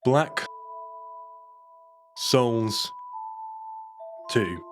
Black Souls 2.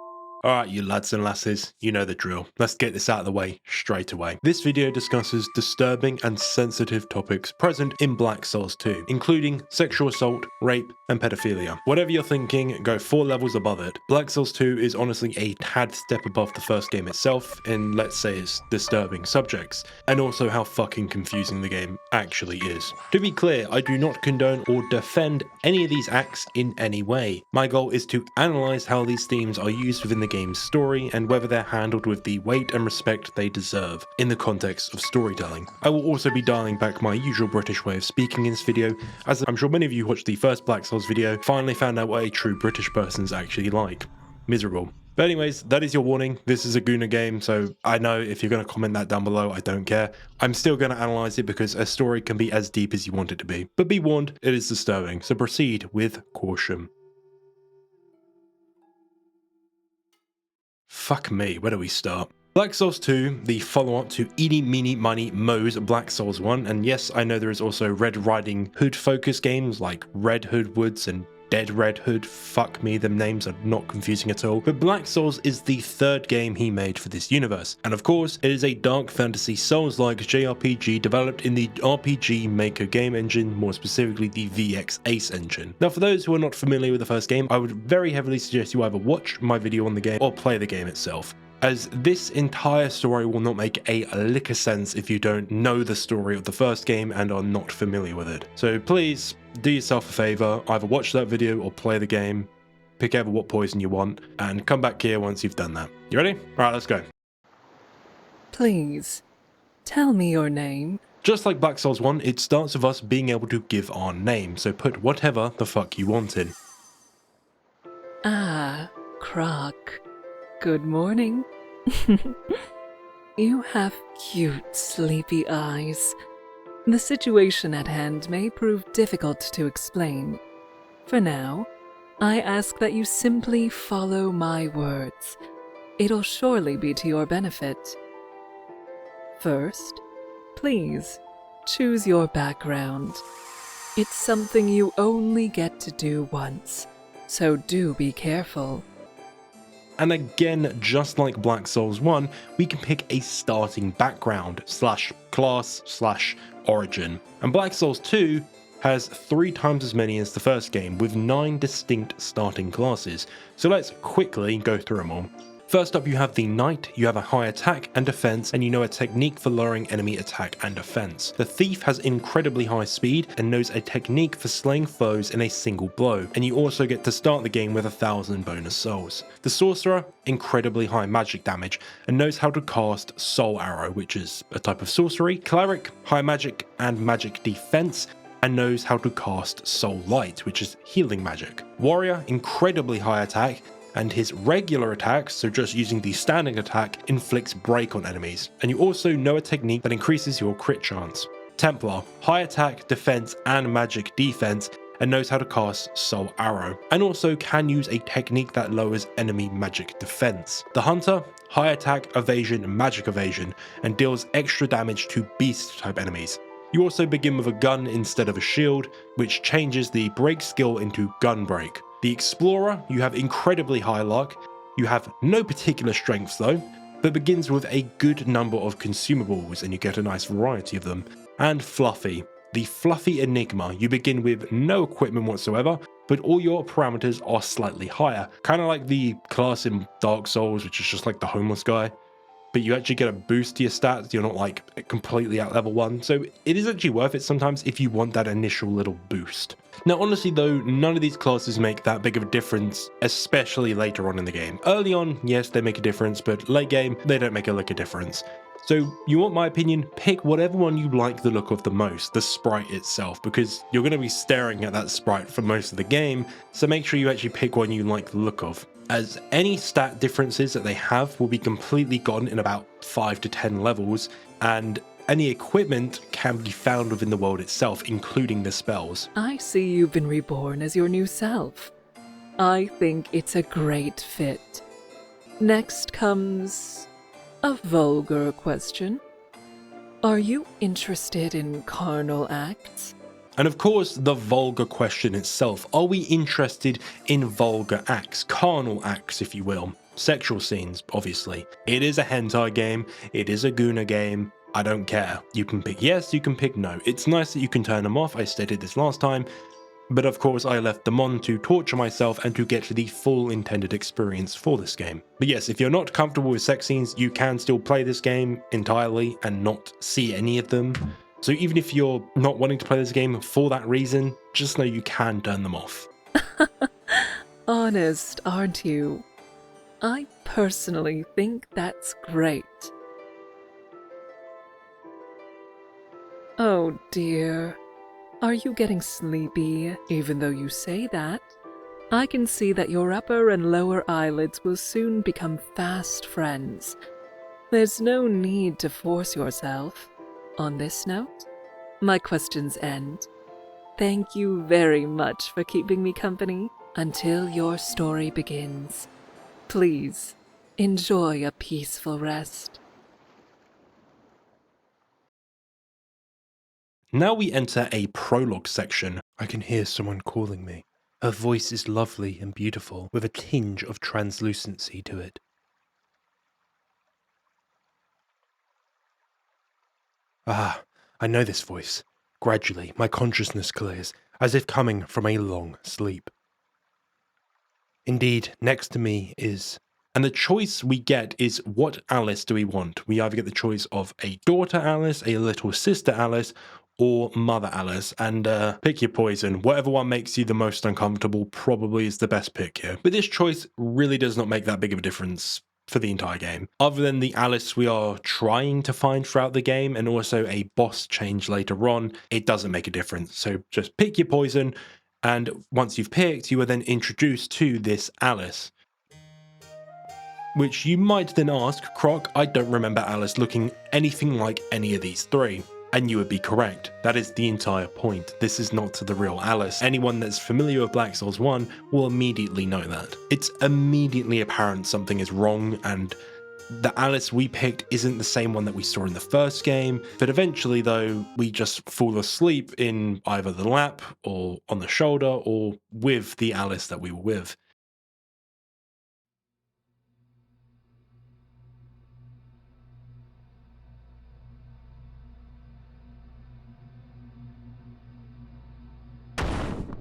Alright, you lads and lasses, you know the drill. Let's get this out of the way straight away. This video discusses disturbing and sensitive topics present in Black Souls 2, including sexual assault, rape, and pedophilia. Whatever you're thinking, go 4 levels above it. Black Souls 2 is honestly a tad step above the first game itself in, let's say, its disturbing subjects, and also how fucking confusing the game actually is. To be clear, I do not condone or defend any of these acts in any way. My goal is to analyze how these themes are used within the game's story and whether they're handled with the weight and respect they deserve in the context of storytelling. I will also be dialing back my usual British way of speaking in this video, as I'm sure many of you who watched the first Black Souls video finally found out what a true British person's actually like. Miserable. But anyways, that is your warning. This is a Guna game, so I know if you're going to comment that down below, I don't care. I'm still going to analyze it because a story can be as deep as you want it to be. But be warned, it is disturbing, so proceed with caution. Fuck me, where do we start? Black Souls 2, the follow-up to Eeny Meeny Miny Moe's Black Souls 1, and yes, I know there is also Red Riding Hood focus games like Red Hood Woods and Dead Red Hood. Fuck me, them names are not confusing at all. But Black Souls is the third game he made for this universe, and of course, it is a dark fantasy Souls-like JRPG developed in the RPG Maker game engine, more specifically the VX Ace engine. Now, for those who are not familiar with the first game, I would very heavily suggest you either watch my video on the game or play the game itself, as this entire story will not make a lick of sense if you don't know the story of the first game and are not familiar with it. So please, do yourself a favour, either watch that video or play the game, pick ever what poison you want, and come back here once you've done that. You ready? Alright, let's go. Please, tell me your name. Just like Black Souls 1, it starts with us being able to give our name, so put whatever the fuck you want in. Ah, Croc. Good morning. You have cute, sleepy eyes. The situation at hand may prove difficult to explain. For now, I ask that you simply follow my words. It'll surely be to your benefit. First, please, choose your background. It's something you only get to do once, so do be careful. And again, just like Black Souls 1, we can pick a starting background / class / origin. And Black Souls 2 has 3 times as many as the first game, with 9 distinct starting classes. So let's quickly go through them all. First up, you have the Knight. You have a high attack and defense, and you know a technique for lowering enemy attack and defense. The Thief has incredibly high speed and knows a technique for slaying foes in a single blow, and you also get to start the game with 1,000 bonus souls. The Sorcerer, incredibly high magic damage and knows how to cast Soul Arrow, which is a type of sorcery. Cleric, high magic and magic defense, and knows how to cast Soul Light, which is healing magic. Warrior, incredibly high attack, and his regular attacks, so just using the standing attack, inflicts break on enemies. And you also know a technique that increases your crit chance. Templar, high attack, defense, and magic defense, and knows how to cast Soul Arrow, and also can use a technique that lowers enemy magic defense. The Hunter, high attack, evasion, magic evasion, and deals extra damage to beast type enemies. You also begin with a gun instead of a shield, which changes the break skill into gun break. The Explorer, you have incredibly high luck, you have no particular strengths though, but begins with a good number of consumables and you get a nice variety of them. And Fluffy, the Fluffy Enigma, you begin with no equipment whatsoever, but all your parameters are slightly higher, kind of like the class in Dark Souls, which is just like the homeless guy. But you actually get a boost to your stats, you're not like completely at level 1, so it is actually worth it sometimes if you want that initial little boost. Now honestly though, none of these classes make that big of a difference, especially later on in the game. Early on, yes, they make a difference, but late game, they don't make a lick of difference. So you want my opinion, pick whatever one you like the look of the most, the sprite itself, because you're going to be staring at that sprite for most of the game, so make sure you actually pick one you like the look of, as any stat differences that they have will be completely gone in about 5 to 10 levels, and any equipment can be found within the world itself, including the spells. I see you've been reborn as your new self. I think it's a great fit. Next comes a vulgar question. Are you interested in carnal acts? And of course, the vulgar question itself. Are we interested in vulgar acts? Carnal acts, if you will. Sexual scenes, obviously. It is a hentai game. It is a Guna game. I don't care. You can pick yes, you can pick no. It's nice that you can turn them off. I stated this last time. But of course, I left them on to torture myself and to get to the full intended experience for this game. But yes, if you're not comfortable with sex scenes, you can still play this game entirely and not see any of them. So even if you're not wanting to play this game for that reason, just know you can turn them off. Honest, aren't you? I personally think that's great. Oh dear. Are you getting sleepy, even though you say that? I can see that your upper and lower eyelids will soon become fast friends. There's no need to force yourself. On this note, my questions end. Thank you very much for keeping me company until your story begins. Please, enjoy a peaceful rest. Now we enter a prologue section. I can hear someone calling me. Her voice is lovely and beautiful, with a tinge of translucency to it. Ah, I know this voice. Gradually, my consciousness clears, as if coming from a long sleep. Indeed, next to me is... And the choice we get is, what Alice do we want? We either get the choice of a daughter Alice, a little sister Alice, or Mother Alice, and pick your poison. Whatever one makes you the most uncomfortable probably is the best pick here. But this choice really does not make that big of a difference for the entire game. Other than the Alice we are trying to find throughout the game, and also a boss change later on, it doesn't make a difference. So just pick your poison, and once you've picked, you are then introduced to this Alice. Which you might then ask, Croc, I don't remember Alice looking anything like any of these three. And you would be correct. That is the entire point. This is not the real Alice. Anyone that's familiar with Black Souls 1 will immediately know that. It's immediately apparent something is wrong, and the Alice we picked isn't the same one that we saw in the first game. But eventually, though, we just fall asleep in either the lap, or on the shoulder, or with the Alice that we were with.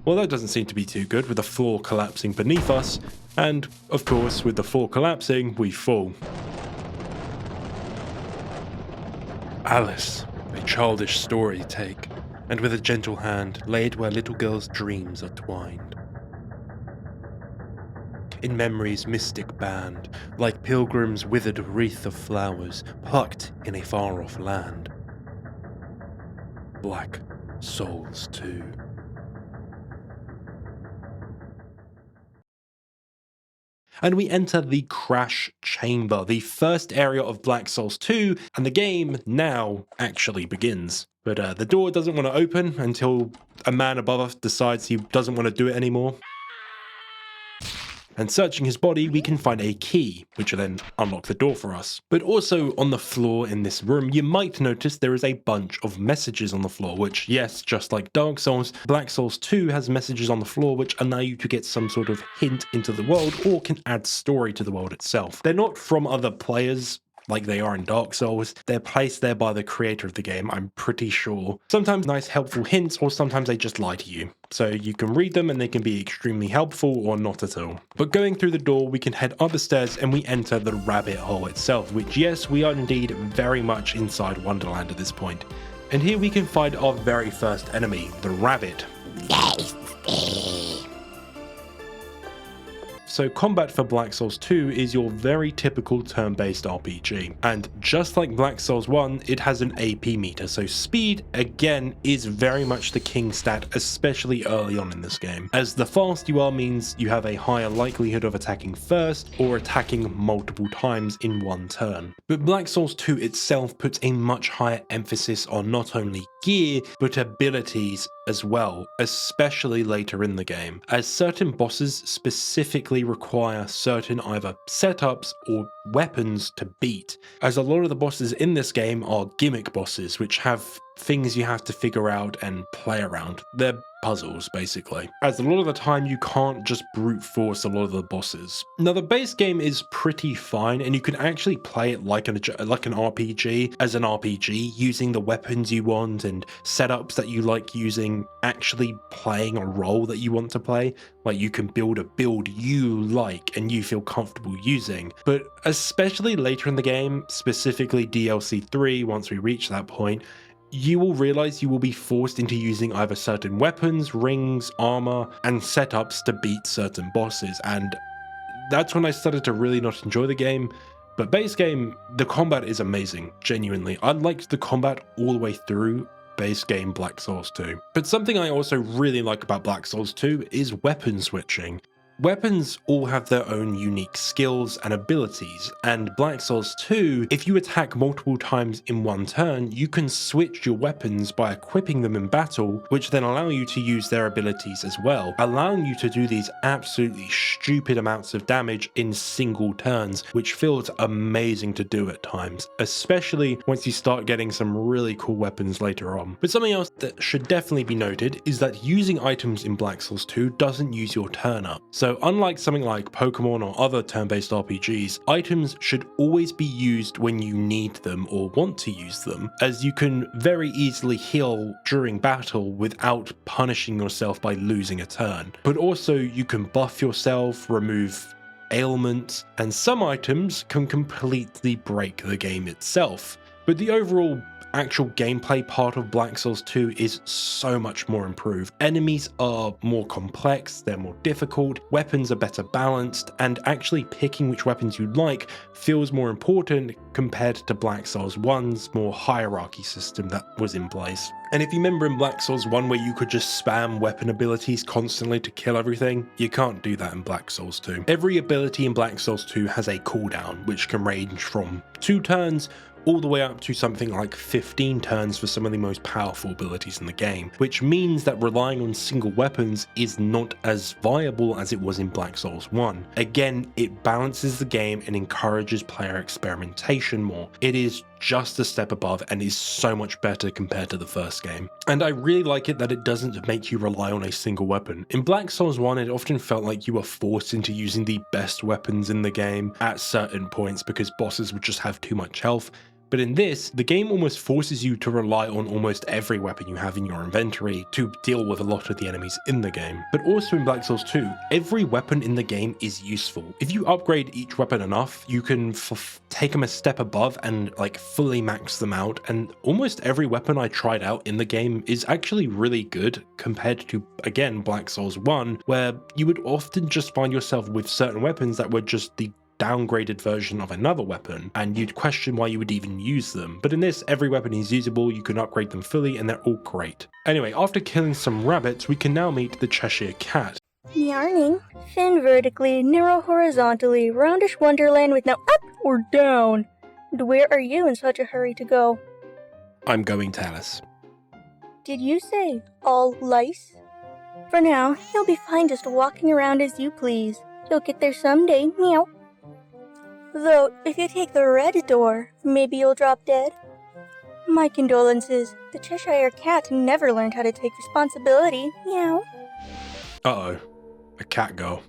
Well, that doesn't seem to be too good, with the floor collapsing beneath us, and, of course, with the floor collapsing, we fall. Alice, a childish story take, and with a gentle hand laid where little girls' dreams are twined. In memory's mystic band, like pilgrims' withered wreath of flowers plucked in a far-off land. Black Souls 2. And we enter the Crash Chamber, the first area of Black Souls 2, and the game now actually begins. But the door doesn't want to open until a man above us decides he doesn't want to do it anymore. And searching his body, we can find a key, which will then unlock the door for us. But also on the floor in this room, you might notice there is a bunch of messages on the floor, which, yes, just like Dark Souls, Black Souls 2 has messages on the floor which allow you to get some sort of hint into the world or can add story to the world itself. They're not from other players, like they are in Dark Souls. They're placed there by the creator of the game, I'm pretty sure. Sometimes nice helpful hints, or sometimes they just lie to you. So you can read them and they can be extremely helpful or not at all. But going through the door, we can head up the stairs and we enter the rabbit hole itself, which, yes, we are indeed very much inside Wonderland at this point. And here we can find our very first enemy, the rabbit. So combat for Black Souls 2 is your very typical turn-based RPG, and just like Black Souls 1, it has an AP meter, so speed, again, is very much the king stat, especially early on in this game, as the faster you are means you have a higher likelihood of attacking first, or attacking multiple times in one turn. But Black Souls 2 itself puts a much higher emphasis on not only gear, but abilities as well, especially later in the game, as certain bosses specifically require certain either setups or weapons to beat, as a lot of the bosses in this game are gimmick bosses which have things you have to figure out and play around. They're puzzles, basically, as a lot of the time you can't just brute force a lot of the bosses. Now, the base game is pretty fine, and you can actually play it like an RPG, as an RPG, using the weapons you want and setups that you like using, actually playing a role that you want to play. Like, you can build a build you like and you feel comfortable using. But especially later in the game, specifically DLC 3, once we reach that point, you will realize you will be forced into using either certain weapons, rings, armor, and setups to beat certain bosses, and that's when I started to really not enjoy the game. But base game, the combat is amazing, genuinely. I liked the combat all the way through base game Black Souls 2. But something I also really like about Black Souls 2 is weapon switching. Weapons all have their own unique skills and abilities, and Black Souls 2, if you attack multiple times in one turn, you can switch your weapons by equipping them in battle, which then allow you to use their abilities as well, allowing you to do these absolutely stupid amounts of damage in single turns, which feels amazing to do at times, especially once you start getting some really cool weapons later on. But something else that should definitely be noted is that using items in Black Souls 2 doesn't use your turn up. So unlike something like Pokemon or other turn-based RPGs, items should always be used when you need them or want to use them, as you can very easily heal during battle without punishing yourself by losing a turn. But also you can buff yourself, remove ailments, and some items can completely break the game itself. But the overall actual gameplay part of Black Souls 2 is so much more improved. Enemies are more complex, they're more difficult, weapons are better balanced, and actually picking which weapons you like feels more important compared to Black Souls 1's more hierarchy system that was in place. And if you remember in Black Souls 1 where you could just spam weapon abilities constantly to kill everything, you can't do that in Black Souls 2. Every ability in Black Souls 2 has a cooldown, which can range from 2 turns all the way up to something like 15 turns for some of the most powerful abilities in the game, which means that relying on single weapons is not as viable as it was in Black Souls 1. Again, it balances the game and encourages player experimentation more. It is just a step above and is so much better compared to the first game. And I really like it that it doesn't make you rely on a single weapon. In Black Souls 1, it often felt like you were forced into using the best weapons in the game at certain points because bosses would just have too much health. But in this, the game almost forces you to rely on almost every weapon you have in your inventory to deal with a lot of the enemies in the game. But also in Black Souls 2, every weapon in the game is useful. If you upgrade each weapon enough, you can take them a step above and like fully max them out, and almost every weapon I tried out in the game is actually really good compared to, again, Black Souls 1, where you would often just find yourself with certain weapons that were just the downgraded version of another weapon, and you'd question why you would even use them. But in this, every weapon is usable, you can upgrade them fully, and they're all great. Anyway, after killing some rabbits, we can now meet the Cheshire Cat. Yarning, fin vertically, narrow horizontally, roundish wonderland with no up or down. And where are you in such a hurry to go? I'm going to Alice. Did you say all lice? For now, you'll be fine just walking around as you please. You'll get there someday, meow. Though, if you take the red door, maybe you'll drop dead. My condolences. The Cheshire Cat never learned how to take responsibility, meow. Uh-oh. A cat girl.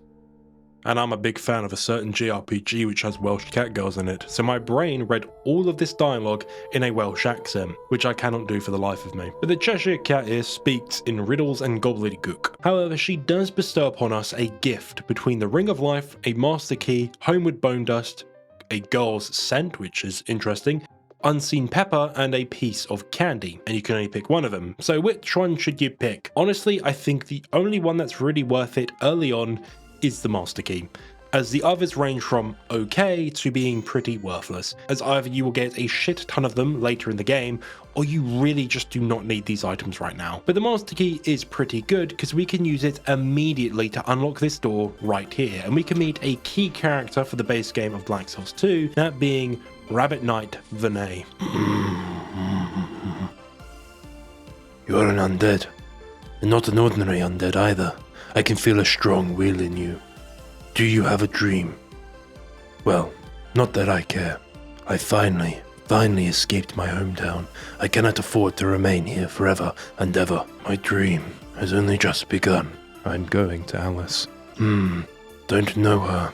And I'm a big fan of a certain JRPG which has Welsh cat girls in it, so my brain read all of this dialogue in a Welsh accent, which I cannot do for the life of me. But the Cheshire Cat here speaks in riddles and gobbledygook. However, she does bestow upon us a gift between the Ring of Life, a Master Key, Homeward Bone Dust, a girl's scent, which is interesting, unseen pepper, and a piece of candy, and you can only pick one of them. So which one should you pick? Honestly, I think the only one that's really worth it early on is the Master Key, as the others range from okay to being pretty worthless, as either you will get a shit ton of them later in the game, or you really just do not need these items right now. But the Master Key is pretty good because we can use it immediately to unlock this door right here, and we can meet a key character for the base game of Black Souls 2, that being Rabbit Knight Vinay. You are an undead, and not an ordinary undead either. I can feel a strong will in you. Do you have a dream? Well, not that I care. I finally finally escaped my hometown. I cannot afford to remain here forever and ever. My dream has only just begun. I'm going to Alice. Don't know her.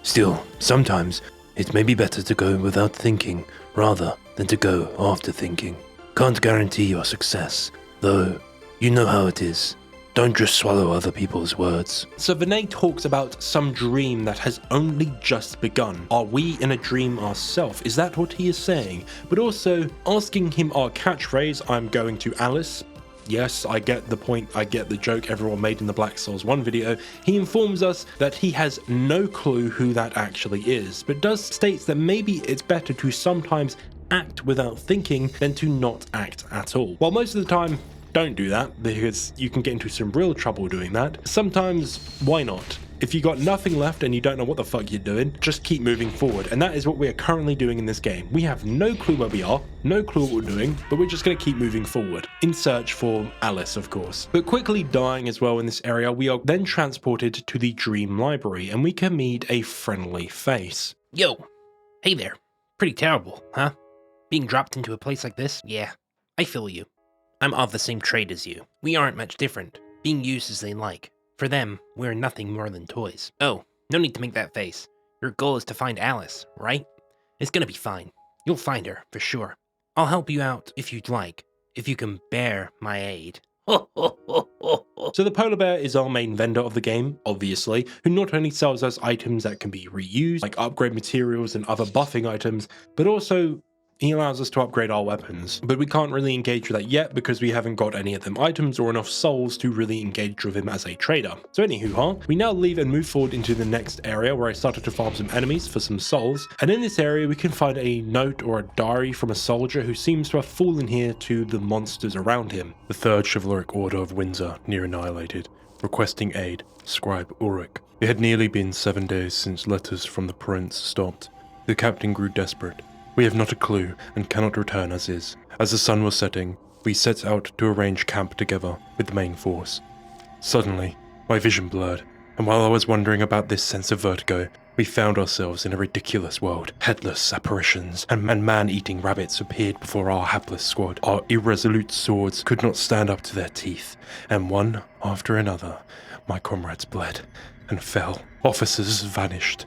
Still, sometimes it may be better to go without thinking rather than to go after thinking. Can't guarantee your success, though you know how it is. Don't just swallow other people's words. So Vinay talks about some dream that has only just begun. Are we in a dream ourselves? Is that what he is saying? But also asking him our catchphrase, I'm going to Alice. Yes, I get the point, I get the joke everyone made in the Black Souls 1 video. He informs us that he has no clue who that actually is, but does states that maybe it's better to sometimes act without thinking than to not act at all. While most of the time, don't do that, because you can get into some real trouble doing that. Sometimes, why not? If you got nothing left and you don't know what the fuck you're doing, just keep moving forward. And that is what we are currently doing in this game. We have no clue where we are, no clue what we're doing, but we're just going to keep moving forward. In search for Alice, of course. But quickly dying as well in this area, we are then transported to the Dream Library, and we can meet a friendly face. Yo, hey there. Pretty terrible, huh? Being dropped into a place like this? Yeah, I feel you. I'm of the same trade as you. We aren't much different, being used as they like. For them, we're nothing more than toys. Oh, no need to make that face. Your goal is to find Alice, right? It's gonna be fine. You'll find her, for sure. I'll help you out if you'd like, if you can bear my aid. So the polar bear is our main vendor of the game, obviously, who not only sells us items that can be reused, like upgrade materials and other buffing items, but also he allows us to upgrade our weapons. But we can't really engage with that yet because we haven't got any of them items or enough souls to really engage with him as a trader. So anywho, we now leave and move forward into the next area where I started to farm some enemies for some souls. And in this area we can find a note or a diary from a soldier who seems to have fallen here to the monsters around him. The 3rd Chivalric Order of Windsor, near annihilated. Requesting aid. Scribe Ulrich. It had nearly been 7 days since letters from the prince stopped. The captain grew desperate. We have not a clue and cannot return as is. As the sun was setting, we set out to arrange camp together with the main force. Suddenly, my vision blurred, and while I was wondering about this sense of vertigo, we found ourselves in a ridiculous world. Headless apparitions and man-eating rabbits appeared before our hapless squad. Our irresolute swords could not stand up to their teeth, and one after another, my comrades bled and fell. Officers vanished.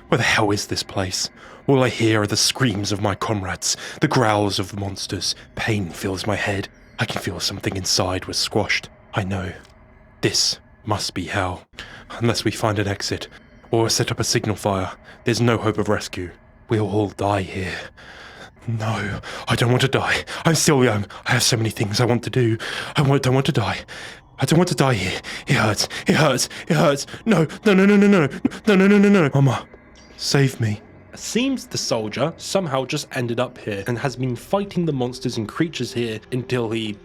Where the hell is this place? All I hear are the screams of my comrades, the growls of the monsters. Pain fills my head. I can feel something inside was squashed. I know. This must be hell. Unless we find an exit, or set up a signal fire, there's no hope of rescue. We'll all die here. No, I don't want to die. I'm still young. I have so many things I want to do. I don't want to die. I don't want to die here. It hurts. It hurts. It hurts. No. Mama, save me. Seems the soldier somehow just ended up here and has been fighting the monsters and creatures here until he,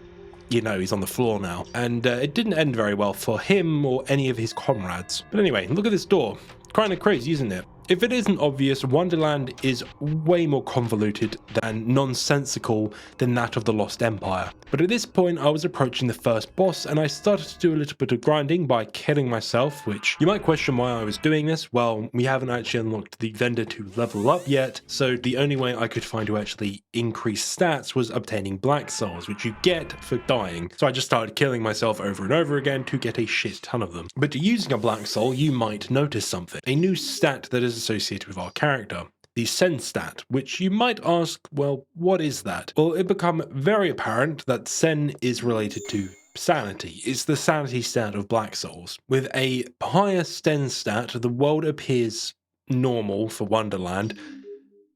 he's on the floor now. And it didn't end very well for him or any of his comrades. But anyway, look at this door. Kind of crazy, isn't it? If it isn't obvious, Wonderland is way more convoluted and nonsensical than that of the Lost Empire. But at this point, I was approaching the first boss and I started to do a little bit of grinding by killing myself, which you might question why I was doing this. Well, we haven't actually unlocked the vendor to level up yet, so the only way I could find to actually increase stats was obtaining Black Souls, which you get for dying. So I just started killing myself over and over again to get a shit ton of them. But using a Black Soul, you might notice something. A new stat that is associated with our character. The Sen stat, which you might ask, well, what is that? Well, it become very apparent that Sen is related to sanity. It's the sanity stat of Black Souls. With a higher Sen stat, the world appears normal for Wonderland,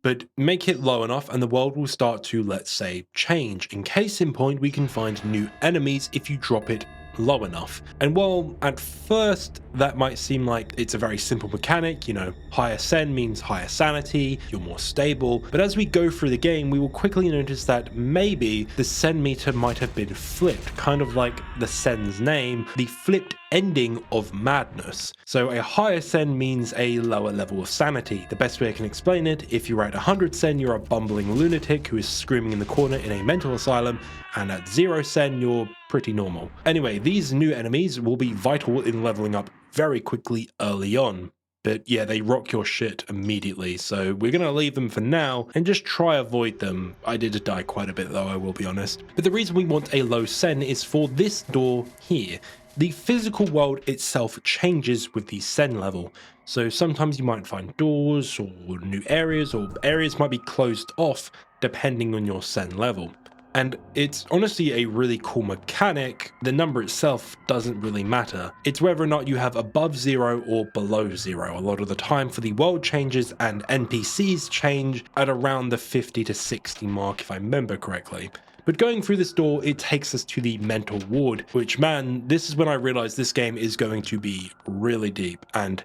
but make it low enough and the world will start to, let's say, change. In case in point, we can find new enemies if you drop it low enough. And while at first that might seem like it's a very simple mechanic, higher Sen means higher sanity, you're more stable, but as we go through the game we will quickly notice that maybe the Sen meter might have been flipped, kind of like the Sen's name, the flipped ending of madness. So a higher Sen means a lower level of sanity. The best way I can explain it, if you're at 100 Sen you're a bumbling lunatic who is screaming in the corner in a mental asylum, and at 0 Sen you're pretty normal. Anyway, these new enemies will be vital in leveling up very quickly early on. But yeah, they rock your shit immediately, so we're going to leave them for now and just try avoid them. I did die quite a bit though, I will be honest. But the reason we want a low sen is for this door here. The physical world itself changes with the sen level. So sometimes you might find doors or new areas, or areas might be closed off depending on your sen level. And it's honestly a really cool mechanic. The number itself doesn't really matter. It's whether or not you have above 0 or below 0 a lot of the time, for the world changes and NPCs change at around the 50 to 60 mark if I remember correctly. But going through this door, it takes us to the mental ward, which, man, this is when I realized this game is going to be really deep. And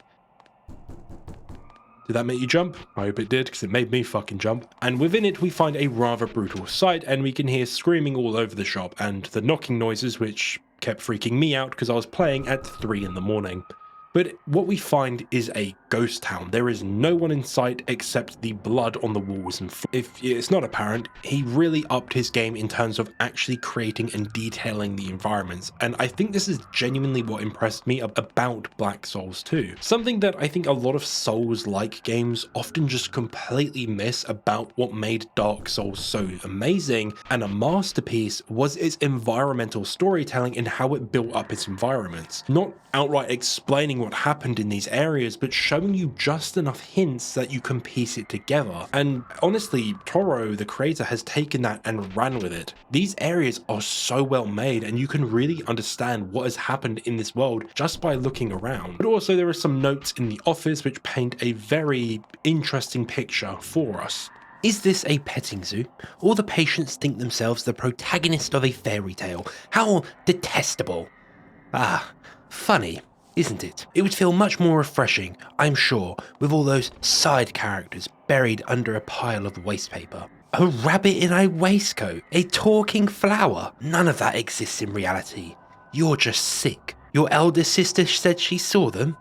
did that make you jump? I hope it did, because it made me fucking jump. And within it, we find a rather brutal sight, and we can hear screaming all over the shop, and the knocking noises, which kept freaking me out because I was playing at 3 in the morning. But what we find is a ghost town. There is no one in sight except the blood on the walls, and if it's not apparent, he really upped his game in terms of actually creating and detailing the environments, and I think this is genuinely what impressed me about Black Souls 2. Something that I think a lot of Souls-like games often just completely miss about what made Dark Souls so amazing and a masterpiece was its environmental storytelling and how it built up its environments. Not outright explaining what happened in these areas, but showing you just enough hints that you can piece it together. And honestly, Toro, the creator, has taken that and ran with it. These areas are so well made, and you can really understand what has happened in this world just by looking around. But also there are some notes in the office which paint a very interesting picture for us. Is this a petting zoo? All the patients think themselves the protagonist of a fairy tale. How detestable. Ah, funny, isn't it? It would feel much more refreshing, I'm sure, with all those side characters buried under a pile of waste paper. A rabbit in a waistcoat, a talking flower. None of that exists in reality. You're just sick. Your elder sister said she saw them?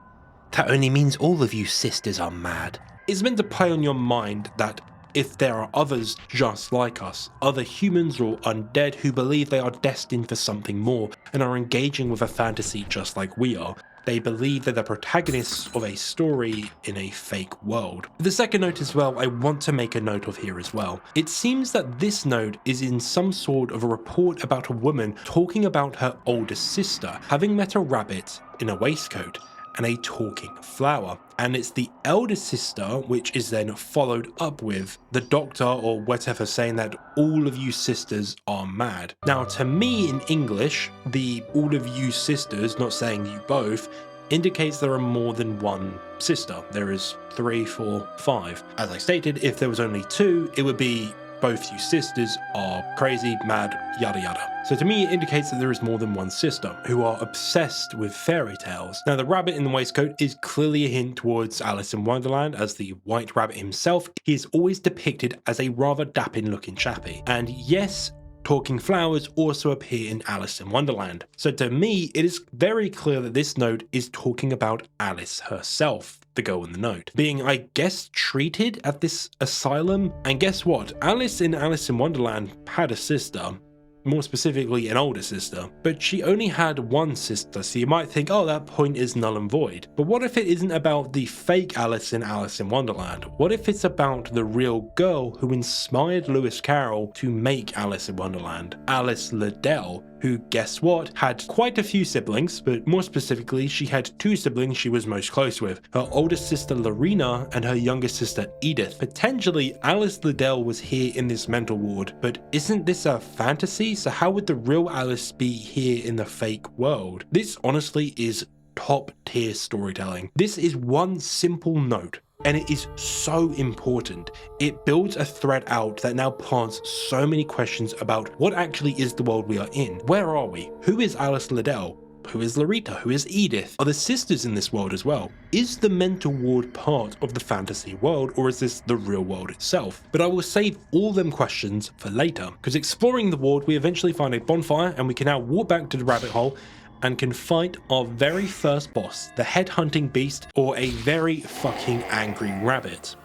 That only means all of you sisters are mad. It's meant to play on your mind that if there are others just like us, other humans or undead who believe they are destined for something more and are engaging with a fantasy just like we are, they believe they're the protagonists of a story in a fake world. The second note as well, I want to make a note of here as well. It seems that this note is in some sort of a report about a woman talking about her older sister having met a rabbit in a waistcoat and a talking flower. And it's the elder sister which is then followed up with the doctor or whatever saying that all of you sisters are mad. Now to me in English, the all of you sisters, not saying you both, indicates there are more than one sister. There is 3, 4, 5. As I stated, if there was only 2, it would be both you sisters are crazy, mad, yada yada. So to me it indicates that there is more than one sister who are obsessed with fairy tales. Now the rabbit in the waistcoat is clearly a hint towards Alice in Wonderland, as the white rabbit himself, he is always depicted as a rather dapping looking chappy. And yes, talking flowers also appear in Alice in Wonderland. So to me, it is very clear that this note is talking about Alice herself, the girl in the note, being, I guess, treated at this asylum. And guess what? Alice in Wonderland had a sister, more specifically an older sister, but she only had one sister, so you might think, oh, that point is null and void. But what if it isn't about the fake Alice in Wonderland? What if it's about the real girl who inspired Lewis Carroll to make Alice in Wonderland, Alice Liddell, who, guess what, had quite a few siblings, but more specifically, she had 2 siblings she was most close with, her older sister Lorina and her younger sister Edith. Potentially, Alice Liddell was here in this mental ward, but isn't this a fantasy? So how would the real Alice be here in the fake world? This honestly is top tier storytelling. This is one simple note, and it is so important. It builds a thread out that now plants so many questions about what actually is the world we are in. Where are we? Who is Alice Liddell? Who is Lorita? Who is Edith? Are the sisters in this world as well? Is the mental ward part of the fantasy world, or is this the real world itself? But I will save all them questions for later, because exploring the ward, we eventually find a bonfire and we can now walk back to the rabbit hole and can fight our very first boss, the headhunting beast, or a very fucking angry rabbit.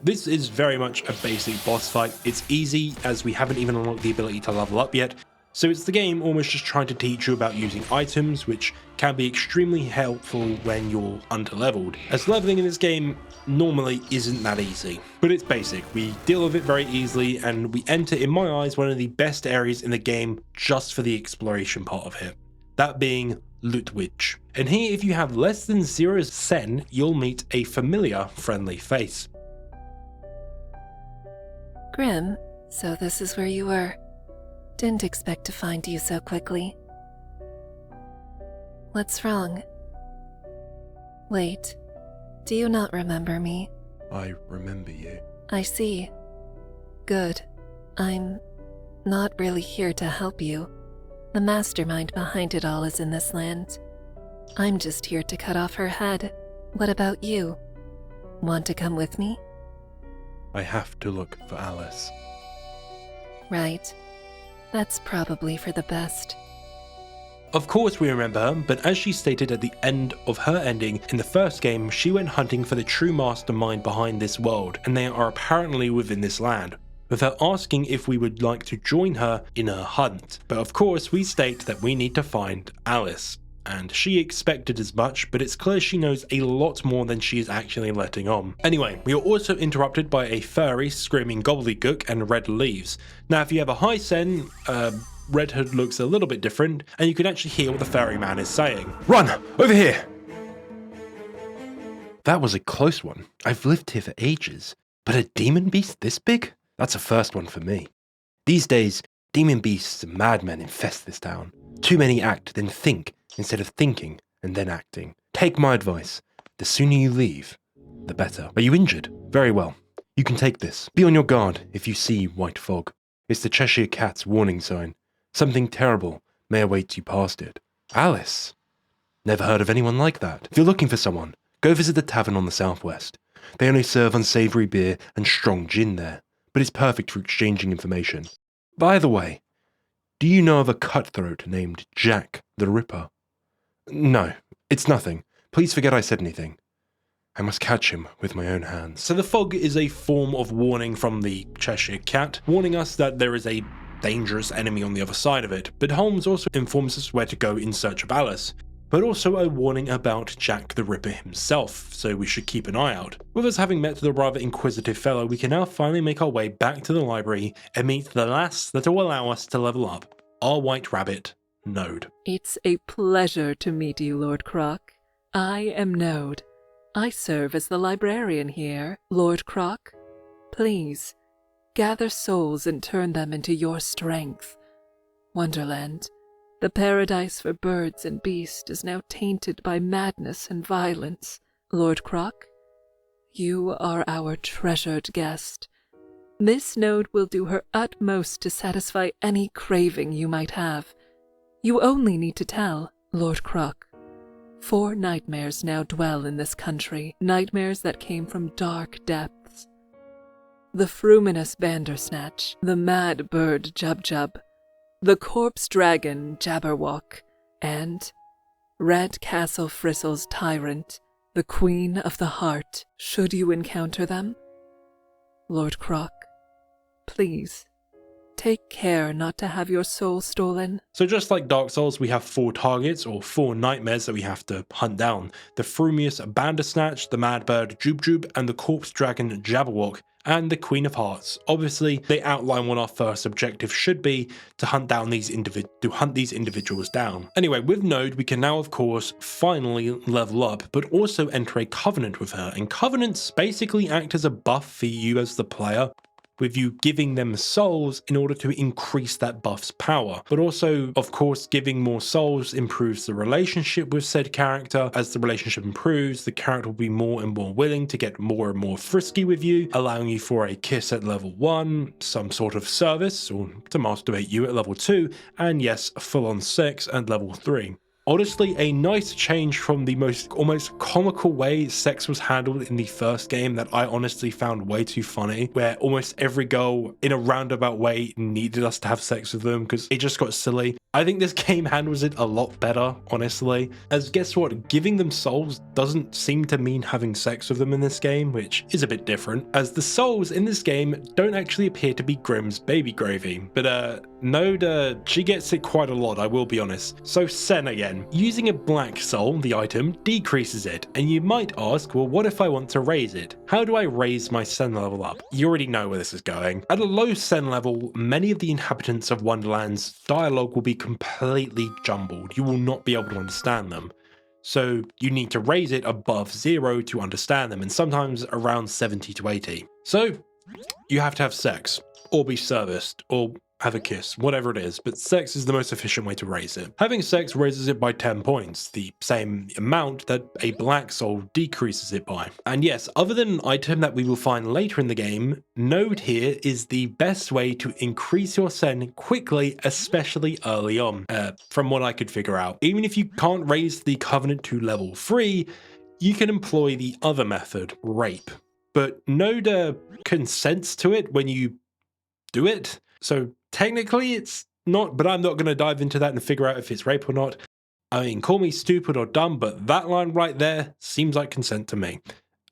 This is very much a basic boss fight. It's easy, as we haven't even unlocked the ability to level up yet, So it's the game almost just trying to teach you about using items, which can be extremely helpful when you're underleveled, as leveling in this game normally isn't that easy. But it's basic, we deal with it very easily, and we enter, in my eyes, one of the best areas in the game just for the exploration part of it, that being Lootwich. And here, if you have less than 0 sen, you'll meet a familiar friendly face. Grim, so this is where you were. Didn't expect to find you so quickly. What's wrong? Wait, do you not remember me? I remember you. I see. Good. I'm not really here to help you. The mastermind behind it all is in this land. I'm just here to cut off her head. What about you? Want to come with me? I have to look for Alice. Right. That's probably for the best. Of course we remember her, but as she stated at the end of her ending in the first game, she went hunting for the true mastermind behind this world, and they are apparently within this land, with her asking if we would like to join her in her hunt. But of course we state that we need to find Alice, and she expected as much, but it's clear she knows a lot more than she is actually letting on. Anyway, we are also interrupted by a furry screaming gobbledygook and red leaves. Now if you have a high sen, Red Hood looks a little bit different, and you can actually hear what the ferryman is saying. Run! Over here! That was a close one. I've lived here for ages, but a demon beast this big? That's a first one for me. These days, demon beasts and madmen infest this town. Too many act, then think, instead of thinking and then acting. Take my advice. The sooner you leave, the better. Are you injured? Very well. You can take this. Be on your guard if you see white fog. It's the Cheshire Cat's warning sign. Something terrible may await you past it. Alice? Never heard of anyone like that. If you're looking for someone, go visit the tavern on the southwest. They only serve unsavory beer and strong gin there, but it's perfect for exchanging information. By the way, do you know of a cutthroat named Jack the Ripper? No, it's nothing. Please forget I said anything. I must catch him with my own hands. So the fog is a form of warning from the Cheshire Cat, warning us that there is a dangerous enemy on the other side of it, but Holmes also informs us where to go in search of Alice, but also a warning about Jack the Ripper himself, so we should keep an eye out. With us having met the rather inquisitive fellow, we can now finally make our way back to the library and meet the lass that will allow us to level up, our white rabbit, Node. It's a pleasure to meet you, Lord Croc. I am Node. I serve as the librarian here. Lord Croc, please, gather souls and turn them into your strength. Wonderland, the paradise for birds and beasts, is now tainted by madness and violence. Lord Croc, you are our treasured guest. This Node will do her utmost to satisfy any craving you might have. You only need to tell, Lord Croc. 4 nightmares now dwell in this country, nightmares that came from dark depths. The fruminous Bandersnatch, the mad bird Jubjub, the corpse dragon Jabberwock, and Red Castle Frissle's tyrant, the Queen of the Heart. Should you encounter them, Lord Croc, please take care not to have your soul stolen. So just like Dark Souls, we have 4 targets, or 4 nightmares that we have to hunt down. The frumious Bandersnatch, the mad bird Jubjub, and the corpse dragon Jabberwock, and the Queen of Hearts. Obviously, they outline what our first objective should be, to hunt down these individuals down. Anyway, with Node, we can now, of course, finally level up, but also enter a covenant with her, and covenants basically act as a buff for you as the player, with you giving them souls in order to increase that buff's power. But also, of course, giving more souls improves the relationship with said character. As the relationship improves, the character will be more and more willing to get more and more frisky with you, allowing you for a kiss at level 1, some sort of service, or to masturbate you at level 2, and yes, full-on sex at level 3. Honestly, a nice change from the almost comical way sex was handled in the first game that I honestly found way too funny, where almost every girl in a roundabout way needed us to have sex with them because it just got silly. I think this game handles it a lot better, honestly. As guess what, giving them souls doesn't seem to mean having sex with them in this game, which is a bit different, as the souls in this game don't actually appear to be Grimm's baby gravy. But Node, she gets it quite a lot, I will be honest. So Sen again. Using a black soul, the item, decreases it, and you might ask, well, what if I want to raise it? How do I raise my Sen level up? You already know where this is going. At a low Sen level, many of the inhabitants of Wonderland's dialogue will be completely jumbled. You will not be able to understand them. So you need to raise it above 0 to understand them, and sometimes around 70 to 80. So you have to have sex, or be serviced, or have a kiss, whatever it is, but sex is the most efficient way to raise it. Having sex raises it by 10 points, the same amount that a black soul decreases it by. And yes, other than an item that we will find later in the game, Node here is the best way to increase your Sen quickly, especially early on, from what I could figure out. Even if you can't raise the Covenant to level 3, you can employ the other method, rape. But Node consents to it when you do it, so technically it's not, but I'm not going to dive into that and figure out if it's rape or not. I mean, call me stupid or dumb, but that line right there seems like consent to me.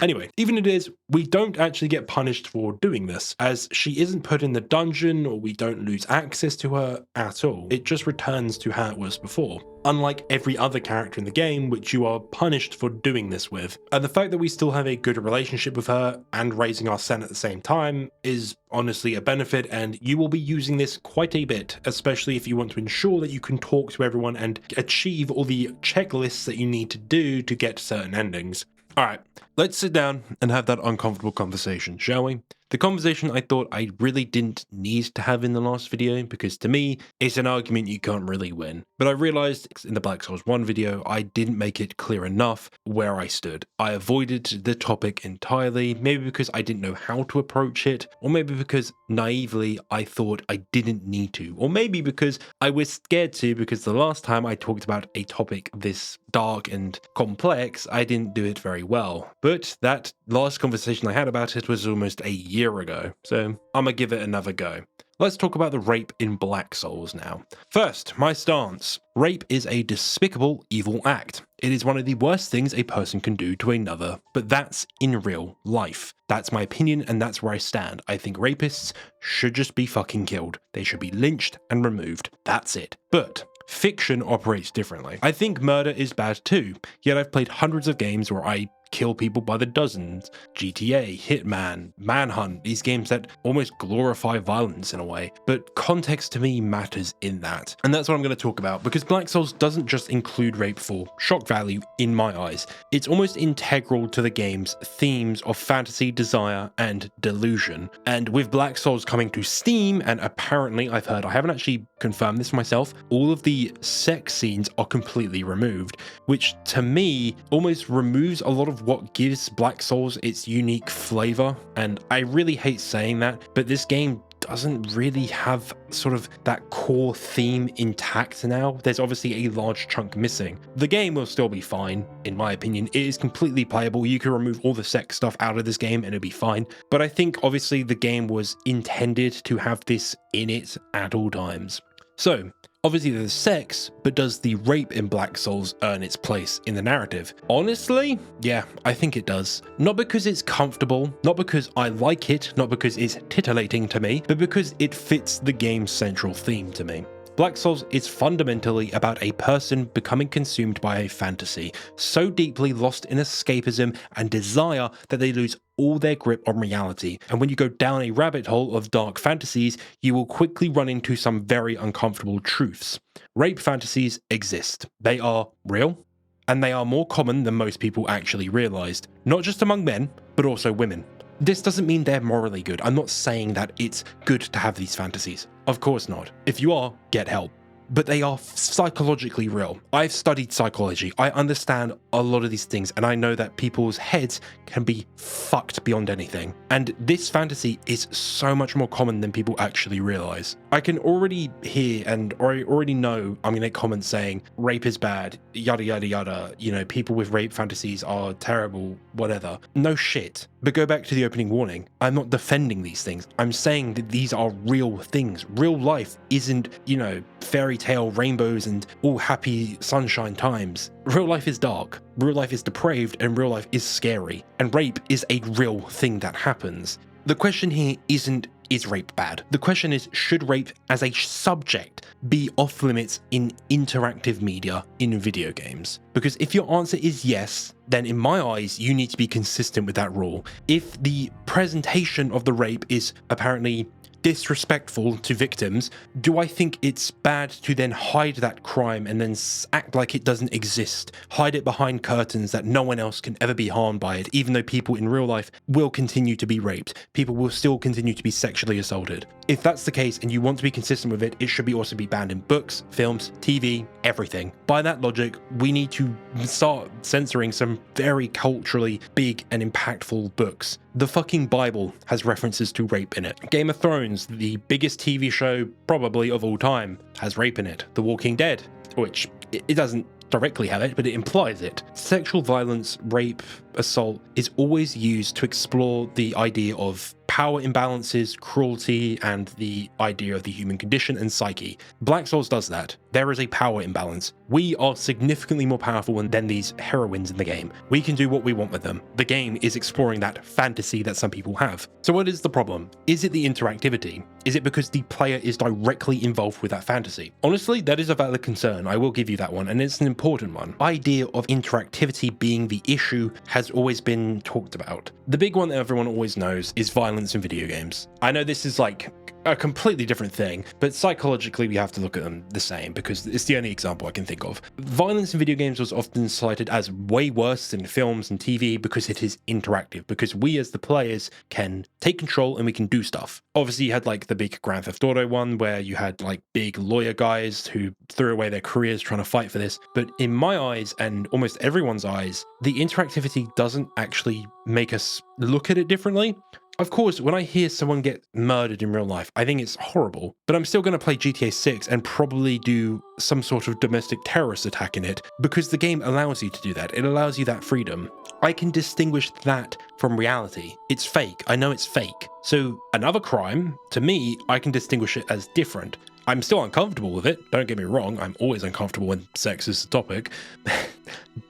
Anyway, even if it is, we don't actually get punished for doing this, as she isn't put in the dungeon or we don't lose access to her at all. It just returns to how it was before. Unlike every other character in the game, which you are punished for doing this with. And the fact that we still have a good relationship with her and raising our Sen at the same time is honestly a benefit, and you will be using this quite a bit, especially if you want to ensure that you can talk to everyone and achieve all the checklists that you need to do to get certain endings. Alright, let's sit down and have that uncomfortable conversation, shall we? The conversation I thought I really didn't need to have in the last video, because to me, it's an argument you can't really win. But I realized in the Black Souls 1 video, I didn't make it clear enough where I stood. I avoided the topic entirely, maybe because I didn't know how to approach it, or maybe because naively I thought I didn't need to, or maybe because I was scared to, because the last time I talked about a topic this dark and complex, I didn't do it very well. But that last conversation I had about it was almost a year ago, so I'm gonna give it another go. Let's talk about the rape in Black Souls now. First, my stance. Rape is a despicable, evil act. It is one of the worst things a person can do to another, but that's in real life. That's my opinion, and that's where I stand. I think rapists should just be fucking killed. They should be lynched and removed. That's it. But fiction operates differently. I think murder is bad too, yet I've played hundreds of games where I kill people by the dozens. GTA, Hitman, Manhunt, these games that almost glorify violence in a way. But context to me matters in that. And that's what I'm going to talk about, because Black Souls doesn't just include rape for shock value in my eyes. It's almost integral to the game's themes of fantasy, desire, and delusion. And with Black Souls coming to Steam, and apparently I've heard, I haven't actually confirmed this myself, all of the sex scenes are completely removed, which to me almost removes a lot of what gives Black Souls its unique flavor. And I really hate saying that, but this game doesn't really have sort of that core theme intact now. There's obviously a large chunk missing. The game will still be fine, in my opinion. It is completely playable. You can remove all the sex stuff out of this game and it'll be fine. But I think obviously the game was intended to have this in it at all times. So, obviously there's sex, but does the rape in Black Souls earn its place in the narrative? Honestly, yeah, I think it does. Not because it's comfortable, not because I like it, not because it's titillating to me, but because it fits the game's central theme to me. Black Souls is fundamentally about a person becoming consumed by a fantasy, so deeply lost in escapism and desire that they lose all their grip on reality. And when you go down a rabbit hole of dark fantasies, you will quickly run into some very uncomfortable truths. Rape fantasies exist. They are real, and they are more common than most people actually realized, not just among men, but also women. This doesn't mean they're morally good. I'm not saying that it's good to have these fantasies. Of course not. If you are, get help. But they are psychologically real. I've studied psychology. I understand a lot of these things, and I know that people's heads can be fucked beyond anything. And this fantasy is so much more common than people actually realize. I can already hear and or I already know I'm going to get comments saying rape is bad, yada, yada, yada. You know, people with rape fantasies are terrible, whatever. No shit. But go back to the opening warning. I'm not defending these things. I'm saying that these are real things. Real life isn't, you know, fairy tale rainbows and all happy sunshine times. Real life is dark. Real life is depraved, and real life is scary. And rape is a real thing that happens. The question here isn't, is rape bad? The question is, should rape as a subject be off limits in interactive media in video games? Because if your answer is yes, then in my eyes, you need to be consistent with that rule. If the presentation of the rape is apparently disrespectful to victims, do I think it's bad to then hide that crime and then act like it doesn't exist? Hide it behind curtains that no one else can ever be harmed by it, even though people in real life will continue to be raped. People will still continue to be sexually assaulted. If that's the case and you want to be consistent with it, it should also be banned in books, films, TV, everything. By that logic, we need to start censoring some very culturally big and impactful books. The fucking Bible has references to rape in it. Game of Thrones, the biggest TV show probably of all time, has rape in it. The Walking Dead, which it doesn't directly have it, but it implies it. Sexual violence, rape, assault is always used to explore the idea of power imbalances, cruelty, and the idea of the human condition and psyche. Black Souls does that. There is a power imbalance. We are significantly more powerful than these heroines in the game. We can do what we want with them. The game is exploring that fantasy that some people have. So what is the problem? Is it the interactivity? Is it because the player is directly involved with that fantasy? Honestly, that is a valid concern. I will give you that one, and it's an important one. The idea of interactivity being the issue has always been talked about. The big one that everyone always knows is violence in video games. I know this is like a completely different thing, but psychologically we have to look at them the same because it's the only example I can think of. Violence in video games was often cited as way worse in films and TV because it is interactive, because we as the players can take control and we can do stuff. Obviously you had like the big Grand Theft Auto one where you had like big lawyer guys who threw away their careers trying to fight for this, but in my eyes and almost everyone's eyes, the interactivity doesn't actually make us look at it differently. Of course, when I hear someone get murdered in real life, I think it's horrible, but I'm still going to play GTA 6 and probably do some sort of domestic terrorist attack in it because the game allows you to do that. It allows you that freedom. I can distinguish that from reality. It's fake. I know it's fake. So another crime, to me, I can distinguish it as different. I'm still uncomfortable with it. Don't get me wrong. I'm always uncomfortable when sex is the topic,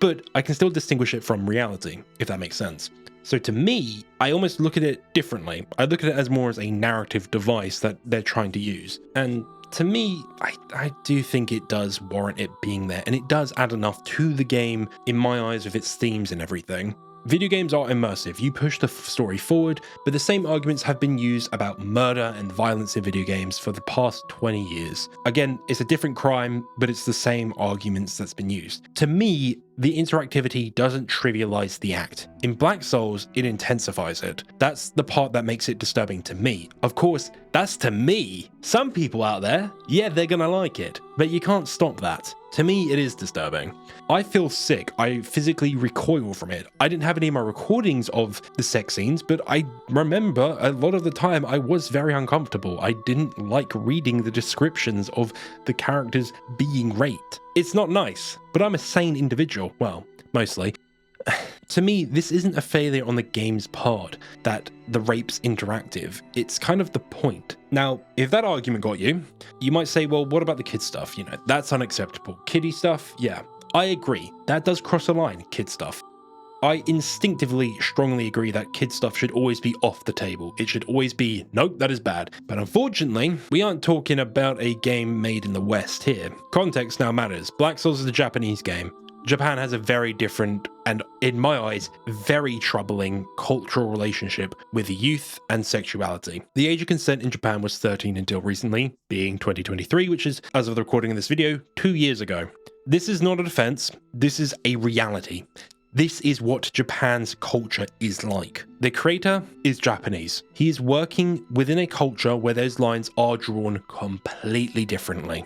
but I can still distinguish it from reality, if that makes sense. So to me, I almost look at it differently. I look at it as more as a narrative device that they're trying to use. And to me, I do think it does warrant it being there, and it does add enough to the game in my eyes with its themes and everything. Video games are immersive. You push the story forward, but the same arguments have been used about murder and violence in video games for the past 20 years. Again, it's a different crime, but it's the same arguments that's been used. To me, the interactivity doesn't trivialize the act. In Black Souls, it intensifies it. That's the part that makes it disturbing to me. Of course, that's to me. Some people out there, yeah, they're gonna like it, but you can't stop that. To me, it is disturbing. I feel sick. I physically recoil from it. I didn't have any of my recordings of the sex scenes, but I remember a lot of the time I was very uncomfortable. I didn't like reading the descriptions of the characters being raped. It's not nice, but I'm a sane individual. Well, mostly. To me, this isn't a failure on the game's part that the rape's interactive. It's kind of the point. Now, if that argument got you, you might say, well, what about the kid stuff? You know, that's unacceptable. Kiddie stuff? Yeah, I agree. That does cross a line, kid stuff. I instinctively strongly agree that kid stuff should always be off the table. It should always be, nope, that is bad. But unfortunately, we aren't talking about a game made in the West here. Context now matters. Black Souls is a Japanese game. Japan has a very different and, in my eyes, very troubling cultural relationship with youth and sexuality. The age of consent in Japan was 13 until recently, being 2023, which is, as of the recording of this video, 2 years ago. This is not a defense, this is a reality. This is what Japan's culture is like. The creator is Japanese. He is working within a culture where those lines are drawn completely differently.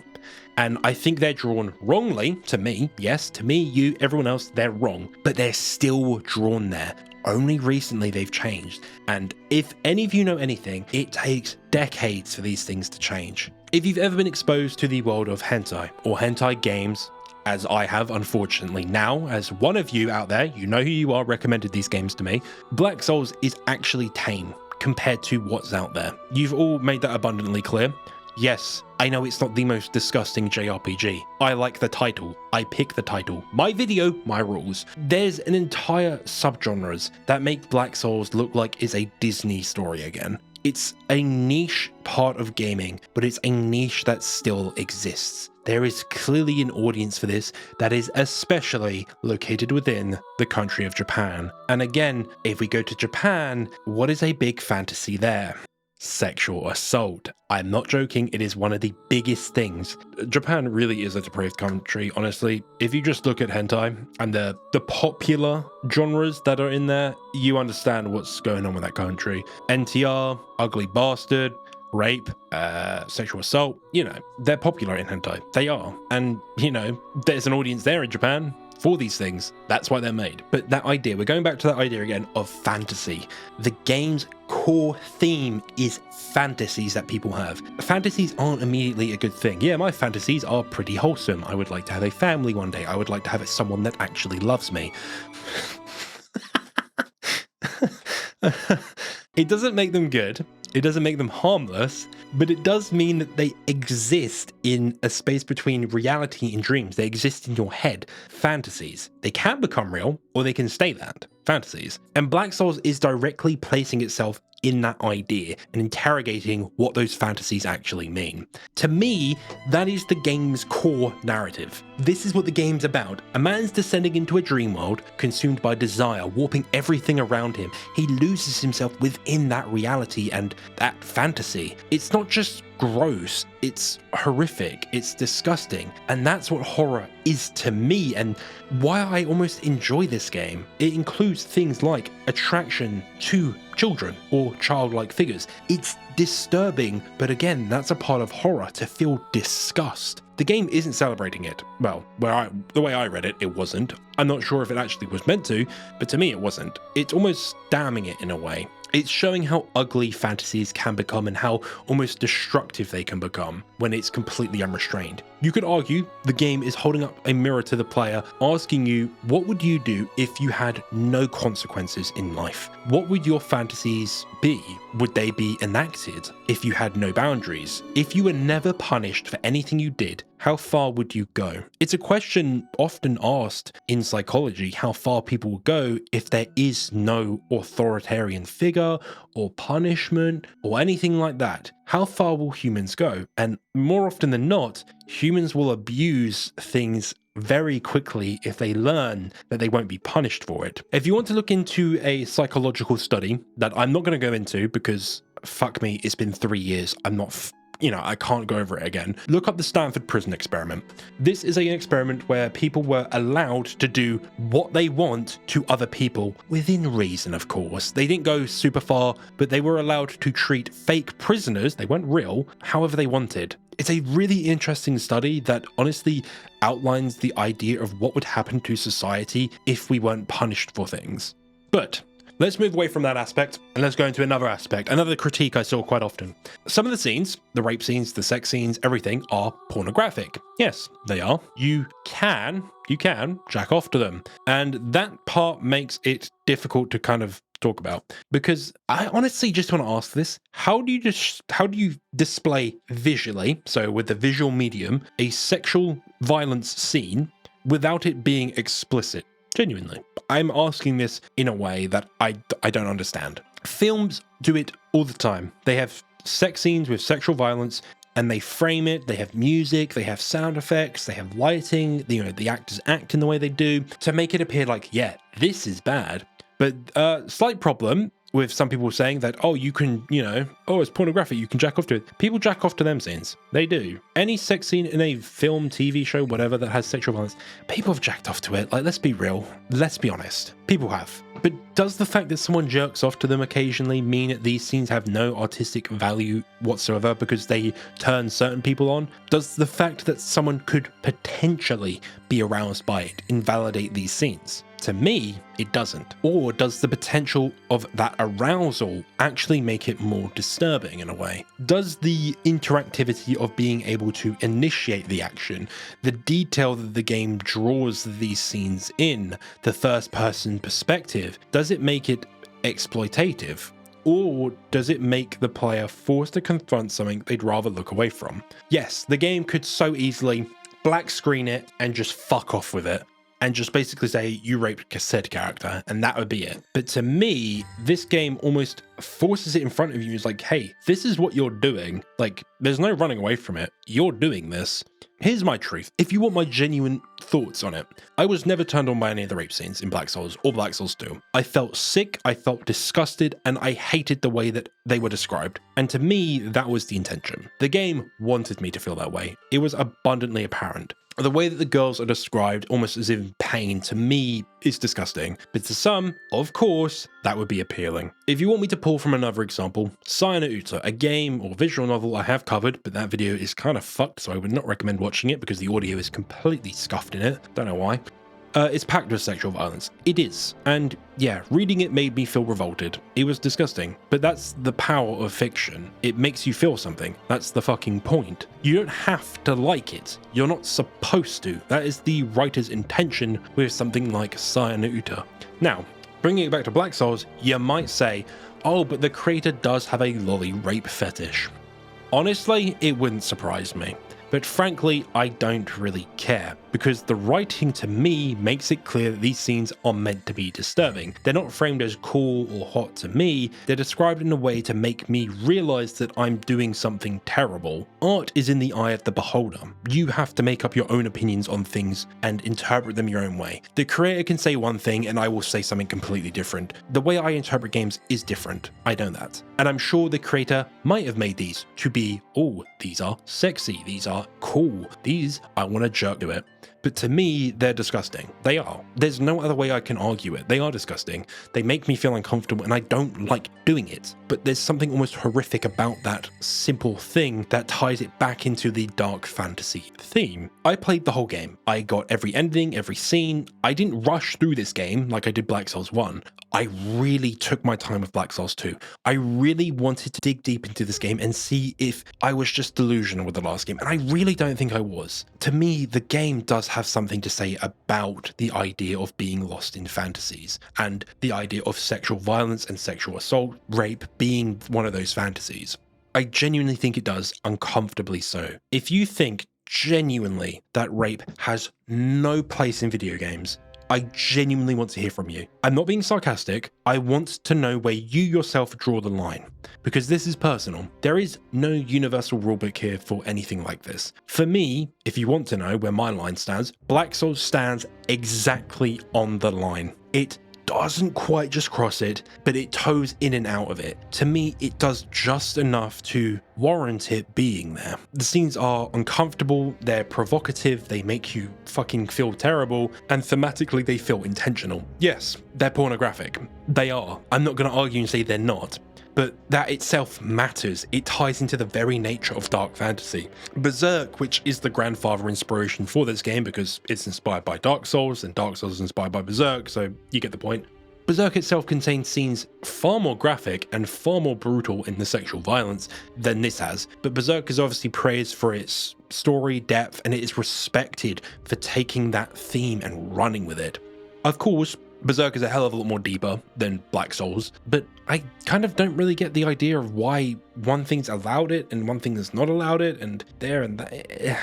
And I think they're drawn wrongly, to me. Yes, to me, you, everyone else, they're wrong. But they're still drawn there. Only recently they've changed. And if any of you know anything, it takes decades for these things to change. If you've ever been exposed to the world of hentai or hentai games, as I have, unfortunately now, as one of you out there, you know who you are, recommended these games to me, Black Souls is actually tame compared to what's out there. You've all made that abundantly clear. Yes, I know it's not the most disgusting JRPG. I like the title. I pick the title. My video, my rules. There's an entire subgenres that make Black Souls look like it's a Disney story again. It's a niche part of gaming, but it's a niche that still exists. There is clearly an audience for this that is especially located within the country of Japan. And again, if we go to Japan, what is a big fantasy there? Sexual assault. I'm not joking, it is one of the biggest things. Japan really is a depraved country, honestly. If you just look at hentai and the popular genres that are in there, you understand what's going on with that country. NTR, ugly bastard, rape, sexual assault, they're popular in hentai. They are. And, there's an audience there in Japan for these things. That's why they're made. But that idea, we're going back to that idea again of fantasy. The game's core theme is fantasies that people have. Fantasies aren't immediately a good thing. Yeah, my fantasies are pretty wholesome. I would like to have a family one day. I would like to have someone that actually loves me. It doesn't make them good. It doesn't make them harmless, but it does mean that they exist in a space between reality and dreams. They exist in your head. Fantasies. They can become real, or they can stay that. Fantasies. And Black Souls is directly placing itself in that idea and interrogating what those fantasies actually mean. To me, that is the game's core narrative. This is what the game's about. A man's descending into a dream world, consumed by desire, warping everything around him. He loses himself within that reality and that fantasy. It's not just gross, it's horrific, it's disgusting, and that's what horror is to me and why I almost enjoy this game. It includes things like attraction to children or childlike figures. It's disturbing, but again, that's a part of horror, to feel disgust. The game isn't celebrating it. Well, the way I read it, it wasn't. I'm not sure if it actually was meant to, but to me it wasn't. It's almost damning it in a way. It's showing how ugly fantasies can become and how almost destructive they can become when it's completely unrestrained. You could argue the game is holding up a mirror to the player, asking you, what would you do if you had no consequences in life? What would your fantasies be? Would they be enacted if you had no boundaries? If you were never punished for anything you did, how far would you go? It's a question often asked in psychology, how far people will go if there is no authoritarian figure or punishment or anything like that. How far will humans go? And more often than not, humans will abuse things very quickly if they learn that they won't be punished for it. If you want to look into a psychological study that I'm not going to go into because fuck me, it's been 3 years. I can't go over it again. Look up the Stanford Prison Experiment. This is an experiment where people were allowed to do what they want to other people, within reason, of course. They didn't go super far, but they were allowed to treat fake prisoners, they weren't real, however they wanted. It's a really interesting study that honestly outlines the idea of what would happen to society if we weren't punished for things. But let's move away from that aspect and let's go into another aspect, another critique I saw quite often. Some of the scenes, the rape scenes, the sex scenes, everything are pornographic. Yes, they are. You can jack off to them. And that part makes it difficult to kind of talk about, because I honestly just want to ask this: how do you display visually, so with the visual medium, a sexual violence scene without it being explicit? Genuinely, I'm asking this in a way that I don't understand. Films do it all the time. They have sex scenes with sexual violence and they frame it, they have music, they have sound effects, they have lighting, the actors act in the way they do to make it appear like, yeah, this is bad. But slight problem with some people saying that, you can, it's pornographic, you can jack off to it. People jack off to them scenes. They do. Any sex scene in a film, TV show, whatever that has sexual violence, people have jacked off to it. Like, let's be real. Let's be honest. People have. But does the fact that someone jerks off to them occasionally mean that these scenes have no artistic value whatsoever because they turn certain people on? Does the fact that someone could potentially be aroused by it invalidate these scenes? to me, it doesn't. Or does the potential of that arousal actually make it more disturbing in a way? Does the interactivity of being able to initiate the action, the detail that the game draws these scenes in, the first person perspective, does it make it exploitative? Or does it make the player forced to confront something they'd rather look away from? Yes, the game could so easily black screen it and just fuck off with it, and just basically say, you raped said character, and that would be it. But to me, this game almost forces it in front of you. It's like, hey, this is what you're doing. Like, there's no running away from it. You're doing this. Here's my truth. If you want my genuine thoughts on it, I was never turned on by any of the rape scenes in Black Souls or Black Souls 2. I felt sick, I felt disgusted, and I hated the way that they were described. And to me, that was the intention. The game wanted me to feel that way. It was abundantly apparent. The way that the girls are described, almost as if in pain, to me is disgusting. But to some, of course, that would be appealing. If you want me to pull from another example, Cyanouta, a game or visual novel I have covered, but that video is kind of fucked, so I would not recommend watching it because the audio is completely scuffed in it. Don't know why. It's packed with sexual violence. It is. And yeah, reading it made me feel revolted. It was disgusting. But that's the power of fiction. It makes you feel something. That's the fucking point. You don't have to like it. You're not supposed to. That is the writer's intention with something like Cyanouta. Now, bringing it back to Black Souls, you might say, oh, but the creator does have a lolly rape fetish. Honestly, it wouldn't surprise me. But frankly, I don't really care, because the writing to me makes it clear that these scenes are meant to be disturbing. They're not framed as cool or hot to me, they're described in a way to make me realize that I'm doing something terrible. Art is in the eye of the beholder. You have to make up your own opinions on things and interpret them your own way. The creator can say one thing and I will say something completely different. The way I interpret games is different. I know that. And I'm sure the creator might have made these to be, oh, these are sexy, these are cool, these I want to jerk to it. But to me, they're disgusting. They are. There's no other way I can argue it. They are disgusting. They make me feel uncomfortable and I don't like doing it. But there's something almost horrific about that simple thing that ties it back into the dark fantasy theme. I played the whole game. I got every ending, every scene. I didn't rush through this game like I did Black Souls 1. I really took my time with Black Souls 2. I really wanted to dig deep into this game and see if I was just delusional with the last game. And I really don't think I was. To me, the game does have something to say about the idea of being lost in fantasies and the idea of sexual violence and sexual assault, rape being one of those fantasies. I genuinely think it does, uncomfortably so. If you think genuinely that rape has no place in video games, I genuinely want to hear from you. I'm not being sarcastic. I want to know where you yourself draw the line, because this is personal. There is no universal rulebook here for anything like this. For me, if you want to know where my line stands, Black Souls stands exactly on the line. It doesn't quite just cross it, but it toes in and out of it. To me, it does just enough to warrant it being there. The scenes are uncomfortable, they're provocative, they make you fucking feel terrible, and thematically they feel intentional. Yes, they're pornographic. They are. I'm not going to argue and say they're not. But that itself matters. It ties into the very nature of dark fantasy. Berserk, which is the grandfather inspiration for this game because it's inspired by Dark Souls, and Dark Souls is inspired by Berserk, so you get the point. Berserk itself contains scenes far more graphic and far more brutal in the sexual violence than this has, but Berserk is obviously praised for its story, depth, and it is respected for taking that theme and running with it. Of course, Berserk is a hell of a lot more deeper than Black Souls, but I kind of don't really get the idea of why one thing's allowed it and one thing is not allowed it, and there and that.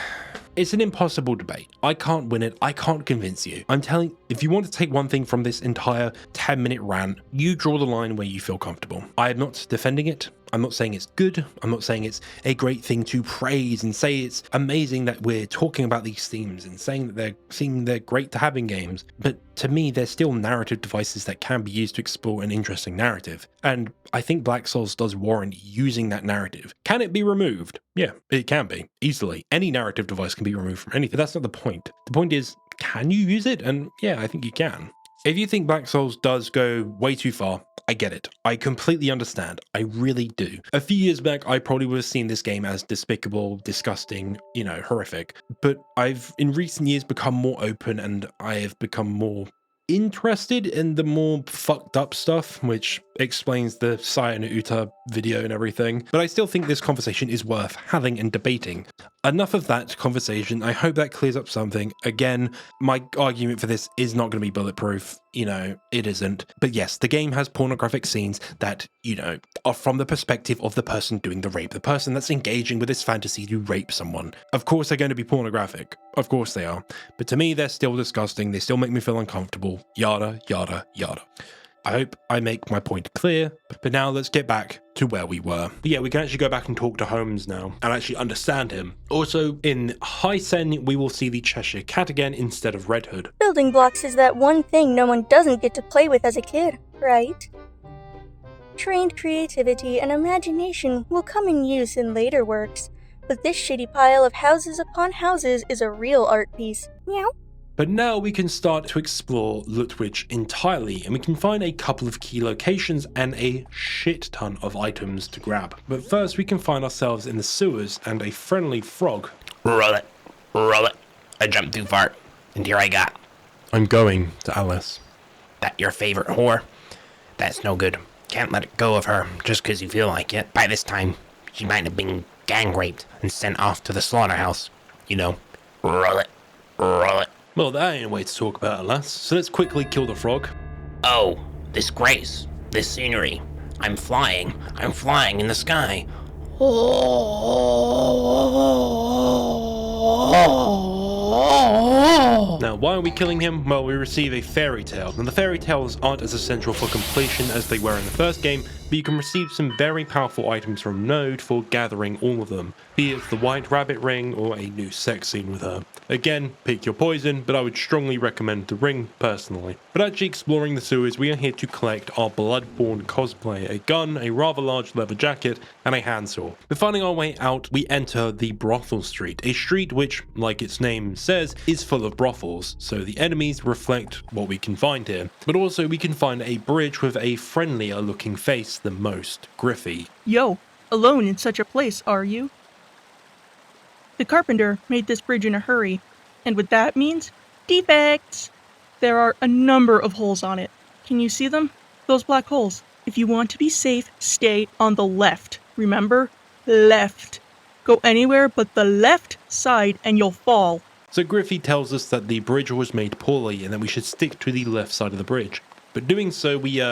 It's an impossible debate. I can't win it. I can't convince you. I'm telling, if you want to take one thing from this entire 10-minute rant, you draw the line where you feel comfortable. I am not defending it. I'm not saying it's good. I'm not saying it's a great thing to praise and say it's amazing that we're talking about these themes and saying that they're great to have in games. But to me, they're still narrative devices that can be used to explore an interesting narrative. And I think Black Souls does warrant using that narrative. Can it be removed? Yeah, it can be, easily. Any narrative device can be removed from anything. That's not the point. The point is, can you use it? And yeah, I think you can. If you think Black Souls does go way too far, I get it. I completely understand. I really do. A few years back, I probably would have seen this game as despicable, disgusting, horrific. But I've, in recent years, become more open and I have become more interested in the more fucked up stuff, which explains the Sayana Uta video and everything, but I still think this conversation is worth having and debating. Enough of that conversation. I hope that clears up something. Again, my argument for this is not going to be bulletproof. It isn't. But yes, the game has pornographic scenes that, are from the perspective of the person doing the rape, the person that's engaging with this fantasy to rape someone. Of course they're going to be pornographic. Of course they are. But to me, they're still disgusting. They still make me feel uncomfortable. Yada, yada, yada. I hope I make my point clear, but now let's get back to where we were. But yeah, we can actually go back and talk to Holmes now and actually understand him. Also, in High Sen, we will see the Cheshire Cat again instead of Red Hood. Building blocks is that one thing no one doesn't get to play with as a kid, right? Trained creativity and imagination will come in use in later works, but this shitty pile of houses upon houses is a real art piece. Meow. But now we can start to explore Lutwich entirely, and we can find a couple of key locations and a shit ton of items to grab. But first we can find ourselves in the sewers and a friendly frog. Roll it. Roll it. I jumped too far, and here I got. I'm going to Alice. That your favorite whore? That's no good. Can't let it go of her just 'cause you feel like it. By this time, she might have been gang raped and sent off to the slaughterhouse. Roll it. Roll it. Well, that ain't a way to talk about it, lass. So let's quickly kill the frog. Oh, this grace, this scenery. I'm flying in the sky. Now, why are we killing him? Well, we receive a fairy tale. And the fairy tales aren't as essential for completion as they were in the first game, but you can receive some very powerful items from Node for gathering all of them, be it the White Rabbit Ring or a new sex scene with her. Again, pick your poison, but I would strongly recommend the ring personally. But actually exploring the sewers, we are here to collect our Bloodborne cosplay, a gun, a rather large leather jacket, and a handsaw. But finding our way out, we enter the Brothel Street, a street which, like its name says, is full of brothels, so the enemies reflect what we can find here. But also we can find a bridge with a friendlier looking face than most, Griffy. Yo, alone in such a place, are you? The carpenter made this bridge in a hurry, and what that means? Defects! There are a number of holes on it. Can you see them? Those black holes. If you want to be safe, stay on the left. Remember? Left. Go anywhere but the left side and you'll fall. So Griffy tells us that the bridge was made poorly and that we should stick to the left side of the bridge. But doing so, we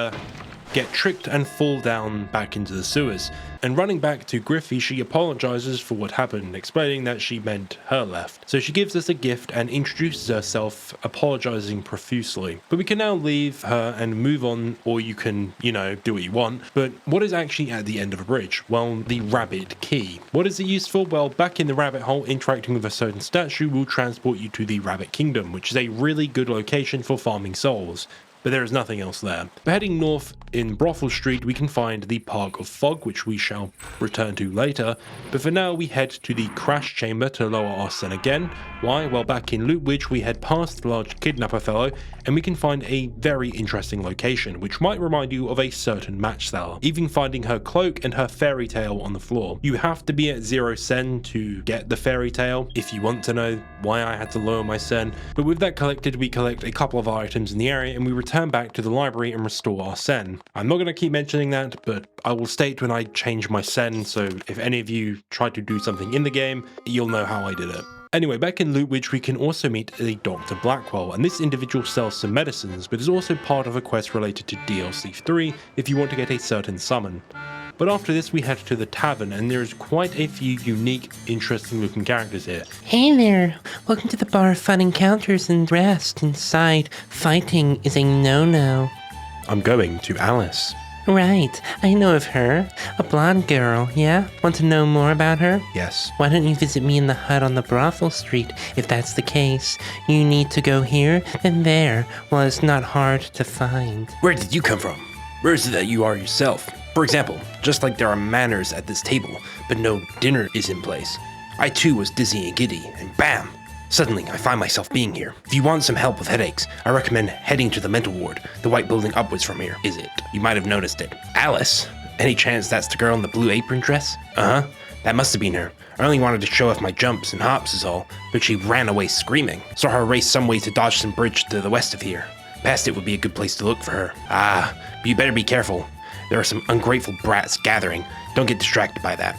get tricked and fall down back into the sewers. And running back to Griffy, she apologizes for what happened, explaining that she meant her left. So she gives us a gift and introduces herself, apologizing profusely. But we can now leave her and move on, or you can, do what you want. But what is actually at the end of a bridge? Well, the rabbit key. What is it used for? Well, back in the rabbit hole, interacting with a certain statue will transport you to the Rabbit Kingdom, which is a really good location for farming souls. But there is nothing else there. But heading north in Brothel Street, we can find the Park of Fog, which we shall return to later. But for now, we head to the Crash Chamber to lower our sen again. Why? Well, back in Lutwich, we head past the large kidnapper fellow, and we can find a very interesting location, which might remind you of a certain match seller, even finding her cloak and her fairy tale on the floor. You have to be at 0 sen to get the fairy tale, if you want to know why I had to lower my sen. But with that collected, we collect a couple of items in the area, and we return back to the library and restore our sen. I'm not going to keep mentioning that, but I will state when I change my sen, so if any of you try to do something in the game, you'll know how I did it. Anyway, back in Lutwich, we can also meet a Dr. Blackwell, and this individual sells some medicines, but is also part of a quest related to DLC 3 if you want to get a certain summon. But after this, we head to the tavern, and there's quite a few unique, interesting looking characters here. Hey there, welcome to the bar of fun encounters and rest. Inside, fighting is a no-no. I'm going to Alice. Right, I know of her. A blonde girl, yeah? Want to know more about her? Yes. Why don't you visit me in the hut on the Brothel Street, if that's the case? You need to go here, then there. Well, it's not hard to find. Where did you come from? Where is it that you are yourself? For example, just like there are manners at this table, but no dinner is in place. I too was dizzy and giddy, and bam! Suddenly, I find myself being here. If you want some help with headaches, I recommend heading to the mental ward, the white building upwards from here. Is it? You might have noticed it. Alice? Any chance that's the girl in the blue apron dress? Uh-huh. That must have been her. I only wanted to show off my jumps and hops is all, but she ran away screaming. Saw her race some way to dodge some bridge to the west of here. Past it would be a good place to look for her. But you better be careful. There are some ungrateful brats gathering. Don't get distracted by that.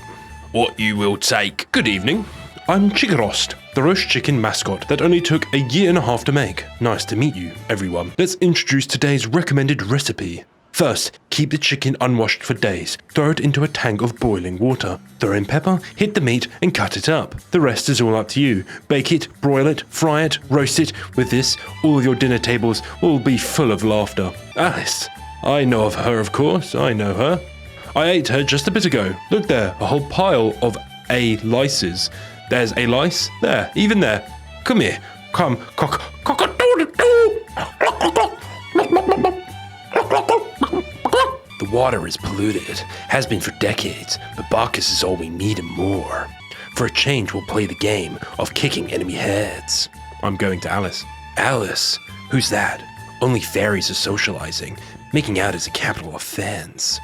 What you will take. Good evening. I'm Chickerost, the roast chicken mascot that only took a year and a half to make. Nice to meet you, everyone. Let's introduce today's recommended recipe. First, keep the chicken unwashed for days. Throw it into a tank of boiling water. Throw in pepper, hit the meat, and cut it up. The rest is all up to you. Bake it, broil it, fry it, roast it. With this, all of your dinner tables will be full of laughter. Alice. I know of her, of course. I know her. I ate her just a bit ago. Look there, a whole pile of A-lices. There's a lice. There, even there. Come here. Come. The water is polluted, has been for decades, but Bacchus is all we need and more. For a change, we'll play the game of kicking enemy heads. I'm going to Alice. Alice? Who's that? Only fairies are socializing. Making out is a capital offense.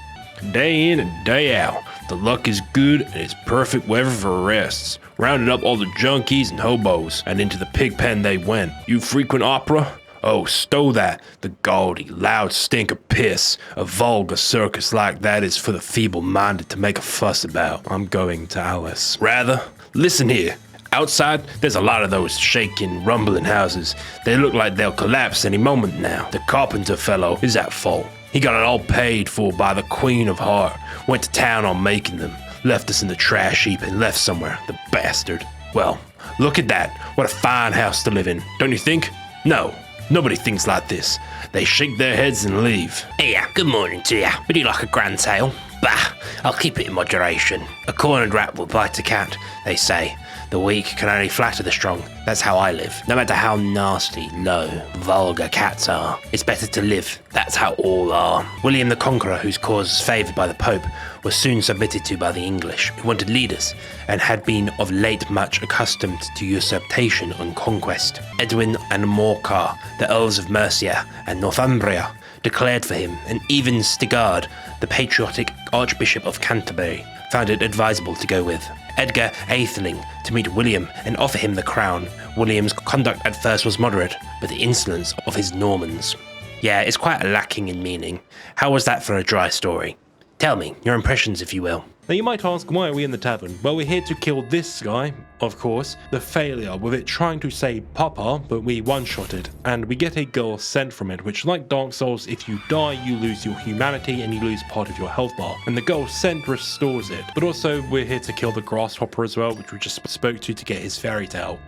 Day in and day out, the luck is good and it's perfect weather for rests. Rounded up all the junkies and hobos, and into the pig pen they went. You frequent opera? Oh, stow that. The gaudy, loud stink of piss. A vulgar circus like that is for the feeble-minded to make a fuss about. I'm going to Alice. Rather, listen here. Outside, there's a lot of those shaking, rumbling houses. They look like they'll collapse any moment now. The carpenter fellow is at fault. He got it all paid for by the Queen of Heart. Went to town on making them. Left us in the trash heap and left somewhere, the bastard. Well, look at that. What a fine house to live in, don't you think? No, nobody thinks like this. They shake their heads and leave. Yeah, good morning to ya. Would you like a grand tale? Bah, I'll keep it in moderation. A cornered rat will bite a cat, they say. The weak can only flatter the strong. That's how I live. No matter how nasty, low, vulgar cats are, it's better to live. That's how all are. William the Conqueror, whose cause was favoured by the Pope, was soon submitted to by the English, who wanted leaders, and had been of late much accustomed to usurpation and conquest. Edwin and Morcar, the Earls of Mercia and Northumbria, declared for him, and even Stigard, the patriotic Archbishop of Canterbury, found it advisable to go with. Edgar Atheling to meet William and offer him the crown. William's conduct at first was moderate, but the insolence of his Normans. Yeah, it's quite lacking in meaning. How was that for a dry story? Tell me, your impressions if you will. Now you might ask, why are we in the tavern? Well, we're here to kill this guy, of course, the failure, with it trying to say Papa, but we one-shot it, and we get a girl sent from it, which like Dark Souls, if you die, you lose your humanity and you lose part of your health bar, and the girl sent restores it. But also, we're here to kill the grasshopper as well, which we just spoke to get his fairy tale.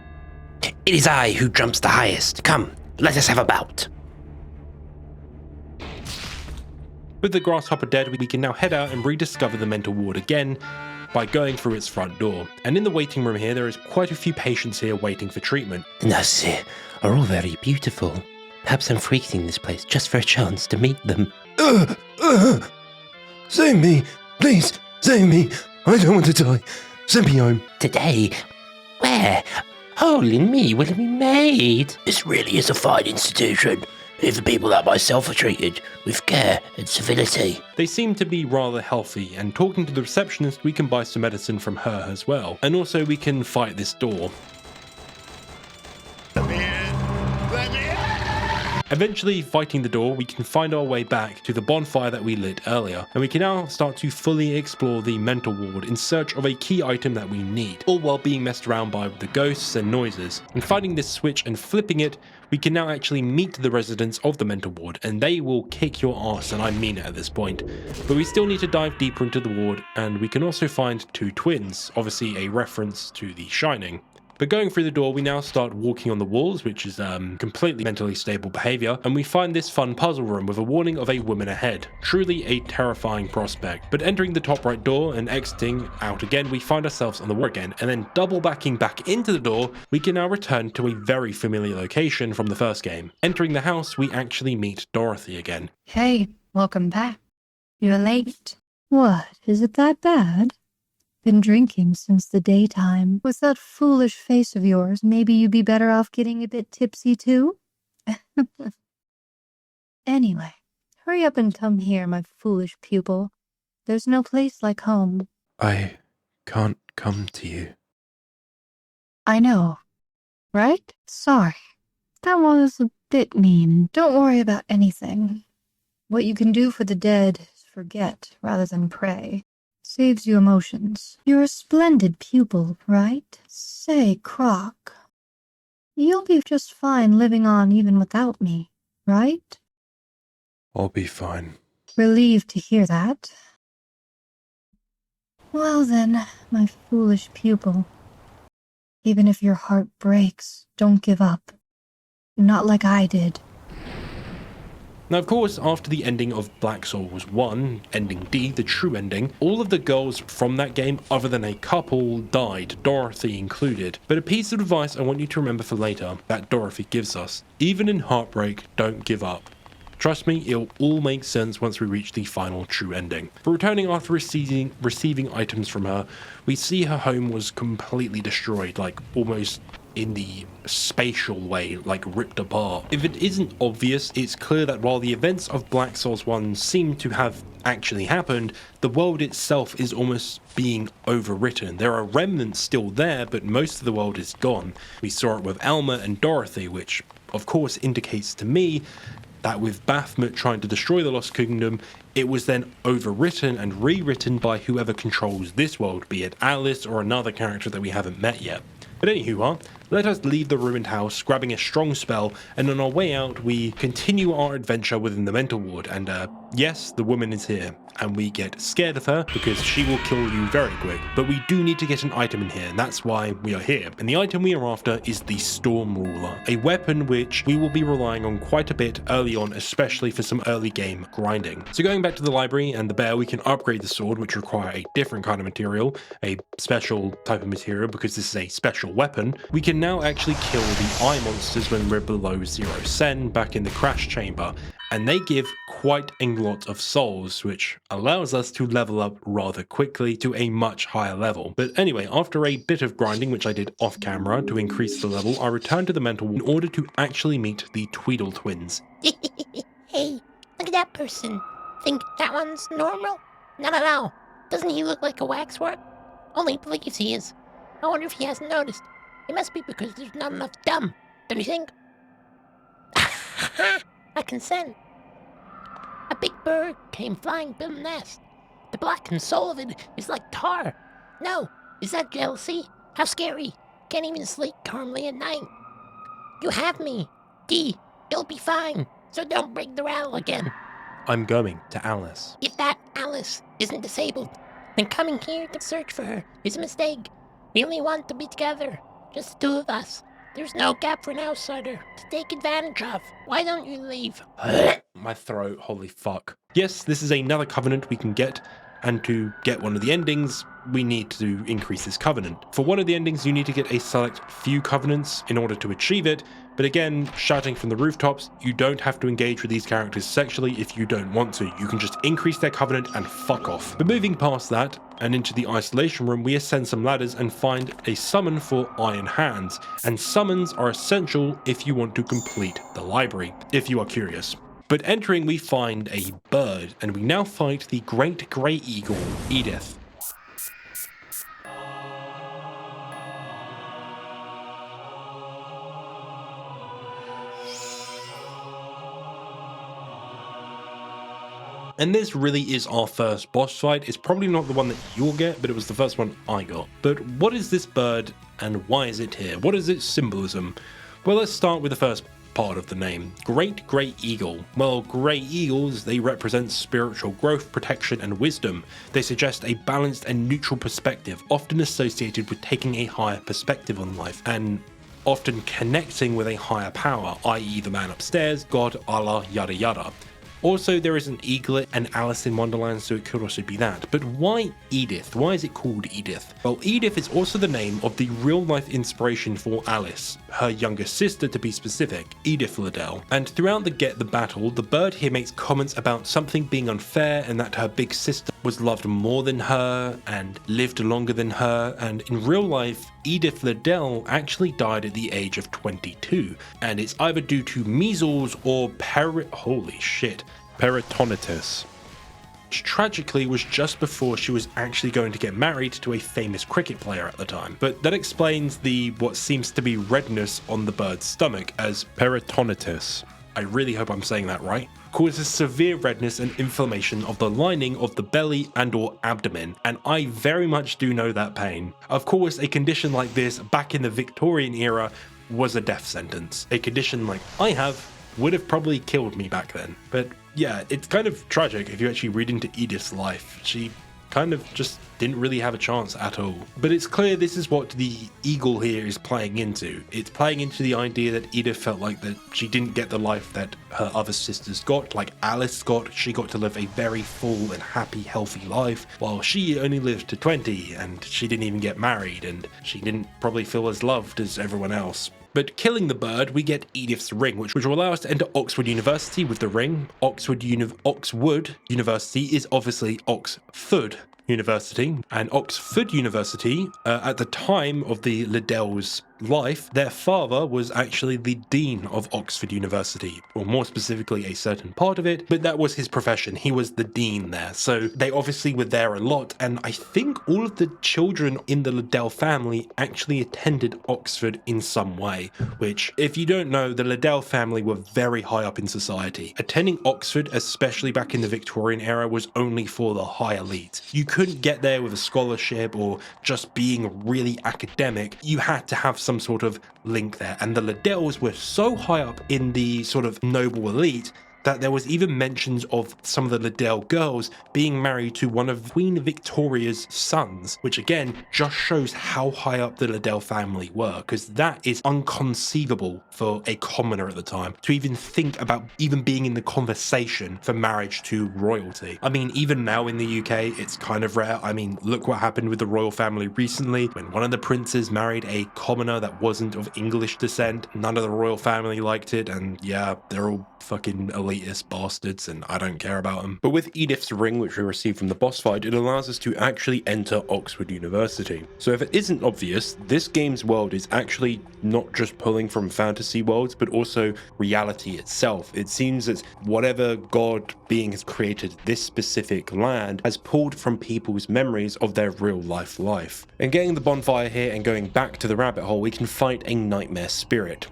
It is I who jumps the highest. Come, let us have a bout. With the grasshopper dead, we can now head out and rediscover the mental ward again by going through its front door. And in the waiting room here, there is quite a few patients here waiting for treatment. The nurses here are all very beautiful. Perhaps I'm freaking this place just for a chance to meet them. Save me! Please, save me! I don't want to die. Send me home. Today? Where? Holy me, will it be made? This really is a fine institution. If the people like myself are treated with care and civility. They seem to be rather healthy, and talking to the receptionist, we can buy some medicine from her as well. And also we can fight this door. Eventually, fighting the door, we can find our way back to the bonfire that we lit earlier, and we can now start to fully explore the mental ward in search of a key item that we need, all while being messed around by the ghosts and noises. And finding this switch and flipping it, we can now actually meet the residents of the mental ward, and they will kick your ass, and I mean it at this point. But we still need to dive deeper into the ward, and we can also find two twins, obviously a reference to The Shining. But going through the door, we now start walking on the walls, which is completely mentally stable behavior, and we find this fun puzzle room with a warning of a woman ahead. Truly a terrifying prospect. But entering the top right door and exiting out again, we find ourselves on the wall again, and then double backing back into the door, we can now return to a very familiar location from the first game. Entering the house, we actually meet Dorothy again. Hey, welcome back. You're late. What, is it that bad? Been drinking since the daytime. With that foolish face of yours, maybe you'd be better off getting a bit tipsy too? Anyway, hurry up and come here, my foolish pupil. There's no place like home. I can't come to you. I know, right? Sorry. That was a bit mean. Don't worry about anything. What you can do for the dead is forget rather than pray. Saves you emotions. You're a splendid pupil, right? Say, Croc, you'll be just fine living on even without me, right? I'll be fine. Relieved to hear that. Well then, my foolish pupil. Even if your heart breaks, don't give up. Not like I did. Now, of course, after the ending of Black Souls 1, ending D, the true ending, all of the girls from that game, other than a couple, died, Dorothy included. But a piece of advice I want you to remember for later, that Dorothy gives us: even in heartbreak, don't give up. Trust me, it'll all make sense once we reach the final true ending. But returning after receiving items from her, we see her home was completely destroyed, like almost in the spatial way, like ripped apart. If it isn't obvious, it's clear that while the events of Black Souls 1 seem to have actually happened, the world itself is almost being overwritten. There are remnants still there, but most of the world is gone. We saw it with Alma and Dorothy, which of course indicates to me that with Baphomet trying to destroy the Lost Kingdom, it was then overwritten and rewritten by whoever controls this world, be it Alice or another character that we haven't met yet. But anywho, let us leave the ruined house, grabbing a strong spell, and on our way out, we continue our adventure within the mental ward, and yes, the woman is here, and we get scared of her because she will kill you very quick. But we do need to get an item in here, and that's why we are here. And the item we are after is the Storm Ruler, a weapon which we will be relying on quite a bit early on, especially for some early game grinding. So going back to the library and the bear, we can upgrade the sword, which require a different kind of material, a special type of material, because this is a special weapon. We can now actually kill the eye monsters when we're below 0 Sen back in the crash chamber, and they give quite a lot of souls, which allows us to level up rather quickly to a much higher level. But anyway, after a bit of grinding, which I did off camera to increase the level, I returned to the mental ward in order to actually meet the Tweedle twins. Hey, look at that person. Think that one's normal? Not at all. Doesn't he look like a waxwork? Only believes he is. I wonder if he hasn't noticed. It must be because there's not enough dumb, don't you think? I consent. A big bird came flying from the nest. The blackened soul of it is like tar. No, is that jealousy? How scary. Can't even sleep calmly at night. You have me. D, you'll be fine, so don't break the rattle again. I'm going to Alice. If that Alice isn't disabled, then coming here to search for her is a mistake. We only want to be together, just the two of us. There's no gap for an outsider to take advantage of. Why don't you leave? My throat, holy fuck. Yes, this is another covenant we can get, and to get one of the endings, we need to increase this covenant. For one of the endings, you need to get a select few covenants in order to achieve it, but again, shouting from the rooftops, you don't have to engage with these characters sexually if you don't want to. You can just increase their covenant and fuck off. But moving past that, and into the isolation room, we ascend some ladders and find a summon for Iron Hands, and summons are essential if you want to complete the library, if you are curious. But entering, we find a bird, and we now fight the Great Grey Eagle, Edith. And this really is our first boss fight. It's probably not the one that you'll get, but it was the first one I got. But what is this bird and why is it here? What is its symbolism? Well, let's start with the first part of the name. Great Grey Eagle. Well, grey eagles, they represent spiritual growth, protection, and wisdom. They suggest a balanced and neutral perspective, often associated with taking a higher perspective on life, and often connecting with a higher power, i.e. the man upstairs, God, Allah, yada yada. Also, there is an eaglet and Alice in Wonderland, so it could also be that. But why Edith? Why is it called Edith? Well, Edith is also the name of the real-life inspiration for Alice, her younger sister to be specific, Edith Liddell. And throughout the battle, the bird here makes comments about something being unfair and that her big sister was loved more than her and lived longer than her, and in real life, Edith Liddell actually died at the age of 22, and it's either due to measles or peritonitis. which tragically was just before she was actually going to get married to a famous cricket player at the time. But that explains the what seems to be redness on the bird's stomach, as peritonitis. I really hope I'm saying that right, causes severe redness and inflammation of the lining of the belly and or abdomen, and I very much do know that pain. Of course, a condition like this back in the Victorian era was a death sentence. A condition like I have would have probably killed me back then. But yeah, it's kind of tragic if you actually read into Edith's life. She kind of just didn't really have a chance at all. But it's clear this is what the eagle here is playing into. It's playing into the idea that Edith felt like that she didn't get the life that her other sisters got, like Alice got. She got to live a very full and happy, healthy life, while she only lived to 20, and she didn't even get married, and she didn't probably feel as loved as everyone else. But killing the bird, we get Edith's ring, which will allow us to enter Oxford University with the ring. Oxford University is obviously Oxford University, and Oxford University, at the time of the Liddell's life, their father was actually the dean of Oxford University, or more specifically a certain part of it, but that was his profession. He was the dean there, so they obviously were there a lot, and I think all of the children in the Liddell family actually attended Oxford in some way, which, if you don't know, the Liddell family were very high up in society. Attending Oxford, especially back in the Victorian era, was only for the high elite. You couldn't get there with a scholarship or just being really academic. You had to have some sort of link there, and the Liddells were so high up in the sort of noble elite that there was even mentions of some of the Liddell girls being married to one of Queen Victoria's sons, which again just shows how high up the Liddell family were, because that is inconceivable for a commoner at the time to even think about even being in the conversation for marriage to royalty. I mean, even now in the UK, it's kind of rare. I mean, look what happened with the royal family recently when one of the princes married a commoner that wasn't of English descent. None of the royal family liked it, and yeah, they're all fucking elitist bastards, and I don't care about them. But with Edith's ring, which we received from the boss fight, it allows us to actually enter Oxford University. So if it isn't obvious, this game's world is actually not just pulling from fantasy worlds, but also reality itself. It seems that whatever god being has created this specific land has pulled from people's memories of their real life. And getting the bonfire here and going back to the rabbit hole, we can fight a nightmare spirit.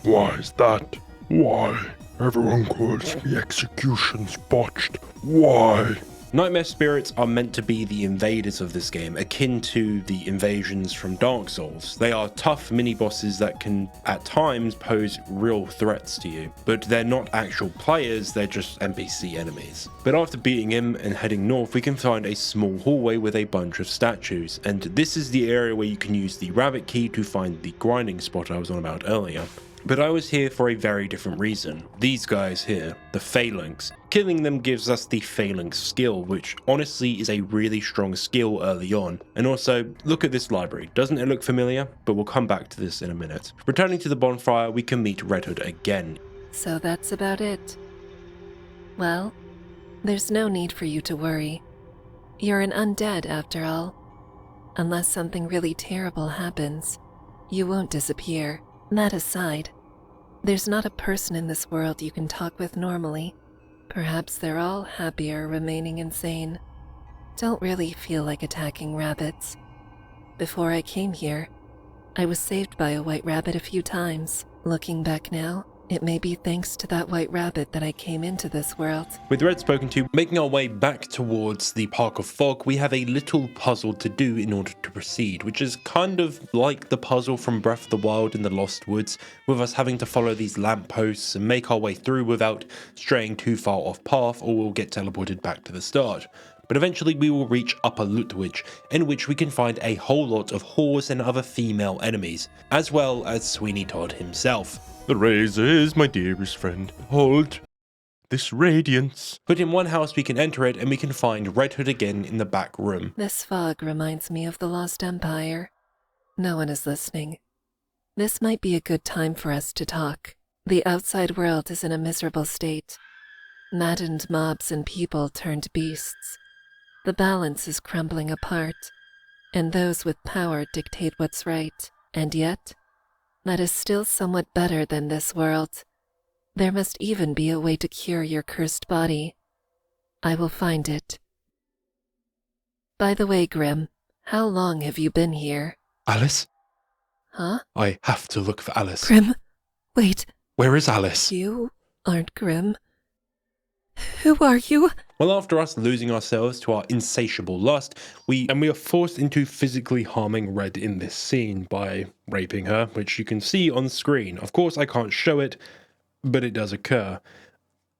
Why is that? Why? Everyone calls the executions botched. Why? Nightmare spirits are meant to be the invaders of this game, akin to the invasions from Dark Souls. They are tough mini-bosses that can, at times, pose real threats to you. But they're not actual players, they're just NPC enemies. But after beating him and heading north, we can find a small hallway with a bunch of statues. And this is the area where you can use the rabbit key to find the grinding spot I was on about earlier. But I was here for a very different reason. These guys here, the Phalanx. Killing them gives us the Phalanx skill, which honestly is a really strong skill early on. And also, look at this library. Doesn't it look familiar? But we'll come back to this in a minute. Returning to the bonfire, we can meet Red Hood again. So that's about it. Well, there's no need for you to worry. You're an undead after all. Unless something really terrible happens, you won't disappear. That aside, there's not a person in this world you can talk with normally. Perhaps they're all happier remaining insane. Don't really feel like attacking rabbits. Before I came here, I was saved by a white rabbit a few times. Looking back now, it may be thanks to that white rabbit that I came into this world. With Red spoken to, making our way back towards the Park of Fog, we have a little puzzle to do in order to proceed, which is kind of like the puzzle from Breath of the Wild in the Lost Woods, with us having to follow these lampposts and make our way through without straying too far off path, or we'll get teleported back to the start. But eventually we will reach Upper Lutwich, in which we can find a whole lot of whores and other female enemies, as well as Sweeney Todd himself. The razor is my dearest friend. Hold this radiance. But in one house we can enter it and we can find Red Hood again in the back room. This fog reminds me of the Lost Empire. No one is listening. This might be a good time for us to talk. The outside world is in a miserable state. Maddened mobs and people turned beasts. The balance is crumbling apart, and those with power dictate what's right. And yet, that is still somewhat better than this world. There must even be a way to cure your cursed body. I will find it. By the way, Grim, how long have you been here? Alice? Huh? I have to look for Alice. Grim, wait. Where is Alice? You aren't Grim. Who are you? Well, after us losing ourselves to our insatiable lust, we are forced into physically harming Red in this scene by raping her, which you can see on screen. Of course, I can't show it, but it does occur.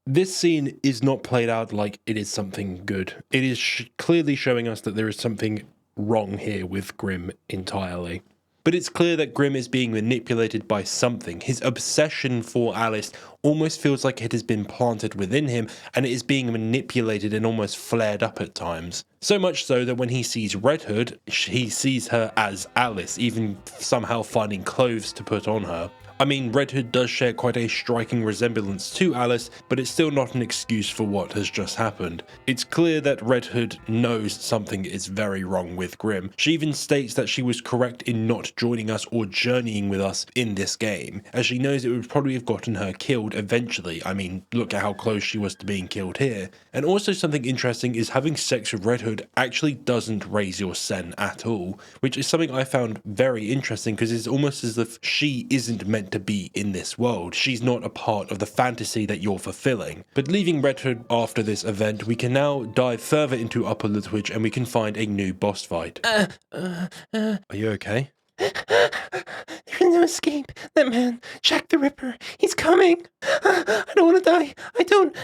This scene is not played out like it is something good. It is clearly showing us that there is something wrong here with Grim entirely. But it's clear that Grim is being manipulated by something. His obsession for Alice almost feels like it has been planted within him, and it is being manipulated and almost flared up at times. So much so that when he sees Red Hood, he sees her as Alice, even somehow finding clothes to put on her. I mean, Red Hood does share quite a striking resemblance to Alice, but it's still not an excuse for what has just happened. It's clear that Red Hood knows something is very wrong with Grim. She even states that she was correct in not joining us or journeying with us in this game, as she knows it would probably have gotten her killed eventually. I mean, look at how close she was to being killed here. And also something interesting is having sex with Red Hood actually doesn't raise your sen at all, which is something I found very interesting because it's almost as if she isn't meant to be in this world. She's not a part of the fantasy that you're fulfilling. But leaving Red Hood after this event, we can now dive further into Upper Littlewich and we can find a new boss fight. Are you okay? There's no escape. That man, Jack the Ripper, he's coming. I don't want to die. I don't.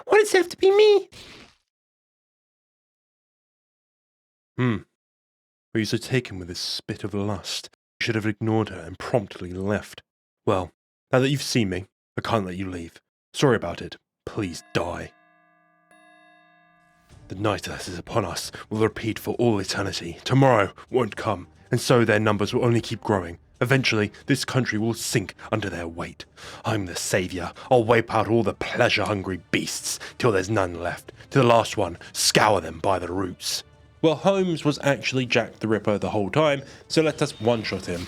Why does it have to be me? Were you so taken with this spit of lust? You should have ignored her and promptly left. Well, now that you've seen me, I can't let you leave. Sorry about it. Please die. The night that is upon us will repeat for all eternity. Tomorrow won't come, and so their numbers will only keep growing. Eventually, this country will sink under their weight. I'm the savior. I'll wipe out all the pleasure-hungry beasts till there's none left. To the last one, scour them by the roots. Well, Holmes was actually Jack the Ripper the whole time, so let us one-shot him.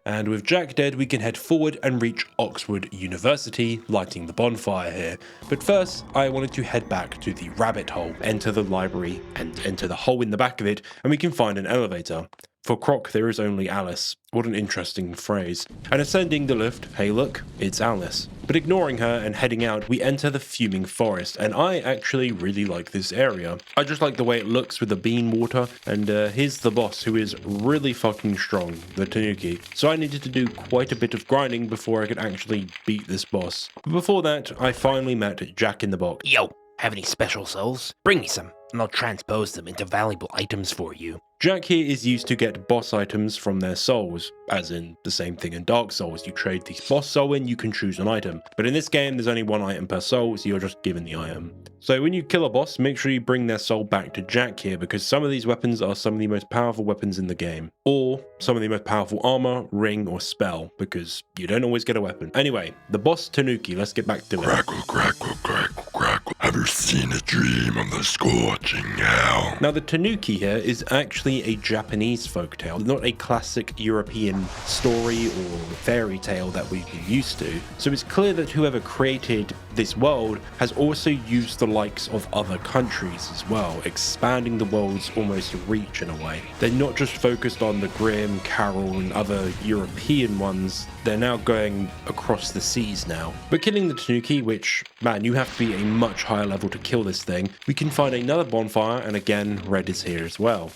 And with Jack dead, we can head forward and reach Oxford University, lighting the bonfire here. But first, I wanted to head back to the rabbit hole, enter the library, and enter the hole in the back of it, and we can find an elevator. For Croc, there is only Alice. What an interesting phrase. And ascending the lift, hey look, it's Alice. But ignoring her and heading out, we enter the fuming forest, and I actually really like this area. I just like the way it looks with the bean water, and here's the boss, who is really fucking strong, the Tanuki. So I needed to do quite a bit of grinding before I could actually beat this boss. But before that, I finally met Jack in the Box. Yo, have any special souls? Bring me some, and I'll transpose them into valuable items for you. Jack here is used to get boss items from their souls, as in the same thing in Dark Souls. You trade the boss soul in, you can choose an item. But in this game, there's only one item per soul, so you're just given the item. So when you kill a boss, make sure you bring their soul back to Jack here, because some of these weapons are some of the most powerful weapons in the game. Or some of the most powerful armor, ring, or spell, because you don't always get a weapon. Anyway, the boss Tanuki, let's get back to it. Crackle, crackle, crackle, crackle. Have you seen a dream of the scorching hell? Now the Tanuki here is actually a Japanese folktale, not a classic European story or fairy tale that we've been used to. So it's clear that whoever created this world has also used the likes of other countries as well, expanding the world's almost reach in a way. They're not just focused on the Grimm, Carol and other European ones, they're now going across the seas now. But killing the Tanuki, which, man, you have to be a much higher level to kill this thing, we can find another bonfire, and again, Red is here as well.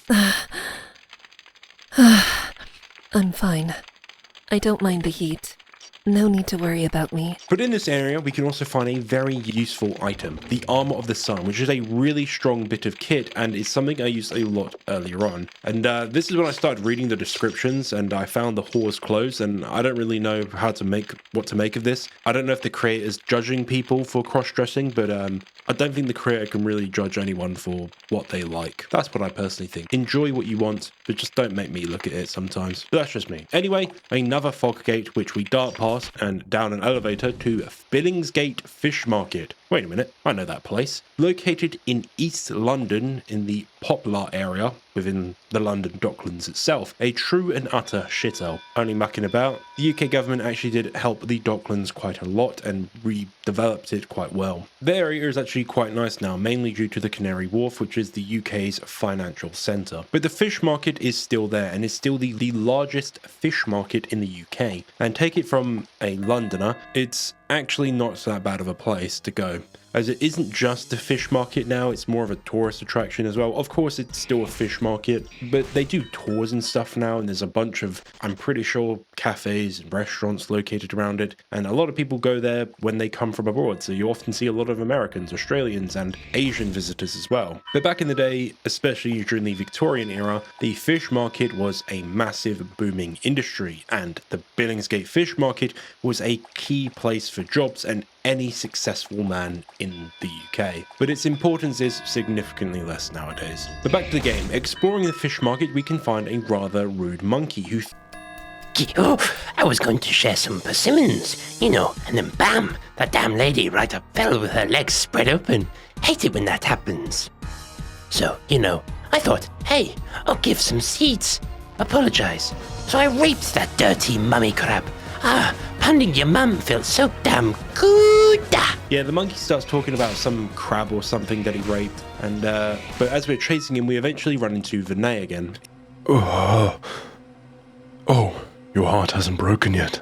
I'm fine. I don't mind the heat. No need to worry about me. But in this area, we can also find a very useful item, the Armor of the Sun, which is a really strong bit of kit and is something I used a lot earlier on. And this is when I started reading the descriptions and I found the whore's clothes, and I don't really know what to make of this. I don't know if the creator's judging people for cross-dressing, but I don't think the creator can really judge anyone for what they like. That's what I personally think. Enjoy what you want, but just don't make me look at it sometimes. But that's just me. Anyway, another fog gate, which we dart past and down an elevator to Billingsgate Fish Market. Wait a minute, I know that place. Located in East London in the Poplar area within the London Docklands itself, a true and utter shithole. Only mucking about. The UK government actually did help the Docklands quite a lot and redeveloped it quite well. The area is actually quite nice now, mainly due to the Canary Wharf, which is the UK's financial centre. But the fish market is still there and is still the largest fish market in the UK. And take it from a Londoner, it's actually not that bad of a place to go, as it isn't just a fish market now, it's more of a tourist attraction as well. Of course, it's still a fish market, but they do tours and stuff now, and there's a bunch of, I'm pretty sure, cafes and restaurants located around it, and a lot of people go there when they come from abroad, so you often see a lot of Americans, Australians, and Asian visitors as well. But back in the day, especially during the Victorian era, the fish market was a massive booming industry, and the Billingsgate fish market was a key place for jobs and any successful man in the UK. But its importance is significantly less nowadays. But back to the game. Exploring the fish market, we can find a rather rude monkey who I was going to share some persimmons, and then bam, that damn lady right up fell with her legs spread open. Hate it when that happens. So, I thought, hey, I'll give some seeds. Apologize. So I raped that dirty mummy crab. Pounding your mum felt so damn good. Yeah, the monkey starts talking about some crab or something that he raped, and but as we're chasing him, we eventually run into Vinay again. Oh, your heart hasn't broken yet.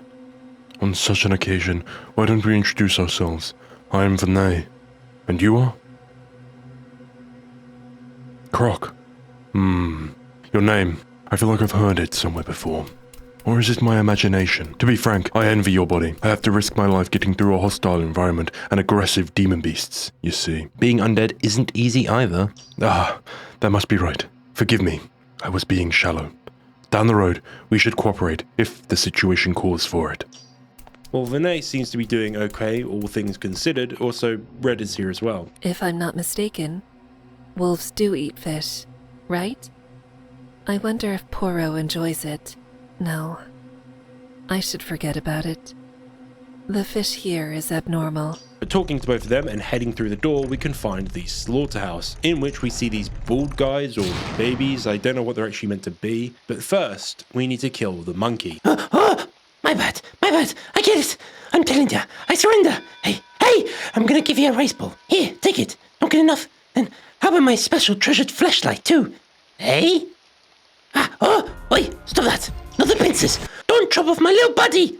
On such an occasion, why don't we introduce ourselves? I am Vinay. And you are? Croc. Your name. I feel like I've heard it somewhere before. Or is it my imagination? To be frank, I envy your body. I have to risk my life getting through a hostile environment and aggressive demon beasts, you see. Being undead isn't easy either. That must be right. Forgive me. I was being shallow. Down the road, we should cooperate if the situation calls for it. Well, Vinay seems to be doing okay, all things considered. Also, Red is here as well. If I'm not mistaken, wolves do eat fish, right? I wonder if Poro enjoys it. No, I should forget about it. The fish here is abnormal. But talking to both of them and heading through the door, we can find the slaughterhouse, in which we see these bald guys or babies. I don't know what they're actually meant to be. But first, we need to kill the monkey. My bad. I get it. I'm telling you, I surrender. Hey, I'm gonna give you a rice bowl. Here, take it. Don't get enough. Then how about my special treasured fleshlight too? Hey? Oi, stop that. Not the pincers. Don't chop off my little buddy.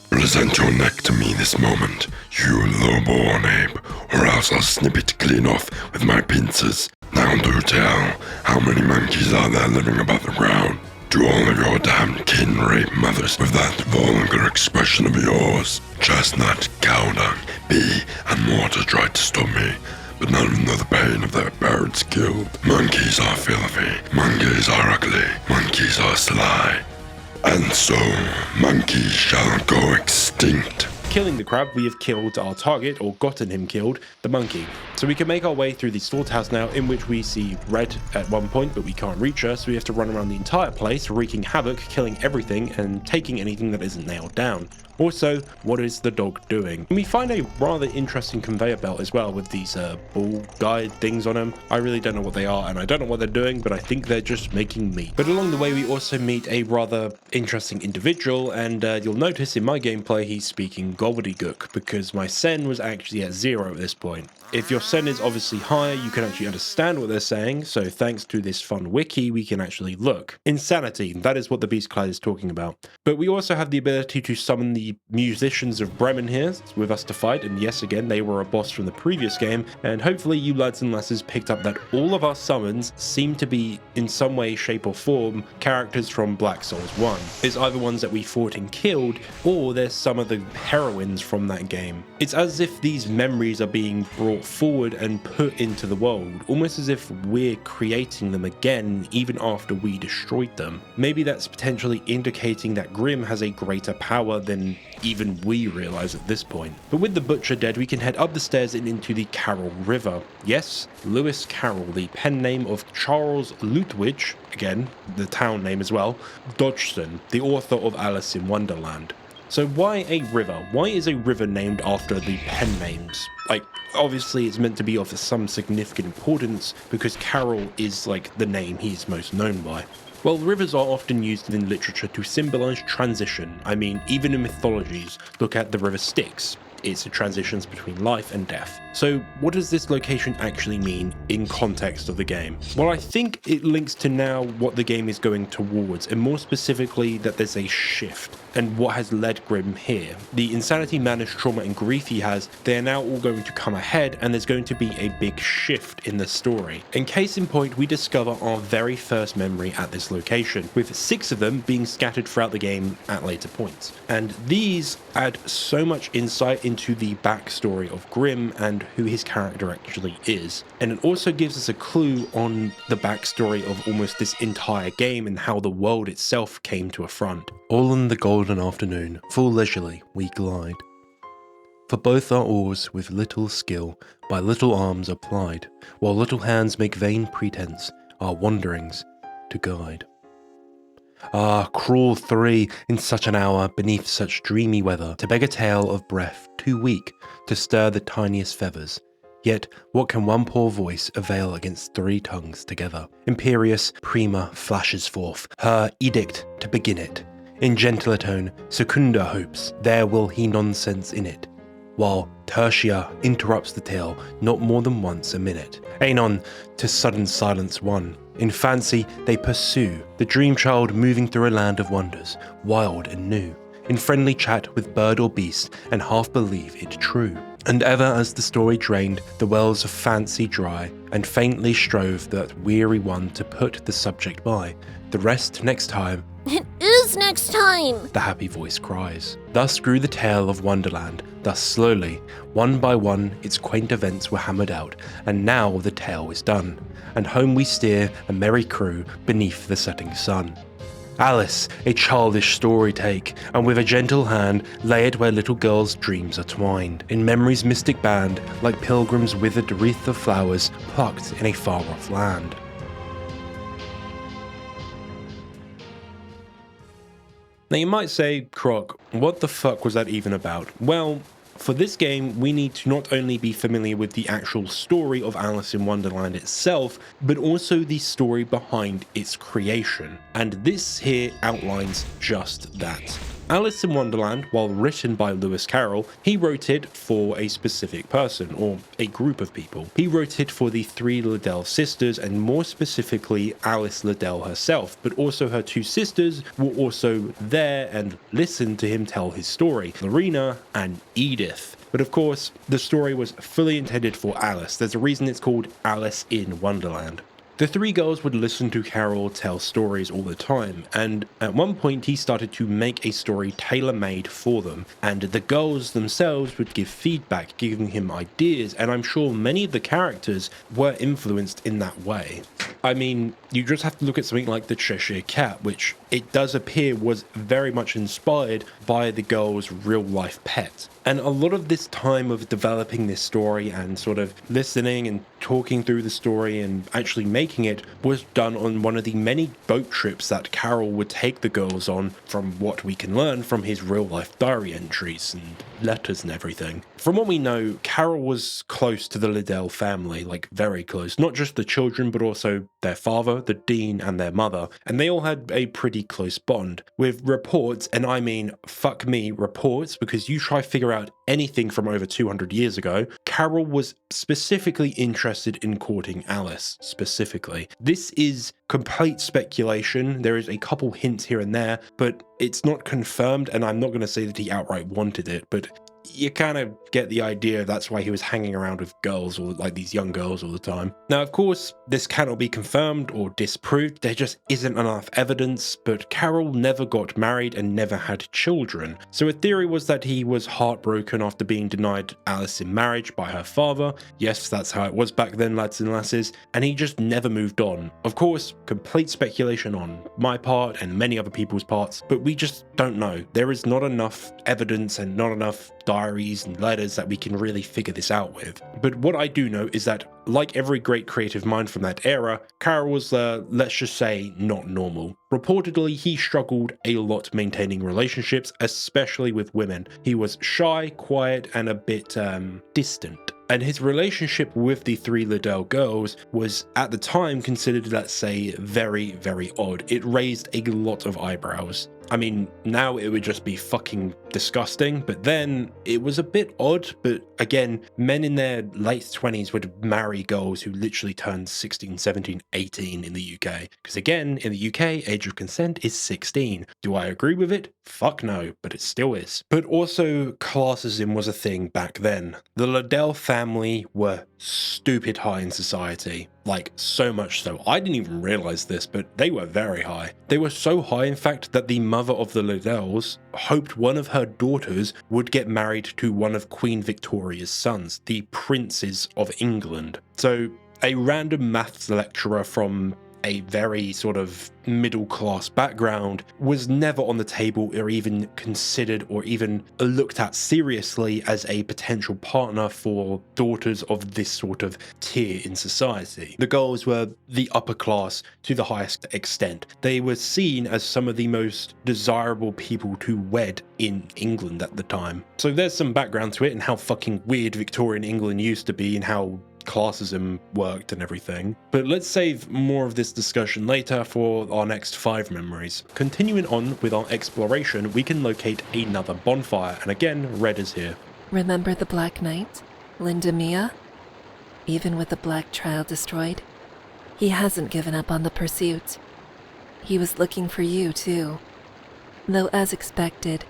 Present your neck to me this moment, you low-born ape, or else I'll snip it clean off with my pincers. Now do tell, how many monkeys are there living above the ground? Do all of your damn kin rape mothers with that vulgar expression of yours? Chestnut, cow dung, bee, and mortar tried to stop me, but none of them know the pain of their parents killed. Monkeys are filthy, monkeys are ugly, monkeys are sly. And so, monkeys shall go extinct. Killing the crab, we have killed our target, or gotten him killed, the monkey. So we can make our way through the slaughterhouse now, in which we see Red at one point, but we can't reach her, so we have to run around the entire place, wreaking havoc, killing everything, and taking anything that isn't nailed down. Also, what is the dog doing? And we find a rather interesting conveyor belt as well with these ball guide things on them. I really don't know what they are and I don't know what they're doing, but I think they're just making meat. But along the way, we also meet a rather interesting individual, and you'll notice in my gameplay he's speaking gobbledygook because my sen was actually at 0 at this point. If your sen is obviously higher, you can actually understand what they're saying, so thanks to this fun wiki, we can actually look. Insanity, that is what the Beastclad is talking about. But we also have the ability to summon the musicians of Bremen here with us to fight, and yes, again, they were a boss from the previous game, and hopefully you lads and lasses picked up that all of our summons seem to be, in some way, shape or form, characters from Black Souls 1. It's either ones that we fought and killed, or they're some of the heroines from that game. It's as if these memories are being brought brought forward and put into the world, almost as if we're creating them again even after we destroyed them. Maybe that's potentially indicating that Grimm has a greater power than even we realize at this point. But with the Butcher dead, we can head up the stairs and into the Carroll River. Yes, Lewis Carroll, the pen name of Charles Lutwidge, again, the town name as well, Dodgson, the author of Alice in Wonderland. So why a river? Why is a river named after the pen names? Like, obviously it's meant to be of some significant importance because Carroll is like the name he's most known by. Well, rivers are often used in literature to symbolize transition. I mean, even in mythologies, look at the river Styx. It's the transitions between life and death. So what does this location actually mean in context of the game? Well, I think it links to now what the game is going towards, and more specifically that there's a shift and what has led Grimm here. The insanity, madness, trauma and grief he has, they are now all going to come ahead, and there's going to be a big shift in the story. In case in point, we discover our very first memory at this location, with 6 of them being scattered throughout the game at later points. And these add so much insight into the backstory of Grimm and who his character actually is. And it also gives us a clue on the backstory of almost this entire game and how the world itself came to a front. All in the golden afternoon, full leisurely, we glide. For both our oars with little skill, by little arms are plied, while little hands make vain pretense, our wanderings to guide. Ah, cruel 3, in such an hour, beneath such dreamy weather, to beg a tale of breath too weak to stir the tiniest feathers. Yet, what can one poor voice avail against 3 tongues together? Imperious Prima flashes forth her edict to begin it. In gentler tone, Secunda hopes there will he nonsense in it, while Tertia interrupts the tale not more than once a minute. Anon to sudden silence won. In fancy they pursue the dream child moving through a land of wonders, wild and new. In friendly chat with bird or beast, and half believe it true. And ever as the story drained the wells of fancy dry, and faintly strove that weary one to put the subject by, the rest next time. It is next time! The happy voice cries. Thus grew the tale of Wonderland, thus slowly, one by one, its quaint events were hammered out, and now the tale is done, and home we steer, a merry crew, beneath the setting sun. Alice, a childish story take, and with a gentle hand lay it where little girls' dreams are twined, in memory's mystic band, like pilgrims withered wreath of flowers plucked in a far-off land. Now you might say, Croc, what the fuck was that even about? Well, for this game, we need to not only be familiar with the actual story of Alice in Wonderland itself, but also the story behind its creation. And this here outlines just that. Alice in Wonderland, while written by Lewis Carroll, he wrote it for a specific person, or a group of people. He wrote it for the 3 Liddell sisters, and more specifically Alice Liddell herself, but also her 2 sisters were also there and listened to him tell his story, Lorina and Edith. But of course, the story was fully intended for Alice. There's a reason it's called Alice in Wonderland. The 3 girls would listen to Carroll tell stories all the time, and at one point he started to make a story tailor-made for them, and the girls themselves would give feedback, giving him ideas, and I'm sure many of the characters were influenced in that way. I mean, you just have to look at something like the Cheshire Cat, which it does appear was very much inspired by the girl's real-life pet. And a lot of this time of developing this story and sort of listening and talking through the story and actually making it was done on one of the many boat trips that Carroll would take the girls on, from what we can learn from his real-life diary entries and letters and everything. From what we know, Carroll was close to the Liddell family, like very close. Not just the children, but also their father, the dean, and their mother. And they all had a pretty close bond. With reports, and I mean, fuck me, reports, because you try to figure out anything from over 200 years ago, Carroll was specifically interested in courting Alice, specifically. This is complete speculation. There is a couple hints here and there, but it's not confirmed, and I'm not going to say that he outright wanted it, but you kind of get the idea that's why he was hanging around with girls, or like these young girls all the time. Now, of course, this cannot be confirmed or disproved. There just isn't enough evidence, but Carol never got married and never had children. So a theory was that he was heartbroken after being denied Alice in marriage by her father. Yes, that's how it was back then, lads and lasses. And he just never moved on. Of course, complete speculation on my part and many other people's parts, but we just don't know. There is not enough evidence and not enough diaries and letters that we can really figure this out with. But what I do know is that, like every great creative mind from that era, Carol was, let's just say, not normal. Reportedly, he struggled a lot maintaining relationships, especially with women. He was shy, quiet, and a bit, distant. And his relationship with the three Liddell girls was, at the time, considered, let's say, very, very odd. It raised a lot of eyebrows. I mean, now it would just be fucking disgusting, but then it was a bit odd. But again, men in their late 20s would marry girls who literally turned 16, 17, 18 in the UK. Because again, in the UK, age of consent is 16. Do I agree with it? Fuck no, but it still is. But also, classism was a thing back then. The Liddell family were stupid high in society. Like, so much so. I didn't even realize this, but they were very high. They were so high, in fact, that the mother of the Liddells hoped one of her daughters would get married to one of Queen Victoria's sons, the princes of England. So, a random maths lecturer from a very sort of middle-class background was never on the table or even considered or even looked at seriously as a potential partner for daughters of this sort of tier in society. The girls were the upper class to the highest extent. They were seen as some of the most desirable people to wed in England at the time. So there's some background to it and how fucking weird Victorian England used to be and how classism worked and everything. But let's save more of this discussion later for our next 5 memories. Continuing on with our exploration, we can locate another bonfire, and again, Red is here. Remember the Black Knight, Linda Mia? Even with the Black Trial destroyed, he hasn't given up on the pursuit. He was looking for you, too. Though as expected,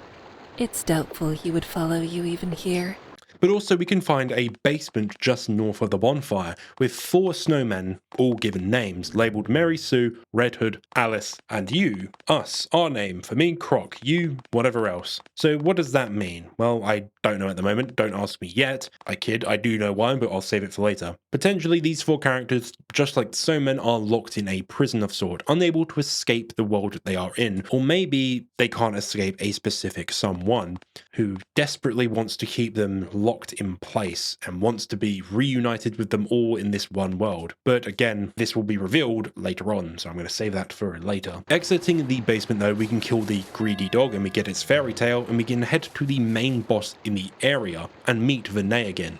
it's doubtful he would follow you even here. But also we can find a basement just north of the bonfire with 4 snowmen, all given names, labelled Mary Sue, Red Hood, Alice, and you, us, our name, for me, Croc, you, whatever else. So what does that mean? Well, I don't know at the moment, don't ask me yet. I kid, I do know why, but I'll save it for later. Potentially these 4 characters, just like the snowmen, are locked in a prison of sort, unable to escape the world they are in, or maybe they can't escape a specific someone who desperately wants to keep them locked in place and wants to be reunited with them all in this one world. But again, this will be revealed later on, so I'm going to save that for later. Exiting the basement though, we can kill the greedy dog and we get its fairy tale, and we can head to the main boss in the area and meet Vinay again.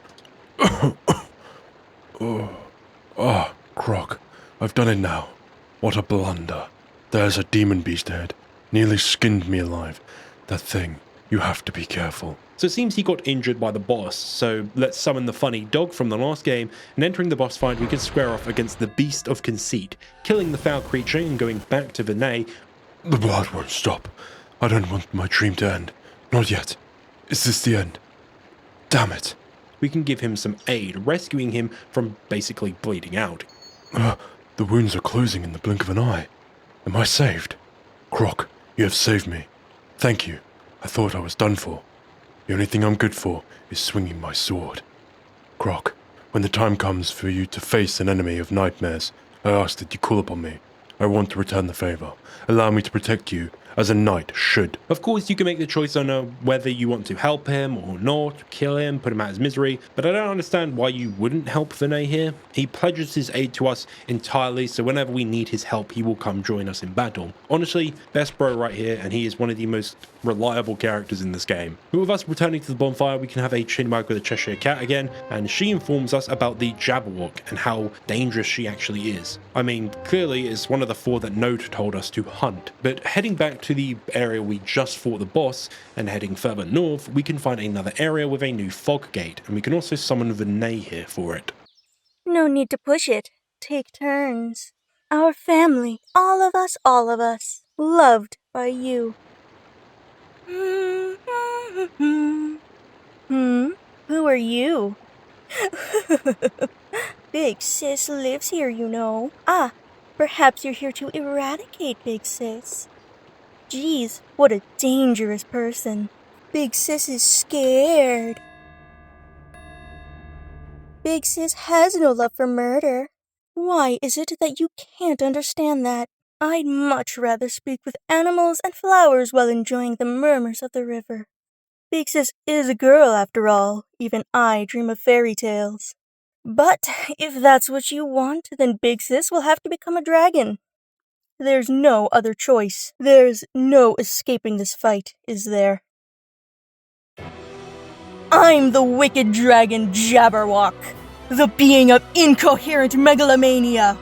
Croc, I've done it now. What a blunder. There's a demon beast ahead. Nearly skinned me alive. That thing. You have to be careful. So it seems he got injured by the boss, so let's summon the funny dog from the last game, and entering the boss fight we can square off against the Beast of Conceit, killing the foul creature and going back to Vinay. The blood won't stop. I don't want my dream to end. Not yet. Is this the end? Damn it. We can give him some aid, rescuing him from basically bleeding out. The wounds are closing in the blink of an eye. Am I saved? Croc, you have saved me. Thank you. I thought I was done for. The only thing I'm good for is swinging my sword. Croc, when the time comes for you to face an enemy of nightmares, I ask that you call upon me. I want to return the favor. Allow me to protect you as a knight should. Of course, you can make the choice on whether you want to help him or not, kill him, put him out of his misery, but I don't understand why you wouldn't help Vinay here. He pledges his aid to us entirely, so whenever we need his help, he will come join us in battle. Honestly, best bro right here, and he is one of the most reliable characters in this game. But with us returning to the bonfire, we can have a chinwag with a Cheshire cat again, and she informs us about the Jabberwock and how dangerous she actually is. I mean, clearly it's one of the 4 that Node told us to hunt, but heading back to the area we just fought the boss and heading further north, we can find another area with a new fog gate, and we can also summon Vinay here for it. No need to push it. Take turns. Our family, all of us, loved by you. Who are you? Big Sis lives here, you know. Ah, perhaps you're here to eradicate Big Sis. Geez, what a dangerous person. Big Sis is scared. Big Sis has no love for murder. Why is it that you can't understand that? I'd much rather speak with animals and flowers while enjoying the murmurs of the river. Big Sis is a girl, after all. Even I dream of fairy tales. But if that's what you want, then Big Sis will have to become a dragon. There's no other choice. There's no escaping this fight, is there? I'm the wicked dragon Jabberwock, the being of incoherent megalomania.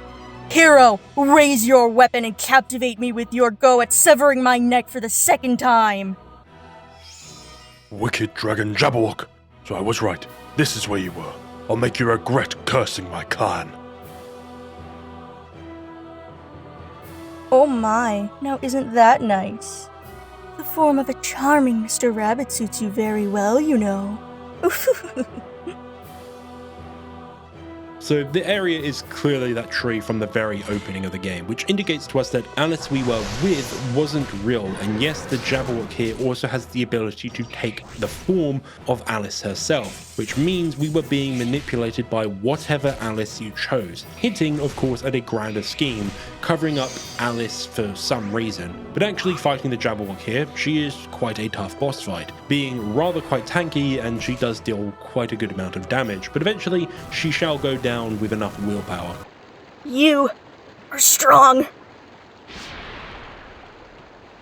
Hero, raise your weapon and captivate me with your go at severing my neck for the second time. Wicked Dragon Jabberwock. So I was right. This is where you were. I'll make you regret cursing my clan. Oh my, now isn't that nice? The form of a charming Mr. Rabbit suits you very well, you know. So the area is clearly that tree from the very opening of the game, which indicates to us that Alice we were with wasn't real, and yes, the Jabberwock here also has the ability to take the form of Alice herself, which means we were being manipulated by whatever Alice you chose, hinting of course at a grander scheme, covering up Alice for some reason. But actually fighting the Jabberwock here, she is quite a tough boss fight, being rather quite tanky, and she does deal quite a good amount of damage, but eventually she shall go down with enough willpower. You are strong.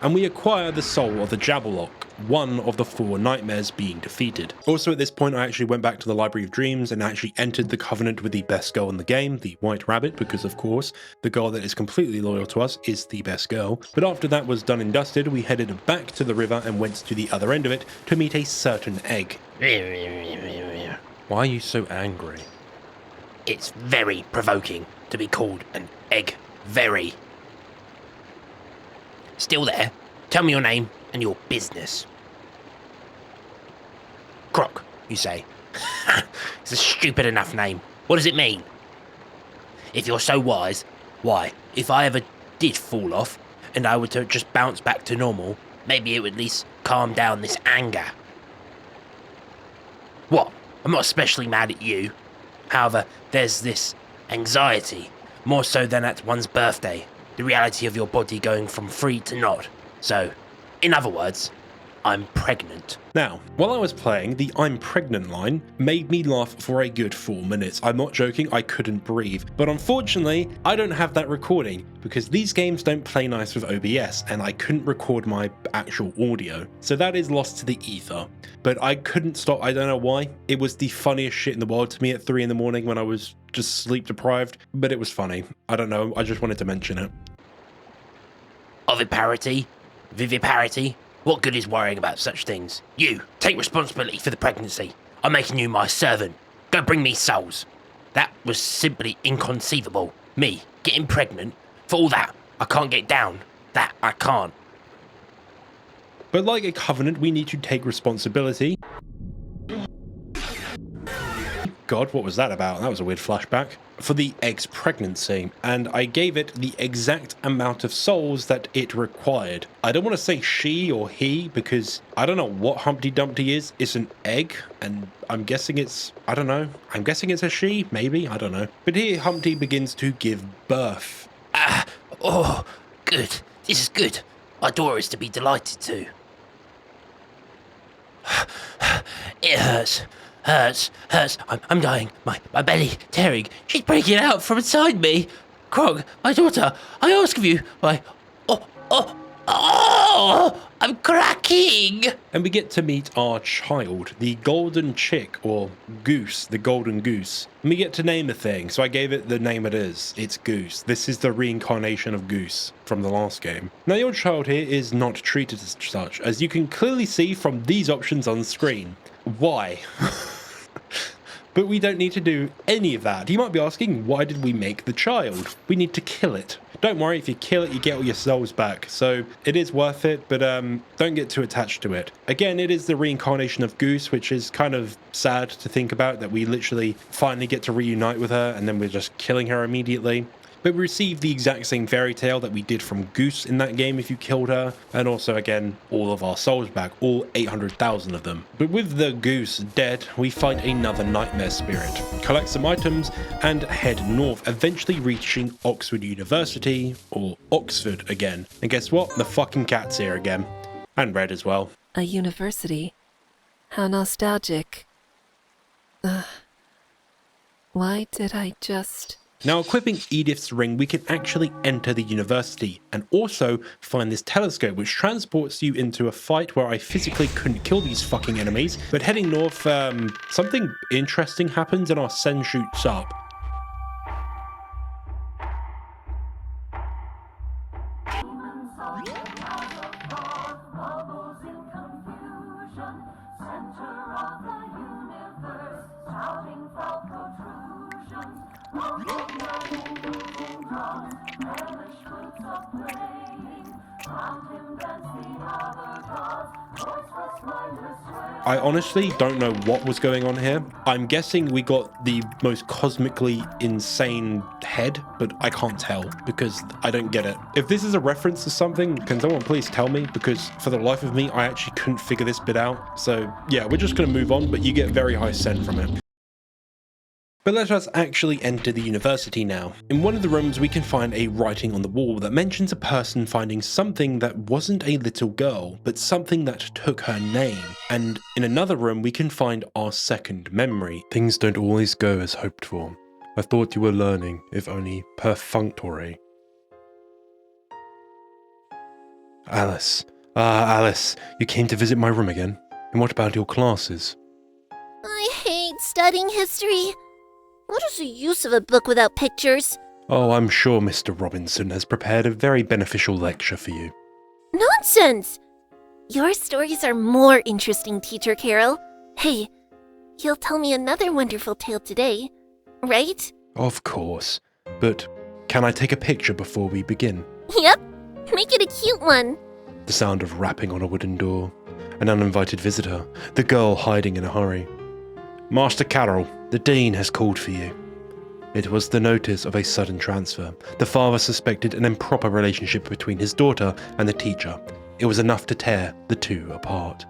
And we acquire the soul of the Jabberwock, one of the 4 nightmares being defeated. Also at this point I actually went back to the Library of Dreams and actually entered the covenant with the best girl in the game, the White Rabbit, because of course the girl that is completely loyal to us is the best girl. But after that was done and dusted, we headed back to the river and went to the other end of it to meet a certain egg. Why are you so angry? It's very provoking to be called an egg. Very. Still there? Tell me your name and your business. Croc, you say? It's a stupid enough name. What does it mean? If you're so wise, why, if I ever did fall off and I were to just bounce back to normal, maybe it would at least calm down this anger. What? I'm not especially mad at you. However, there's this anxiety, more so than at one's birthday, the reality of your body going from free to not. So, in other words, I'm pregnant. Now, while I was playing, the I'm pregnant line made me laugh for a good 4 minutes. I'm not joking, I couldn't breathe. But unfortunately, I don't have that recording because these games don't play nice with OBS and I couldn't record my actual audio. So that is lost to the ether. But I couldn't stop, I don't know why. It was the funniest shit in the world to me at 3 in the morning when I was just sleep deprived, but it was funny. I don't know, I just wanted to mention it. Oviparity? Viviparity? What good is worrying about such things? You, take responsibility for the pregnancy. I'm making you my servant. Go bring me souls. That was simply inconceivable. Me, getting pregnant? For all that, I can't get down. That, I can't. But like a covenant, we need to take responsibility. God, what was that about? That was a weird flashback. For the egg's pregnancy, and I gave it the exact amount of souls that it required. I don't want to say she or he because I don't know what Humpty Dumpty is. It's an egg, and I'm guessing it's, I don't know. I'm guessing it's a she, maybe, I don't know. But here Humpty begins to give birth. Oh, good. This is good. My daughter is to be delighted to. It hurts. Hurts. I'm dying. My belly tearing. She's breaking out from inside me. Croc, my daughter, I ask of you, I'm cracking. And we get to meet our child, the golden chick, or goose, the golden goose. And we get to name the thing, so I gave it the name it is. It's Goose. This is the reincarnation of Goose from the last game. Now your child here is not treated as such, as you can clearly see from these options on screen. Why? But we don't need to do any of that. You might be asking, why did we make the child? We need to kill it. don't worry, if you kill it, you get all your souls back. So it is worth it, but don't get too attached to it. Again, it is the reincarnation of Goose, which is kind of sad to think about, that we literally finally get to reunite with her and then we're just killing her immediately. But we received the exact same fairy tale that we did from Goose in that game if you killed her, and also again all of our souls back, all 800,000 of them. But with the Goose dead, we fight another nightmare spirit, collect some items, and head north, eventually reaching Oxford University, or Oxford again. And guess what? The fucking cat's here again. And Red as well. A university? How nostalgic. Why did I just... Now, equipping Edith's ring, we can actually enter the university and also find this telescope, which transports you into a fight where I physically couldn't kill these fucking enemies. But heading north, something interesting happens and our Sen shoots up. I honestly don't know what was going on here. I'm guessing we got the most cosmically insane head, but I can't tell because I don't get it. If this is a reference to something, can someone please tell me? Because for the life of me, I actually couldn't figure this bit out. So yeah, we're just going to move on, but you get very high Sen from it. But let us actually enter the university now. In one of the rooms we can find a writing on the wall that mentions a person finding something that wasn't a little girl, but something that took her name. And in another room we can find our second memory. Things don't always go as hoped for. I thought you were learning, if only perfunctory. Alice. Alice, you came to visit my room again? And what about your classes? I hate studying history. What is the use of a book without pictures? Oh, I'm sure Mr. Robinson has prepared a very beneficial lecture for you. Nonsense! Your stories are more interesting, Teacher Carol. Hey, you'll tell me another wonderful tale today, right? Of course. But can I take a picture before we begin? Yep. Make it a cute one. The sound of rapping on a wooden door. An uninvited visitor. The girl hiding in a hurry. Master Carroll, the Dean has called for you. It was the notice of a sudden transfer. The father suspected an improper relationship between his daughter and the teacher. It was enough to tear the two apart.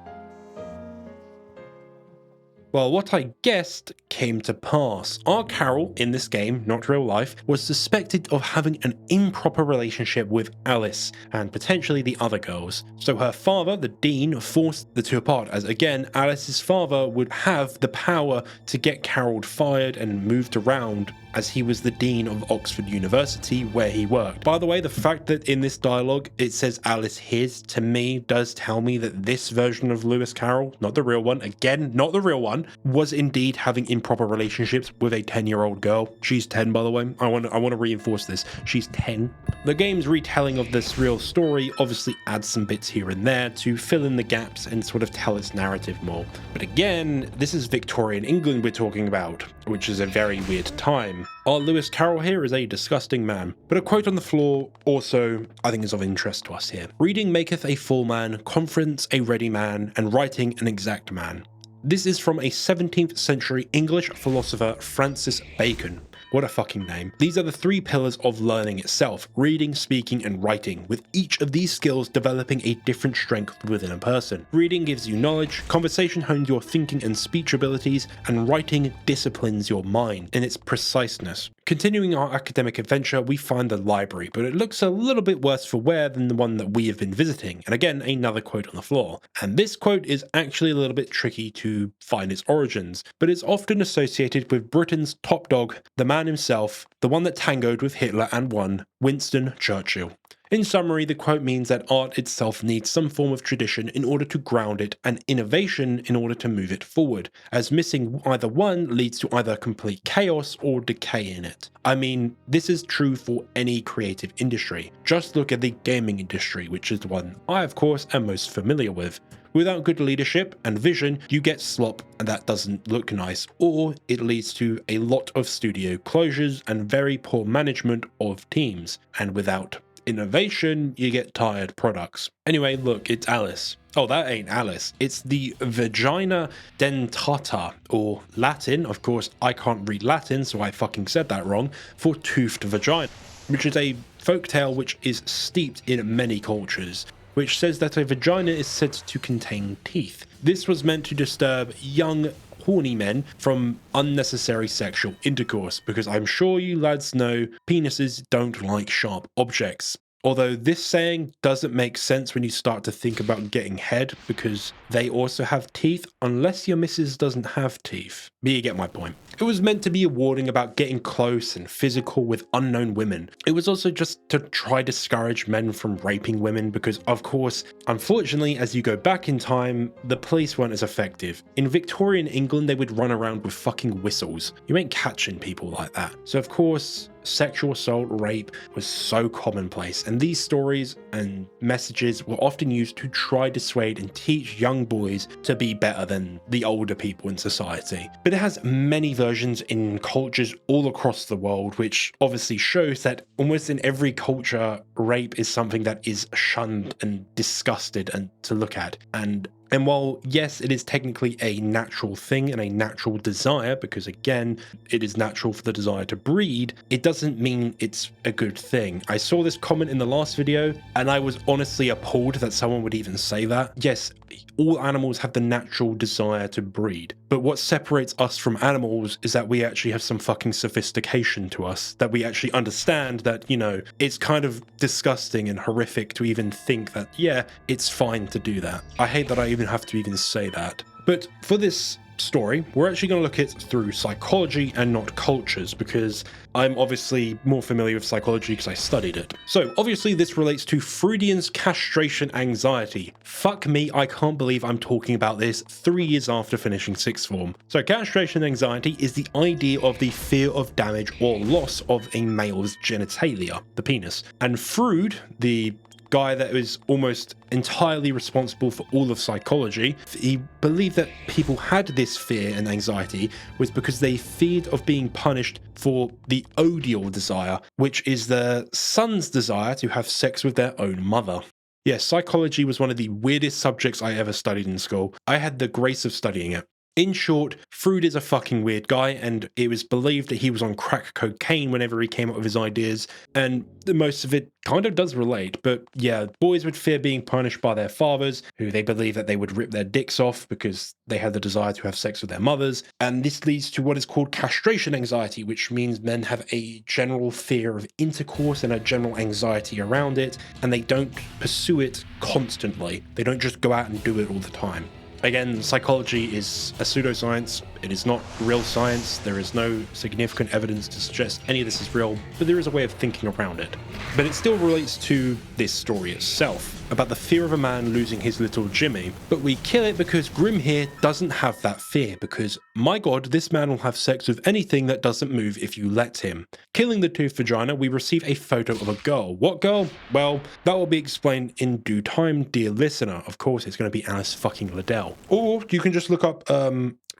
Well, what I guessed came to pass. Our Carol, in this game, not real life, was suspected of having an improper relationship with Alice, and potentially the other girls. So her father, the Dean, forced the two apart, as again, Alice's father would have the power to get Carol fired and moved around, as he was the Dean of Oxford University, where he worked. By the way, the fact that in this dialogue it says Alice his, to me, does tell me that this version of Lewis Carroll, not the real one, again, not the real one, was indeed having improper relationships with a 10-year-old girl. She's 10, by the way. I want to reinforce this. She's 10. The game's retelling of this real story obviously adds some bits here and there to fill in the gaps and sort of tell its narrative more. But again, this is Victorian England we're talking about, which is a very weird time. Our Lewis Carroll here is a disgusting man. But a quote on the floor also, I think, is of interest to us here. Reading maketh a full man, conference a ready man, and writing an exact man. This is from a 17th century English philosopher, Francis Bacon. What a fucking name. These are the three pillars of learning itself: reading, speaking, and writing, with each of these skills developing a different strength within a person. Reading gives you knowledge, conversation hones your thinking and speech abilities, and writing disciplines your mind in its preciseness. Continuing our academic adventure, we find the library, but it looks a little bit worse for wear than the one that we have been visiting. And again, another quote on the floor. And this quote is actually a little bit tricky to find its origins, but it's often associated with Britain's top dog, the man himself, the one that tangoed with Hitler and won, Winston Churchill. In summary, the quote means that art itself needs some form of tradition in order to ground it, and innovation in order to move it forward, as missing either one leads to either complete chaos or decay in it. I mean, this is true for any creative industry. Just look at the gaming industry, which is the one I, of course, am most familiar with. Without good leadership and vision, you get slop and that doesn't look nice, or it leads to a lot of studio closures and very poor management of teams. And without innovation, you get tired products. Anyway, look, it's Alice. Oh, that ain't Alice. It's the vagina dentata, or Latin, of course, I can't read Latin, so I fucking said that wrong, for toothed vagina, which is a folktale which is steeped in many cultures, which says that a vagina is said to contain teeth. This was meant to disturb young, horny men from unnecessary sexual intercourse, because I'm sure you lads know penises don't like sharp objects. Although this saying doesn't make sense when you start to think about getting head, because they also have teeth, unless your missus doesn't have teeth. But you get my point. It was meant to be a warning about getting close and physical with unknown women. It was also just to try to discourage men from raping women, because of course, unfortunately, as you go back in time, the police weren't as effective. In Victorian England, they would run around with fucking whistles. You ain't catching people like that. So of course, sexual assault, rape was so commonplace, and these stories and messages were often used to try to dissuade and teach young boys to be better than the older people in society. But it has many versions in cultures all across the world, which obviously shows that almost in every culture, rape is something that is shunned and disgusted and to look at. And while, yes, it is technically a natural thing and a natural desire, because again, it is natural for the desire to breed, it doesn't mean it's a good thing. I saw this comment in the last video, and I was honestly appalled that someone would even say that. Yes, all animals have the natural desire to breed, but what separates us from animals is that we actually have some fucking sophistication to us, that we actually understand that, you know, it's kind of disgusting and horrific to even think that, yeah, it's fine to do that. I hate that I even have to even say that. But for this story, we're actually going to look at it through psychology and not cultures, because I'm obviously more familiar with psychology because I studied it. So obviously this relates to Freudian's castration anxiety. Fuck me, I can't believe I'm talking about this 3 years after finishing sixth form. So castration anxiety is the idea of the fear of damage or loss of a male's genitalia, the penis. And Freud, the guy that was almost entirely responsible for all of psychology, he believed that people had this fear and anxiety was because they feared of being punished for the odial desire, which is the son's desire to have sex with their own mother. Yes, psychology was one of the weirdest subjects I ever studied in school. I had the grace of studying it. In short, Freud is a fucking weird guy, and it was believed that he was on crack cocaine whenever he came up with his ideas, and most of it kind of does relate. But yeah, boys would fear being punished by their fathers, who they believe that they would rip their dicks off because they had the desire to have sex with their mothers, and this leads to what is called castration anxiety, which means men have a general fear of intercourse and a general anxiety around it, and they don't pursue it constantly. They don't just go out and do it all the time. Again, psychology is a pseudoscience. It is not real science. There is no significant evidence to suggest any of this is real, but there is a way of thinking around it. But it still relates to this story itself, about the fear of a man losing his little Jimmy. But we kill it because Grimm here doesn't have that fear, because, my god, this man will have sex with anything that doesn't move if you let him. Killing the toothed vagina, we receive a photo of a girl. What girl? Well, that will be explained in due time, dear listener. Of course, it's going to be Alice fucking Liddell. Or you can just look up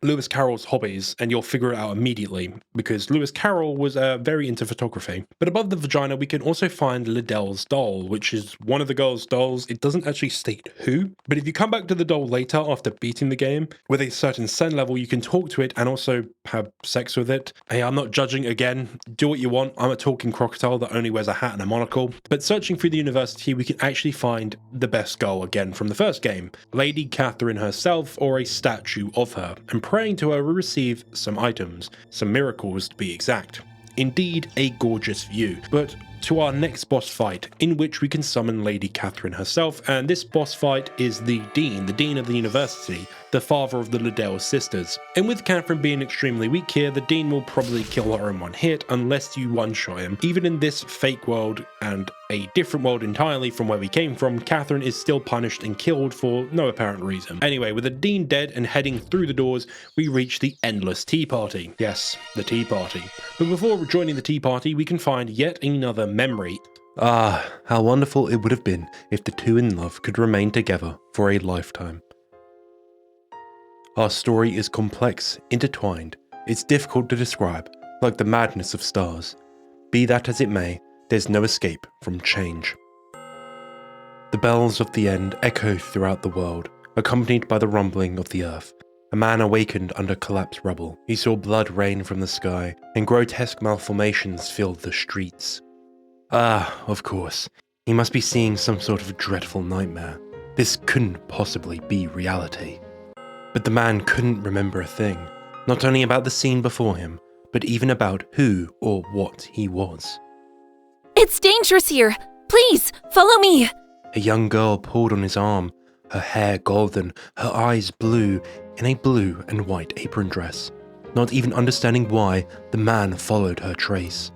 Lewis Carroll's hobbies and you'll figure it out immediately, because Lewis Carroll was very into photography. But above the vagina we can also find Liddell's doll, which is one of the girl's dolls. It doesn't actually state who, but if you come back to the doll later after beating the game with a certain sen level, you can talk to it and also have sex with it. Hey, I'm not judging, again, do what you want. I'm a talking crocodile that only wears a hat and a monocle. But searching through the university we can actually find the best girl again from the first game, Lady Catherine herself, or a statue of her, and praying to her we receive some items, some miracles to be exact. Indeed, a gorgeous view. But to our next boss fight, in which we can summon Lady Catherine herself, and this boss fight is the Dean of the university, the father of the Liddell sisters. And with Catherine being extremely weak here, the Dean will probably kill her in one hit unless you one-shot him. Even in this fake world and a different world entirely from where we came from, Catherine is still punished and killed for no apparent reason. Anyway, with the Dean dead and heading through the doors, we reach the endless tea party. Yes, the tea party. But before joining the tea party, we can find yet another memory. Ah, how wonderful it would have been if the two in love could remain together for a lifetime. Our story is complex, intertwined. It's difficult to describe, like the madness of stars. Be that as it may, there's no escape from change. The bells of the end echo throughout the world, accompanied by the rumbling of the earth. A man awakened under collapsed rubble. He saw blood rain from the sky, and grotesque malformations filled the streets. Ah, of course. He must be seeing some sort of dreadful nightmare. This couldn't possibly be reality. But the man couldn't remember a thing, not only about the scene before him, but even about who or what he was. It's dangerous here! Please, follow me! A young girl pulled on his arm, her hair golden, her eyes blue, in a blue and white apron dress. Not even understanding why, the man followed her trace.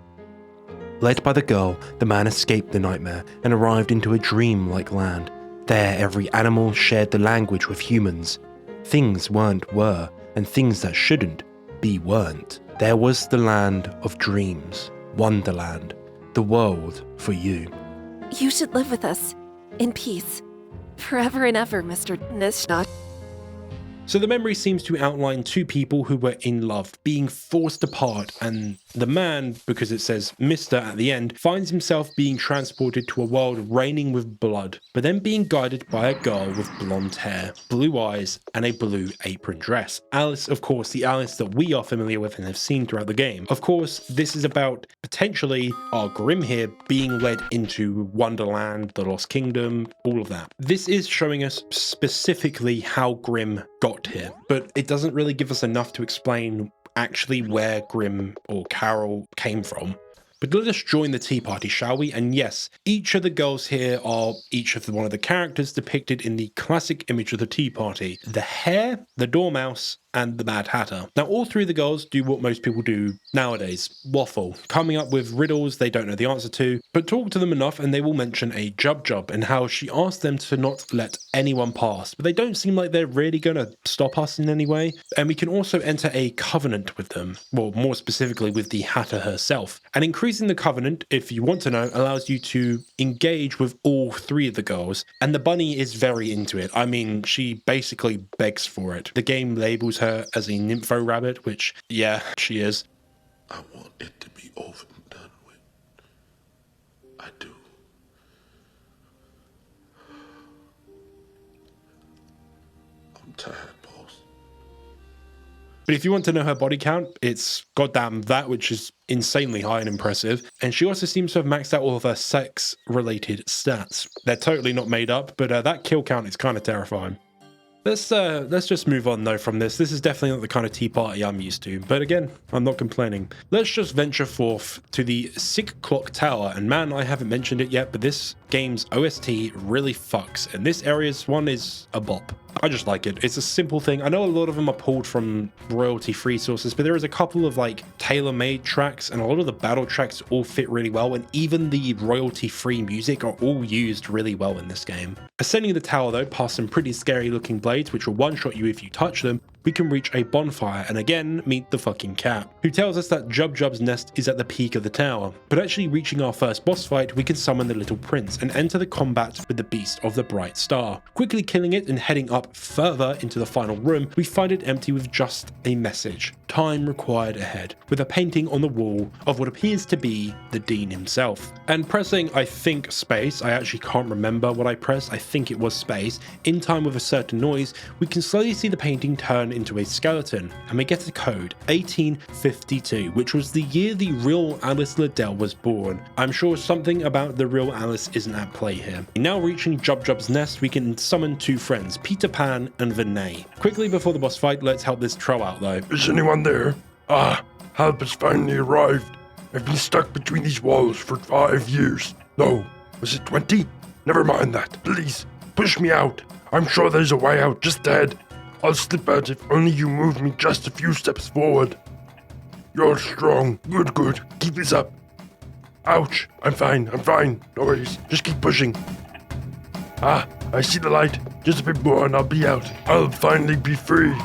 Led by the girl, the man escaped the nightmare and arrived into a dream-like land. There, every animal shared the language with humans. Things weren't were, and things that shouldn't be weren't. There was the land of dreams, Wonderland, the world for you. You should live with us, in peace, forever and ever, Mr. Nishnot. So the memory seems to outline two people who were in love, being forced apart, and the man, because it says Mr. at the end, finds himself being transported to a world raining with blood, but then being guided by a girl with blonde hair, blue eyes, and a blue apron dress. Alice, of course, the Alice that we are familiar with and have seen throughout the game. Of course, this is about potentially our Grimm here being led into Wonderland, the Lost Kingdom, all of that. This is showing us specifically how Grimm got here, but it doesn't really give us enough to explain actually where Grimm or Carol came from. But let us join the tea party, shall we? And yes, each of the girls here are each of one of the characters depicted in the classic image of the tea party. The hare, the dormouse, and the Mad Hatter. Now, all three of the girls do what most people do nowadays, waffle, coming up with riddles they don't know the answer to, but talk to them enough and they will mention a Jub and how she asked them to not let anyone pass, but they don't seem like they're really going to stop us in any way. And we can also enter a covenant with them, well, more specifically with the Hatter herself. And increasing the covenant, if you want to know, allows you to engage with all three of the girls, and the bunny is very into it. I mean, she basically begs for it. The game labels her as a nympho rabbit, which, yeah, she is. I want it to be over and done with. I do. I'm tired, boss. But if you want to know her body count, it's goddamn that, which is insanely high and impressive. And she also seems to have maxed out all of her sex-related stats. They're totally not made up, but that kill count is kind of terrifying. Let's just move on though from this. This is definitely not the kind of tea party I'm used to, but again, I'm not complaining. Let's just venture forth to the Sick Clock Tower, and man, I haven't mentioned it yet, but this game's OST really fucks, and this area's one is a bop. I just like it. It's a simple thing. I know a lot of them are pulled from royalty-free sources, but there is a couple of like tailor-made tracks, and a lot of the battle tracks all fit really well, and even the royalty-free music are all used really well in this game. Ascending the tower though, past some pretty scary-looking blades, which will one-shot you if you touch them, we can reach a bonfire and again meet the fucking cat, who tells us that Jub's nest is at the peak of the tower. But actually reaching our first boss fight, we can summon the little prince and enter the combat with the beast of the bright star. Quickly killing it and heading up further into the final room, we find it empty with just a message. Time required ahead, with a painting on the wall of what appears to be the Dean himself. And pressing, I think, space, I actually can't remember what I pressed, I think it was space, in time with a certain noise, we can slowly see the painting turn into a skeleton, and we get a code, 1852, which was the year the real Alice Liddell was born. I'm sure something about the real Alice isn't at play here. Now reaching Jub's nest, we can summon two friends, Peter Pan and Vinay. Quickly before the boss fight, let's help this troll out though. Is anyone there? Ah, help has finally arrived. I've been stuck between these walls for 5 years. No, was it 20? Never mind that. Please, push me out. I'm sure there's a way out just ahead. I'll slip out if only you move me just a few steps forward. You're strong. Good. Keep this up. Ouch. I'm fine. No worries. Just keep pushing. Ah, I see the light. Just a bit more and I'll be out. I'll finally be free.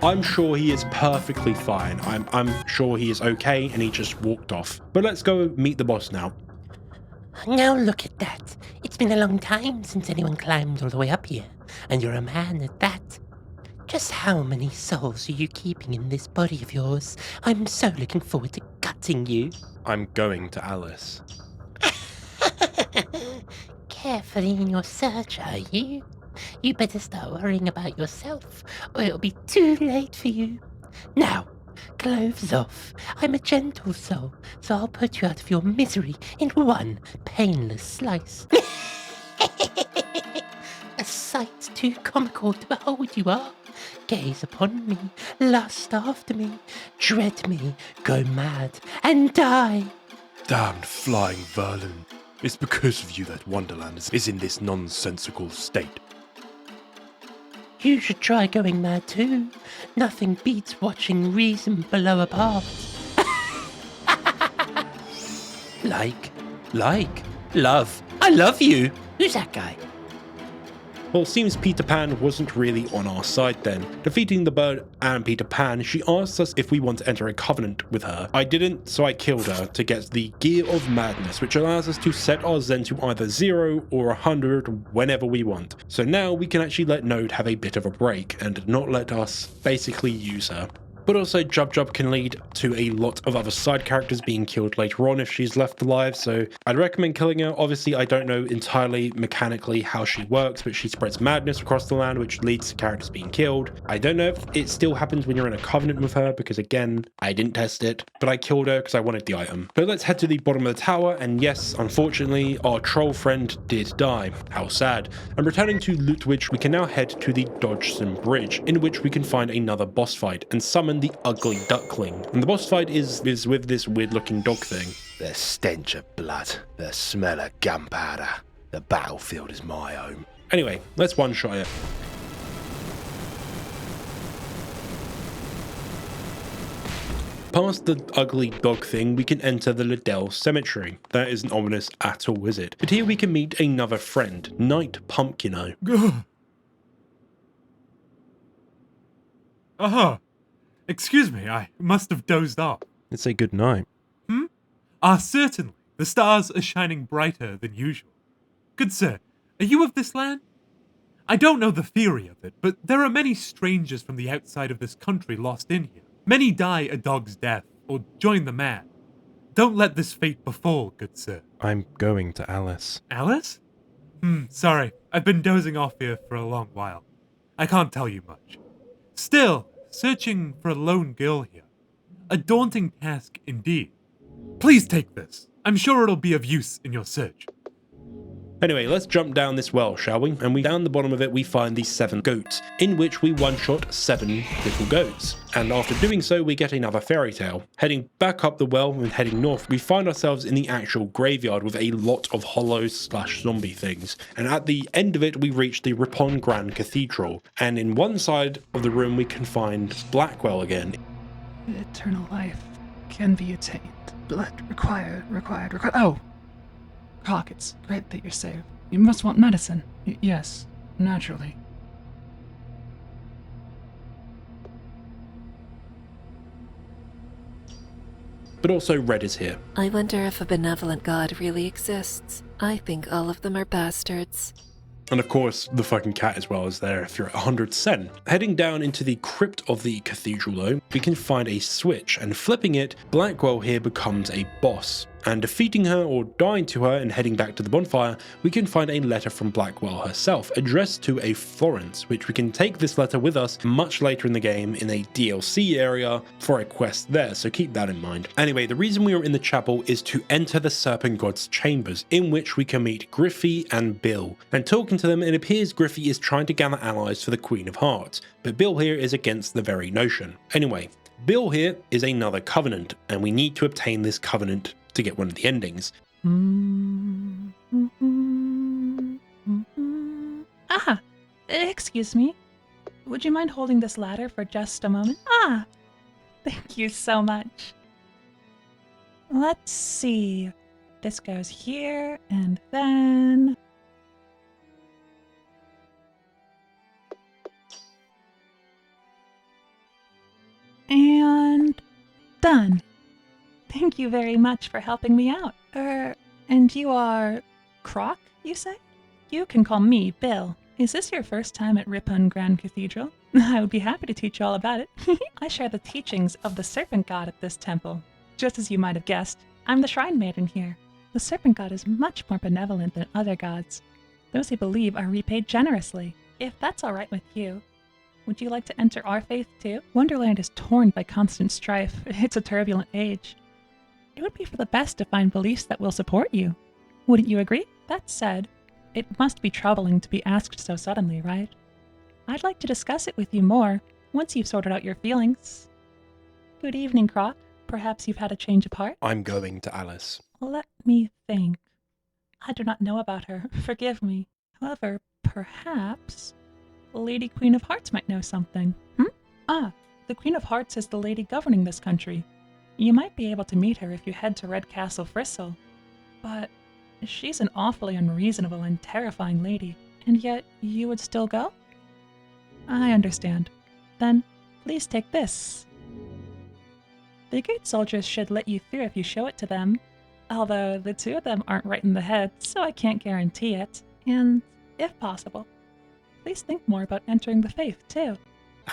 I'm sure he is perfectly fine. I'm sure he is okay and he just walked off. But let's go meet the boss now. Now look at that. It's been a long time since anyone climbed all the way up here, and you're a man at that. Just how many souls are you keeping in this body of yours? I'm so looking forward to gutting you. I'm going to Alice. Carefully in your search, are you? You better start worrying about yourself, or it'll be too late for you. Now, gloves off. I'm a gentle soul, so I'll put you out of your misery in one painless slice. A sight too comical to behold you are. Gaze upon me, lust after me, dread me, go mad, and die. Damned flying vermin. It's because of you that Wonderland is in this nonsensical state. You should try going mad too. Nothing beats watching reason blow apart. Like, love. I love you. Who's that guy? Well, it seems Peter Pan wasn't really on our side then. Defeating the bird and Peter Pan, she asked us if we want to enter a covenant with her. I didn't, so I killed her to get the Gear of Madness, which allows us to set our Zen to either 0 or 100 whenever we want. So now we can actually let Node have a bit of a break and not let us basically use her. But also Jub can lead to a lot of other side characters being killed later on if she's left alive, so I'd recommend killing her. Obviously I don't know entirely mechanically how she works, but she spreads madness across the land which leads to characters being killed. I don't know if it still happens when you're in a covenant with her, because again, I didn't test it, but I killed her because I wanted the item. But let's head to the bottom of the tower, and yes, unfortunately, our troll friend did die. How sad. And returning to Lutwich, we can now head to the Dodgson Bridge, in which we can find another boss fight and summon the ugly duckling. And the boss fight is with this weird looking dog thing. The stench of blood, the smell of gunpowder. The battlefield is my home. Anyway, let's one-shot it. Past the ugly dog thing, we can enter the Liddell Cemetery. That isn't ominous at all, is it? But here we can meet another friend, Knight Pumpkino. Excuse me, I must have dozed off. Let's say good night. Certainly. The stars are shining brighter than usual. Good sir, are you of this land? I don't know the theory of it, but there are many strangers from the outside of this country lost in here. Many die a dog's death, or join the man. Don't let this fate befall, good sir. I'm going to Alice. Alice? Sorry, I've been dozing off here for a long while. I can't tell you much. Still, searching for a lone girl here. A daunting task indeed. Please take this. I'm sure it'll be of use in your search. Anyway, let's jump down this well, shall we? And down the bottom of it, we find these 7 goats, in which we one-shot 7 little goats. And after doing so, we get another fairy tale. Heading back up the well and heading north, we find ourselves in the actual graveyard with a lot of hollows/zombie things. And at the end of it, we reach the Ripon Grand Cathedral. And in one side of the room, we can find Blackwell again. Eternal life can be attained. Blood required. Oh! Croc, it's great that you're safe. You must want medicine. Yes, naturally. But also Red is here. I wonder if a benevolent god really exists. I think all of them are bastards. And of course, the fucking cat as well is there if you're at 100%. Heading down into the crypt of the cathedral though, we can find a switch, and flipping it, Blackwell here becomes a boss. And defeating her or dying to her and heading back to the bonfire, we can find a letter from Blackwell herself, addressed to a Florence, which we can take this letter with us much later in the game in a DLC area for a quest there, so keep that in mind. Anyway, the reason we are in the chapel is to enter the Serpent God's chambers, in which we can meet Griffy and Bill. And talking to them, it appears Griffy is trying to gather allies for the Queen of Hearts, but Bill here is against the very notion. Anyway, Bill here is another covenant, and we need to obtain this covenant to get one of the endings. Excuse me. Would you mind holding this ladder for just a moment? Thank you so much. Let's see. This goes here, and then... and done. Thank you very much for helping me out. And you are Croc, you say? You can call me Bill. Is this your first time at Ripon Grand Cathedral? I would be happy to teach you all about it. I share the teachings of the Serpent God at this temple. Just as you might have guessed, I'm the Shrine Maiden here. The Serpent God is much more benevolent than other gods. Those he believe are repaid generously. If that's all right with you, would you like to enter our faith too? Wonderland is torn by constant strife. It's a turbulent age. It would be for the best to find beliefs that will support you. Wouldn't you agree? That said, it must be troubling to be asked so suddenly, right? I'd like to discuss it with you more once you've sorted out your feelings. Good evening, Croc. Perhaps you've had a change of heart? I'm going to Alice. Let me think. I do not know about her. Forgive me. However, perhaps Lady Queen of Hearts might know something. The Queen of Hearts is the lady governing this country. You might be able to meet her if you head to Red Castle Fristle. But she's an awfully unreasonable and terrifying lady, and yet you would still go? I understand. Then, please take this. The gate soldiers should let you through if you show it to them, although the two of them aren't right in the head, so I can't guarantee it. And, if possible, please think more about entering the faith, too.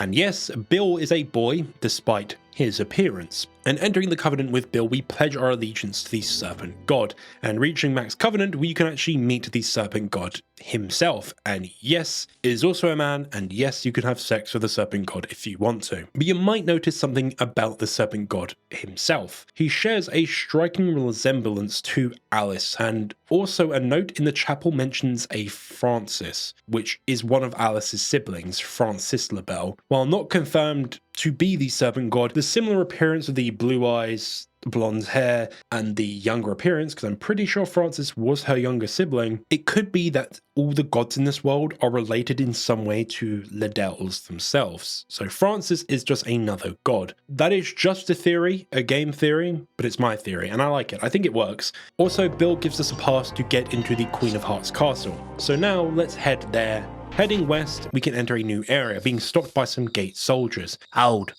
And yes, Bill is a boy, despite his appearance. And entering the Covenant with Bill, we pledge our allegiance to the Serpent God. And reaching Max Covenant, we can actually meet the Serpent God himself. And yes, it is also a man, and yes, you can have sex with the Serpent God if you want to. But you might notice something about the Serpent God himself. He shares a striking resemblance to Alice, and also a note in the chapel mentions a Francis, which is one of Alice's siblings, Francis LaBelle. While not confirmed to be the Serpent God, the similar appearance of the blue eyes, blonde hair, and the younger appearance, because I'm pretty sure Francis was her younger sibling, it could be that all the gods in this world are related in some way to Liddell's themselves. So Francis is just another god. That is just a theory, a game theory, but it's my theory, and I like it. I think it works. Also, Bill gives us a pass to get into the Queen of Hearts castle. So now let's head there. Heading west, we can enter a new area, being stopped by some gate soldiers. Hold.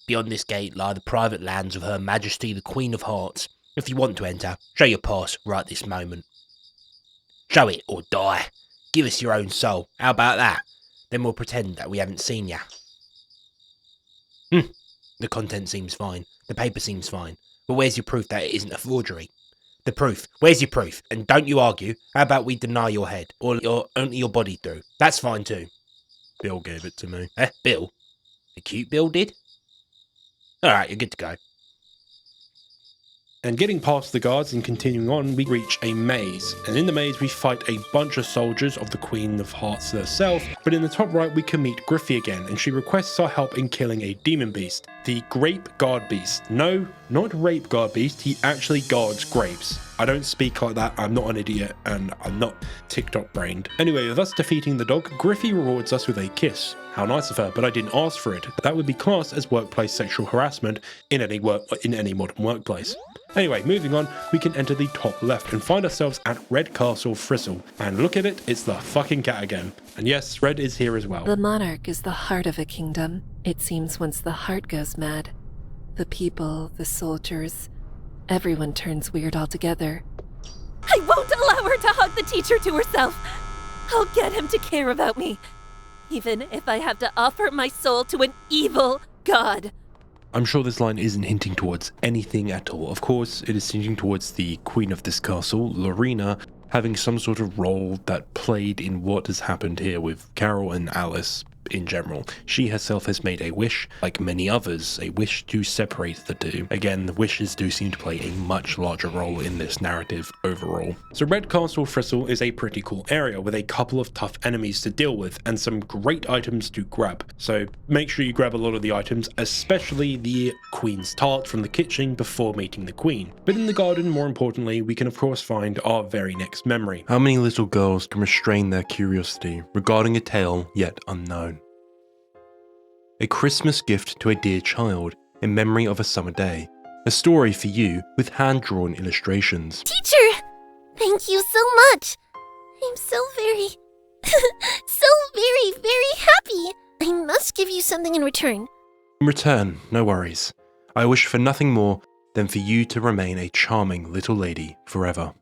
Beyond this gate lie the private lands of Her Majesty the Queen of Hearts. If you want to enter, show your pass right this moment. Show it or die. Give us your own soul. How about that? Then we'll pretend that we haven't seen ya. The content seems fine. The paper seems fine. But where's your proof that it isn't a forgery? The proof. Where's your proof? And don't you argue. How about we deny your head? Or only your body through? That's fine too. Bill gave it to me. Bill? The cute Bill did? Alright, you're good to go. And getting past the guards and continuing on, we reach a maze. And in the maze, we fight a bunch of soldiers of the Queen of Hearts herself. But in the top right, we can meet Griffy again, and she requests our help in killing a demon beast. The Grape Guard Beast. No, not Rape Guard Beast, he actually guards grapes. I don't speak like that, I'm not an idiot, and I'm not TikTok brained. Anyway, with us defeating the dog, Griffy rewards us with a kiss. How nice of her, but I didn't ask for it. That would be classed as workplace sexual harassment in any modern workplace. Anyway, moving on, we can enter the top left and find ourselves at Red Castle Fristle. And look at it, it's the fucking cat again. And yes, Red is here as well. The monarch is the heart of a kingdom. It seems once the heart goes mad, the people, the soldiers, everyone turns weird altogether. I won't allow her to hug the teacher to herself. I'll get him to care about me, even if I have to offer my soul to an evil god. I'm sure this line isn't hinting towards anything at all. Of course, it is hinting towards the queen of this castle, Lorina, having some sort of role that played in what has happened here with Carol and Alice in general. She herself has made a wish, like many others, a wish to separate the two. Again, the wishes do seem to play a much larger role in this narrative overall. So Red Castle Fristle is a pretty cool area with a couple of tough enemies to deal with and some great items to grab. So make sure you grab a lot of the items, especially the Queen's Tart from the kitchen before meeting the Queen. But in the garden, more importantly, we can of course find our very next memory. How many little girls can restrain their curiosity regarding a tale yet unknown? A Christmas gift to a dear child in memory of a summer day. A story for you with hand-drawn illustrations. Teacher! Thank you so much! I'm so very happy! I must give you something in return. In return, no worries. I wish for nothing more than for you to remain a charming little lady forever.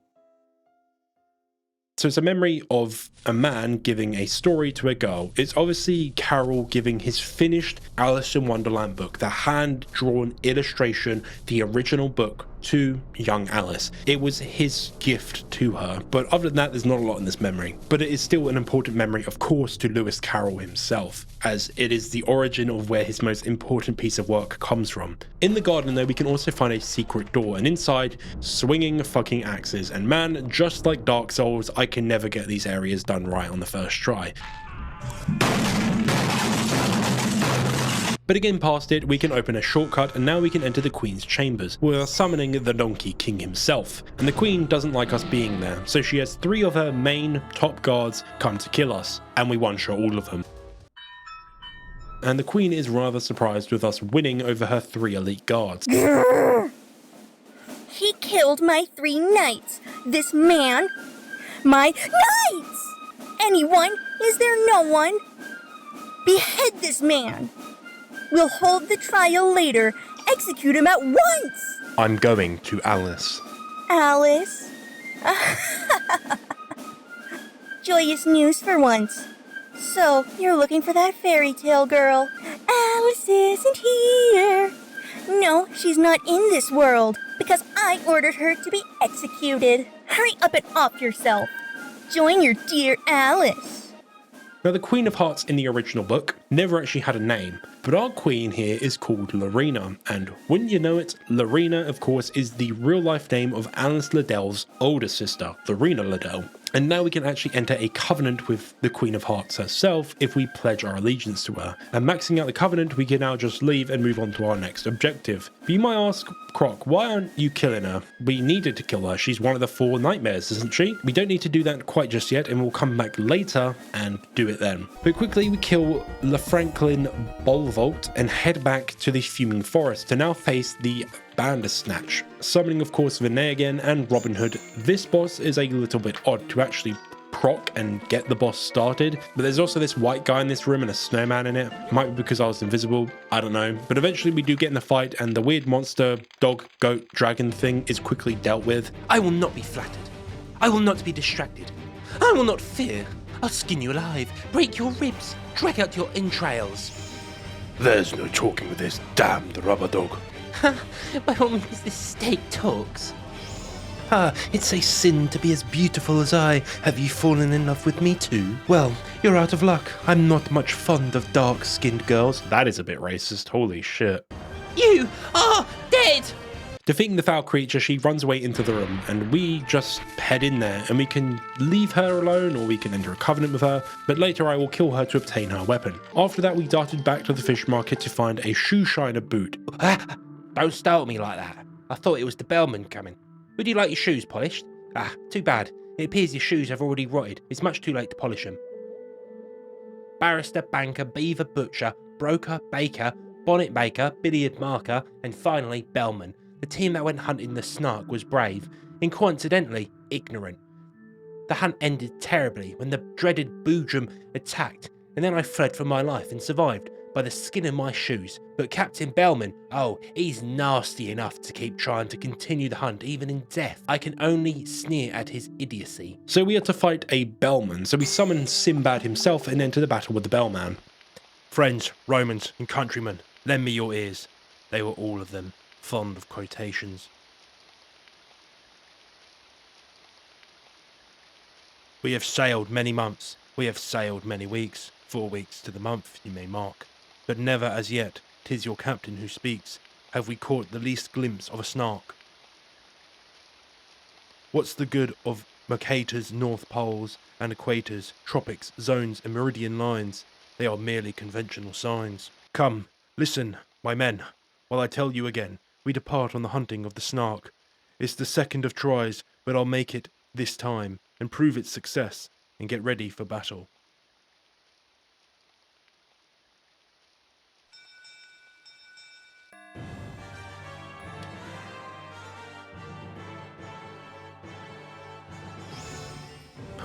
So it's a memory of a man giving a story to a girl. It's obviously Carol giving his finished Alice in Wonderland book, the hand-drawn illustration, the original book, to young Alice. It was his gift to her, but other than that, there's not a lot in this memory. But it is still an important memory, of course, to Lewis Carroll himself, as it is the origin of where his most important piece of work comes from. In the garden, though, we can also find a secret door, and inside, swinging fucking axes. And man, just like Dark Souls, I can never get these areas done right on the first try. But again, past it, we can open a shortcut, and now we can enter the Queen's chambers. We're summoning the Donkey King himself. And the Queen doesn't like us being there, so she has 3 of her main top guards come to kill us, and we one-shot all of them. And the Queen is rather surprised with us winning over her 3 elite guards. He killed my 3 knights. This man. My knights! Anyone? Is there no one? Behead this man. We'll hold the trial later. Execute him at once. I'm going to Alice. Alice? Joyous news for once. So, you're looking for that fairy tale girl. Alice isn't here. No, she's not in this world, because I ordered her to be executed. Hurry up and off yourself. Join your dear Alice. Now, the Queen of Hearts in the original book never actually had a name, but our queen here is called Lorina, and wouldn't you know it, Lorina, of course, is the real-life name of Alice Liddell's older sister, Lorina Liddell. And now we can actually enter a covenant with the Queen of Hearts herself if we pledge our allegiance to her. And maxing out the covenant, we can now just leave and move on to our next objective. But you might ask, Croc, why aren't you killing her? We needed to kill her. She's one of the 4 nightmares, isn't she? We don't need to do that quite just yet, and we'll come back later and do it then. But quickly, we kill LaFranklin Bolvolt and head back to the fuming forest to now face the Bandersnatch, summoning of course Vinay again and Robin Hood. This boss is a little bit odd to actually proc and get the boss started, but there's also this white guy in this room and a snowman in it. Might be because I was invisible, I don't know. But eventually we do get in the fight, and the weird monster, dog, goat, dragon thing is quickly dealt with. I will not be flattered. I will not be distracted. I will not fear. I'll skin you alive, break your ribs, drag out your entrails. There's no talking with this damned rubber dog. By all means, this steak talks. It's a sin to be as beautiful as I. Have you fallen in love with me too? Well, you're out of luck. I'm not much fond of dark-skinned girls. That is a bit racist, holy shit. You are dead! Defeating the foul creature, she runs away into the room, and we just head in there, and we can leave her alone, or we can enter a covenant with her, but later I will kill her to obtain her weapon. After that, we darted back to the fish market to find a shoe shiner boot. Don't startle me like that. I thought it was the bellman coming. Would you like your shoes polished? Too bad. It appears your shoes have already rotted. It's much too late to polish them. Barrister, banker, beaver, butcher, broker, baker, bonnet maker, billiard marker, and finally bellman. The team that went hunting the snark was brave, and coincidentally, ignorant. The hunt ended terribly when the dreaded Boodrum attacked, and then I fled for my life and survived by the skin of my shoes. But Captain Bellman, he's nasty enough to keep trying to continue the hunt even in death. I can only sneer at his idiocy. So we had to fight a bellman, so we summoned Sinbad himself and enter the battle with the bellman. Friends, Romans, and countrymen, lend me your ears. They were all of them fond of quotations. We have sailed many months, we have sailed many weeks, 4 weeks to the month you may mark, but never as yet, 'tis your captain who speaks, have we caught the least glimpse of a snark. What's the good of Mercator's North Poles and Equators, tropics, zones and meridian lines? They are merely conventional signs. Come, listen, my men, while I tell you again, we depart on the hunting of the snark. It's the second of tries, but I'll make it this time, and prove its success, and get ready for battle.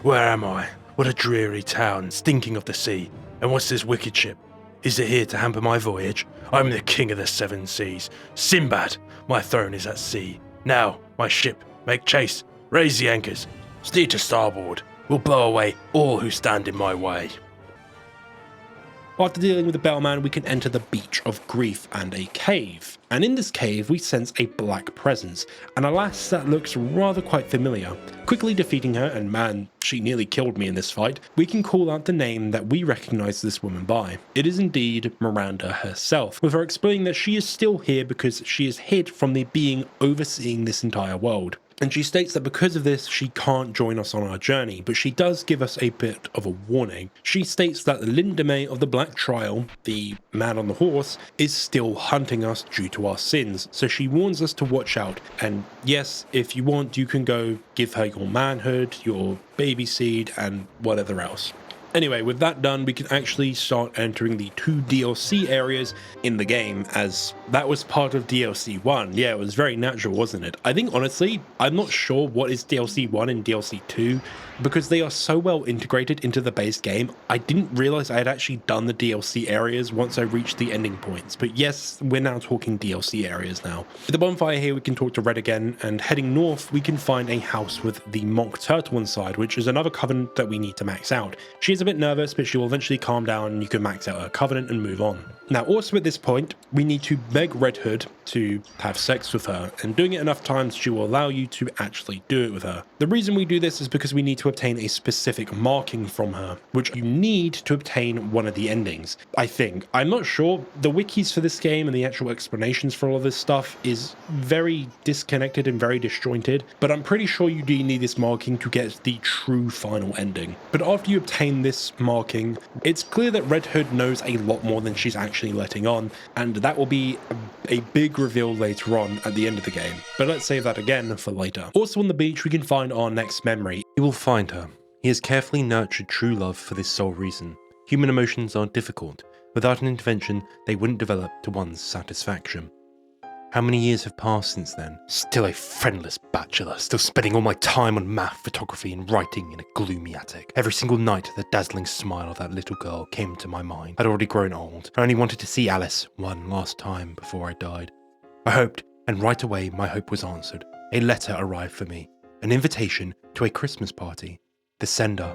Where am I? What a dreary town, stinking of the sea. And what's this wicked ship? Is it here to hamper my voyage? I'm the king of the 7 seas. Sinbad, My throne is at sea. Now, my ship, make chase. Raise the anchors. Steer to starboard. We'll blow away all who stand in my way. After dealing with the bellman, we can enter the beach of grief and a cave. And in this cave, we sense a black presence, and alas, that looks rather quite familiar. Quickly defeating her, and man, she nearly killed me in this fight, we can call out the name that we recognize this woman by. It is indeed Miranda herself, with her explaining that she is still here because she is hid from the being overseeing this entire world. And she states that because of this, she can't join us on our journey, but she does give us a bit of a warning. She states that Lindemay of the Black Trial, the man on the horse, is still hunting us due to our sins, so she warns us to watch out. And yes, if you want, you can go give her your manhood, your baby seed, and whatever else. Anyway, with that done, we can actually start entering the 2 DLC areas in the game, as that was part of DLC 1. Yeah, it was very natural, wasn't it? I think, honestly, I'm not sure what is DLC 1 and DLC 2, because they are so well integrated into the base game. I didn't realize I had actually done the DLC areas once I reached the ending points. But yes, we're now talking DLC areas now. With the bonfire here, we can talk to Red again, and heading north, we can find a house with the mock turtle inside, which is another covenant that we need to max out. She is a bit nervous, but she will eventually calm down and you can max out her covenant and move on. Now, also at this point, we need to beg Red Hood to have sex with her, and doing it enough times, she will allow you to actually do it with her. The reason we do this is because we need to obtain a specific marking from her, which you need to obtain one of the endings, I think. I'm not sure. The wikis for this game and the actual explanations for all of this stuff is very disconnected and very disjointed, but I'm pretty sure you do need this marking to get the true final ending. But after you obtain this marking, it's clear that Red Hood knows a lot more than she's actually letting on, and that will be a big reveal later on at the end of the game. But let's save that again for later. Also on the beach, we can find our next memory. He will find her. He has carefully nurtured true love for this sole reason. Human emotions are difficult. Without an intervention, they wouldn't develop to one's satisfaction. How many years have passed since then? Still a friendless bachelor, still spending all my time on math, photography, and writing in a gloomy attic. Every single night, the dazzling smile of that little girl came to my mind. I'd already grown old. I only wanted to see Alice one last time before I died. I hoped, and right away my hope was answered. A letter arrived for me. An invitation to a Christmas party. The sender,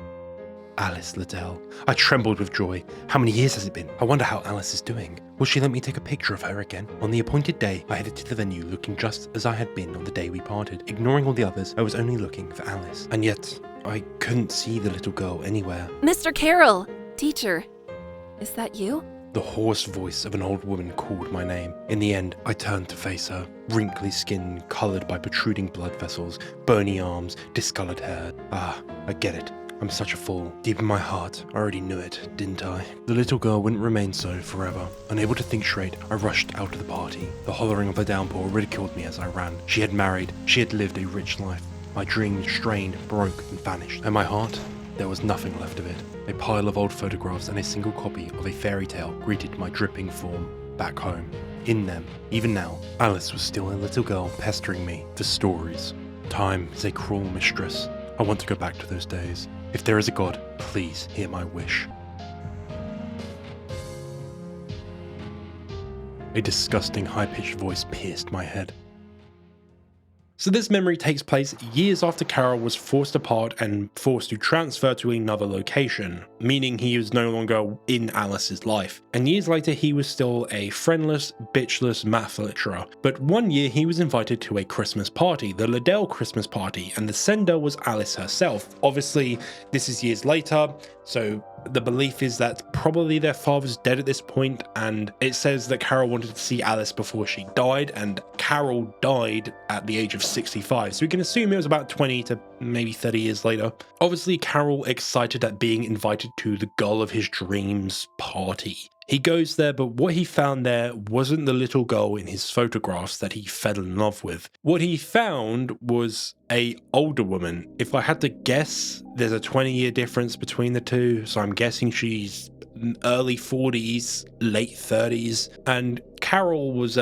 Alice Liddell. I trembled with joy. How many years has it been? I wonder how Alice is doing. Will she let me take a picture of her again? On the appointed day, I headed to the venue looking just as I had been on the day we parted. Ignoring all the others, I was only looking for Alice. And yet, I couldn't see the little girl anywhere. Mr. Carroll! Teacher, is that you? The hoarse voice of an old woman called my name. In the end, I turned to face her. Wrinkly skin, coloured by protruding blood vessels, bony arms, discoloured hair. Ah, I get it. I'm such a fool. Deep in my heart, I already knew it, didn't I? The little girl wouldn't remain so forever. Unable to think straight, I rushed out of the party. The hollering of the downpour ridiculed me as I ran. She had married. She had lived a rich life. My dreams strained, broke, and vanished. And my heart? There was nothing left of it. A pile of old photographs and a single copy of a fairy tale greeted my dripping form back home. In them, even now, Alice was still a little girl pestering me for stories. Time is a cruel mistress. I want to go back to those days. If there is a God, please hear my wish. A disgusting high-pitched voice pierced my head. So this memory takes place years after Carol was forced apart and forced to transfer to another location, meaning he was no longer in Alice's life. And years later, he was still a friendless, bitchless math lecturer. But one year he was invited to a Christmas party, the Liddell Christmas party, and the sender was Alice herself. Obviously, this is years later, so the belief is that probably their father's dead at this point, and it says that Carol wanted to see Alice before she died, and Carol died at the age of 65, so we can assume it was about 20 to maybe 30 years later. Obviously, Carol excited at being invited to the girl of his dreams party. He goes there, but what he found there wasn't the little girl in his photographs that he fell in love with. What he found was an older woman. If I had to guess, there's a 20-year difference between the two, so I'm guessing she's early 40s, late 30s, and Carol was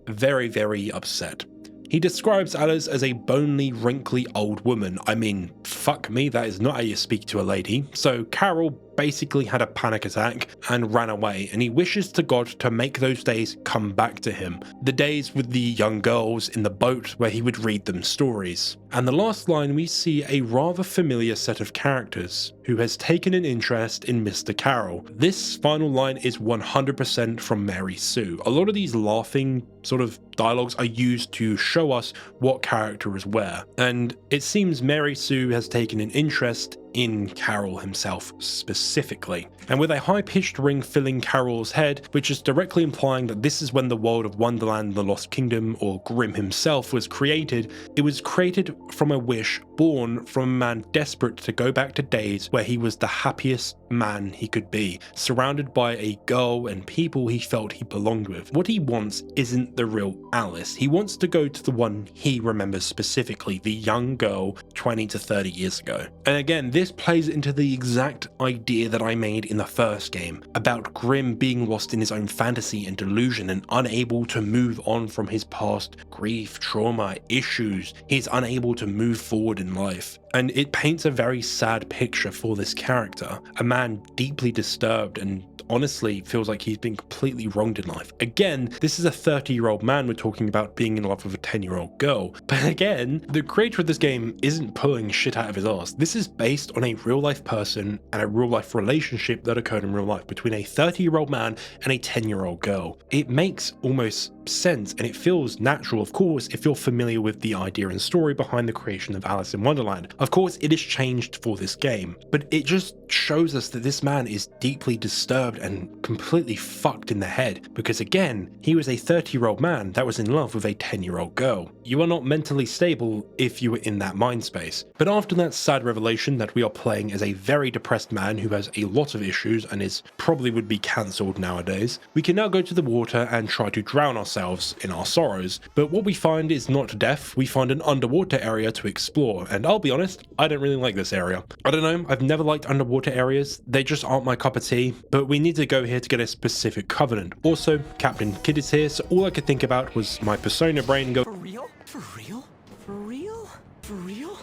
very, very upset. He describes Alice as a bony, wrinkly old woman. I mean, fuck me, that is not how you speak to a lady. So Carol basically had a panic attack and ran away, and he wishes to God to make those days come back to him. The days with the young girls in the boat where he would read them stories. And the last line, we see a rather familiar set of characters who has taken an interest in Mr. Carroll. This final line is 100% from Mary Sue. A lot of these laughing sort of dialogues are used to show us what character is where, and it seems Mary Sue has taken an interest in Carroll himself specifically. And with a high-pitched ring filling Carroll's head, which is directly implying that this is when the world of Wonderland and the Lost Kingdom, or Grimm himself, was created, it was created from a wish born from a man desperate to go back to days where he was the happiest man he could be, surrounded by a girl and people he felt he belonged with. What he wants isn't the real Alice. He wants to go to the one he remembers specifically, the young girl 20 to 30 years ago. And again, this plays into the exact idea that I made in the first game, about Grimm being lost in his own fantasy and delusion and unable to move on from his past grief, trauma, issues. He's unable to move forward in life. And it paints a very sad picture for this character, a man deeply disturbed and honestly feels like he's been completely wronged in life. Again, this is a 30-year-old man we're talking about being in love with a 10-year-old girl. But again, the creator of this game isn't pulling shit out of his ass. This is based on a real-life person and a real-life relationship that occurred in real life between a 30-year-old man and a 10-year-old girl. It makes almost sense and it feels natural, of course, if you're familiar with the idea and story behind the creation of Alice in Wonderland. Of course, it is changed for this game, but it just shows us that this man is deeply disturbed and completely fucked in the head, because again, he was a 30-year-old man that was in love with a 10-year-old girl. You are not mentally stable if you were in that mind space. But after that sad revelation that we are playing as a very depressed man who has a lot of issues and is probably would be cancelled nowadays, we can now go to the water and try to drown ourselves in our sorrows. But what we find is not death, we find an underwater area to explore, and I'll be honest, I don't really like this area. I don't know, I've never liked underwater areas, they just aren't my cup of tea, but we need to go here to get a specific covenant. Also, Captain Kidd is here, so all I could think about was my persona brain go, for real? For real? For real? For real?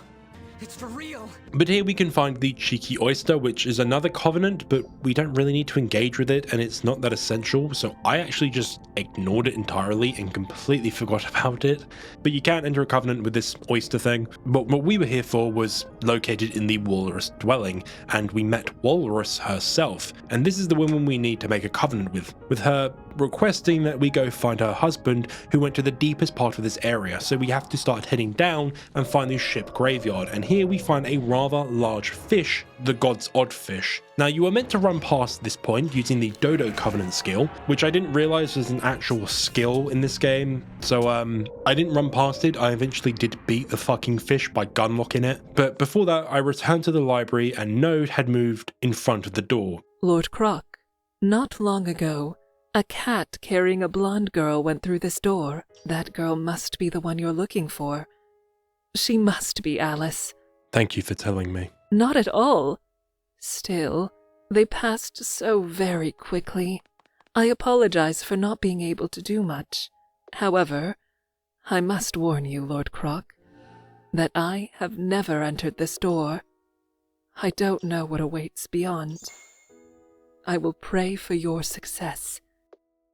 It's for real. But here we can find the cheeky oyster, which is another covenant, but we don't really need to engage with it and it's not that essential, so I actually just ignored it entirely and completely forgot about it. But you can enter a covenant with this oyster thing. But what we were here for was located in the Walrus dwelling, and we met Walrus herself, and this is the woman we need to make a covenant with her requesting that we go find her husband who went to the deepest part of this area, so we have to start heading down and find the ship graveyard, and here we find a rather large fish, the God's Odd Fish. Now you were meant to run past this point using the Dodo Covenant skill, which I didn't realize was an actual skill in this game, so I didn't run past it. I eventually did beat the fucking fish by gunlocking it, but before that I returned to the library and Node had moved in front of the door. Lord Croc, not long ago, a cat carrying a blonde girl went through this door. That girl must be the one you're looking for. She must be Alice. Thank you for telling me. Not at all. Still, they passed so very quickly. I apologize for not being able to do much. However, I must warn you, Lord Croc, that I have never entered this door. I don't know what awaits beyond. I will pray for your success.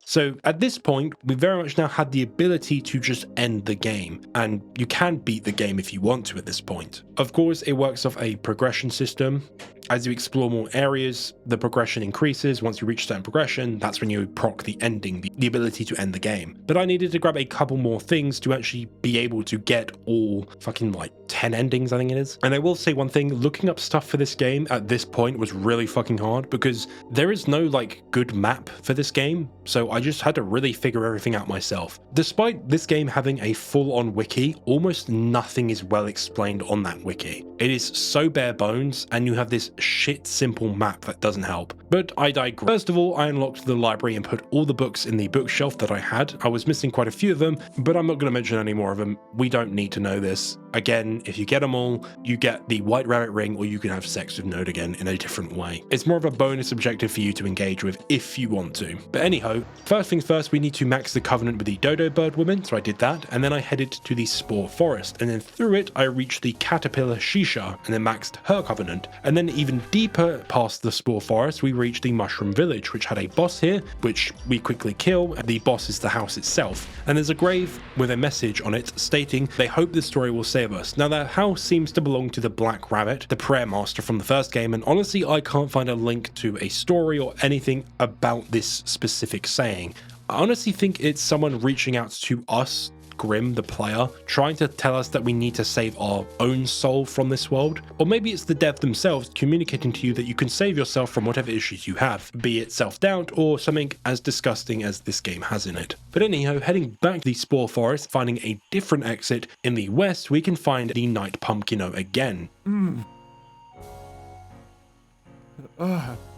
So at this point, we very much now had the ability to just end the game, and you can beat the game if you want to at this point. Of course, it works off a progression system. As you explore more areas, the progression increases. Once you reach certain progression, that's when you proc the ending, the ability to end the game. But I needed to grab a couple more things to actually be able to get all fucking like 10 endings, I think it is. And I will say one thing, looking up stuff for this game at this point was really fucking hard because there is no like good map for this game. So I just had to really figure everything out myself. Despite this game having a full-on wiki, almost nothing is well explained on that wiki. It is so bare bones, and you have this shit simple map that doesn't help. But I digress. First of all, I unlocked the library and put all the books in the bookshelf that I had. I was missing quite a few of them, but I'm not going to mention any more of them. We don't need to know this. Again, if you get them all, you get the White Rabbit ring, or you can have sex with Node again in a different way. It's more of a bonus objective for you to engage with if you want to. But anyhow, First things first, we need to max the covenant with the dodo bird woman, so I did that, and then I headed to the spore forest, and then through it I reached the caterpillar Cheshire, and then maxed her covenant, and then even deeper past the spore forest we reached the mushroom village, which had a boss here, which we quickly kill. The boss is the house itself, and there's a grave with a message on it stating they hope this story will save us. Now the house seems to belong to the Black Rabbit, the prayer master from the first game, and honestly I can't find a link to a story or anything about this specific saying. I honestly think it's someone reaching out to us, Grimm, the player, trying to tell us that we need to save our own soul from this world. Or maybe it's the dev themselves communicating to you that you can save yourself from whatever issues you have, be it self-doubt or something as disgusting as this game has in it. But anyhow, heading back to the Spore Forest, finding a different exit in the west, we can find the Night Pumpkino again.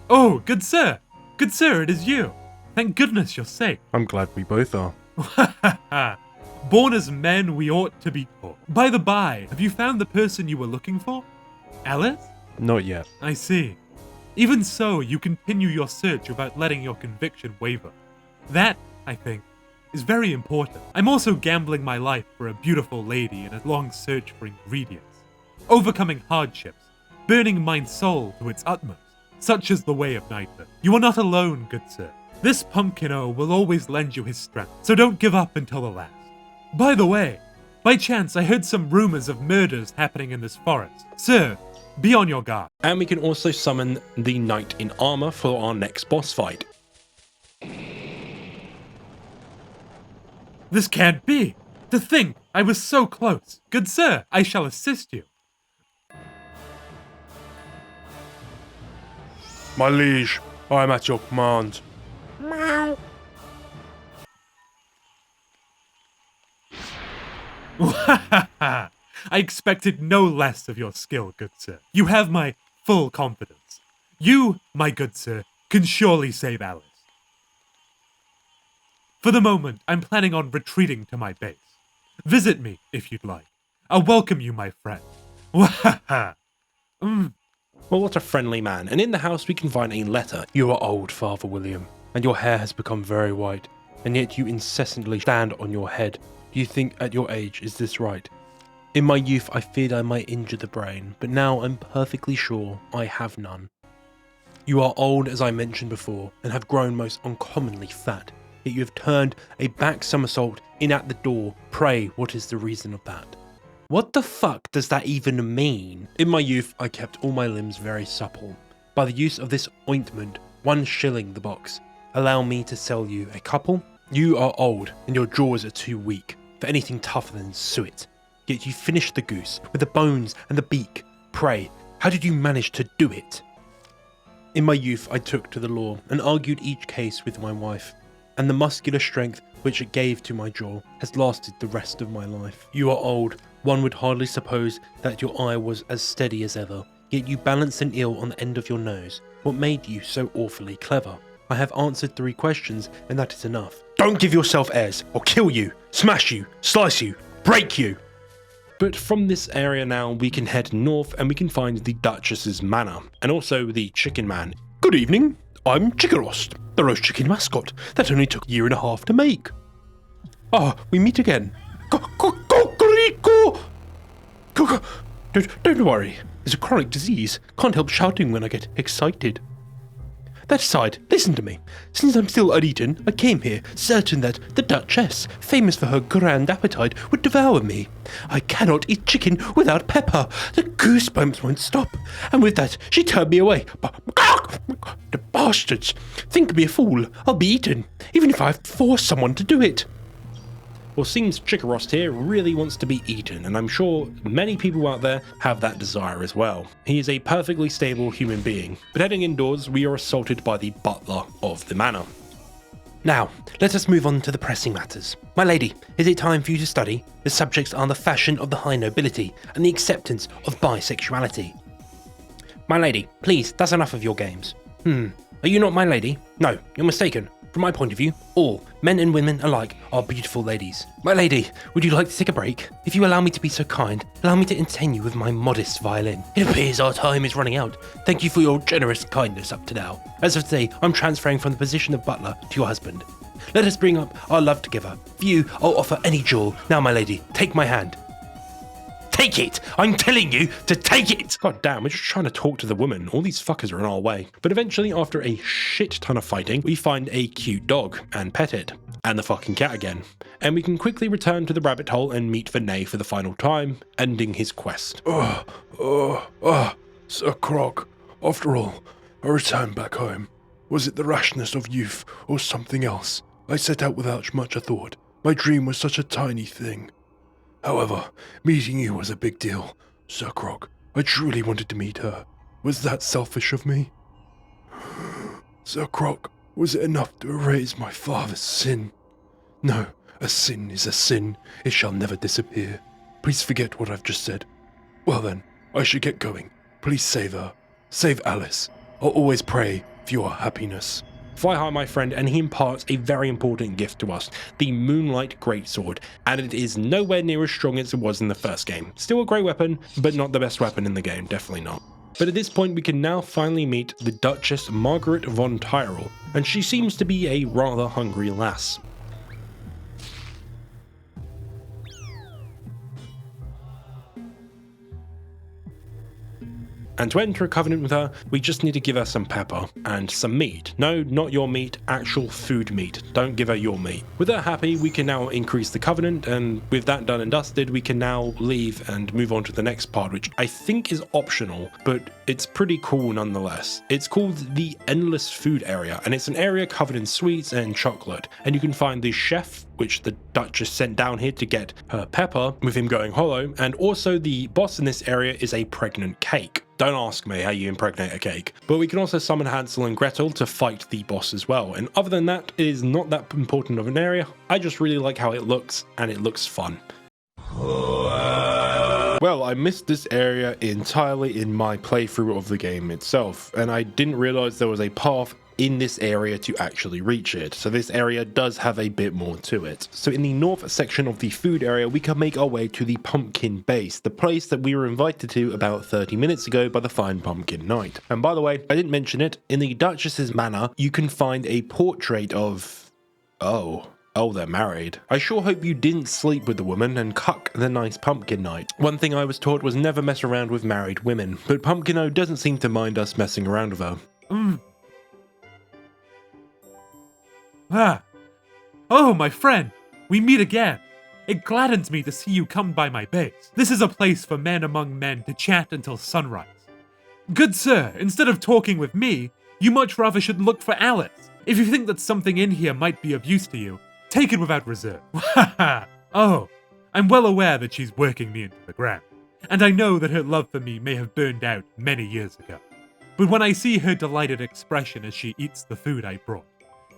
Oh, good sir! Good sir, it is you! Thank goodness you're safe. I'm glad we both are. Born as men, we ought to be taught. By the by, have you found the person you were looking for? Alice? Not yet. I see. Even so, you continue your search without letting your conviction waver. That, I think, is very important. I'm also gambling my life for a beautiful lady in a long search for ingredients. Overcoming hardships, burning my soul to its utmost, such is the way of knighthood. You are not alone, good sir. This Pumpkino will always lend you his strength, so don't give up until the last. By the way, by chance I heard some rumors of murders happening in this forest. Sir, be on your guard. And we can also summon the Knight in Armor for our next boss fight. This can't be! To think, I was so close. Good sir, I shall assist you. My liege, I am at your command. Meow. I expected no less of your skill, good sir. You have my full confidence. You, my good sir, can surely save Alice. For the moment, I'm planning on retreating to my base. Visit me, if you'd like. I'll welcome you, my friend. Well, what a friendly man. And in the house we can find a letter. You are old, Father William, and your hair has become very white, and yet you incessantly stand on your head. Do you think at your age is this right? In my youth I feared I might injure the brain, but now I'm perfectly sure I have none. You are old, as I mentioned before, and have grown most uncommonly fat, yet you have turned a back somersault in at the door. Pray, what is the reason of that? What the fuck does that even mean? In my youth I kept all my limbs very supple. By the use of this ointment, 1 shilling the box. Allow me to sell you a couple? You are old, and your jaws are too weak for anything tougher than suet. Yet you finished the goose with the bones and the beak. Pray, how did you manage to do it? In my youth I took to the law and argued each case with my wife, and the muscular strength which it gave to my jaw has lasted the rest of my life. You are old. One would hardly suppose that your eye was as steady as ever, yet you balance an eel on the end of your nose. What made you so awfully clever? I have answered 3 questions, and that is enough. Don't give yourself airs, or kill you, smash you, slice you, break you. But from this area now, we can head north and we can find the Duchess's manor, and also the Chicken Man. Good evening, I'm Chickerost, the roast chicken mascot that only took a year and a half to make. Ah, we meet again. Don't worry, it's a chronic disease. Can't help shouting when I get excited. That aside, listen to me. Since I'm still uneaten, I came here, certain that the Duchess, famous for her grand appetite, would devour me. I cannot eat chicken without pepper. The goosebumps won't stop. And with that, she turned me away. The bastards! Think me a fool. I'll be eaten, even if I force someone to do it. Well, seems Chickerost here really wants to be eaten, and I'm sure many people out there have that desire as well. He is a perfectly stable human being, but heading indoors, we are assaulted by the butler of the manor. Now, let us move on to the pressing matters. My lady, is it time for you to study? The subjects are the fashion of the high nobility and the acceptance of bisexuality. My lady, please, that's enough of your games. Are you not my lady? No, you're mistaken. From my point of view, all, men and women alike, are beautiful ladies. My lady, would you like to take a break? If you allow me to be so kind, allow me to entertain you with my modest violin. It appears our time is running out. Thank you for your generous kindness up to now. As of today, I'm transferring from the position of butler to your husband. Let us bring up our love together. For you, I'll offer any jewel. Now, my lady, take my hand. Take it! I'm telling you to take it! God damn, we're just trying to talk to the woman. All these fuckers are in our way. But eventually, after a shit ton of fighting, we find a cute dog and pet it. And the fucking cat again. And we can quickly return to the rabbit hole and meet Vinay for the final time, ending his quest. Sir Croc, after all, I returned back home. Was it the rashness of youth or something else? I set out without much a thought. My dream was such a tiny thing. However, meeting you was a big deal. Sir Croc, I truly wanted to meet her. Was that selfish of me? Sir Croc, was it enough to erase my father's sin? No, a sin is a sin. It shall never disappear. Please forget what I've just said. Well then, I should get going. Please save her. Save Alice. I'll always pray for your happiness. Fly high, my friend, and he imparts a very important gift to us, the Moonlight Greatsword, and it is nowhere near as strong as it was in the first game. Still a great weapon, but not the best weapon in the game, definitely not. But at this point we can now finally meet the Duchess Margaret von Tyrell, and she seems to be a rather hungry lass. And to enter a covenant with her, we just need to give her some pepper and some meat. No, not your meat, actual food meat. Don't give her your meat. With her happy, we can now increase the covenant, and with that done and dusted, we can now leave and move on to the next part, which I think is optional, but it's pretty cool nonetheless. It's called the Endless Food Area, and it's an area covered in sweets and chocolate, and you can find the chef, which the Duchess sent down here to get her pepper, with him going hollow, and also the boss in this area is a pregnant cake. Don't ask me how you impregnate a cake. But we can also summon Hansel and Gretel to fight the boss as well, and other than that, it is not that important of an area. I just really like how it looks, and it looks fun. Well, I missed this area entirely in my playthrough of the game itself, and I didn't realise there was a path in this area to actually reach it. So this area does have a bit more to it. So in the north section of the food area, we can make our way to the Pumpkin Base, the place that we were invited to about 30 minutes ago by the fine Pumpkin Knight. And by the way, I didn't mention it, in the Duchess's manor, you can find a portrait of... Oh, they're married. I sure hope you didn't sleep with the woman and cuck the nice Pumpkin Knight. One thing I was taught was never mess around with married women, but Pumpkin-O doesn't seem to mind us messing around with her. Oh, my friend, we meet again. It gladdens me to see you come by my base. This is a place for men among men to chat until sunrise. Good sir, instead of talking with me, you much rather should look for Alice. If you think that something in here might be of use to you, take it without reserve. Oh, I'm well aware that she's working me into the ground, and I know that her love for me may have burned out many years ago. But when I see her delighted expression as she eats the food I brought,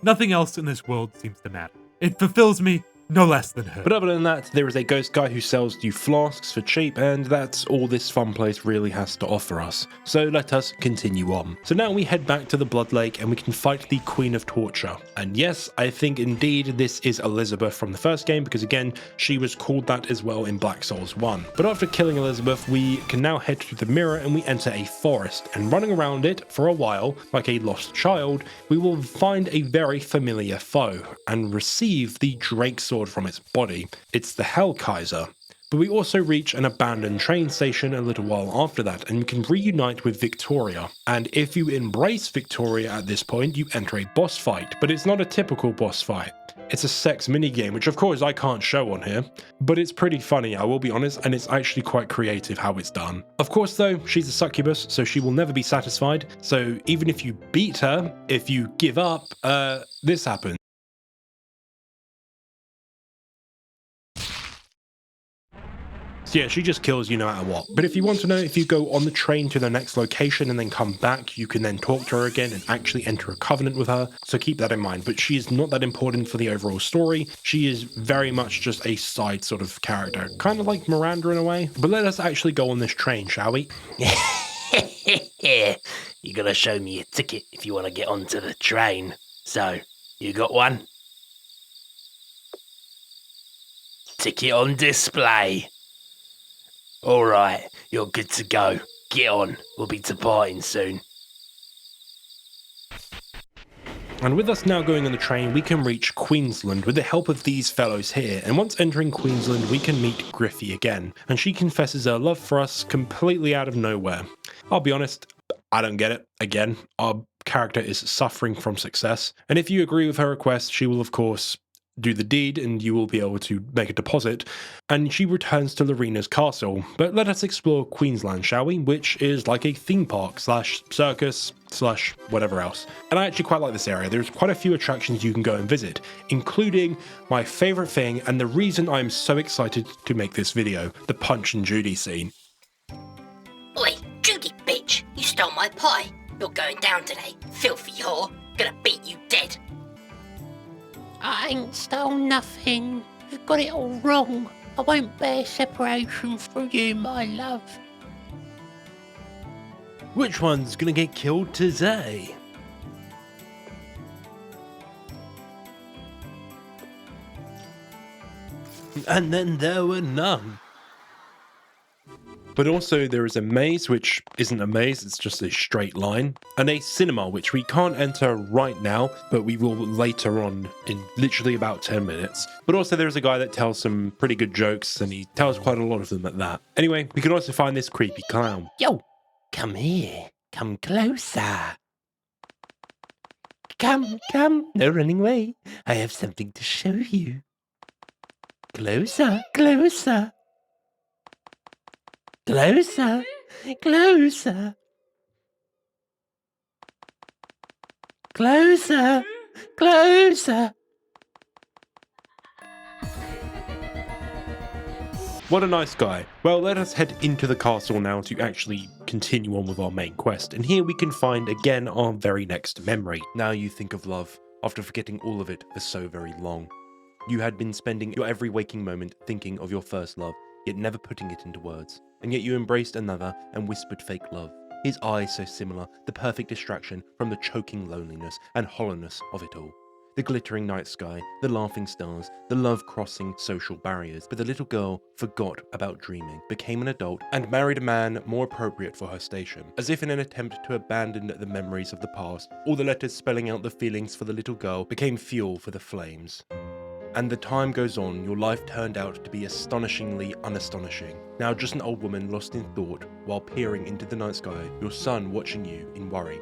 nothing else in this world seems to matter. It fulfills me no less than her. But other than that, there is a ghost guy who sells you flasks for cheap, and that's all this fun place really has to offer us. So let us continue on. So now we head back to the Blood Lake and we can fight the Queen of Torture. And yes, I think indeed this is Elizabeth from the first game, because again, she was called that as well in Black Souls 1. But after killing Elizabeth, we can now head to the mirror and we enter a forest, and running around it for a while, like a lost child, we will find a very familiar foe and receive the Drake Sword from its body. It's the Hell Kaiser. But we also reach an abandoned train station a little while after that, and we can reunite with Victoria. And if you embrace Victoria at this point, you enter a boss fight, but it's not a typical boss fight. It's a sex minigame, which of course I can't show on here, but it's pretty funny, I will be honest, and it's actually quite creative how it's done. Of course though, she's a succubus, so she will never be satisfied, so even if you beat her, if you give up, this happens. So yeah, she just kills you no matter what. But if you want to know, if you go on the train to the next location and then come back, you can then talk to her again and actually enter a covenant with her. So keep that in mind. But she is not that important for the overall story. She is very much just a side sort of character. Kind of like Miranda in a way. But let us actually go on this train, shall we? You gotta show me a ticket if you want to get onto the train. So, you got one? Ticket on display. Alright, you're good to go. Get on, we'll be departing soon. And with us now going on the train, we can reach Queensland with the help of these fellows here. And once entering Queensland, we can meet Griffy again. And she confesses her love for us completely out of nowhere. I'll be honest, I don't get it. Again, our character is suffering from success. And if you agree with her request, she will of course do the deed and you will be able to make a deposit, and she returns to Lorina's castle. But let us explore Queensland, shall we? Which is like a theme park slash circus slash whatever else. And I actually quite like this area. There's quite a few attractions you can go and visit, including my favorite thing and the reason I'm so excited to make this video, the Punch and Judy scene. Oi, Judy bitch, you stole my pie. You're going down today, filthy whore. Gonna beat you dead. I ain't stole nothing. You've got it all wrong. I won't bear separation from you, my love. Which one's gonna get killed today? And then there were none. But also there is a maze, which isn't a maze, it's just a straight line, and a cinema, which we can't enter right now, but we will later on in literally about 10 minutes. But also there's a guy that tells some pretty good jokes, and he tells quite a lot of them at that. Anyway, we can also find this creepy clown. Yo, come here. Come closer. Come, no running away. I have something to show you. Closer, closer. Closer, closer. Closer, closer. What a nice guy. Well, let us head into the castle now to actually continue on with our main quest. And here we can find again our very next memory. Now you think of love after forgetting all of it for so very long. You had been spending your every waking moment thinking of your first love, yet never putting it into words. And yet you embraced another and whispered fake love. His eyes so similar, the perfect distraction from the choking loneliness and hollowness of it all. The glittering night sky, the laughing stars, the love crossing social barriers. But the little girl forgot about dreaming, became an adult, and married a man more appropriate for her station. As if in an attempt to abandon the memories of the past, all the letters spelling out the feelings for the little girl became fuel for the flames. And the time goes on, your life turned out to be astonishingly unastonishing. Now just an old woman lost in thought while peering into the night sky, your son watching you in worry.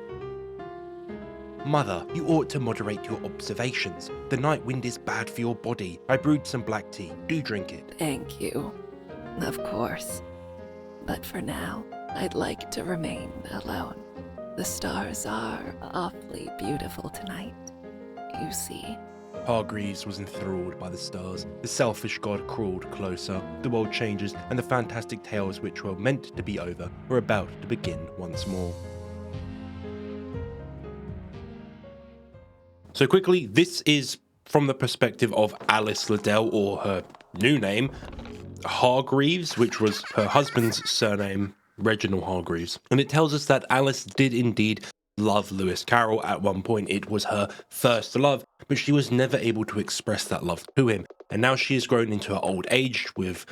Mother, you ought to moderate your observations. The night wind is bad for your body. I brewed some black tea. Do drink it. Thank you. Of course. But for now, I'd like to remain alone. The stars are awfully beautiful tonight, you see. Hargreaves was enthralled by the stars. The selfish god crawled closer. The world changes, and the fantastic tales which were meant to be over were about to begin once more. So quickly, this is from the perspective of Alice Liddell, or her new name, Hargreaves, which was her husband's surname, Reginald Hargreaves. And it tells us that Alice did indeed love Lewis Carroll at one point. It was her first love, but she was never able to express that love to him. And now she has grown into her old age, with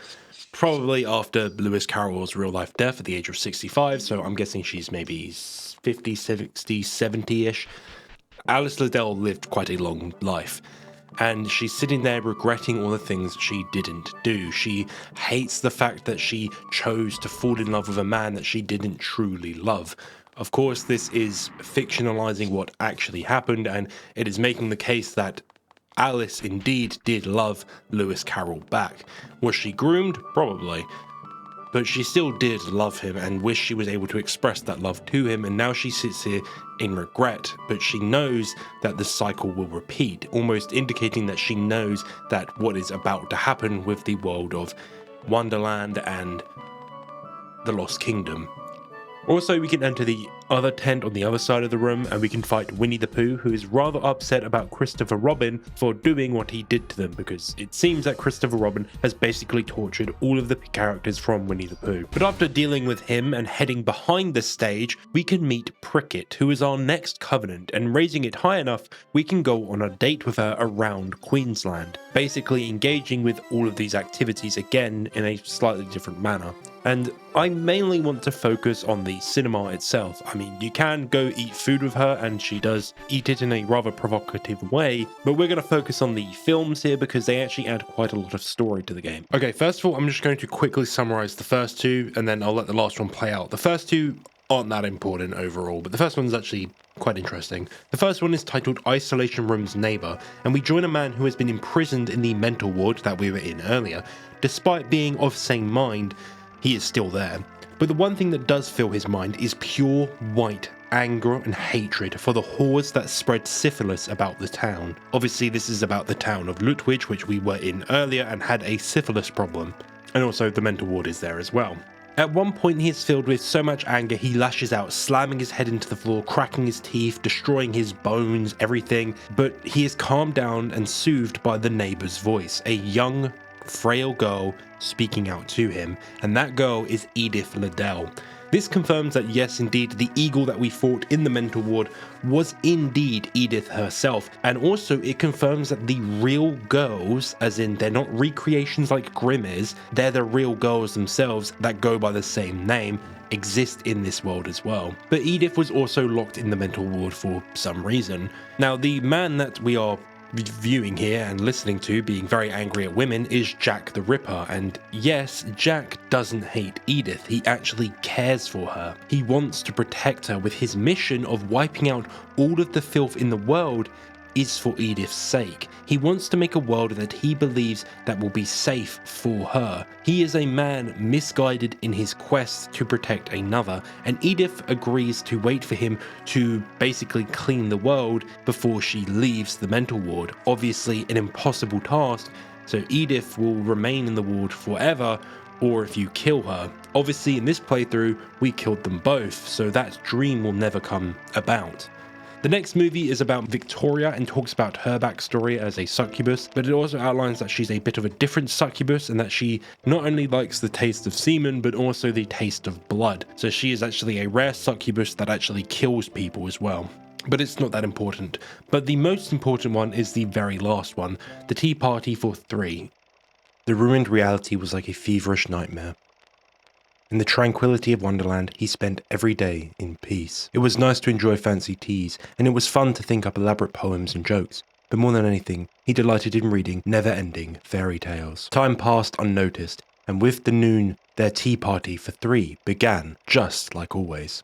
probably after Lewis Carroll's real life death at the age of 65, so I'm guessing she's maybe 50, 60, 70-ish. Alice Liddell lived quite a long life, and she's sitting there regretting all the things she didn't do. She hates the fact that she chose to fall in love with a man that she didn't truly love. Of course, this is fictionalizing what actually happened, and it is making the case that Alice indeed did love Lewis Carroll back. Was she groomed? Probably. But she still did love him and wish she was able to express that love to him, and now she sits here in regret, but she knows that the cycle will repeat, almost indicating that she knows that what is about to happen with the world of Wonderland and the Lost Kingdom. Also, we can enter the other tent on the other side of the room, and we can fight Winnie the Pooh, who is rather upset about Christopher Robin for doing what he did to them, because it seems that Christopher Robin has basically tortured all of the characters from Winnie the Pooh. But after dealing with him and heading behind the stage, we can meet Prickett, who is our next covenant, and raising it high enough, we can go on a date with her around Queensland, basically engaging with all of these activities again in a slightly different manner. And I mainly want to focus on the cinema itself. I mean, you can go eat food with her, and she does eat it in a rather provocative way, but we're going to focus on the films here because they actually add quite a lot of story to the game. Okay, first of all, I'm just going to quickly summarize the first two, and then I'll let the last one play out. The first two aren't that important overall, but the first one's actually quite interesting. The first one is titled Isolation Room's Neighbor, and we join a man who has been imprisoned in the mental ward that we were in earlier. Despite being of sane mind, he is still there. But the one thing that does fill his mind is pure white anger and hatred for the whores that spread syphilis about the town. Obviously, this is about the town of Lutwich, which we were in earlier and had a syphilis problem. And also the mental ward is there as well. At one point, he is filled with so much anger, he lashes out, slamming his head into the floor, cracking his teeth, destroying his bones, everything. But he is calmed down and soothed by the neighbor's voice, a young, frail girl speaking out to him, and that girl is Edith Liddell. This confirms that yes, indeed, the eagle that we fought in the mental ward was indeed Edith herself, and also it confirms that the real girls, as in they're not recreations like Grimm is, they're the real girls themselves that go by the same name, exist in this world as well. But Edith was also locked in the mental ward for some reason. Now, the man that we are viewing here and listening to being very angry at women is Jack the Ripper, and yes, Jack doesn't hate Edith, he actually cares for her. He wants to protect her, with his mission of wiping out all of the filth in the world is for Edith's sake. He wants to make a world that he believes that will be safe for her. He is a man misguided in his quest to protect another, and Edith agrees to wait for him to basically clean the world before she leaves the mental ward. Obviously an impossible task, so Edith will remain in the ward forever, or if you kill her. Obviously in this playthrough we killed them both, so that dream will never come about. The next movie is about Victoria and talks about her backstory as a succubus, but it also outlines that she's a bit of a different succubus and that she not only likes the taste of semen, but also the taste of blood. So she is actually a rare succubus that actually kills people as well. But it's not that important. But the most important one is the very last one, the tea party for 3. The ruined reality was like a feverish nightmare. In the tranquility of Wonderland, he spent every day in peace. It was nice to enjoy fancy teas, and it was fun to think up elaborate poems and jokes. But more than anything, he delighted in reading never-ending fairy tales. Time passed unnoticed, and with the noon, their tea party for 3 began, just like always.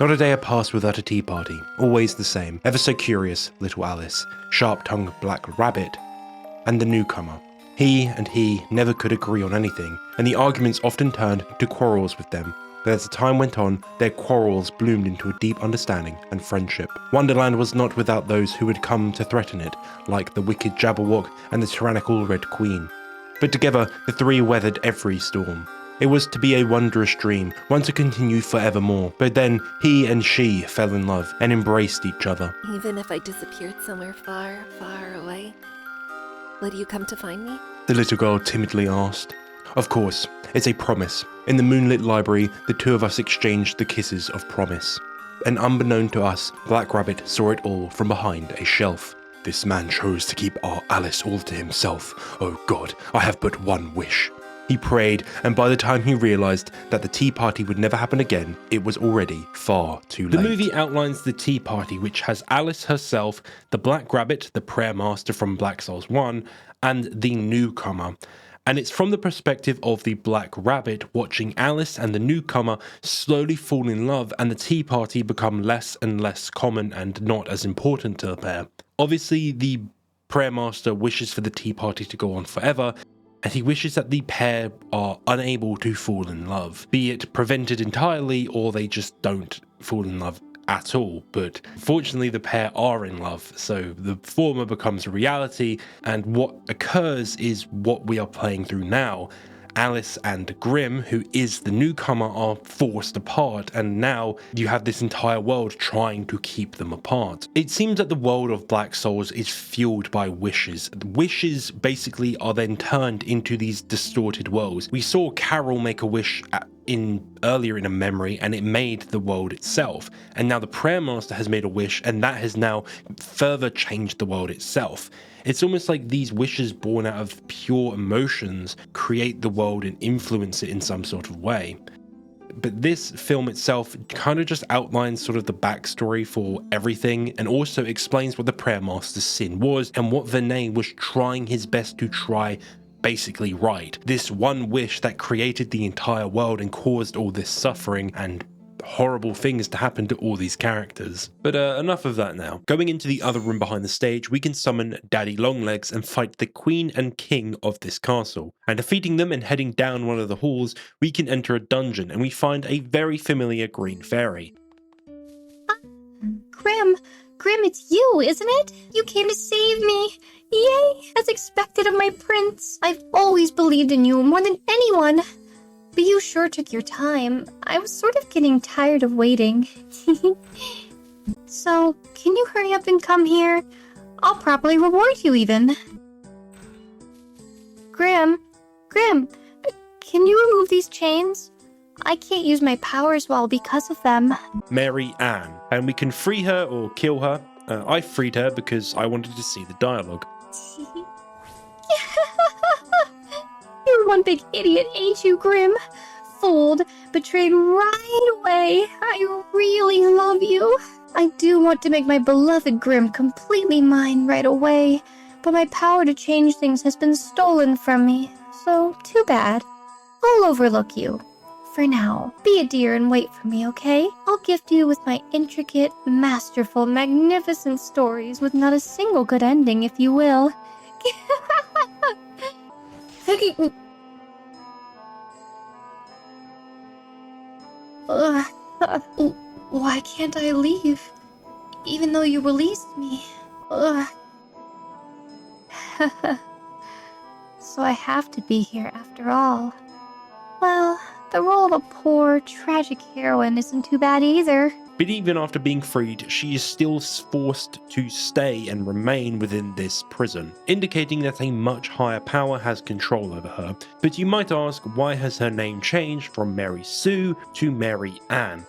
Not a day had passed without a tea party, always the same, ever so curious little Alice, sharp-tongued Black Rabbit, and the newcomer. He and he never could agree on anything, and the arguments often turned to quarrels with them. But as the time went on, their quarrels bloomed into a deep understanding and friendship. Wonderland was not without those who would come to threaten it, like the wicked Jabberwock and the tyrannical Red Queen. But together, the 3 weathered every storm. It was to be a wondrous dream, one to continue forevermore. But then, he and she fell in love and embraced each other. Even if I disappeared somewhere far, far away, would you come to find me? The little girl timidly asked. Of course, it's a promise. In the moonlit library, the 2 of us exchanged the kisses of promise. And unbeknown to us, Black Rabbit saw it all from behind a shelf. This man chose to keep our Alice all to himself. Oh God, I have but one wish. He prayed, and by the time he realised that the tea party would never happen again, it was already far too late. The movie outlines the tea party, which has Alice herself, the Black Rabbit, the prayer master from Black Souls 1, and the newcomer. And it's from the perspective of the Black Rabbit watching Alice and the newcomer slowly fall in love, and the tea party become less and less common and not as important to the pair. Obviously, the prayer master wishes for the tea party to go on forever, and he wishes that the pair are unable to fall in love, be it prevented entirely or they just don't fall in love at all. But fortunately the pair are in love, so the former becomes a reality, and what occurs is what we are playing through now. Alice and Grimm, who is the newcomer, are forced apart, and now you have this entire world trying to keep them apart. It seems that the world of Black Souls is fueled by wishes. Wishes basically are then turned into these distorted worlds. We saw Carol make a wish earlier in a memory, and it made the world itself. And now the prayer master has made a wish, and that has now further changed the world itself. It's almost like these wishes born out of pure emotions create the world and influence it in some sort of way. But this film itself kind of just outlines sort of the backstory for everything, and also explains what the prayer master's sin was and what Vinay was trying his best to try basically right. This one wish that created the entire world and caused all this suffering and horrible things to happen to all these characters. But enough of that now. Going into the other room behind the stage, we can summon Daddy Longlegs and fight the queen and king of this castle. And defeating them and heading down one of the halls, we can enter a dungeon and we find a very familiar green fairy. Grim, it's you, isn't it? You came to save me. Yay, as expected of my prince. I've always believed in you more than anyone. But you sure took your time. I was sort of getting tired of waiting. So, can you hurry up and come here? I'll properly reward you even. Grim, can you remove these chains? I can't use my powers well because of them. Mary Ann, and we can free her or kill her. I freed her because I wanted to see the dialogue. You're one big idiot, ain't you, Grim? Fooled, betrayed right away. I really love you. I do want to make my beloved Grim completely mine right away, but my power to change things has been stolen from me, so too bad. I'll overlook you. For now, be a dear and wait for me, okay? I'll gift you with my intricate, masterful, magnificent stories with not a single good ending, if you will. Why can't I leave? Even though you released me. So I have to be here after all. Well, the role of a poor, tragic heroine isn't too bad either. But even after being freed, she is still forced to stay and remain within this prison, indicating that a much higher power has control over her. But you might ask, why has her name changed from Mary Sue to Mary Ann?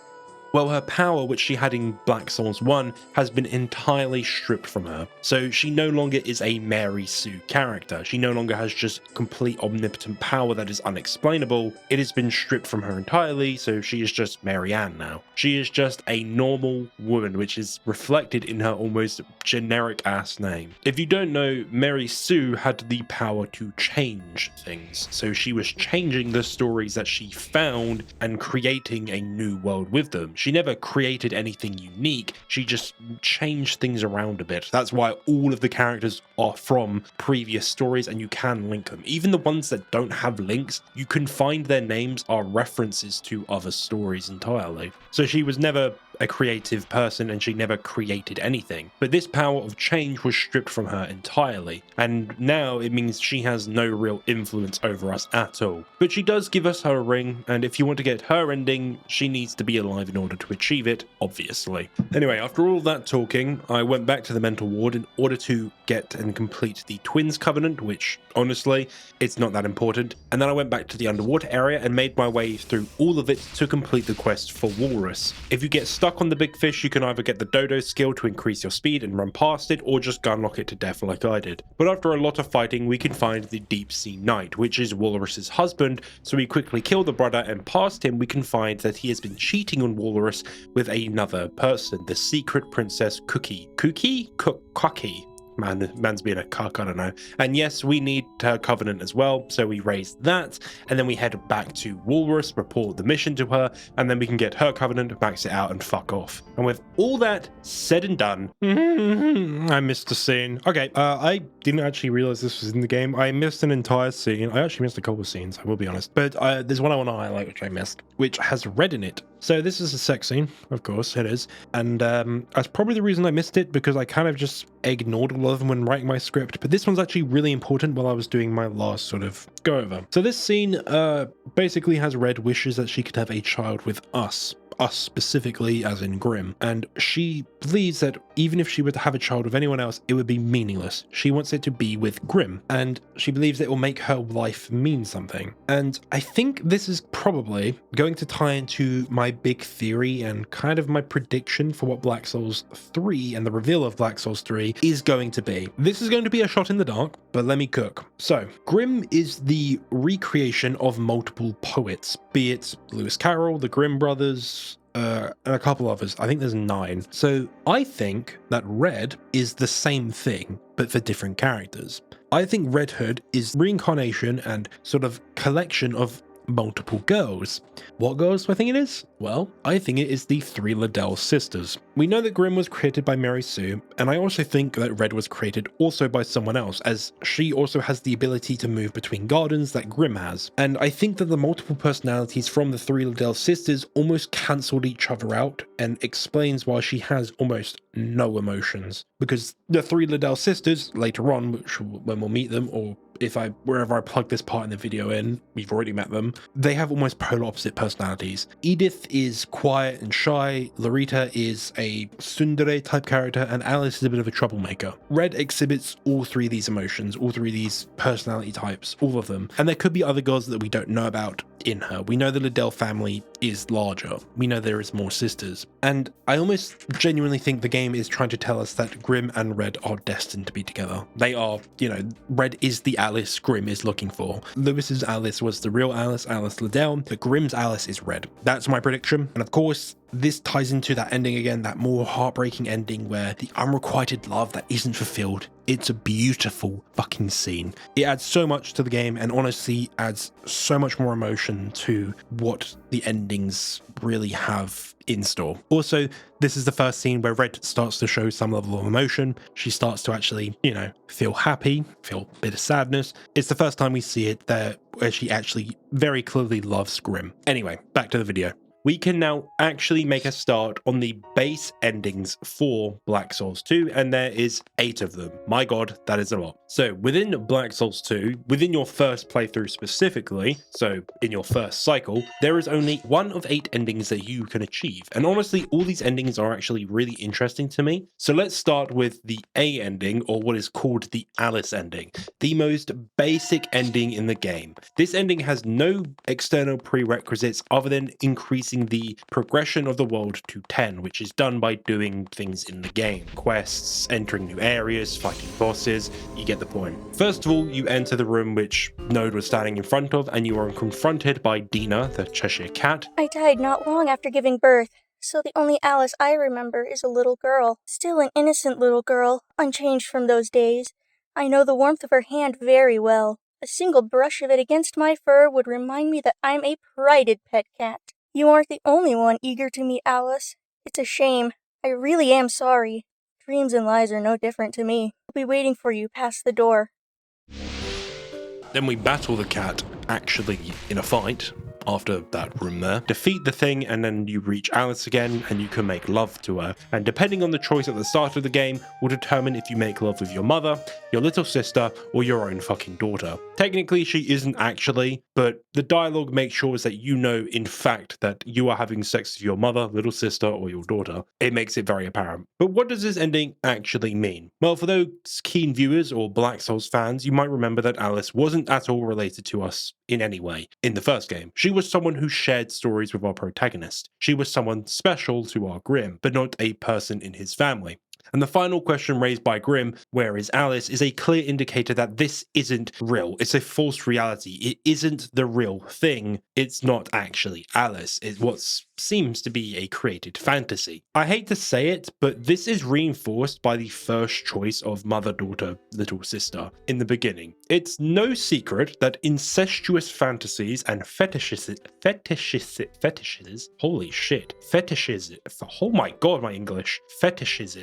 Well, her power, which she had in Black Souls 1, has been entirely stripped from her. So she no longer is a Mary Sue character. She no longer has just complete omnipotent power that is unexplainable. It has been stripped from her entirely, so she is just Mary Ann now. She is just a normal woman, which is reflected in her almost generic-ass name. If you don't know, Mary Sue had the power to change things. So she was changing the stories that she found and creating a new world with them. She never created anything unique, she just changed things around a bit. That's why all of the characters are from previous stories and you can link them. Even the ones that don't have links, you can find their names are references to other stories entirely. So she was never a creative person and she never created anything. But this power of change was stripped from her entirely, and now it means she has no real influence over us at all. But she does give us her ring, and if you want to get her ending, she needs to be alive in order to achieve it, obviously. Anyway, after all that talking, I went back to the mental ward in order to get and complete the Twins Covenant, which, honestly, it's not that important. And then I went back to the underwater area and made my way through all of it to complete the quest for Walrus. If you get stuck on the big fish, you can either get the Dodo skill to increase your speed and run past it, or just gunlock it to death like I did. But after a lot of fighting, we can find the Deep Sea Knight, which is Walrus's husband, so we quickly kill the brother, and past him we can find that he has been cheating on Walrus with another person, the secret princess Cookie. Cookie? Man's being a cuck, I don't know. And yes, we need her covenant as well, so we raise that, and then we head back to Walrus, report the mission to her, and then we can get her covenant, max it out, and fuck off. And with all that said and done, I missed a scene. Okay, I didn't actually realize this was in the game. I missed an entire scene. I actually missed a couple of scenes, I will be honest. But there's one I want to highlight, which I missed, which has red in it. So this is a sex scene, of course, it is. And that's probably the reason I missed it, because I kind of just ignored all of them when writing my script. But this one's actually really important while I was doing my last sort of go over. So this scene basically has Red wishes that she could have a child with us specifically, as in Grim, and she believes that even if she were to have a child with anyone else, it would be meaningless. She wants it to be with Grimm, and she believes it will make her life mean something. And I think this is probably going to tie into my big theory and kind of my prediction for what Black Souls 3 and the reveal of Black Souls 3 is going to be. This is going to be a shot in the dark, but let me cook. So, Grimm is the recreation of multiple poets, be it Lewis Carroll, the Grimm brothers, and a couple others. I think there's 9. So I think that Red is the same thing, but for different characters. I think Red Hood is reincarnation and sort of collection of multiple girls. What girls do I think it is? Well, I think it is the 3 Liddell sisters. We know that Grimm was created by Mary Sue, and I also think that Red was created also by someone else, as she also has the ability to move between gardens that Grimm has. And I think that the multiple personalities from the 3 Liddell sisters almost cancelled each other out, and explains why she has almost no emotions. Because the 3 Liddell sisters, later on, when we'll meet them, or wherever I plug this part in the video in, we've already met them, they have almost polar opposite personalities. Edith is quiet and shy, Lorita is a tsundere type character, and Alice is a bit of a troublemaker. Red exhibits all 3 of these emotions, all 3 of these personality types, all of them. And there could be other girls that we don't know about in her. We know the Liddell family is larger. We know there is more sisters. And I almost genuinely think the game is trying to tell us that Grimm and Red are destined to be together. They are, Red is the Alice Grimm is looking for. Lewis's Alice was the real Alice Liddell, but Grimm's Alice is Red. That's my prediction. And of course, this ties into that ending again, that more heartbreaking ending where the unrequited love that isn't fulfilled. It's a beautiful fucking scene. It adds so much to the game and honestly adds so much more emotion to what the endings really have in store. Also, this is the first scene where Red starts to show some level of emotion. She starts to actually, feel happy, feel a bit of sadness. It's the first time we see it there where she actually very clearly loves Grimm. Anyway, back to the video. We can now actually make a start on the base endings for Black Souls 2, and there is 8 of them. My god, that is a lot. So within Black Souls 2, within your first playthrough specifically, so in your first cycle, there is only 1 of 8 endings that you can achieve. And honestly, all these endings are actually really interesting to me. So let's start with the A ending, or what is called the Alice ending, the most basic ending in the game. This ending has no external prerequisites other than increasing the progression of the world to 10, which is done by doing things in the game. Quests, entering new areas, fighting bosses, you get the point. First of all, you enter the room which Node was standing in front of, and you are confronted by Dina, the Cheshire cat. I died not long after giving birth, so the only Alice I remember is a little girl. Still an innocent little girl, unchanged from those days. I know the warmth of her hand very well. A single brush of it against my fur would remind me that I'm a prided pet cat. You aren't the only one eager to meet Alice. It's a shame. I really am sorry. Dreams and lies are no different to me. I'll be waiting for you past the door. Then we battle the cat, actually in a fight, after that room there. Defeat the thing, and then you reach Alice again, and you can make love to her. And depending on the choice at the start of the game, will determine if you make love with your mother, your little sister, or your own fucking daughter. Technically, she isn't actually, but the dialogue makes sure that you know, in fact, that you are having sex with your mother, little sister, or your daughter. It makes it very apparent. But what does this ending actually mean? Well, for those keen viewers or Black Souls fans, you might remember that Alice wasn't at all related to us in any way in the first game. She was someone who shared stories with our protagonist. She was someone special to our Grimm, but not a person in his family. And the final question raised by Grimm, where is Alice, is a clear indicator that this isn't real. It's a false reality. It isn't the real thing. It's not actually Alice. It's what seems to be a created fantasy. I hate to say it, but this is reinforced by the first choice of mother, daughter, little sister in the beginning. It's no secret that incestuous fantasies and fetishes, holy shit, fetishes, oh my god, my English, fetishes,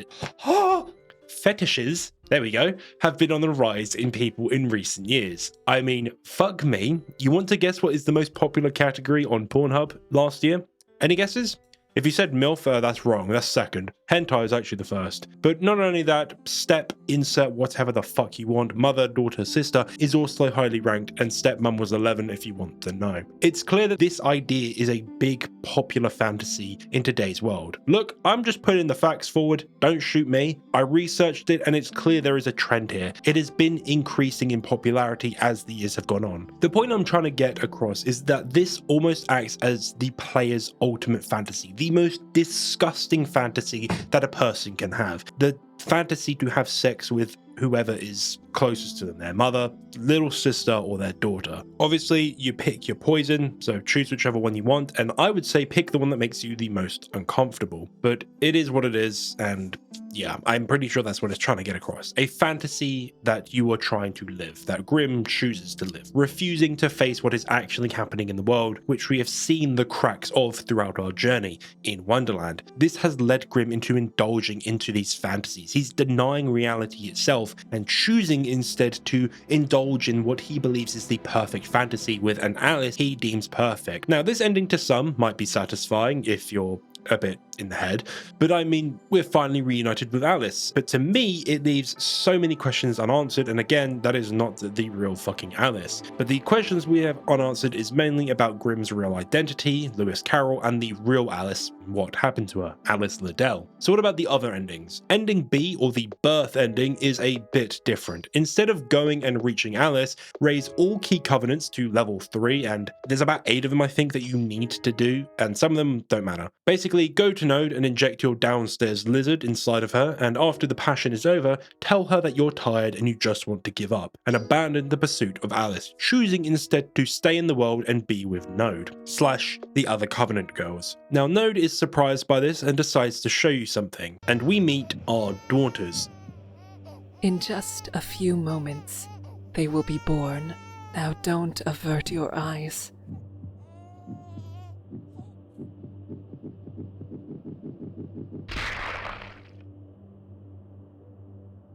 there we go, have been on the rise in people in recent years. I mean, fuck me. You want to guess what is the most popular category on Pornhub last year? Any guesses? If you said MILF, that's wrong. That's second. Hentai is actually the first. But not only that, step, insert whatever the fuck you want, mother, daughter, sister is also highly ranked, and stepmom was 11 if you want to know. It's clear that this idea is a big popular fantasy in today's world. Look, I'm just putting the facts forward, don't shoot me. I researched it and it's clear there is a trend here. It has been increasing in popularity as the years have gone on. The point I'm trying to get across is that this almost acts as the player's ultimate fantasy, the most disgusting fantasy that a person can have. The fantasy to have sex with whoever is closest to them, their mother, little sister, or their daughter. Obviously, you pick your poison, so choose whichever one you want, and I would say pick the one that makes you the most uncomfortable. But it is what it is, and yeah, I'm pretty sure that's what it's trying to get across. A fantasy that you are trying to live, that Grimm chooses to live, refusing to face what is actually happening in the world, which we have seen the cracks of throughout our journey in Wonderland. This has led Grimm into indulging into these fantasies. He's denying reality itself and choosing instead to indulge in what he believes is the perfect fantasy with an Alice he deems perfect. Now, this ending to some might be satisfying if you're a bit in the head, but I mean, we're finally reunited with Alice. But to me, it leaves so many questions unanswered, and again, that is not the real fucking Alice. But the questions we have unanswered is mainly about Grimm's real identity, Lewis Carroll, and the real Alice, what happened to her, Alice Liddell. So what about the other endings? Ending B, or the birth ending, is a bit different. Instead of going and reaching Alice, raise all key covenants to level 3, and there's about 8 of them I think that you need to do, and some of them don't matter. Basically, go to Node and inject your downstairs lizard inside of her, and after the passion is over, tell her that you're tired and you just want to give up, and abandon the pursuit of Alice, choosing instead to stay in the world and be with Node, / the other Covenant girls. Now, Node is surprised by this and decides to show you something, and we meet our daughters. In just a few moments, they will be born. Now don't avert your eyes.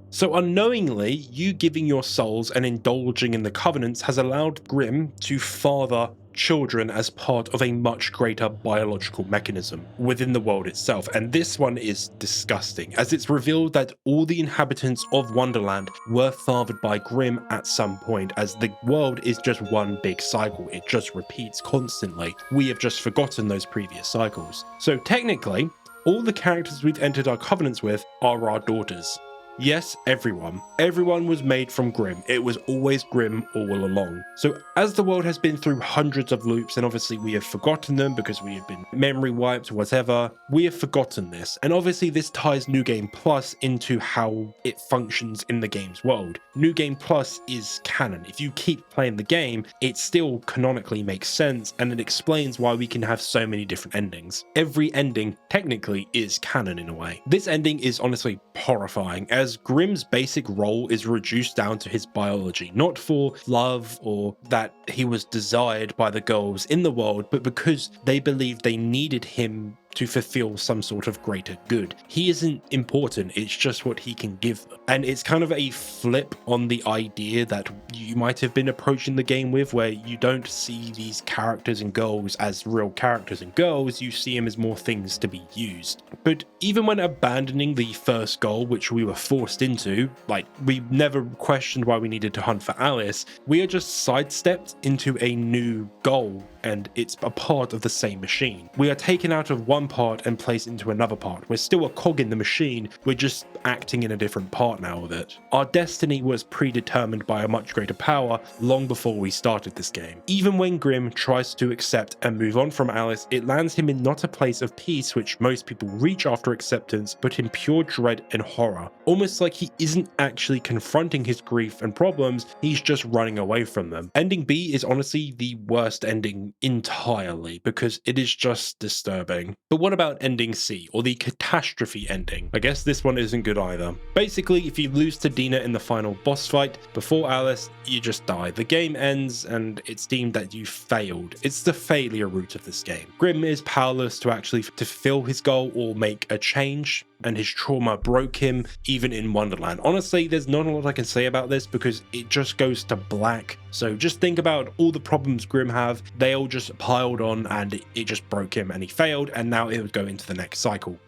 So unknowingly, you giving your souls and indulging in the covenants has allowed Grimm to father children as part of a much greater biological mechanism within the world itself, and this one is disgusting, as it's revealed that all the inhabitants of Wonderland were fathered by Grimm at some point, as the world is just one big cycle. It just repeats constantly. We have just forgotten those previous cycles. So technically, all the characters we've entered our covenants with are our daughters. Yes, everyone. Everyone was made from Grimm. It was always Grimm all along. So as the world has been through hundreds of loops, and obviously we have forgotten them because we have been memory wiped or whatever, we have forgotten this. And obviously this ties New Game Plus into how it functions in the game's world. New Game Plus is canon. If you keep playing the game, it still canonically makes sense, and it explains why we can have so many different endings. Every ending technically is canon in a way. This ending is honestly horrifying, as Grimm's basic role is reduced down to his biology, not for love or that he was desired by the girls in the world, but because they believed they needed him to fulfill some sort of greater good. He isn't important, it's just what he can give them. And it's kind of a flip on the idea that you might have been approaching the game with, where you don't see these characters and girls as real characters and girls, you see them as more things to be used. But even when abandoning the first goal, which we were forced into, like we never questioned why we needed to hunt for Alice, we are just sidestepped into a new goal, and it's a part of the same machine. We are taken out of one part and placed into another part. We're still a cog in the machine, we're just acting in a different part now of it. Our destiny was predetermined by a much greater power long before we started this game. Even when Grimm tries to accept and move on from Alice, it lands him in not a place of peace which most people reach after acceptance, but in pure dread and horror. Almost like he isn't actually confronting his grief and problems, he's just running away from them. Ending B is honestly the worst ending entirely, because it is just disturbing. But what about ending C, or the catastrophe ending? I guess this one isn't good either. Basically, if you lose to Dina in the final boss fight before Alice, you just die. The game ends and it's deemed that you failed. It's the failure route of this game. Grimm is powerless to actually fulfill his goal or make a change, and his trauma broke him even in Wonderland. Honestly, there's not a lot I can say about this because it just goes to black. So just think about all the problems Grimm have, they all just piled on and it just broke him and he failed, and now it would go into the next cycle.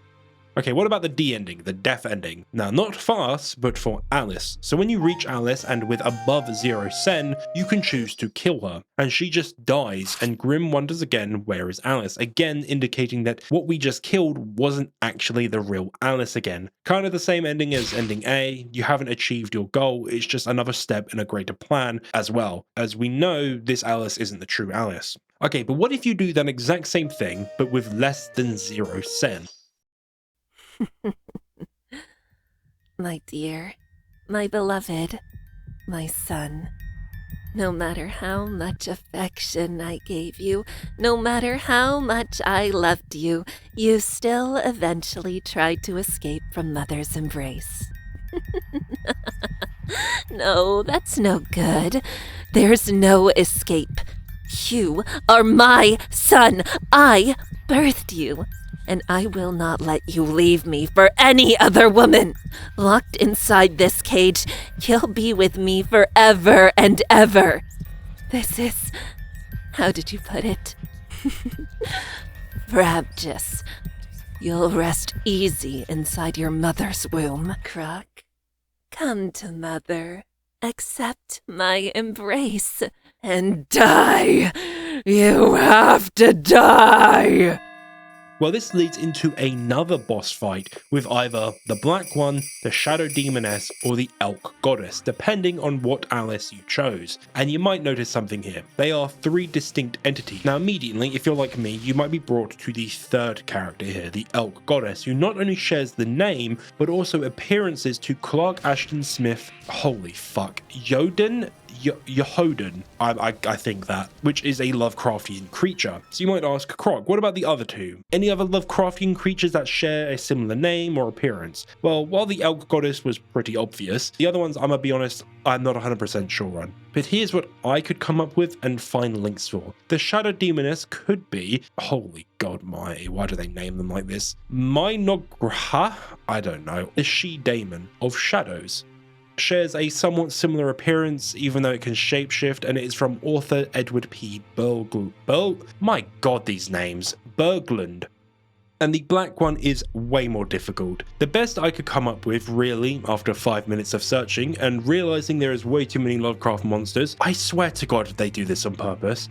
Okay, what about the D ending, the death ending? Now, not for us, but for Alice. So when you reach Alice and with above 0 sen, you can choose to kill her. And she just dies, and Grim wonders again, where is Alice? Again, indicating that what we just killed wasn't actually the real Alice again. Kind of the same ending as ending A. You haven't achieved your goal, it's just another step in a greater plan as well. As we know, this Alice isn't the true Alice. Okay, but what if you do that exact same thing, but with less than 0 sen? My dear, my beloved, my son. No matter how much affection I gave you, no matter how much I loved you, you still eventually tried to escape from Mother's embrace. No, that's no good. There's no escape. You are my son. I birthed you. And I will not let you leave me for any other woman. Locked inside this cage, you'll be with me forever and ever. This is, how did you put it? Rapturous. You'll rest easy inside your mother's womb. Croc, come to Mother. Accept my embrace and die. You have to die. Well, this leads into another boss fight with either the Black One, the Shadow Demoness, or the Elk Goddess, depending on what Alice you chose. And you might notice something here. They are 3 distinct entities. Now immediately, if you're like me, you might be brought to the third character here, the Elk Goddess, who not only shares the name, but also appearances to Clark Ashton Smith, holy fuck, Yehoden, I think that, which is a Lovecraftian creature. So you might ask, Croc, what about the other 2? Any other Lovecraftian creatures that share a similar name or appearance? Well, while the Elk Goddess was pretty obvious, the other ones, I'm gonna be honest, I'm not 100% sure on. But here's what I could come up with and find links for. The Shadow Demoness could be, holy god my, why do they name them like this? Minograha? I don't know. The she-daemon of shadows. Shares a somewhat similar appearance, even though it can shapeshift, and it is from author Edward P. My god, these names. Berglund. And the Black One is way more difficult. The best I could come up with, really, after 5 minutes of searching and realizing there is way too many Lovecraft monsters, I swear to god they do this on purpose.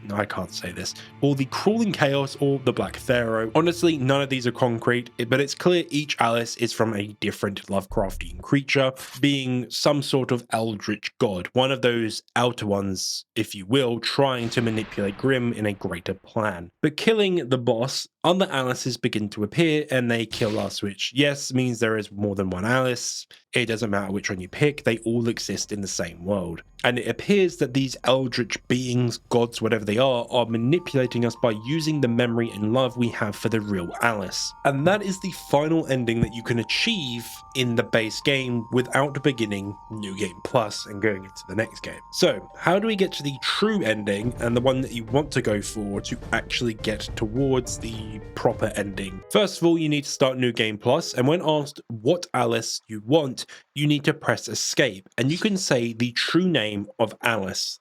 I can't say this. Or the Crawling Chaos or the Black Pharaoh. Honestly, none of these are concrete, but it's clear each Alice is from a different Lovecraftian creature, being some sort of eldritch god, one of those outer ones, if you will, trying to manipulate Grimm in a greater plan. But killing the boss, other Alices begin to appear and they kill us, which yes means there is more than one Alice. It doesn't matter which one you pick, they all exist in the same world. And it appears that these eldritch beings, gods, whatever they are manipulating us by using the memory and love we have for the real Alice. And that is the final ending that you can achieve in the base game without beginning New Game Plus and going into the next game. So how do we get to the true ending and the one that you want to go for to actually get towards the proper ending? First of all, you need to start New Game Plus, and when asked what Alice you want, you need to press escape, and you can say the true name of Alice.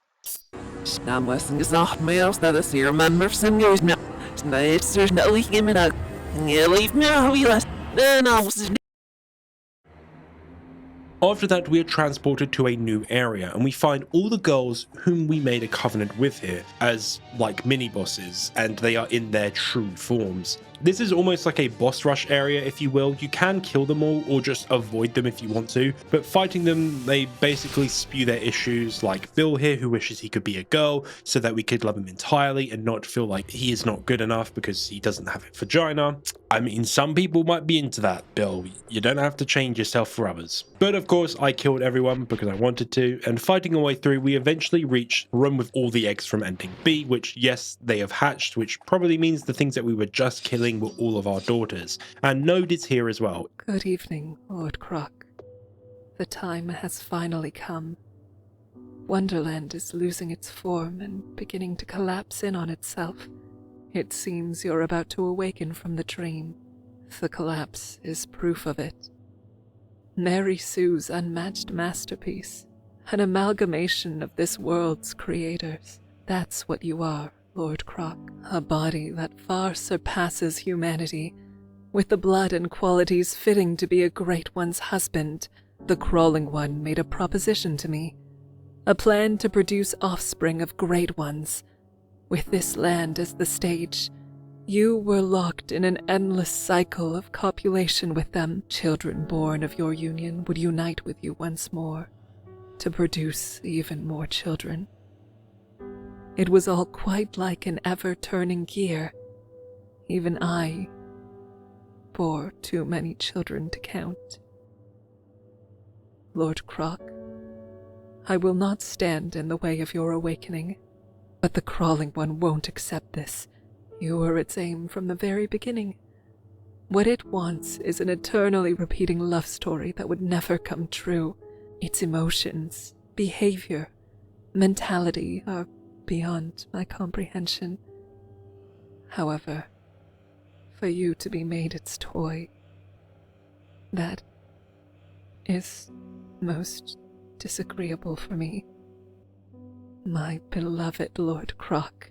After that, we are transported to a new area, and we find all the girls whom we made a covenant with here as like mini bosses, and they are in their true forms. This is almost like a boss rush area, if you will. You can kill them all or just avoid them if you want to, but fighting them, they basically spew their issues, like Bill here, who wishes he could be a girl so that we could love him entirely and not feel like he is not good enough because he doesn't have a vagina. I mean, some people might be into that, Bill. You don't have to change yourself for others. But of course, I killed everyone because I wanted to, and fighting our way through, we eventually reach the room with all the eggs from ending B, which, yes, they have hatched, which probably means the things that we were just killing were all of our daughters. And Node is here as well. Good evening, Lord Croc. The time has finally come. Wonderland is losing its form and beginning to collapse in on itself. It seems you're about to awaken from the dream. The collapse is proof of it. Mary Sue's unmatched masterpiece, an amalgamation of this world's creators. That's what you are, Lord Croc. A body that far surpasses humanity, With the blood and qualities fitting to be a Great One's husband, the Crawling One made a proposition to me. A plan to produce offspring of Great Ones. With this land as the stage, you were locked in an endless cycle of copulation with them. Children born of your union would unite with you once more, to produce even more children. It was all quite like an ever-turning gear. Even I bore too many children to count. Lord Croc, I will not stand in the way of your awakening, but the Crawling One won't accept this. You were its aim from the very beginning. What it wants is an eternally repeating love story that would never come true. Its emotions, behavior, mentality are beyond my comprehension. However, for you to be made its toy, that is most disagreeable for me. My beloved Lord Croc,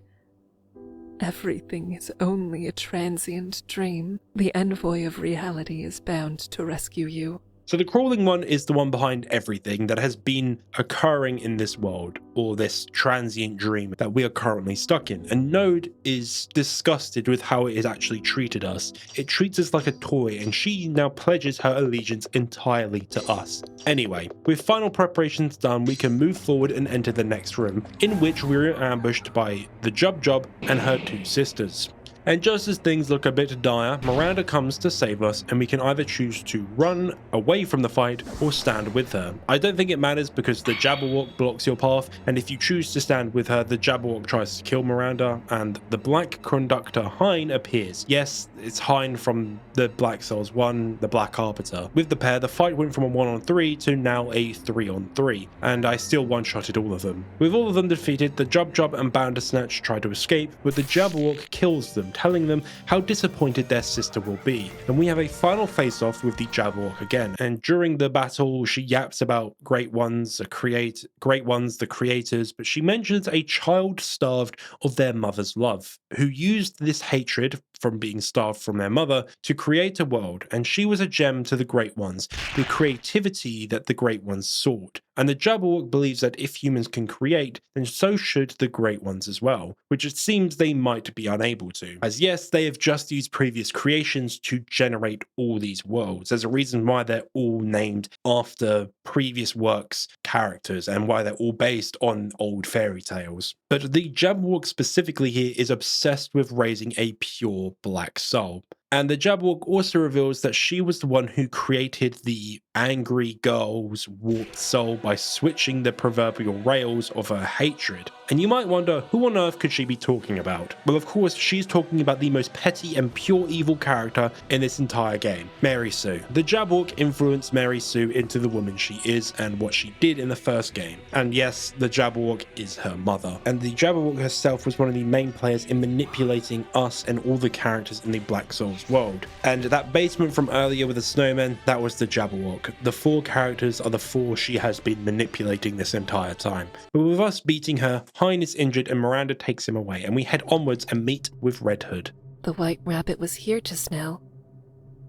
everything is only a transient dream. The envoy of reality is bound to rescue you. So the Crawling One is the one behind everything that has been occurring in this world, or this transient dream that we are currently stuck in. And Node is disgusted with how it has actually treated us. It treats us like a toy, and she now pledges her allegiance entirely to us. Anyway, with final preparations done, we can move forward and enter the next room, in which we're ambushed by the Jub and her two sisters. And just as things look a bit dire, Miranda comes to save us, and we can either choose to run away from the fight or stand with her. I don't think it matters because the Jabberwock blocks your path, and if you choose to stand with her, the Jabberwock tries to kill Miranda, and the Black Conductor Hein appears. Yes, it's Hein from the Black Souls 1, the Black Arbiter. With the pair, the fight went from a 1-on-3 to now a 3-on-3, and I still one-shotted all of them. With all of them defeated, the Jub and Bandersnatch try to escape, but the Jabberwock kills them, telling them how disappointed their sister will be. And we have a final face-off with the Jabberwock again. And during the battle, she yaps about Great Ones, the creators, but she mentions a child starved of their mother's love, who used this hatred from being starved from their mother to create a world, and she was a gem to the Great Ones, the creativity that the Great Ones sought. And the Jabberwock believes that if humans can create, then so should the Great Ones as well, which it seems they might be unable to. As yes, they have just used previous creations to generate all these worlds. There's a reason why they're all named after previous works' characters, and why they're all based on old fairy tales. But the Jabberwock specifically here is obsessed with raising a pure black soul. And the Jabberwock also reveals that she was the one who created the angry girl's warped soul by switching the proverbial rails of her hatred. And you might wonder, who on earth could she be talking about? Well, of course, she's talking about the most petty and pure evil character in this entire game, Mary Sue. The Jabberwock influenced Mary Sue into the woman she is and what she did in the first game. And yes, the Jabberwock is her mother. And the Jabberwock herself was one of the main players in manipulating us and all the characters in the Black Souls world. And that basement from earlier with the snowman, that was the Jabberwock. The 4 characters are the 4 she has been manipulating this entire time. But with us beating her, Hein is injured and Miranda takes him away, and we head onwards and meet with Red Hood. The White Rabbit was here just now.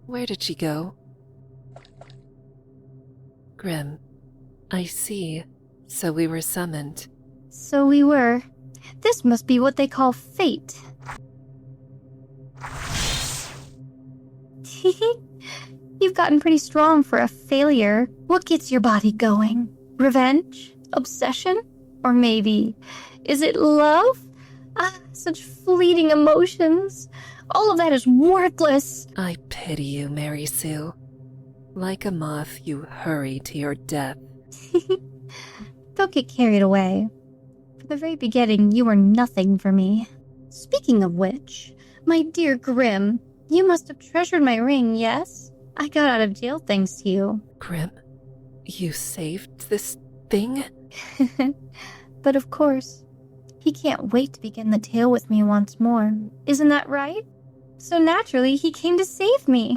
Where did she go? Grim, I see. So we were summoned. So we were. This must be what they call fate. You've gotten pretty strong for a failure. What gets your body going? Revenge? Obsession? Or maybe, is it love? Such fleeting emotions. All of that is worthless. I pity you, Mary Sue. Like a moth, you hurry to your death. Don't get carried away. From the very beginning, you were nothing for me. Speaking of which, my dear Grim, you must have treasured my ring, yes? I got out of jail thanks to you. Grim, you saved this thing? But of course, he can't wait to begin the tale with me once more. Isn't that right? So naturally, he came to save me.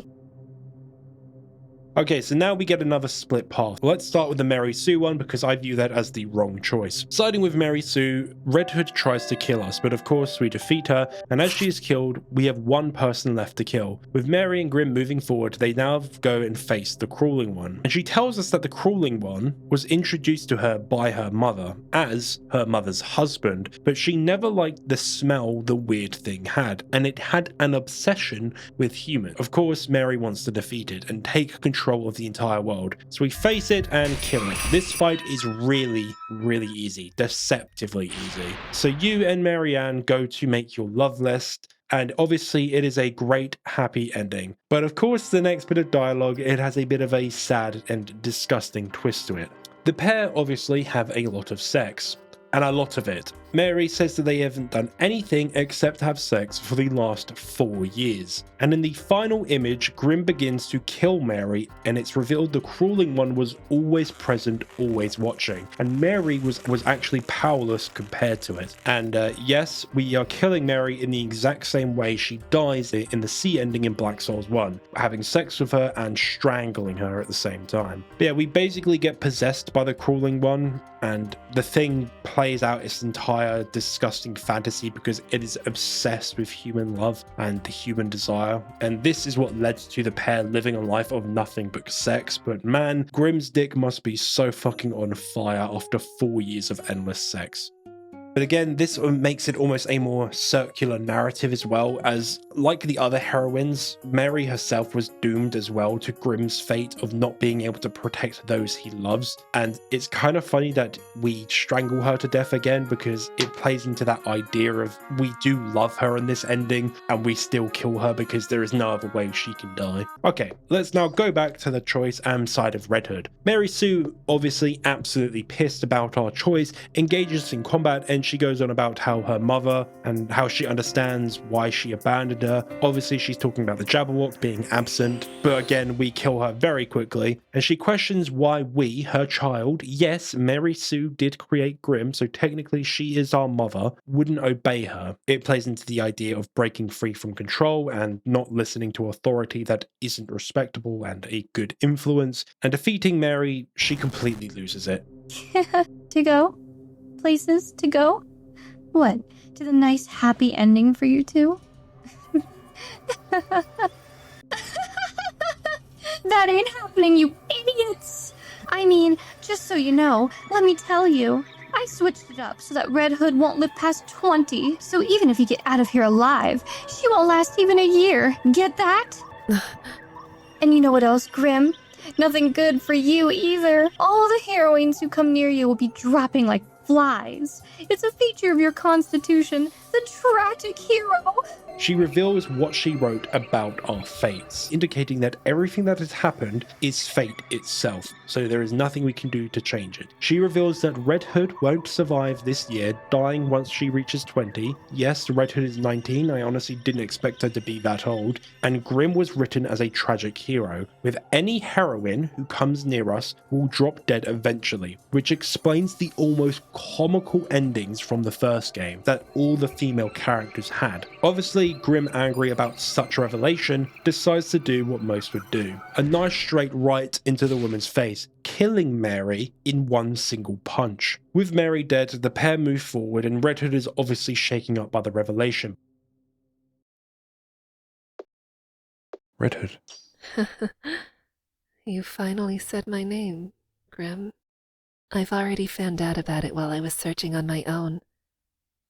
Okay, so now we get another split path. Let's start with the Mary Sue one because I view that as the wrong choice. Siding with Mary Sue, Red Hood tries to kill us, but of course we defeat her, and as she is killed, we have one person left to kill. With Mary and Grim moving forward, they now go and face the Crawling One. And she tells us that the Crawling One was introduced to her by her mother, as her mother's husband, but she never liked the smell the weird thing had, and it had an obsession with humans. Of course, Mary wants to defeat it and take control of the entire world, so we face it and kill it. This fight is really easy, deceptively easy. So you and Marianne go to make your love list, and obviously it is a great happy ending. But of course the next bit of dialogue, it has a bit of a sad and disgusting twist to it. The pair obviously have a lot of sex, and a lot of it. Mary says that they haven't done anything except have sex for the last 4 years. And in the final image, Grim begins to kill Mary, and it's revealed the Crawling One was always present, always watching. And Mary was actually powerless compared to it. And yes, we are killing Mary in the exact same way she dies in the sea ending in Black Souls 1, having sex with her and strangling her at the same time. But yeah, we basically get possessed by the Crawling One, and the thing plays out its entire disgusting fantasy because it is obsessed with human love and the human desire, and this is what led to the pair living a life of nothing but sex. But man, Grim's dick must be so fucking on fire after 4 years of endless sex. But again, this makes it almost a more circular narrative as well, as like the other heroines, Mary herself was doomed as well to Grim's fate of not being able to protect those he loves. And it's kind of funny that we strangle her to death again, because it plays into that idea of we do love her in this ending and we still kill her because there is no other way she can die. Okay, let's now go back to the choice and side of Red Hood. Mary Sue, obviously absolutely pissed about our choice, engages in combat, and she goes on about how her mother and how she understands why she abandoned her. Obviously she's talking about the Jabberwock being absent, but again we kill her very quickly, and she questions why we, her child, yes, Mary Sue did create Grim, so technically she is our mother, wouldn't obey her. It plays into the idea of breaking free from control and not listening to authority that isn't respectable and a good influence, and defeating Mary, she completely loses it. To go? Places to go? What? To the nice happy ending for you two? That ain't happening, you idiots! I mean, just so you know, let me tell you, I switched it up so that Red Hood won't live past 20, so even if you get out of here alive, she won't last even a year. Get that? And you know what else, Grim? Nothing good for you either. All the heroines who come near you will be dropping like flies. It's a feature of your constitution, the tragic hero. She reveals what she wrote about our fates, indicating that everything that has happened is fate itself, so there is nothing we can do to change it. She reveals that Red Hood won't survive this year, dying once she reaches 20. Yes, Red Hood is 19, I honestly didn't expect her to be that old. And Grim was written as a tragic hero, with any heroine who comes near us will drop dead eventually, which explains the almost comical endings from the first game that all the female characters had. Obviously, Grim, angry about such revelation, decides to do what most would do. A nice straight right into the woman's face, killing Mary in one single punch. With Mary dead, the pair move forward, and Red Hood is obviously shaken up by the revelation. Red Hood. You finally said my name, Grim. I've already found out about it while I was searching on my own.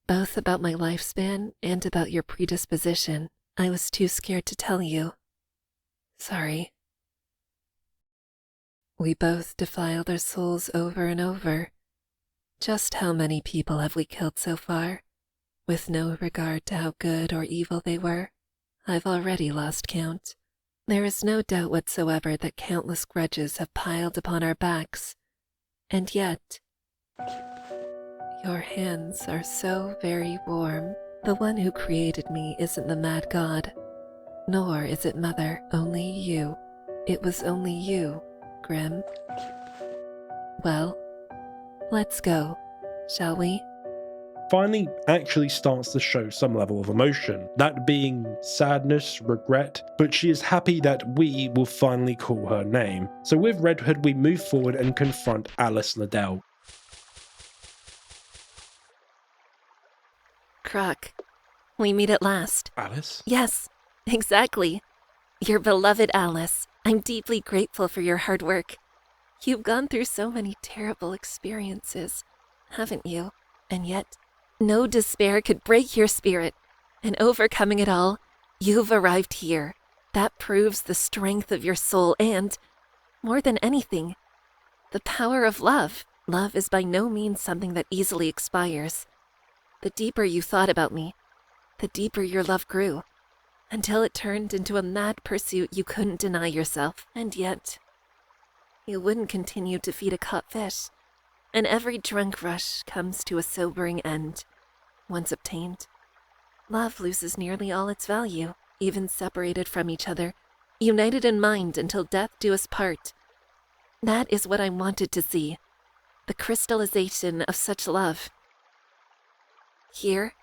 Both about my lifespan and about your predisposition. I was too scared to tell you. Sorry. We both defiled our souls over and over. Just how many people have we killed so far, with no regard to how good or evil they were? I've already lost count. There is no doubt whatsoever that countless grudges have piled upon our backs, and yet your hands are so very warm. The one who created me isn't the mad god, nor is it Mother, only you. It was only you, Grim. Well, let's go, shall we? finally actually starts to show some level of emotion, that being sadness, regret, but she is happy that we will finally call her name. So with Red Hood, we move forward and confront Alice Liddell. Croc, we meet at last. Alice? Yes, exactly. Your beloved Alice. I'm deeply grateful for your hard work. You've gone through so many terrible experiences, haven't you? And yet, no despair could break your spirit. And overcoming it all, you've arrived here. That proves the strength of your soul and, more than anything, the power of love. Love is by no means something that easily expires. The deeper you thought about me, the deeper your love grew, until it turned into a mad pursuit you couldn't deny yourself. And yet, you wouldn't continue to feed a caught fish, and every drunk rush comes to a sobering end. Once obtained, love loses nearly all its value, even separated from each other, united in mind until death do us part. That is what I wanted to see, the crystallization of such love. Here,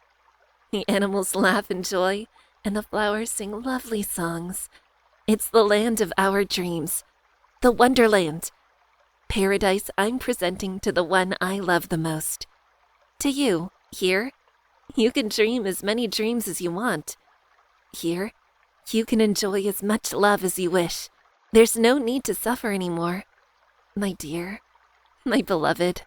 the animals laugh in joy, and the flowers sing lovely songs. It's the land of our dreams, the Wonderland. Paradise I'm presenting to the one I love the most. To you, here, you can dream as many dreams as you want. Here, you can enjoy as much love as you wish. There's no need to suffer anymore. My dear, my beloved,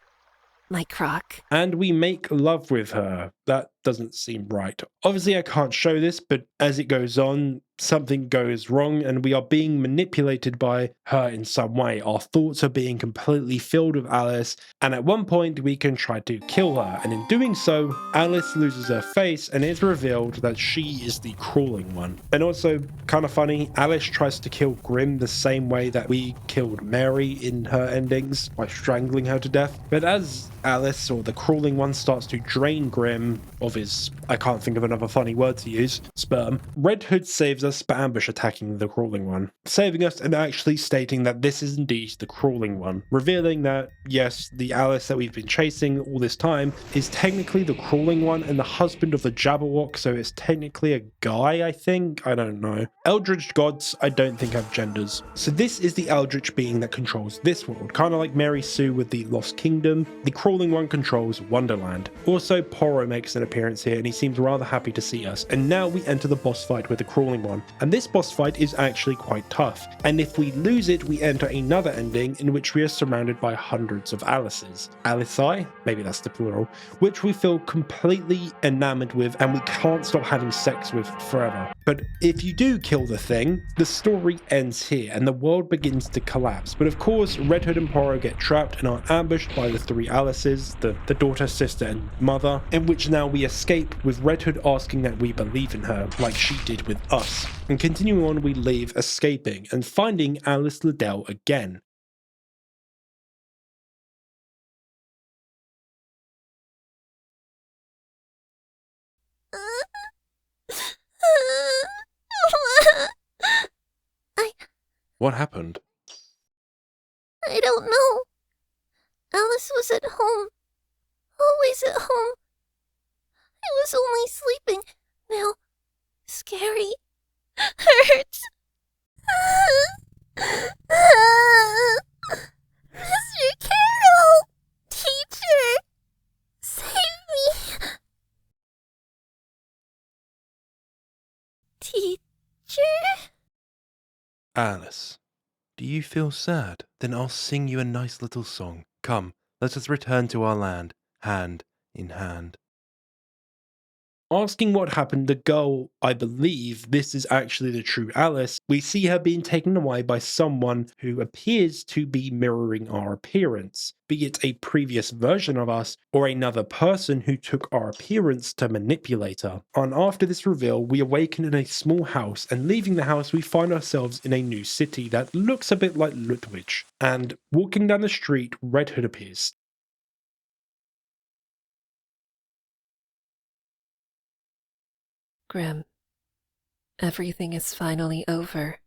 my Croc. And we make love with her. That doesn't seem right. Obviously, I can't show this, but as it goes on, something goes wrong and we are being manipulated by her in some way. Our thoughts are being completely filled with Alice, and at one point we can try to kill her, and in doing so, Alice loses her face and it's revealed that she is the crawling one. And also, kind of funny, Alice tries to kill Grim the same way that we killed Mary in her endings, by strangling her to death. But as Alice, or the crawling one, starts to drain Grim of his, I can't think of another funny word to use, sperm, Red Hood saves us by ambush attacking the crawling one, saving us and actually stating that this is indeed the crawling one, revealing that yes, the Alice that we've been chasing all this time is technically the crawling one and the husband of the Jabberwock, so it's technically a guy, I think? I don't know. Eldritch gods, I don't think have genders. So this is the Eldritch being that controls this world, kind of like Mary Sue with the Lost Kingdom. The crawling one controls Wonderland. Also, Poro makes an appearance here and he seems rather happy to see us, and now we enter the boss fight with the crawling one. And this boss fight is actually quite tough, and if we lose it, we enter another ending in which we are surrounded by hundreds of Alices. Alici, maybe that's the plural, which we feel completely enamored with and we can't stop having sex with forever. But if you do kill the thing, the story ends here and the world begins to collapse. But of course, Red Hood and Poro get trapped and are ambushed by the three Alices, the daughter, sister, and mother, in which now we escape with Red Hood asking that we believe in her, like she did with us. And continuing on, we leave escaping and finding Alice Liddell again. What happened? I don't know. Alice was at home. Always at home. I was only sleeping. Now, scary. Hurts. Mr. Carroll! Teacher! Save me! Teacher? Alice, do you feel sad? Then I'll sing you a nice little song. Come, let us return to our land, hand in hand. Asking what happened, the girl, I believe this is actually the true Alice, we see her being taken away by someone who appears to be mirroring our appearance, be it a previous version of us or another person who took our appearance to manipulate her. And after this reveal, we awaken in a small house, and leaving the house we find ourselves in a new city that looks a bit like Lutwich. And walking down the street, Red Hood appears. Grim, everything is finally over.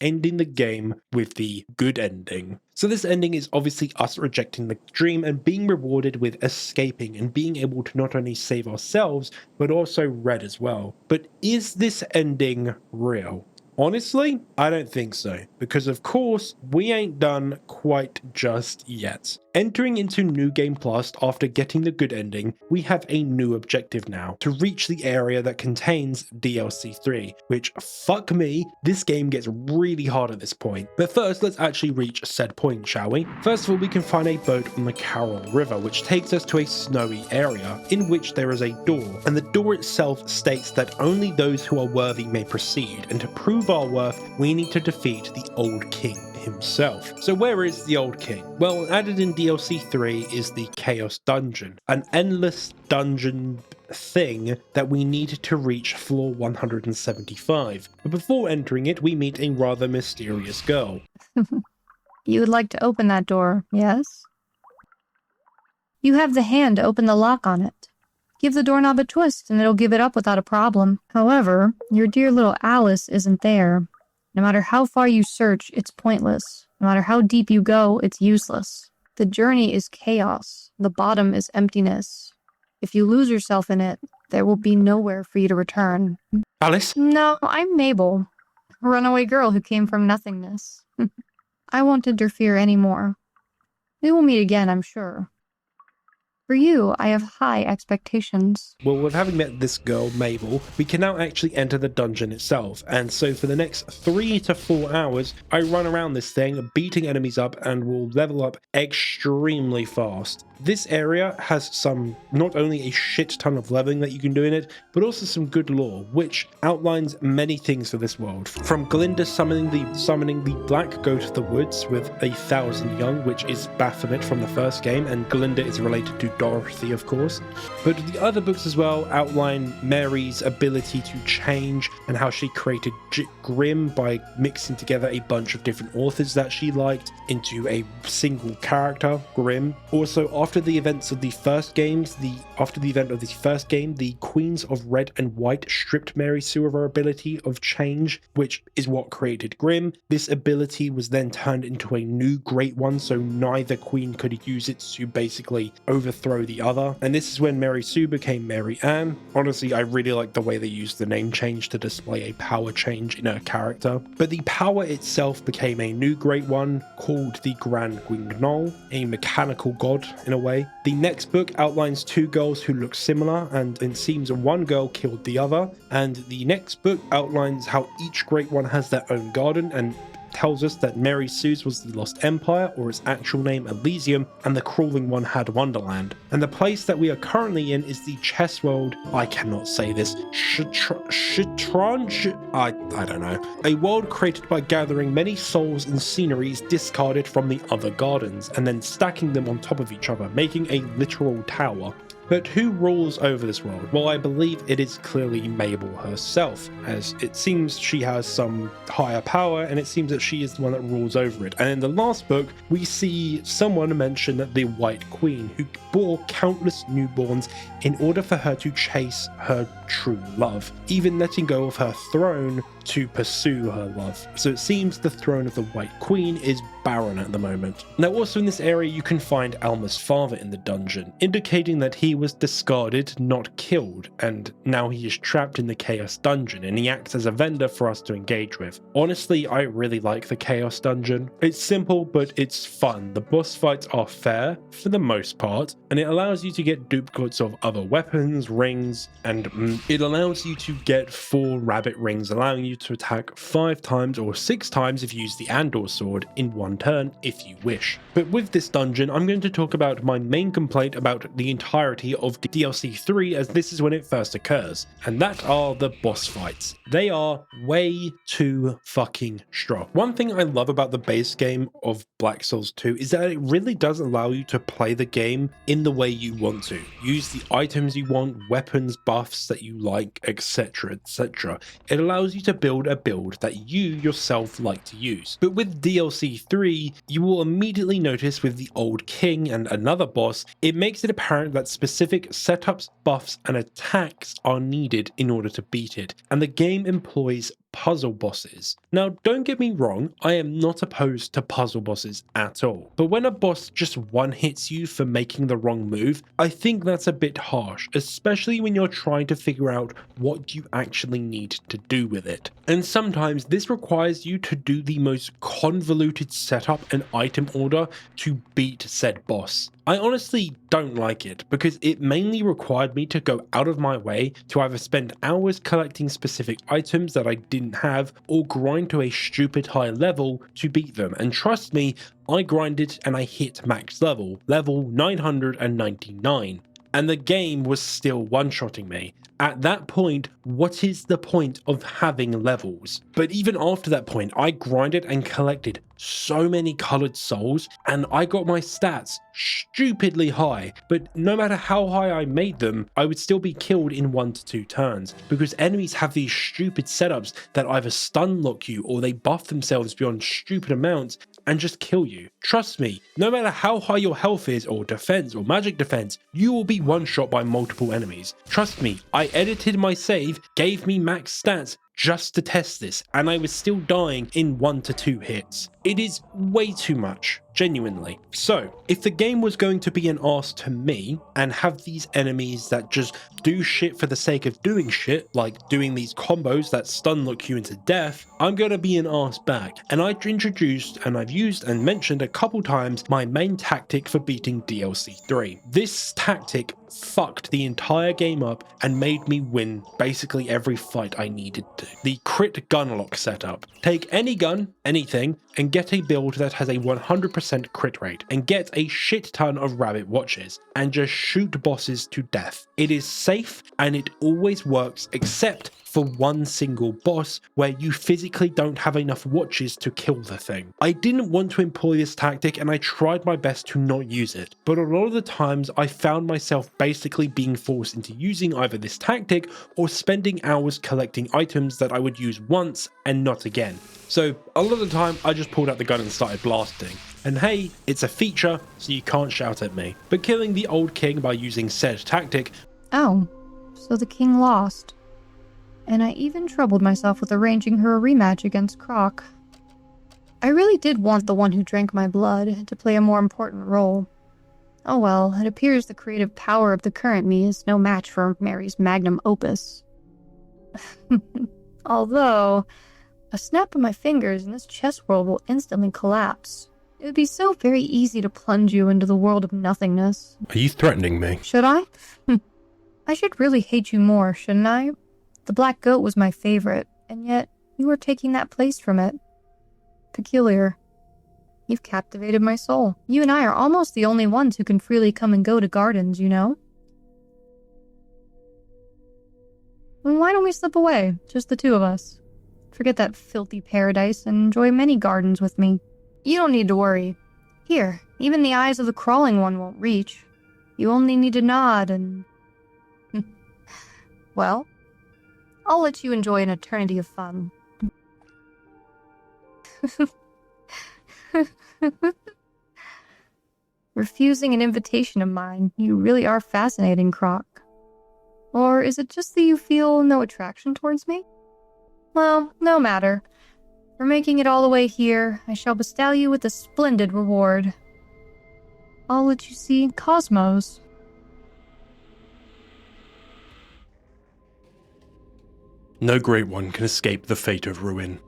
ending the game with the good ending. So this ending is obviously us rejecting the dream and being rewarded with escaping and being able to not only save ourselves, but also Red as well. But is this ending real? Honestly, I don't think so, because of course, we ain't done quite just yet. Entering into New Game Plus after getting the good ending, we have a new objective now, to reach the area that contains DLC 3, which, fuck me, this game gets really hard at this point. But first, let's actually reach said point, shall we? First of all, we can find a boat on the Carroll River, which takes us to a snowy area, in which there is a door, and the door itself states that only those who are worthy may proceed, and to prove our worth, we need to defeat the Old King himself. So where is the Old King? Well, added in DLC 3 is the Chaos Dungeon, an endless dungeon thing that we need to reach floor 175. But before entering it, we meet a rather mysterious girl. You would like to open that door, yes? You have the hand to open the lock on it. Give the doorknob a twist and it'll give it up without a problem. However, your dear little Alice isn't there. No matter how far you search, it's pointless. No matter how deep you go, it's useless. The journey is chaos. The bottom is emptiness. If you lose yourself in it, there will be nowhere for you to return. Alice? No, I'm Mabel, a runaway girl who came from nothingness. I won't interfere anymore. We will meet again, I'm sure. For you, I have high expectations. Well, with having met this girl, Mabel, we can now actually enter the dungeon itself, and so for the next 3 to 4 hours, I run around this thing, beating enemies up, and will level up extremely fast. This area has not only a shit ton of leveling that you can do in it, but also some good lore, which outlines many things for this world. From Glinda summoning the black goat of the woods with 1,000 young, which is Baphomet from the first game, and Glinda is related to Dorothy, of course. But the other books as well outline Mary's ability to change and how she created Grimm by mixing together a bunch of different authors that she liked into a single character, Grimm. Also, after the event of the first game, the Queens of Red and White stripped Mary Sue of her ability of change, which is what created Grimm. This ability was then turned into a new great one, so neither queen could use it to basically overthrow the other. And this is when Mary Sue became Mary Ann. Honestly, I really like the way they used the name change to display a power change in her character. But the power itself became a new great one called the Grand Guignol, a mechanical god in a way. The next book outlines 2 girls who look similar, and it seems one girl killed the other. And the next book outlines how each great one has their own garden and tells us that Mary Sue's was the Lost Empire, or its actual name Elysium, and the crawling one had Wonderland. And the place that we are currently in is the chess world, I cannot say this, Shitranj? I don't know. A world created by gathering many souls and sceneries discarded from the other gardens, and then stacking them on top of each other, making a literal tower. But who rules over this world? Well, I believe it is clearly Mabel herself, as it seems she has some higher power, and it seems that she is the one that rules over it. And in the last book, we see someone mention the White Queen, who bore countless newborns in order for her to chase her true love, even letting go of her throne to pursue her love. So it seems the throne of the White Queen is barren at the moment. Now also in this area you can find Alma's father in the dungeon, indicating that he was discarded, not killed, and now he is trapped in the Chaos Dungeon, and he acts as a vendor for us to engage with. Honestly, I really like the Chaos Dungeon. It's simple, but it's fun. The boss fights are fair, for the most part, and it allows you to get duplicates of other weapons, rings, and it allows you to get 4 rabbit rings, allowing you to attack 5 times or 6 times if you use the Andor sword in one turn if you wish. But with this dungeon, I'm going to talk about my main complaint about the entirety of DLC 3, as this is when it first occurs, and that are the boss fights. They are way too fucking strong. One thing I love about the base game of Black Souls 2 is that it really does allow you to play the game in the way you want to. Use the items you want, weapons, buffs that you like, etc, etc. It allows you to build a build that you yourself like to use. But with DLC 3, you will immediately notice with the Old King and another boss, it makes it apparent that specific setups, buffs, and attacks are needed in order to beat it. And the game employs puzzle bosses. Now, don't get me wrong, I am not opposed to puzzle bosses at all, but when a boss just one-hits you for making the wrong move, I think that's a bit harsh, especially when you're trying to figure out what you actually need to do with it. And sometimes this requires you to do the most convoluted setup and item order to beat said boss. I honestly don't like it because it mainly required me to go out of my way to either spend hours collecting specific items that I didn't have or grind to a stupid high level to beat them, and trust me, I grinded and I hit max level 999, and the game was still one-shotting me. At that point, what is the point of having levels? But even after that point, I grinded and collected so many colored souls, and I got my stats stupidly high, but no matter how high I made them, I would still be killed in 1 to 2 turns, because enemies have these stupid setups that either stun lock you or they buff themselves beyond stupid amounts and just kill you. Trust me, no matter how high your health is or defense or magic defense, you will be one shot by multiple enemies. Trust me, I edited my save, gave me max stats just to test this, and I was still dying in 1 to 2 hits. It is way too much, genuinely. So, if the game was going to be an arse to me and have these enemies that just do shit for the sake of doing shit, like doing these combos that stun lock you into death, I'm gonna be an arse back. And I introduced, and I've used and mentioned a couple times, my main tactic for beating DLC 3. This tactic fucked the entire game up and made me win basically every fight I needed to. The crit gun lock setup. Take any gun, anything, and get a build that has a 100% crit rate, and get a shit ton of rabbit watches, and just shoot bosses to death. It is safe and it always works except for one single boss where you physically don't have enough watches to kill the thing. I didn't want to employ this tactic and I tried my best to not use it, but a lot of the times I found myself basically being forced into using either this tactic or spending hours collecting items that I would use once and not again. So a lot of the time I just pulled out the gun and started blasting. And hey, it's a feature, so you can't shout at me. But killing the old king by using said tactic... Oh, so the king lost. And I even troubled myself with arranging her a rematch against Croc. I really did want the one who drank my blood to play a more important role. Oh well, it appears the creative power of the current me is no match for Mary's magnum opus. Although, a snap of my fingers and this chess world will instantly collapse. It would be so very easy to plunge you into the world of nothingness. Are you threatening me? Should I? I should really hate you more, shouldn't I? The black goat was my favorite, and yet you are taking that place from it. Peculiar. You've captivated my soul. You and I are almost the only ones who can freely come and go to gardens, you know? Well, why don't we slip away, just the two of us? Forget that filthy paradise and enjoy many gardens with me. You don't need to worry. Here, even the eyes of the crawling one won't reach. You only need to nod and... Well, I'll let you enjoy an eternity of fun. Refusing an invitation of mine, you really are fascinating, Croc. Or is it just that you feel no attraction towards me? Well, no matter. For making it all the way here, I shall bestow you with a splendid reward. I'll let you see Cosmos. No great one can escape the fate of ruin.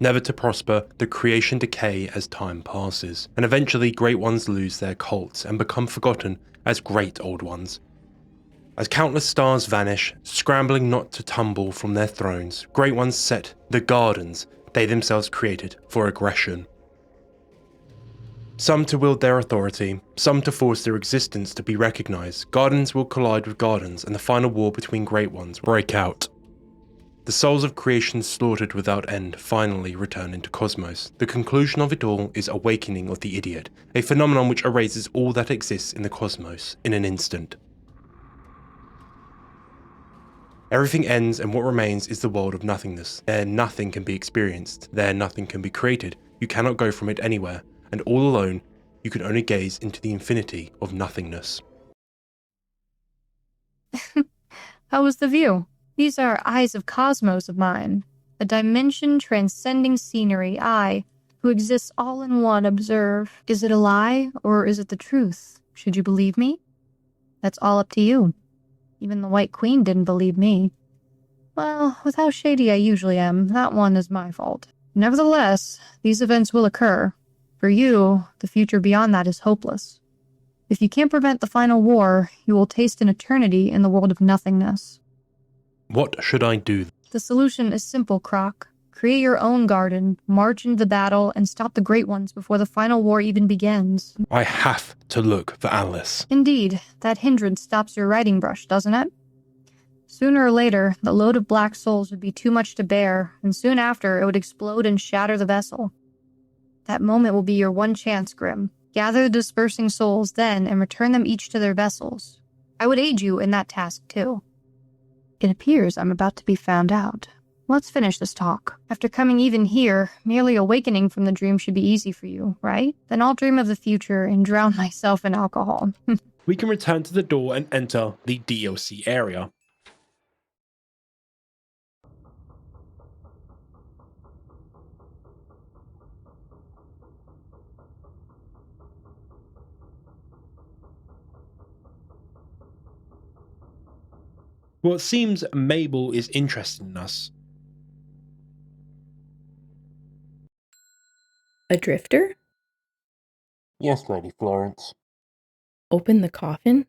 Never to prosper, the creation decay as time passes, and eventually great ones lose their cults and become forgotten as great old ones. As countless stars vanish, scrambling not to tumble from their thrones, great ones set the gardens they themselves created for aggression. Some to wield their authority, some to force their existence to be recognized. Gardens will collide with gardens, and the final war between great ones break out. The souls of creation slaughtered without end finally return into Cosmos. The conclusion of it all is awakening of the idiot, a phenomenon which erases all that exists in the cosmos in an instant. Everything ends, and what remains is the world of nothingness. There nothing can be experienced, there nothing can be created. You cannot go from it anywhere, and all alone, you can only gaze into the infinity of nothingness. How was the view? These are eyes of cosmos of mine, a dimension transcending scenery I, who exists all in one, observe. Is it a lie, or is it the truth? Should you believe me? That's all up to you. Even the White Queen didn't believe me. Well, with how shady I usually am, that one is my fault. Nevertheless, these events will occur. For you, the future beyond that is hopeless. If you can't prevent the final war, you will taste an eternity in the world of nothingness. What should I do? The solution is simple, Croc. Create your own garden, march into the battle, and stop the Great Ones before the final war even begins. I have to look for Alice. Indeed, that hindrance stops your writing brush, doesn't it? Sooner or later, the load of black souls would be too much to bear, and soon after it would explode and shatter the vessel. That moment will be your one chance, Grim. Gather the dispersing souls then and return them each to their vessels. I would aid you in that task too. It appears I'm about to be found out. Let's finish this talk. After coming even here, merely awakening from the dream should be easy for you, right? Then I'll dream of the future and drown myself in alcohol. We can return to the door and enter the DLC area. Well, it seems Mabel is interested in us. A drifter? Yes, Lady Florence. Open the coffin?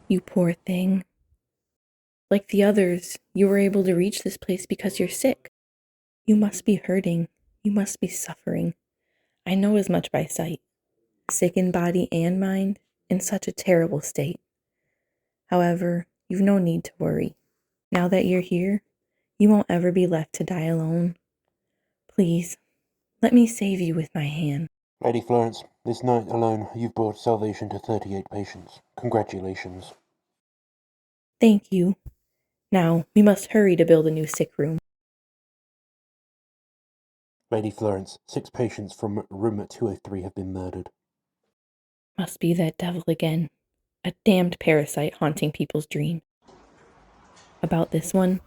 You poor thing. Like the others, you were able to reach this place because you're sick. You must be hurting. You must be suffering. I know as much by sight. Sick in body and mind, in such a terrible state. However, you've no need to worry. Now that you're here, you won't ever be left to die alone. Please, let me save you with my hand. Lady Florence, this night alone you've brought salvation to 38 patients. Congratulations. Thank you. Now, we must hurry to build a new sick room. Lady Florence, 6 patients from room 203 have been murdered. Must be that devil again. A damned parasite haunting people's dreams. About this one,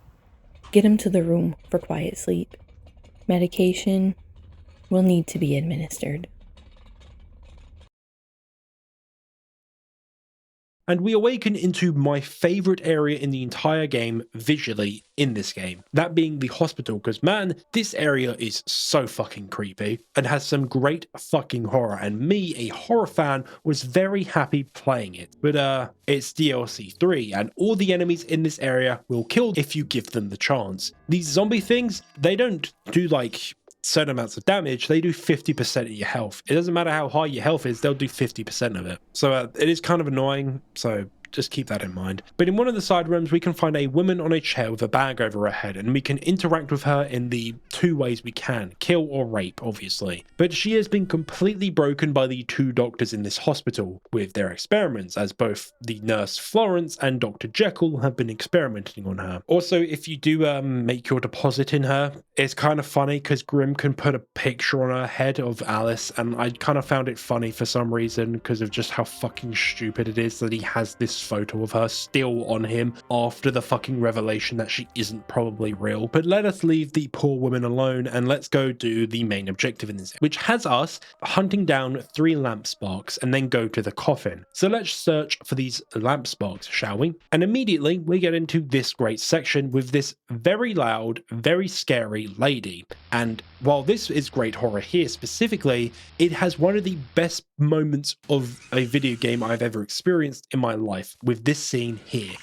get him to the room for quiet sleep. Medication will need to be administered. And we awaken into my favourite area in the entire game visually in this game. That being the hospital, because man, this area is so fucking creepy and has some great fucking horror. And me, a horror fan, was very happy playing it. But it's DLC 3 and all the enemies in this area will kill if you give them the chance. These zombie things, they don't do like certain amounts of damage, they do 50% of your health. It doesn't matter how high your health is, they'll do 50% of it. So it is kind of annoying, so just keep that in mind. But in one of the side rooms, we can find a woman on a chair with a bag over her head, and we can interact with her in the 2 ways we can, kill or rape, obviously. But she has been completely broken by the 2 doctors in this hospital with their experiments, as both the nurse Florence and Dr. Jekyll have been experimenting on her. Also, if you do make your deposit in her, it's kind of funny because Grim can put a picture on her head of Alice, and I kind of found it funny for some reason because of just how fucking stupid it is that he has this photo of her still on him after the fucking revelation that she isn't probably real. But let us leave the poor woman alone and let's go do the main objective in this, which has us hunting down 3 lamp sparks and then go to the coffin. So let's search for these lamp sparks, shall we? And immediately we get into this great section with this very loud, very scary lady. And while this is great horror here specifically, it has one of the best moments of a video game I've ever experienced in my life with this scene here.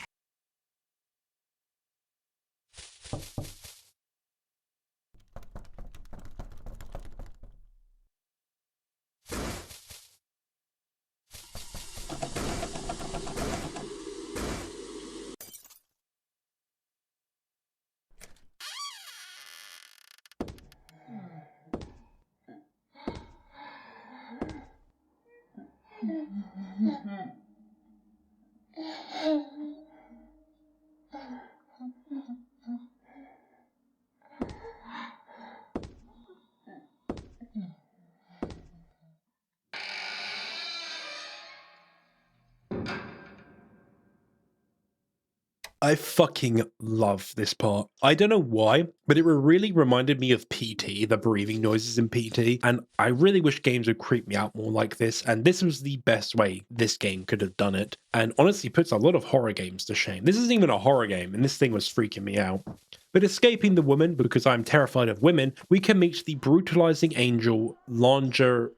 I fucking love this part. I don't know why, but it really reminded me of PT, the breathing noises in PT, and I really wish games would creep me out more like this, and this was the best way this game could have done it, and honestly puts a lot of horror games to shame. This isn't even a horror game, and this thing was freaking me out. But escaping the woman, because I'm terrified of women, we can meet the brutalizing angel Longenia.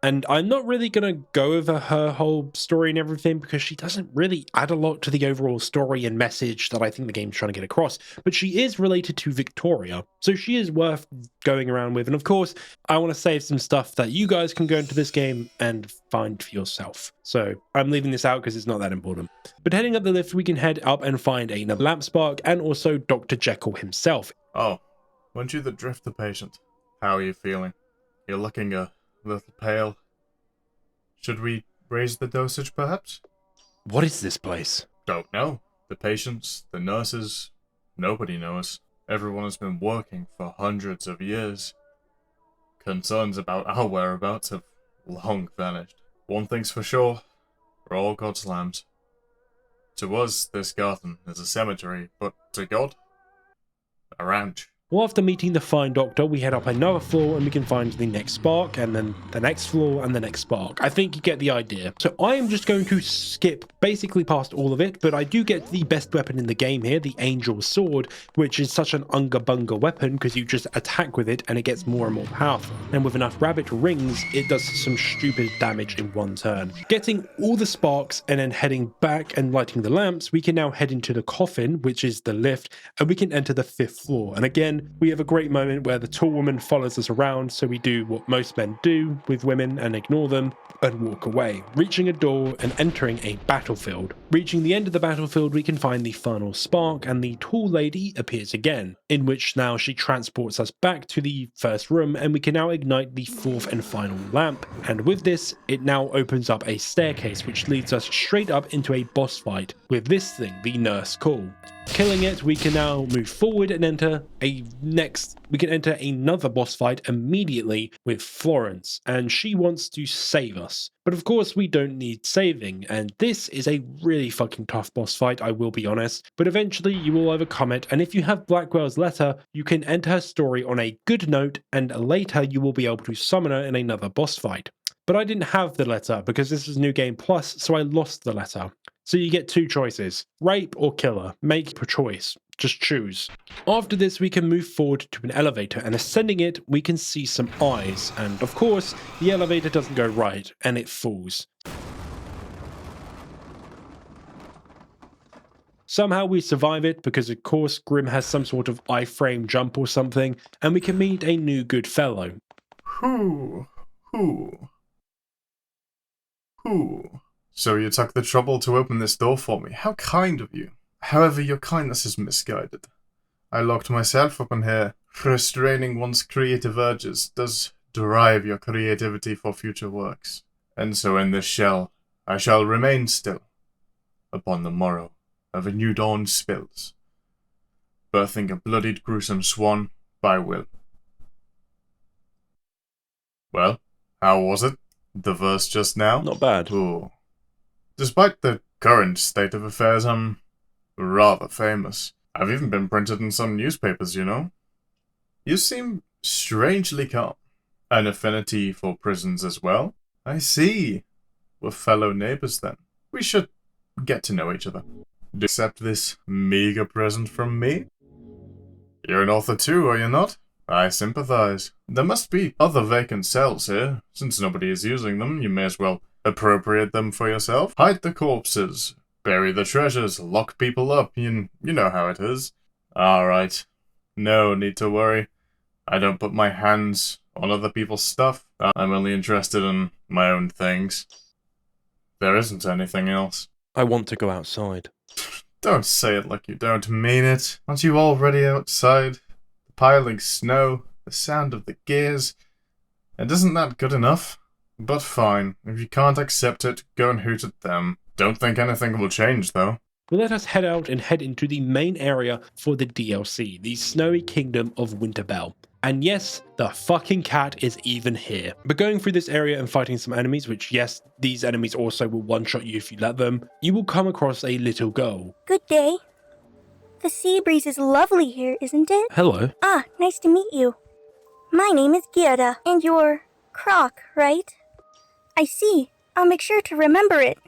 And I'm not really going to go over her whole story and everything because she doesn't really add a lot to the overall story and message that I think the game's trying to get across. But she is related to Victoria, so she is worth going around with. And of course, I want to save some stuff that you guys can go into this game and find for yourself. So I'm leaving this out because it's not that important. But heading up the lift, we can head up and find another lamp spark and also Dr. Jekyll himself. Oh, weren't you the drifter patient? How are you feeling? You're looking a little pale. Should we raise the dosage, perhaps? What is this place? Don't know. The patients, the nurses, nobody knows. Everyone has been working for hundreds of years. Concerns about our whereabouts have long vanished. One thing's for sure, we're all God's lambs. To us, this garden is a cemetery, but to God, a ranch. Well, after meeting the fine doctor, we head up another floor and we can find the next spark, and then the next floor and the next spark. I think you get the idea. So I am just going to skip basically past all of it, but I do get the best weapon in the game here, the Angel Sword, which is such an unga-bunga weapon because you just attack with it and it gets more and more powerful. And with enough rabbit rings, it does some stupid damage in one turn. Getting all the sparks and then heading back and lighting the lamps, we can now head into the coffin, which is the lift, and we can enter the 5th floor. And again, we have a great moment where the tall woman follows us around, so we do what most men do with women and ignore them and walk away, reaching a door and entering a battlefield. Reaching the end of the battlefield, we can find the final spark and the tall lady appears again, in which now she transports us back to the first room and we can now ignite the 4th and final lamp. And with this, it now opens up a staircase which leads us straight up into a boss fight with this thing, the Nurse Call. Killing it, we can now move forward and enter another boss fight immediately with Florence, and she wants to save us. But of course we don't need saving, and this is a really fucking tough boss fight, I will be honest, but eventually you will overcome it, and if you have Blackwell's letter, you can end her story on a good note, and later you will be able to summon her in another boss fight. But I didn't have the letter because this was New Game Plus, so I lost the letter. So you get 2 choices, rape or killer. Make a choice, just choose. After this we can move forward to an elevator, and ascending it we can see some eyes, and of course the elevator doesn't go right and it falls. Somehow we survive it because of course Grim has some sort of iframe jump or something, and we can meet a new good fellow. Who? So you took the trouble to open this door for me. How kind of you. However, your kindness is misguided. I locked myself up in here. Restraining one's creative urges does drive your creativity for future works. And so in this shell, I shall remain still, upon the morrow of a new dawn spills, birthing a bloodied gruesome swan by will. Well, how was it? The verse just now? Not bad. Ooh. Despite the current state of affairs, I'm rather famous. I've even been printed in some newspapers, you know. You seem strangely calm. An affinity for prisons as well? I see. We're fellow neighbors then. We should get to know each other. Accept this meager present from me? You're an author too, are you not? I sympathize. There must be other vacant cells here. Since nobody is using them, you may as well appropriate them for yourself. Hide the corpses, bury the treasures, lock people up. You know how it is. Alright. No need to worry. I don't put my hands on other people's stuff. I'm only interested in my own things. There isn't anything else. I want to go outside. Don't say it like you don't mean it. Aren't you already outside? The piling snow, the sound of the gears. And isn't that good enough? But fine, if you can't accept it, go and hoot at them. Don't think anything will change, though. Well, let us head out and head into the main area for the DLC, the Snowy Kingdom of Winterbell. And yes, the fucking cat is even here. But going through this area and fighting some enemies, which yes, these enemies also will one-shot you if you let them, you will come across a little girl. Good day. The sea breeze is lovely here, isn't it? Hello. Ah, nice to meet you. My name is Gerda, and you're Croc, right? I see. I'll make sure to remember it.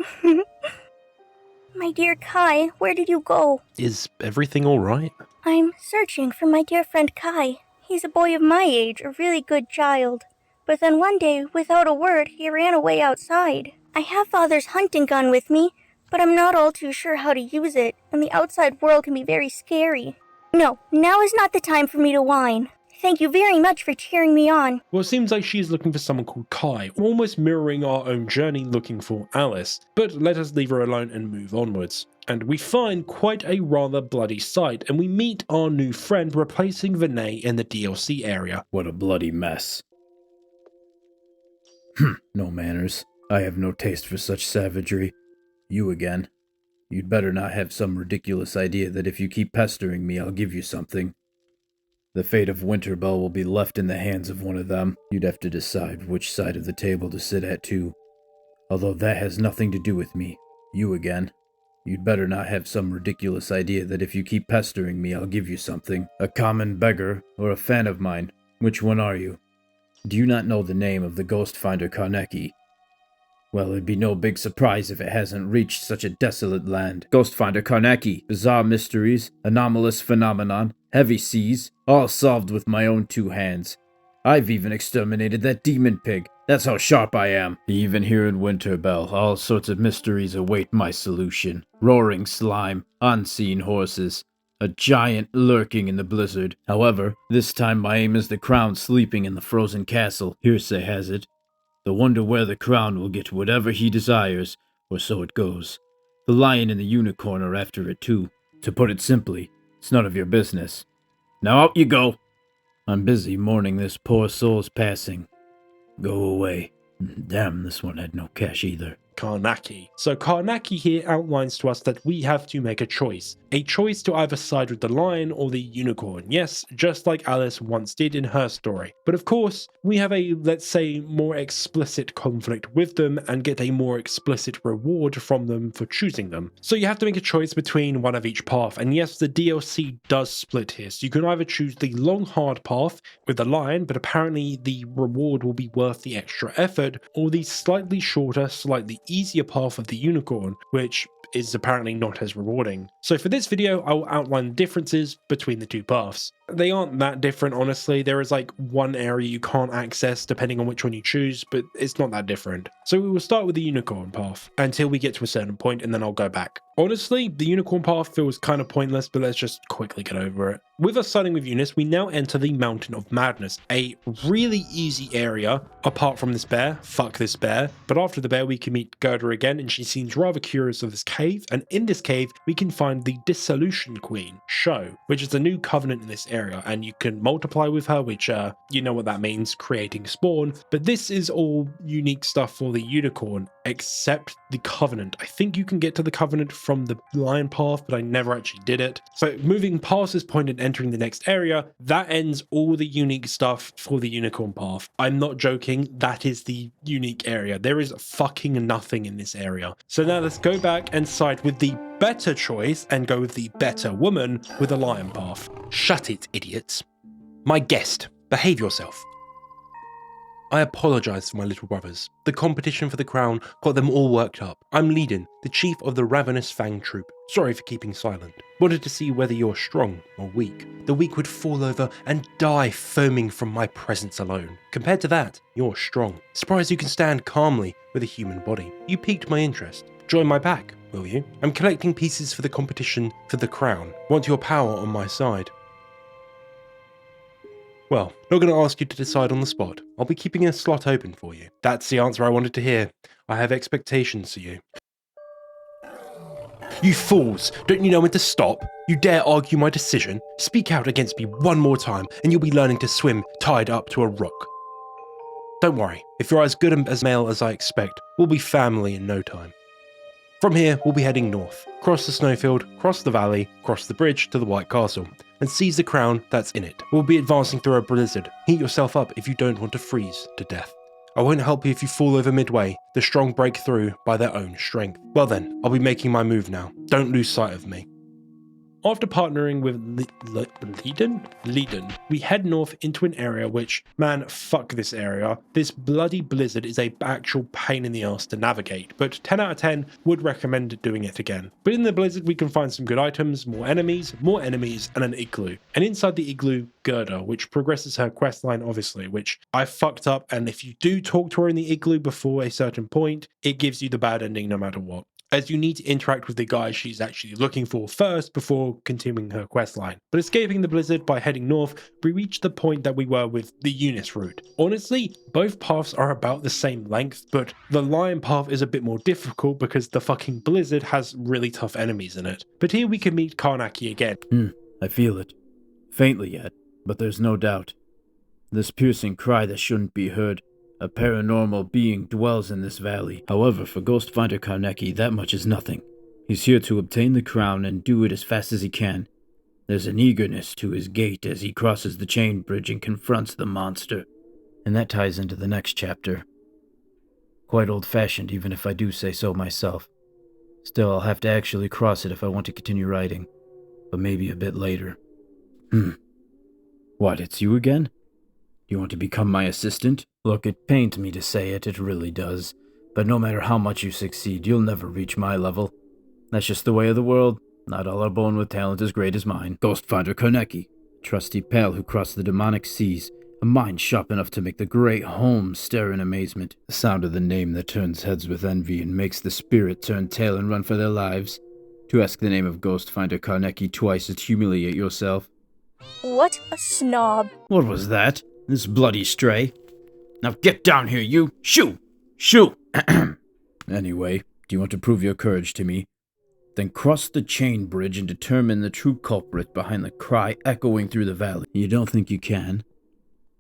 My dear Kai, where did you go? Is everything alright? I'm searching for my dear friend Kai. He's a boy of my age, a really good child. But then one day, without a word, he ran away outside. I have Father's hunting gun with me, but I'm not all too sure how to use it, and the outside world can be very scary. No, now is not the time for me to whine. Thank you very much for cheering me on. Well, it seems like she's looking for someone called Kai, almost mirroring our own journey looking for Alice. But let us leave her alone and move onwards. And we find quite a rather bloody sight, and we meet our new friend replacing Vinay in the DLC area. What a bloody mess. No manners. I have no taste for such savagery. You again. You'd better not have some ridiculous idea that if you keep pestering me, I'll give you something. The fate of Winterbell will be left in the hands of one of them. You'd have to decide which side of the table to sit at, too. Although that has nothing to do with me. You again. You'd better not have some ridiculous idea that if you keep pestering me, I'll give you something. A common beggar, or a fan of mine. Which one are you? Do you not know the name of the ghost finder Carnacki? Well, it'd be no big surprise if it hasn't reached such a desolate land. Ghost finder Carnacki, bizarre mysteries, anomalous phenomenon, heavy seas, all solved with my own two hands. I've even exterminated that demon pig. That's how sharp I am. Even here in Winterbell, all sorts of mysteries await my solution. Roaring slime, unseen horses, a giant lurking in the blizzard. However, this time my aim is the crown sleeping in the frozen castle. Hearsay has it. The wonder where the crown will get whatever he desires, or so it goes. The lion and the unicorn are after it too. To put it simply, it's none of your business. Now out you go! I'm busy mourning this poor soul's passing. Go away. Damn, this one had no cash either. Carnacki. So Carnacki here outlines to us that we have to make a choice to either side with the lion or the unicorn. Yes, just like Alice once did in her story. But of course, we have a, let's say, more explicit conflict with them and get a more explicit reward from them for choosing them. So you have to make a choice between one of each path. And yes, the DLC does split here. So you can either choose the long hard path with the lion, but apparently the reward will be worth the extra effort, or the slightly shorter, slightly easier path of the unicorn, which is apparently not as rewarding. So for this video, I will outline the differences between the two paths. They aren't that different, honestly. There is like one area you can't access depending on which one you choose, but it's not that different. So we will start with the unicorn path until we get to a certain point, and then I'll go back. Honestly, the unicorn path feels kind of pointless, but let's just quickly get over it. With us starting with Unis, we now enter the Mountain of Madness, a really easy area, apart from this bear. Fuck this bear. But after the bear, we can meet Gerda again, and she seems rather curious of this cave, and in this cave, we can find the Dissolution Queen, Sho, which is a new covenant in this area, and you can multiply with her, which, you know what that means, creating spawn. But this is all unique stuff for the unicorn, except the covenant. I think you can get to the covenant from the lion path, but I never actually did it. So moving past this point and entering the next area, that ends all the unique stuff for the unicorn path. I'm not joking, that is the unique area. There is fucking nothing in this area. So now let's go back and side with the better choice and go with the better woman with the lion path. Shut it, idiots. My guest, behave yourself. I apologize for my little brothers. The competition for the crown got them all worked up. I'm Lorden, the chief of the Ravenous Fang Troop. Sorry for keeping silent. Wanted to see whether you're strong or weak. The weak would fall over and die foaming from my presence alone. Compared to that, you're strong. Surprised you can stand calmly with a human body. You piqued my interest. Join my pack, will you? I'm collecting pieces for the competition for the crown. Want your power on my side. Well, not going to ask you to decide on the spot. I'll be keeping a slot open for you. That's the answer I wanted to hear. I have expectations for you. You fools! Don't you know when to stop? You dare argue my decision? Speak out against me one more time, and you'll be learning to swim tied up to a rock. Don't worry, if you're as good as male as I expect, we'll be family in no time. From here, we'll be heading north, cross the snowfield, cross the valley, cross the bridge to the White Castle, and seize the crown that's in it. We'll be advancing through a blizzard. Heat yourself up if you don't want to freeze to death. I won't help you if you fall over midway. The strong break through by their own strength. Well then, I'll be making my move now. Don't lose sight of me. After partnering with Leden, we head north into an area which, man, fuck this area. This bloody blizzard is a actual pain in the ass to navigate, but 10 out of 10 would recommend doing it again. But in the blizzard we can find some good items, more enemies, and an igloo. And inside the igloo, Gerda, which progresses her questline obviously, which I fucked up, and if you do talk to her in the igloo before a certain point, it gives you the bad ending no matter what, as you need to interact with the guy she's actually looking for first before continuing her questline. But escaping the blizzard by heading north, we reach the point that we were with the Unis route. Honestly, both paths are about the same length, but the lion path is a bit more difficult because the fucking blizzard has really tough enemies in it. But here we can meet Carnacki again. I feel it. Faintly yet, but there's no doubt. This piercing cry that shouldn't be heard. A paranormal being dwells in this valley. However, for Ghostfinder Carnacki, that much is nothing. He's here to obtain the crown and do it as fast as he can. There's an eagerness to his gait as he crosses the chain bridge and confronts the monster. And that ties into the next chapter. Quite old-fashioned, even if I do say so myself. Still, I'll have to actually cross it if I want to continue writing. But maybe a bit later. What, it's you again? You want to become my assistant? Look, it pains me to say it, it really does. But no matter how much you succeed, you'll never reach my level. That's just the way of the world. Not all are born with talent as great as mine. Ghostfinder Carnacki, trusty pal who crossed the demonic seas, a mind sharp enough to make the great Holmes stare in amazement. The sound of the name that turns heads with envy and makes the spirit turn tail and run for their lives. To ask the name of Ghostfinder Carnacki twice is to humiliate yourself. What a snob. What was that? This bloody stray. Now get down here, you! Shoo! Shoo! Anyway, do you want to prove your courage to me? Then cross the chain bridge and determine the true culprit behind the cry echoing through the valley. You don't think you can?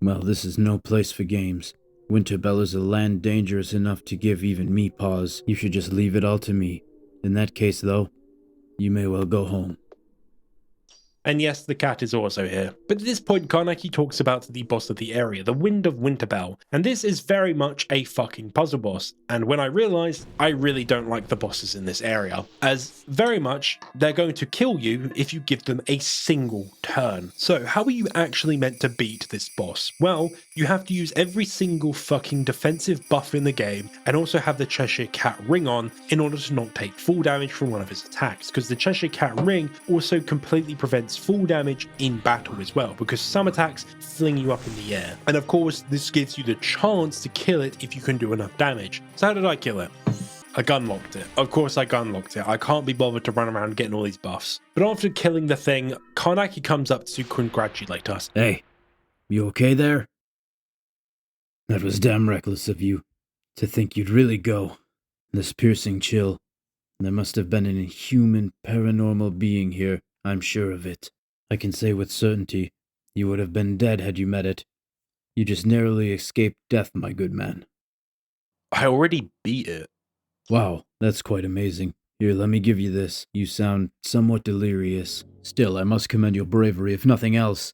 Well, this is no place for games. Winterbell is a land dangerous enough to give even me pause. You should just leave it all to me. In that case, though, you may well go home. And yes, the cat is also here. But at this point, Carnacki talks about the boss of the area, the Wind of Winterbell, and this is very much a fucking puzzle boss. And when I realized, I really don't like the bosses in this area, as very much they're going to kill you if you give them a single turn. So how are you actually meant to beat this boss? Well, you have to use every single fucking defensive buff in the game, and also have the Cheshire Cat ring on in order to not take full damage from one of his attacks, because the Cheshire Cat ring also completely prevents full damage in battle as well, because some attacks fling you up in the air. And of course, this gives you the chance to kill it if you can do enough damage. So how did I kill it? I gunlocked it. Of course I gunlocked it. I can't be bothered to run around getting all these buffs. But after killing the thing, Carnacki comes up to congratulate us. Hey, you okay there? That was damn reckless of you. To think you'd really go. This piercing chill. There must have been an inhuman, paranormal being here. I'm sure of it. I can say with certainty, you would have been dead had you met it. You just narrowly escaped death, my good man. I already beat it. Wow, that's quite amazing. Here, let me give you this. You sound somewhat delirious. Still, I must commend your bravery, if nothing else.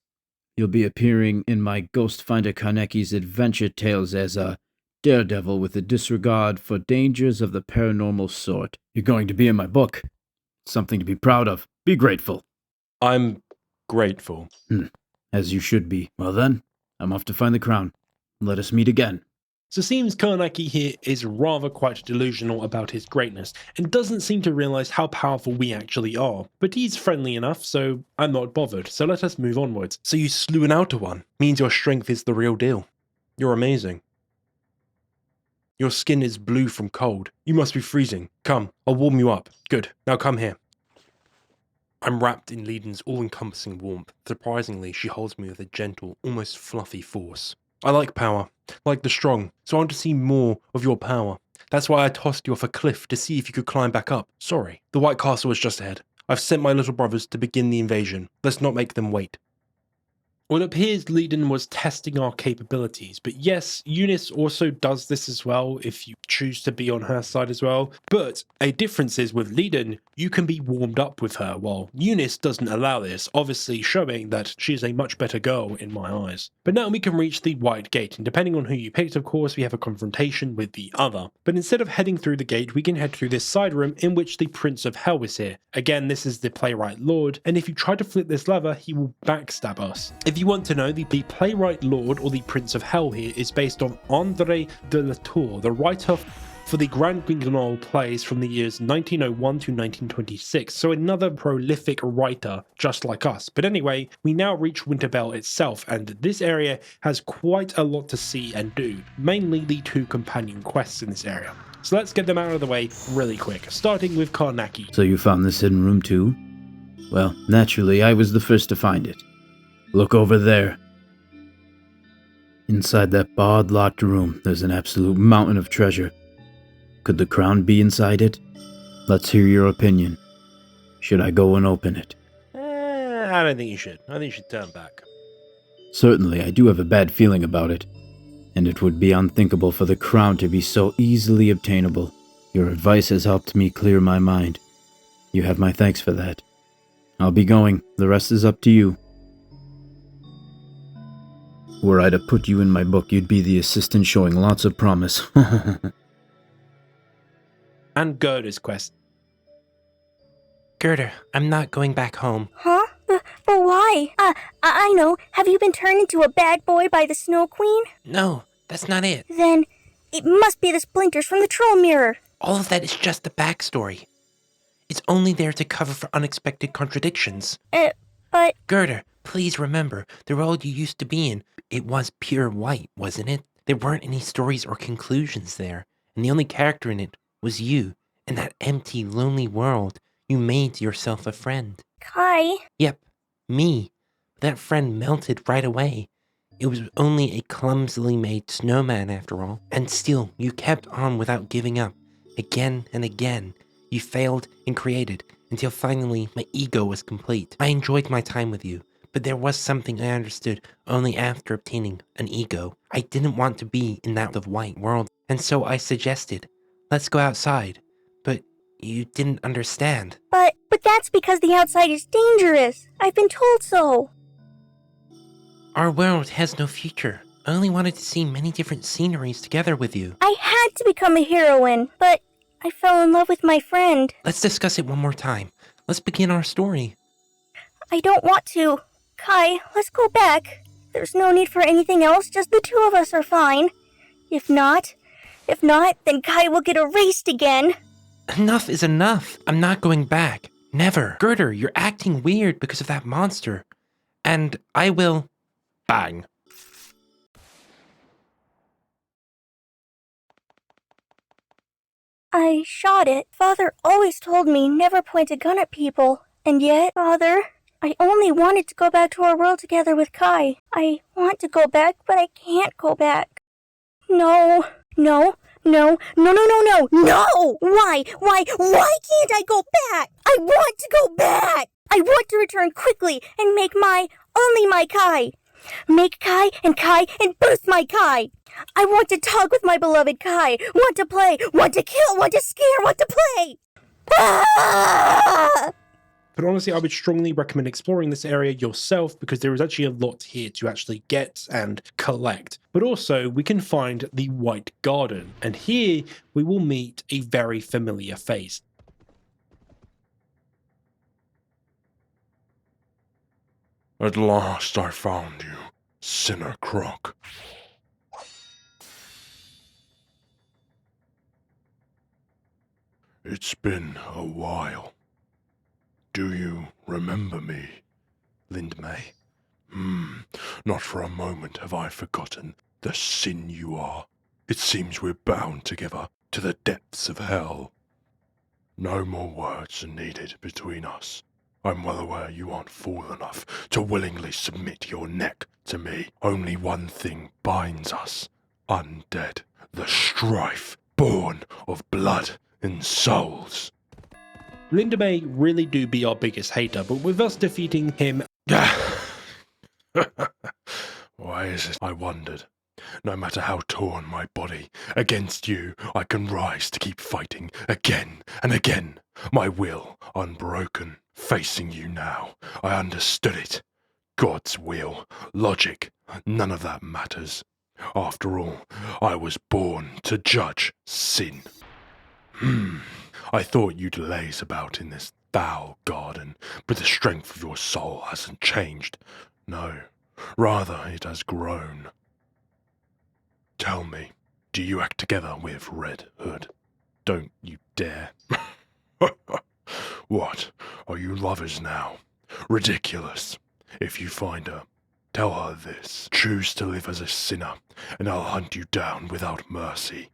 You'll be appearing in my Ghostfinder Carnacki's adventure tales as a daredevil with a disregard for dangers of the paranormal sort. You're going to be in my book. Something to be proud of. Be grateful. I'm grateful. As you should be. Well then, I'm off to find the crown. Let us meet again. So it seems Carnacki here is rather quite delusional about his greatness, and doesn't seem to realise how powerful we actually are. But he's friendly enough, so I'm not bothered, so let us move onwards. So you slew an outer one. Means your strength is the real deal. You're amazing. Your skin is blue from cold. You must be freezing. Come, I'll warm you up. Good, now come here. I'm wrapped in Leden's all-encompassing warmth. Surprisingly, she holds me with a gentle, almost fluffy force. I like power, like the strong, so I want to see more of your power. That's why I tossed you off a cliff to see if you could climb back up. Sorry, the White Castle is just ahead. I've sent my little brothers to begin the invasion. Let's not make them wait. Well, it appears Lorden was testing our capabilities, but yes, Unis also does this as well if you choose to be on her side as well. But a difference is with Lorden, you can be warmed up with her, while Unis doesn't allow this, obviously showing that she is a much better girl in my eyes. But now we can reach the White Gate, and depending on who you picked, of course, we have a confrontation with the other. But instead of heading through the gate, we can head through this side room in which the Prince of Hell is here. Again, this is the Playwright Lorde, and if you try to flip this lever, he will backstab us. If you want to know, the Playwright Lorde, or the Prince of Hell here, is based on André de la Tour, the writer for the Grand Guignol plays from the years 1901 to 1926, so another prolific writer just like us. But anyway, we now reach Winterbell itself, and this area has quite a lot to see and do, mainly the 2 companion quests in this area. So let's get them out of the way really quick, starting with Carnacki. So you found this hidden room too? Well, naturally, I was the first to find it. Look over there. Inside that barred locked room, there's an absolute mountain of treasure. Could the crown be inside it? Let's hear your opinion. Should I go and open it? I don't think you should. I think you should turn back. Certainly, I do have a bad feeling about it, and it would be unthinkable for the crown to be so easily obtainable. Your advice has helped me clear my mind. You have my thanks for that. I'll be going. The rest is up to you. Were I to put you in my book, you'd be the assistant showing lots of promise. And Gerda's quest. Gerda, I'm not going back home. Huh? But why? I know. Have you been turned into a bad boy by the Snow Queen? No, that's not it. Then it must be the splinters from the troll mirror. All of that is just the backstory. It's only there to cover for unexpected contradictions. But... Gerda, please remember, the world you used to be in, it was pure white, wasn't it? There weren't any stories or conclusions there, and the only character in it was you. In that empty, lonely world, you made yourself a friend. Kai? Yep, me. That friend melted right away. It was only a clumsily made snowman after all. And still, you kept on without giving up. Again and again, you failed and created, until finally my ego was complete. I enjoyed my time with you, but there was something I understood only after obtaining an ego. I didn't want to be in that of white world, and so I suggested, let's go outside. But you didn't understand. But that's because the outside is dangerous. I've been told so. Our world has no future. I only wanted to see many different sceneries together with you. I had to become a heroine, but I fell in love with my friend. Let's discuss it one more time. Let's begin our story. I don't want to. Kai, let's go back. There's no need for anything else, just the 2 of us are fine. If not, then Kai will get erased again. Enough is enough. I'm not going back. Never. Gerda, you're acting weird because of that monster. And I will... Bang. I shot it. Father always told me never point a gun at people. And yet, Father, I only wanted to go back to our world together with Kai. I want to go back, but I can't go back. No. Why can't I go back? I want to go back. I want to return quickly and make only my Kai. Make Kai and birth my Kai. I want to talk with my beloved Kai. Want to play, want to kill, want to scare, want to play. Ah! But honestly, I would strongly recommend exploring this area yourself because there is actually a lot here to actually get and collect. But also, we can find the White Garden, and here we will meet a very familiar face. At last I found you, sinner Croc. It's been a while. Do you remember me, Lindmay? Not for a moment have I forgotten the sin you are. It seems we're bound together to the depths of hell. No more words are needed between us. I'm well aware you aren't fool enough to willingly submit your neck to me. Only one thing binds us, undead, the strife born of blood and souls. Linda may really do be our biggest hater, but with us defeating him... Why is it, I wondered? No matter how torn my body, against you I can rise to keep fighting again and again. My will unbroken. Facing you now, I understood it. God's will, logic, none of that matters. After all, I was born to judge sin. I thought you'd laze about in this foul garden, but the strength of your soul hasn't changed. No, rather it has grown. Tell me, do you act together with Red Hood? Don't you dare. What, are you lovers now? Ridiculous. If you find her, tell her this. Choose to live as a sinner, and I'll hunt you down without mercy.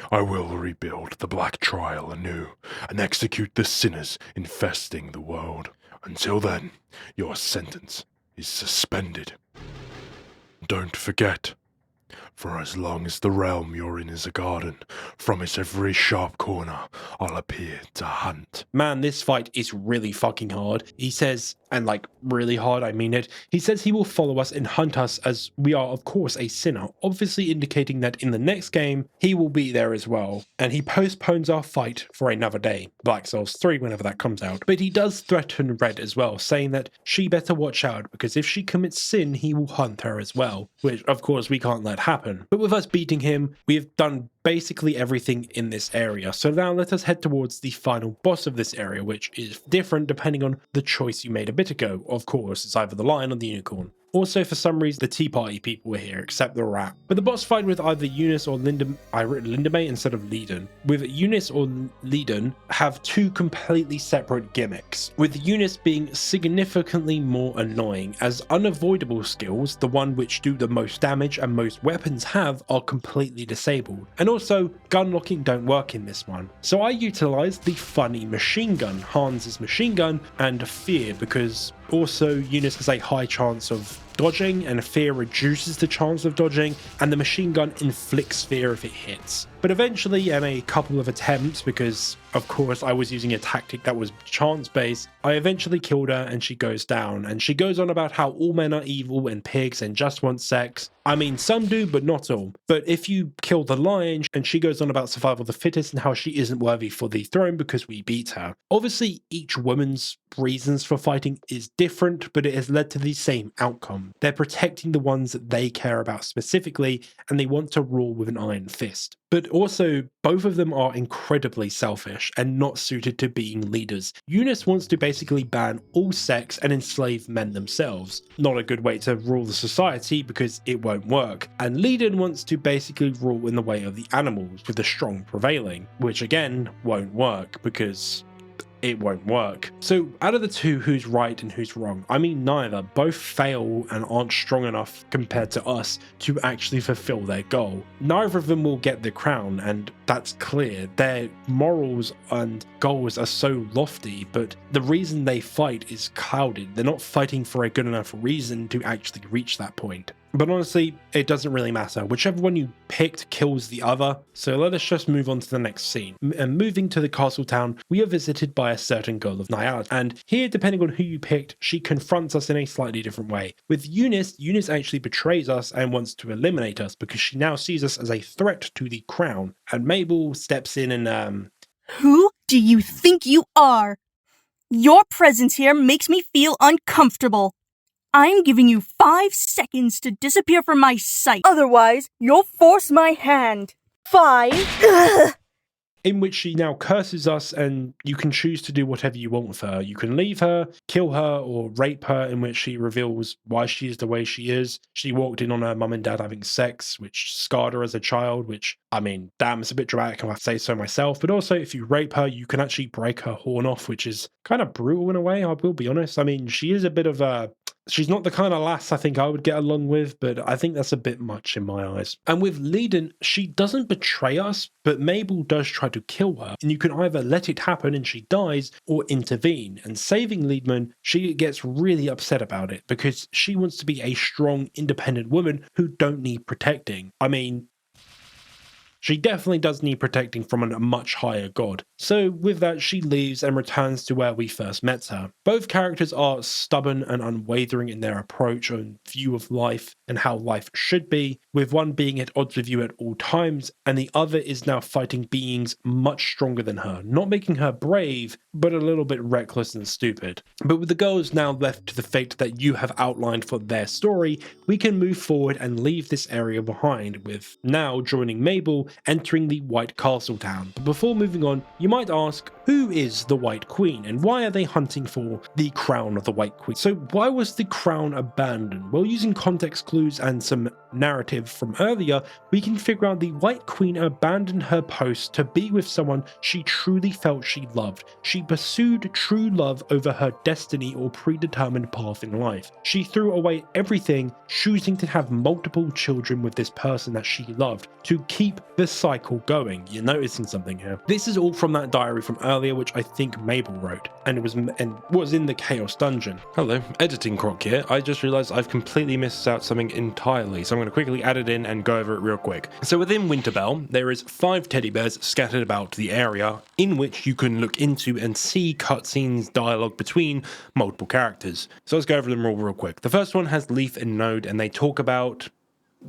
I will rebuild the Black Trial anew, and execute the sinners infesting the world. Until then, your sentence is suspended. Don't forget, for as long as the realm you're in is a garden, from its every sharp corner, I'll appear to hunt. Man, this fight is really fucking hard. He says, and like really hard, I mean it, he says he will follow us and hunt us as we are of course a sinner, obviously indicating that in the next game, he will be there as well. And he postpones our fight for another day, Black Souls 3 whenever that comes out. But he does threaten Red as well, saying that she better watch out because if she commits sin, he will hunt her as well, which of course we can't let happen. But with us beating him, we have done basically everything in this area. So now let us head towards the final boss of this area, which is different depending on the choice you made a bit ago. Of course, it's either the lion or the unicorn. Also, for some reason, the Tea Party people were here, except the rat. But the boss fight with either Unis or I wrote Lindame instead of Leiden. With Unis or Leiden have two completely separate gimmicks, with Unis being significantly more annoying, as unavoidable skills, the one which do the most damage and most weapons have, are completely disabled. And also, gun locking don't work in this one. So I utilized the funny machine gun, Hans's machine gun, and fear, because also Unis has a high chance of dodging, and fear reduces the chance of dodging, and the machine gun inflicts fear if it hits. But eventually, in a couple of attempts, because of course I was using a tactic that was chance based, I eventually killed her and she goes down, and she goes on about how all men are evil and pigs and just want sex. I mean, some do, but not all. But if you kill the lion, and she goes on about survival of the fittest and how she isn't worthy for the throne because we beat her. Obviously, each woman's reasons for fighting is different, but it has led to the same outcome. They're protecting the ones that they care about specifically, and they want to rule with an iron fist. But also, both of them are incredibly selfish and not suited to being leaders. Unis wants to basically ban all sex and enslave men themselves. Not a good way to rule the society because it won't work. And Leiden wants to basically rule in the way of the animals, with the strong prevailing, which again won't work because it won't work. So out of the two, who's right and who's wrong? I mean, neither. Both fail and aren't strong enough compared to us to actually fulfill their goal. Neither of them will get the crown, and that's clear. Their morals and goals are so lofty, but the reason they fight is clouded. They're not fighting for a good enough reason to actually reach that point. But honestly, it doesn't really matter. Whichever one you picked kills the other. So let us just move on to the next scene. And moving to the castle town, we are visited by a certain girl of Nyad. And here, depending on who you picked, she confronts us in a slightly different way. With Unis actually betrays us and wants to eliminate us because she now sees us as a threat to the crown. And Mabel steps in and Who do you think you are? Your presence here makes me feel uncomfortable. I'm giving you 5 seconds to disappear from my sight. Otherwise, you'll force my hand. 5. in which she now curses us, and you can choose to do whatever you want with her. You can leave her, kill her, or rape her, in which she reveals why she is the way she is. She walked in on her mum and dad having sex, which scarred her as a child, which, I mean, damn, it's a bit dramatic, I say so myself. But also, if you rape her, you can actually break her horn off, which is kind of brutal in a way, I will be honest. I mean, she is a bit of a... She's not the kind of lass I think I would get along with, but I think that's a bit much in my eyes. And with Leiden, she doesn't betray us, but Mabel does try to kill her. And you can either let it happen and she dies, or intervene. And saving Leidman, she gets really upset about it, because she wants to be a strong, independent woman who don't need protecting. I mean, She definitely does need protecting from a much higher god. So with that, she leaves and returns to where we first met her. Both characters are stubborn and unwavering in their approach and view of life and how life should be, with one being at odds with you at all times, and the other is now fighting beings much stronger than her, not making her brave, but a little bit reckless and stupid. But with the girls now left to the fate that you have outlined for their story, we can move forward and leave this area behind, with now joining Mabel entering the White Castle town. But before moving on, you might ask, who is the White Queen and why are they hunting for the crown of the White Queen? So why was the crown abandoned? Well, using context clues and some narrative from earlier, we can figure out the White Queen abandoned her post to be with someone she truly felt she loved. She pursued true love over her destiny or predetermined path in life. She threw away everything, choosing to have multiple children with this person that she loved to keep the cycle going. You're noticing something here. This is all from that diary from earlier, which I think Mabel wrote, and was in the Chaos Dungeon. Hello, editing Croc here. I just realized I've completely missed out something entirely, so I'm going to quickly add it in and go over it real quick. So within Winterbell, there is 5 teddy bears scattered about the area in which you can look into and see cutscenes, dialogue between multiple characters. So let's go over them all real quick. The first one has Leaf and Node, and they talk about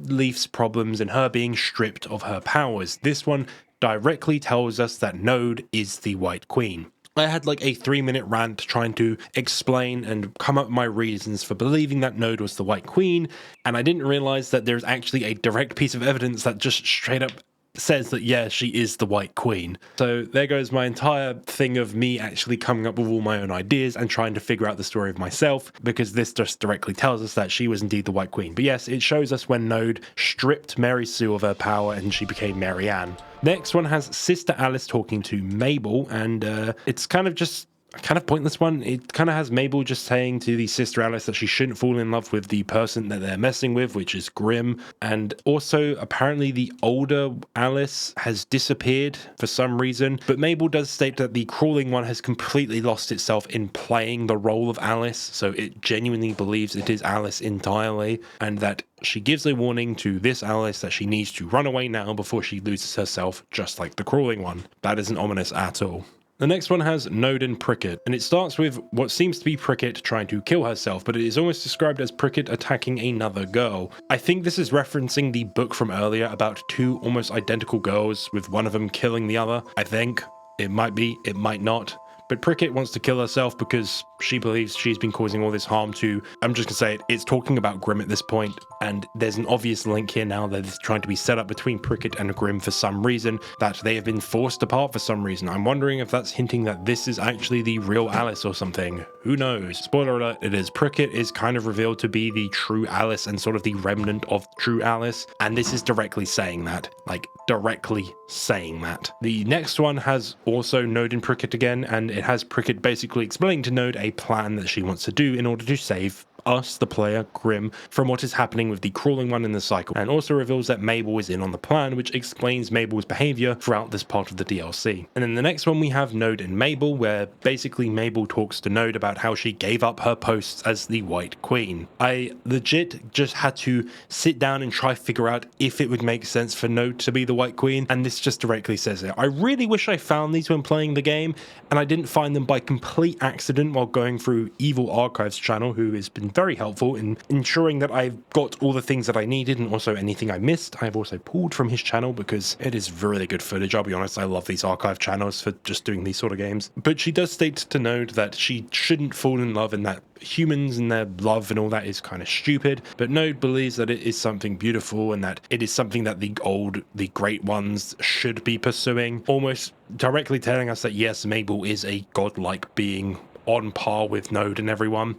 Leaf's problems and her being stripped of her powers. This one directly tells us that Node is the White Queen. I had like a 3-minute rant trying to explain and come up with my reasons for believing that Node was the White Queen, and I didn't realize that there's actually a direct piece of evidence that just straight up says that, yeah, she is the White Queen. So there goes my entire thing of me actually coming up with all my own ideas and trying to figure out the story of myself, because this just directly tells us that she was indeed the White Queen. But yes, it shows us when Node stripped Mary Sue of her power and she became Mary Ann. Next one has Sister Alice talking to Mabel, and it's kind of pointless one. It kind of has Mabel just saying to the Sister Alice that she shouldn't fall in love with the person that they're messing with, which is Grim. And also, apparently the older Alice has disappeared for some reason, but Mabel does state that the crawling one has completely lost itself in playing the role of Alice, so it genuinely believes it is Alice entirely, and that she gives a warning to this Alice that she needs to run away now before she loses herself, just like the crawling one. That isn't ominous at all. The next one has Node and Prickett, and it starts with what seems to be Prickett trying to kill herself, but it is almost described as Prickett attacking another girl. I think this is referencing the book from earlier about 2 almost identical girls, with one of them killing the other. I think. It might be, it might not. But Prickett wants to kill herself because she believes she's been causing all this harm to, I'm just going to say it, it's talking about Grim at this point, and there's an obvious link here now that is trying to be set up between Prickett and Grim for some reason, that they have been forced apart for some reason. I'm wondering if that's hinting that this is actually the real Alice or something. Who knows? Spoiler alert, it is. Prickett is kind of revealed to be the true Alice and sort of the remnant of true Alice, and this is directly saying that. Like, directly saying that. The next one has also Node and Prickett again, and it has Prickett basically explaining to Node a plan that she wants to do in order to save us, the player, Grim, from what is happening with the crawling one in the cycle, and also reveals that Mabel is in on the plan, which explains Mabel's behavior throughout this part of the DLC. And then the next one we have Node and Mabel, where basically Mabel talks to Node about how she gave up her posts as the White Queen. I legit just had to sit down and try figure out if it would make sense for Node to be the White Queen, and this just directly says it. I really wish I found these when playing the game, and I didn't find them by complete accident while going through Evil Archives channel, who has been very helpful in ensuring that I've got all the things that I needed, and also anything I missed I've also pulled from his channel, because it is really good footage. I'll be honest, I love these archive channels for just doing these sort of games. But she does state to Node that she shouldn't fall in love and that humans and their love and all that is kind of stupid, but Node believes that it is something beautiful and that it is something that the great ones should be pursuing, almost directly telling us that yes, Mabel is a godlike being on par with Node and everyone.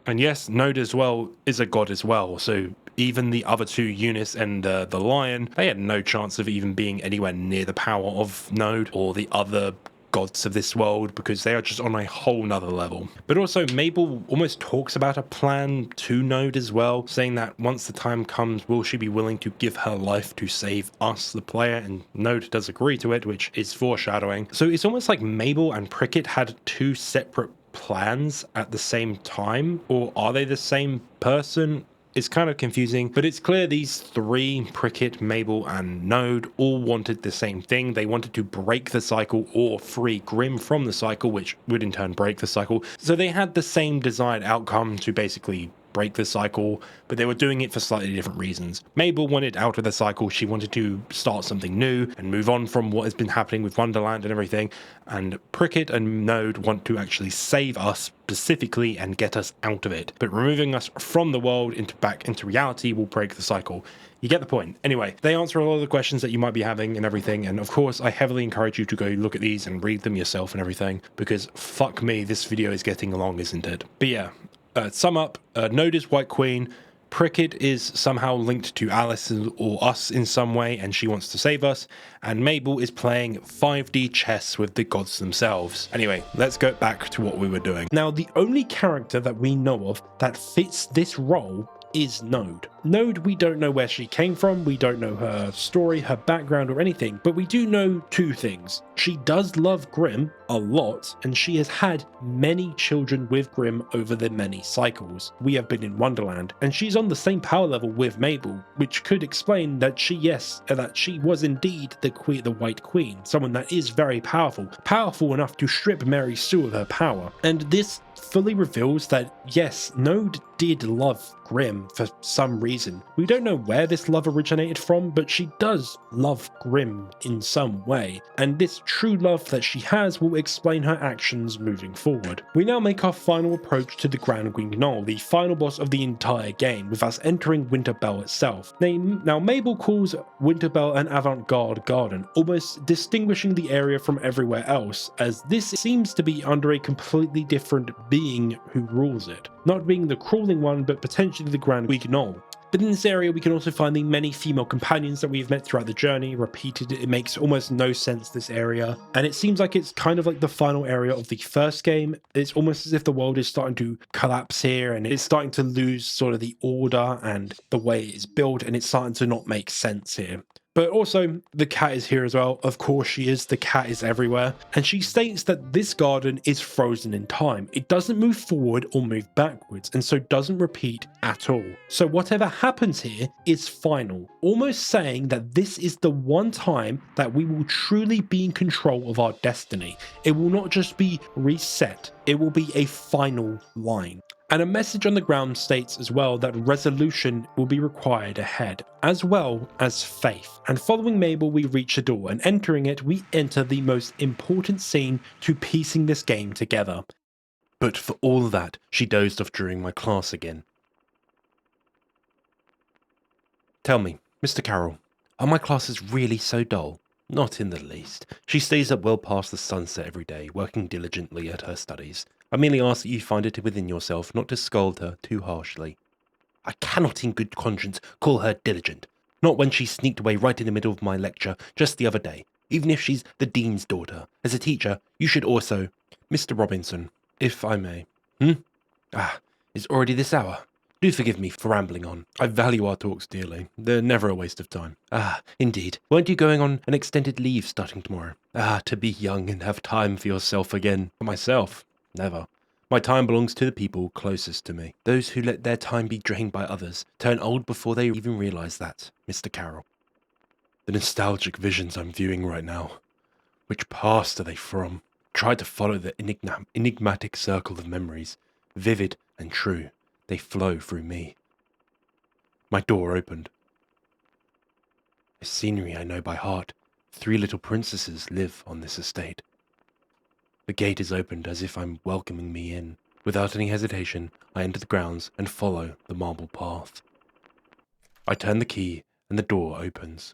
And yes, Node as well is a god as well, so even the other 2, Unis and the Lion, they had no chance of even being anywhere near the power of Node or the other gods of this world, because they are just on a whole nother level. But also Mabel almost talks about a plan to Node as well, saying that once the time comes, will she be willing to give her life to save us, the player, and Node does agree to it, which is foreshadowing. So it's almost like Mabel and Prickett had 2 separate plans at the same time, or are they the same person? It's kind of confusing, but it's clear these three, Prickett, Mabel, and Node, all wanted the same thing. They wanted to break the cycle or free Grimm from the cycle, which would in turn break the cycle. So they had the same desired outcome to basically break the cycle, but they were doing it for slightly different reasons. Mabel wanted out of the cycle. She wanted to start something new and move on from what has been happening with Wonderland and everything. And Prickett and Node want to actually save us specifically and get us out of it. But removing us from the world back into reality will break the cycle. You get the point. Anyway, they answer a lot of the questions that you might be having and everything. And of course, I heavily encourage you to go look at these and read them yourself and everything, because fuck me, this video is getting long, isn't it? But yeah, sum up, Node is White Queen, Prickett is somehow linked to Alice or us in some way and she wants to save us, and Mabel is playing 5D chess with the gods themselves. Anyway, let's go back to what we were doing. Now, the only character that we know of that fits this role is Node. Node, we don't know where she came from, we don't know her story, her background or anything, but we do know two things. She does love Grimm a lot, and she has had many children with Grimm over the many cycles. We have been in Wonderland, and she's on the same power level with Mabel, which could explain that she was indeed the White Queen, someone that is very powerful enough to strip Mary Sue of her power. And this fully reveals that yes, Node did love Grimm for some reason. We don't know where this love originated from, but she does love Grimm in some way, and this true love that she has will explain her actions moving forward. We now make our final approach to the Grand Guignol, the final boss of the entire game, with us entering Winterbell itself. Now Mabel calls Winterbell an avant-garde garden, almost distinguishing the area from everywhere else, as this seems to be under a completely different being who rules it. Not being the crawling one, but potentially the Grand Guignol. But in this area we can also find the many female companions that we've met throughout the journey, repeated. It makes almost no sense, this area. And it seems like it's kind of like the final area of the first game. It's almost as if the world is starting to collapse here, and it's starting to lose sort of the order and the way it's built, and it's starting to not make sense here. But also, the cat is here as well. Of course she is, the cat is everywhere. And she states that this garden is frozen in time. It doesn't move forward or move backwards, and so doesn't repeat at all. So whatever happens here is final, almost saying that this is the one time that we will truly be in control of our destiny. It will not just be reset, it will be a final line. And a message on the ground states as well that resolution will be required ahead, as well as faith. And following Mabel, we reach the door, and entering it, we enter the most important scene to piecing this game together. But for all that, she dozed off during my class again. Tell me, Mr. Carroll, are my classes really so dull? Not in the least. She stays up well past the sunset every day, working diligently at her studies. I merely ask that you find it within yourself not to scold her too harshly. I cannot in good conscience call her diligent, not when she sneaked away right in the middle of my lecture just the other day, even if she's the dean's daughter. As a teacher, you should also... Mr. Robinson, if I may. It's already this hour. Do forgive me for rambling on. I value our talks dearly. They're never a waste of time. Indeed. Weren't you going on an extended leave starting tomorrow? To be young and have time for yourself again. For myself? Never. My time belongs to the people closest to me. Those who let their time be drained by others turn old before they even realize that, Mr. Carroll. The nostalgic visions I'm viewing right now. Which past are they from? Try to follow the enigmatic circle of memories. Vivid and true, they flow through me. My door opened. A scenery I know by heart. 3 little princesses live on this estate. The gate is opened as if I'm welcoming me in. Without any hesitation, I enter the grounds and follow the marble path. I turn the key and the door opens.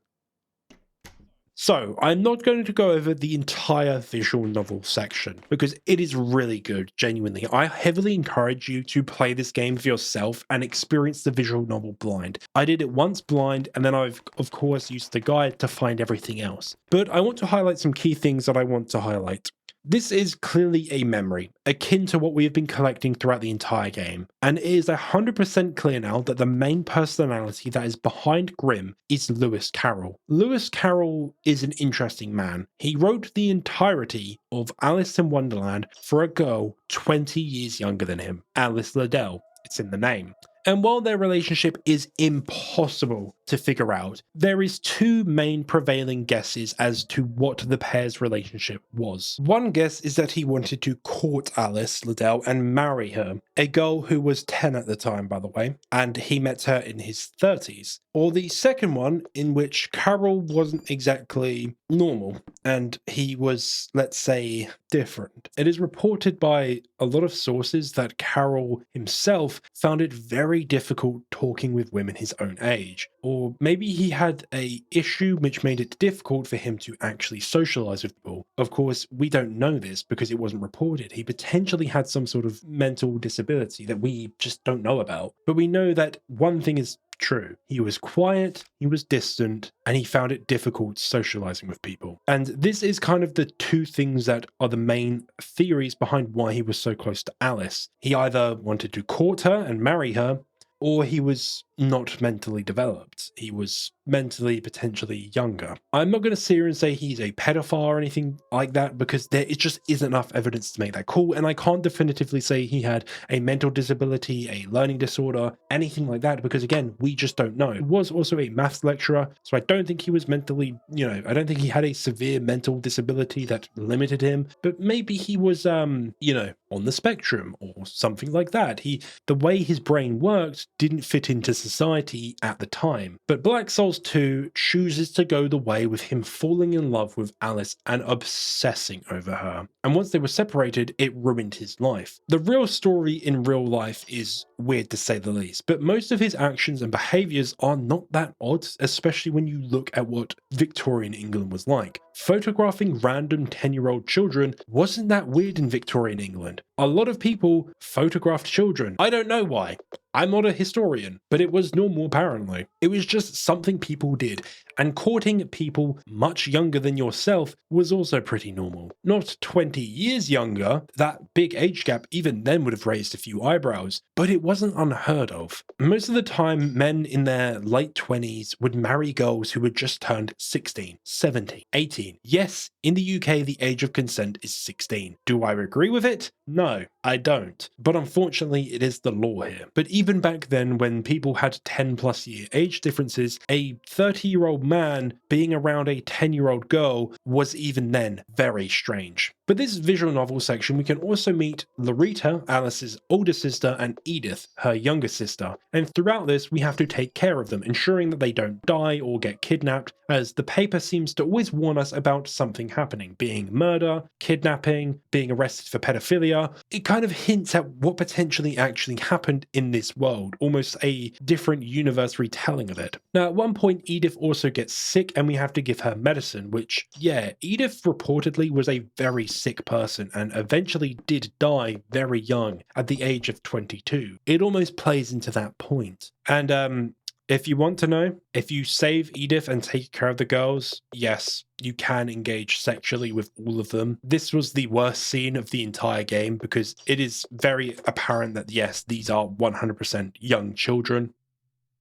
So, I'm not going to go over the entire visual novel section, because it is really good, genuinely. I heavily encourage you to play this game for yourself and experience the visual novel blind. I did it once blind, and then I've, of course, used the guide to find everything else. But I want to highlight some key things that I want to highlight. This is clearly a memory, akin to what we have been collecting throughout the entire game, and it is 100% clear now that the main personality that is behind Grimm is Lewis Carroll. Lewis Carroll is an interesting man. He wrote the entirety of Alice in Wonderland for a girl 20 years younger than him, Alice Liddell. It's in the name. And while their relationship is impossible to figure out, there is two main prevailing guesses as to what the pair's relationship was. One guess is that he wanted to court Alice Liddell and marry her, a girl who was 10 at the time, by the way, and he met her in his 30s. Or the second one, in which Carol wasn't exactly normal, and he was, let's say, different. It is reported by a lot of sources that Carol himself found it very difficult talking with women his own age, or maybe he had a issue which made it difficult for him to actually socialize with people. Of course, we don't know this because it wasn't reported. He potentially had some sort of mental disability that we just don't know about, but we know that one thing is true. He was quiet, he was distant, and he found it difficult socializing with people. And this is kind of the two things that are the main theories behind why he was so close to Alice. He either wanted to court her and marry her, or he was not mentally developed. He was mentally potentially younger. I'm not going to sit here and say he's a pedophile or anything like that because there just isn't enough evidence to make that call, and I can't definitively say he had a mental disability, a learning disorder, anything like that, because again, we just don't know. He was also a maths lecturer, so I don't think he was mentally, I don't think he had a severe mental disability that limited him, but maybe he was, on the spectrum or something like that. The way his brain worked didn't fit into society at the time. But Black Souls 2 chooses to go the way with him falling in love with Alice and obsessing over her. And once they were separated, it ruined his life. The real story in real life is weird to say the least, but most of his actions and behaviors are not that odd, especially when you look at what Victorian England was like. Photographing random 10-year-old children wasn't that weird in Victorian England. A lot of people photographed children. I don't know why. I'm not a historian, but it was normal apparently. It was just something people did, and courting people much younger than yourself was also pretty normal. Not 20 years younger, that big age gap even then would have raised a few eyebrows, but it wasn't unheard of. Most of the time, men in their late 20s would marry girls who had just turned 16, 17, 18. Yes, in the UK the age of consent is 16. Do I agree with it? No, I don't. But unfortunately it is the law here. But even back then, when people had 10 plus year age differences, a 30-year-old man being around a 10-year-old girl was even then very strange. For this visual novel section, we can also meet Lorita, Alice's older sister, and Edith, her younger sister. And throughout this, we have to take care of them, ensuring that they don't die or get kidnapped, as the paper seems to always warn us about something happening, being murder, kidnapping, being arrested for pedophilia. It kind of hints at what potentially actually happened in this world, almost a different universe retelling of it. Now, at one point, Edith also gets sick and we have to give her medicine, which, yeah, Edith reportedly was a very sick person and eventually did die very young at the age of 22. It almost plays into that point. And if you want to know, if you save Edith and take care of the girls, yes, you can engage sexually with all of them. This was the worst scene of the entire game because it is very apparent that yes, these are 100% young children.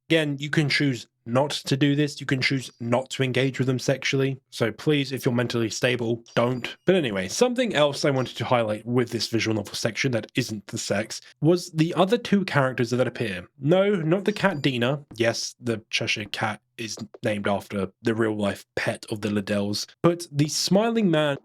Again, you can choose not to do this. You can choose not to engage with them sexually. So please, if you're mentally stable, don't. But anyway, something else I wanted to highlight with this visual novel section that isn't the sex was the other two characters that appear. No, not the cat Dina. Yes, the Cheshire cat is named after the real life pet of the Liddells. But the smiling man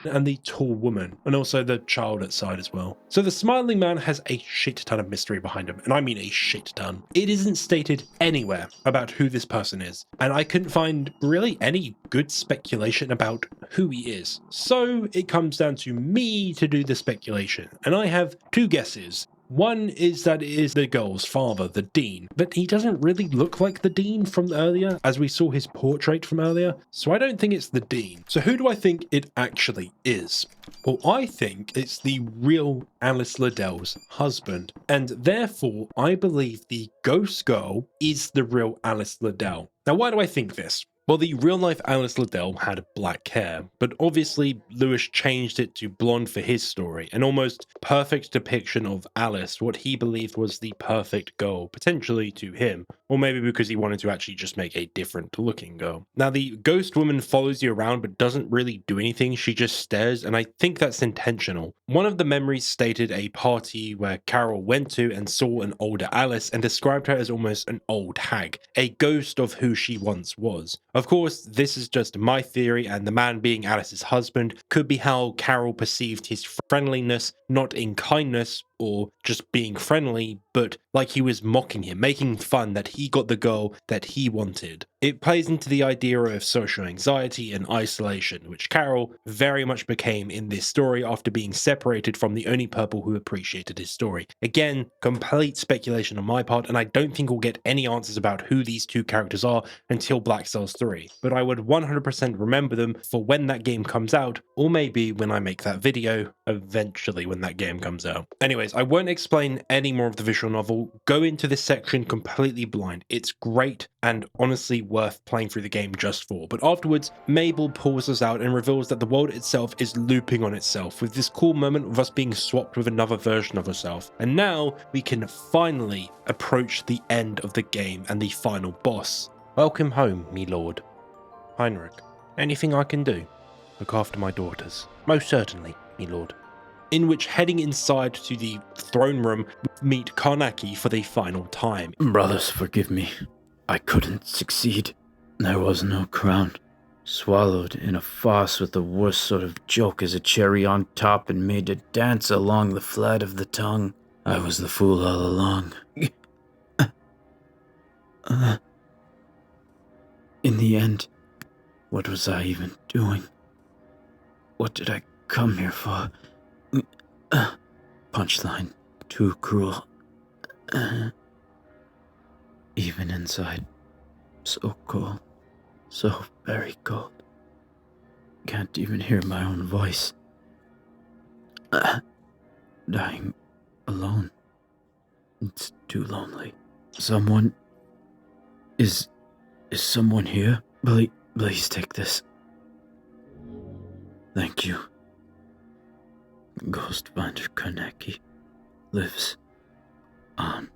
and the tall woman, and also the child outside as well. So the smiling man has a shit ton of mystery behind him, and I mean a shit ton. It isn't stated anywhere about who this person is, and I couldn't find really any good speculation about who he is. So it comes down to me to do the speculation, and I have two guesses. One is that it is the girl's father, the Dean, but he doesn't really look like the Dean from earlier, as we saw his portrait from earlier, so I don't think it's the Dean. So who do I think it actually is? Well, I think it's the real Alice Liddell's husband, and therefore I believe the ghost girl is the real Alice Liddell. Now, why do I think this? Well, the real-life Alice Liddell had black hair, but obviously Lewis changed it to blonde for his story, an almost perfect depiction of Alice, what he believed was the perfect girl, potentially to him. Or maybe because he wanted to actually just make a different looking girl. Now, the ghost woman follows you around but doesn't really do anything. She just stares, and I think that's intentional. One of the memories stated a party where Carol went to and saw an older Alice and described her as almost an old hag, a ghost of who she once was. Of course, this is just my theory, and the man being Alice's husband could be how Carol perceived his friendliness, not in kindness or just being friendly, but like he was mocking him, making fun that he got the girl that he wanted. It plays into the idea of social anxiety and isolation, which Carol very much became in this story after being separated from the only people who appreciated his story. Again, complete speculation on my part, and I don't think we'll get any answers about who these two characters are until Black Sails 3, but I would 100% remember them for when that game comes out, or maybe when I make that video, eventually when that game comes out. Anyways, I won't explain any more of the visual novel. Go into this section completely blind. It's great and honestly worth playing through the game just for. But afterwards, Mabel pulls us out and reveals that the world itself is looping on itself, with this cool moment of us being swapped with another version of herself. And now we can finally approach the end of the game and the final boss. Welcome home, me lord. Heinrich, anything I can do? Look after my daughters. Most certainly, me lord. In which, heading inside to the throne room, we meet Carnacki for the final time. Brothers, forgive me. I couldn't succeed. There was no crown. Swallowed in a farce with the worst sort of joke as a cherry on top and made to dance along the flat of the tongue. I was the fool all along. In the end, what was I even doing? What did I come here for? Punchline. Too cruel. Even inside. So cold. So very cold. Can't even hear my own voice. Dying alone. It's too lonely. Someone... Is someone here? Please take this. Thank you. Ghostfinder Carnacki lives on.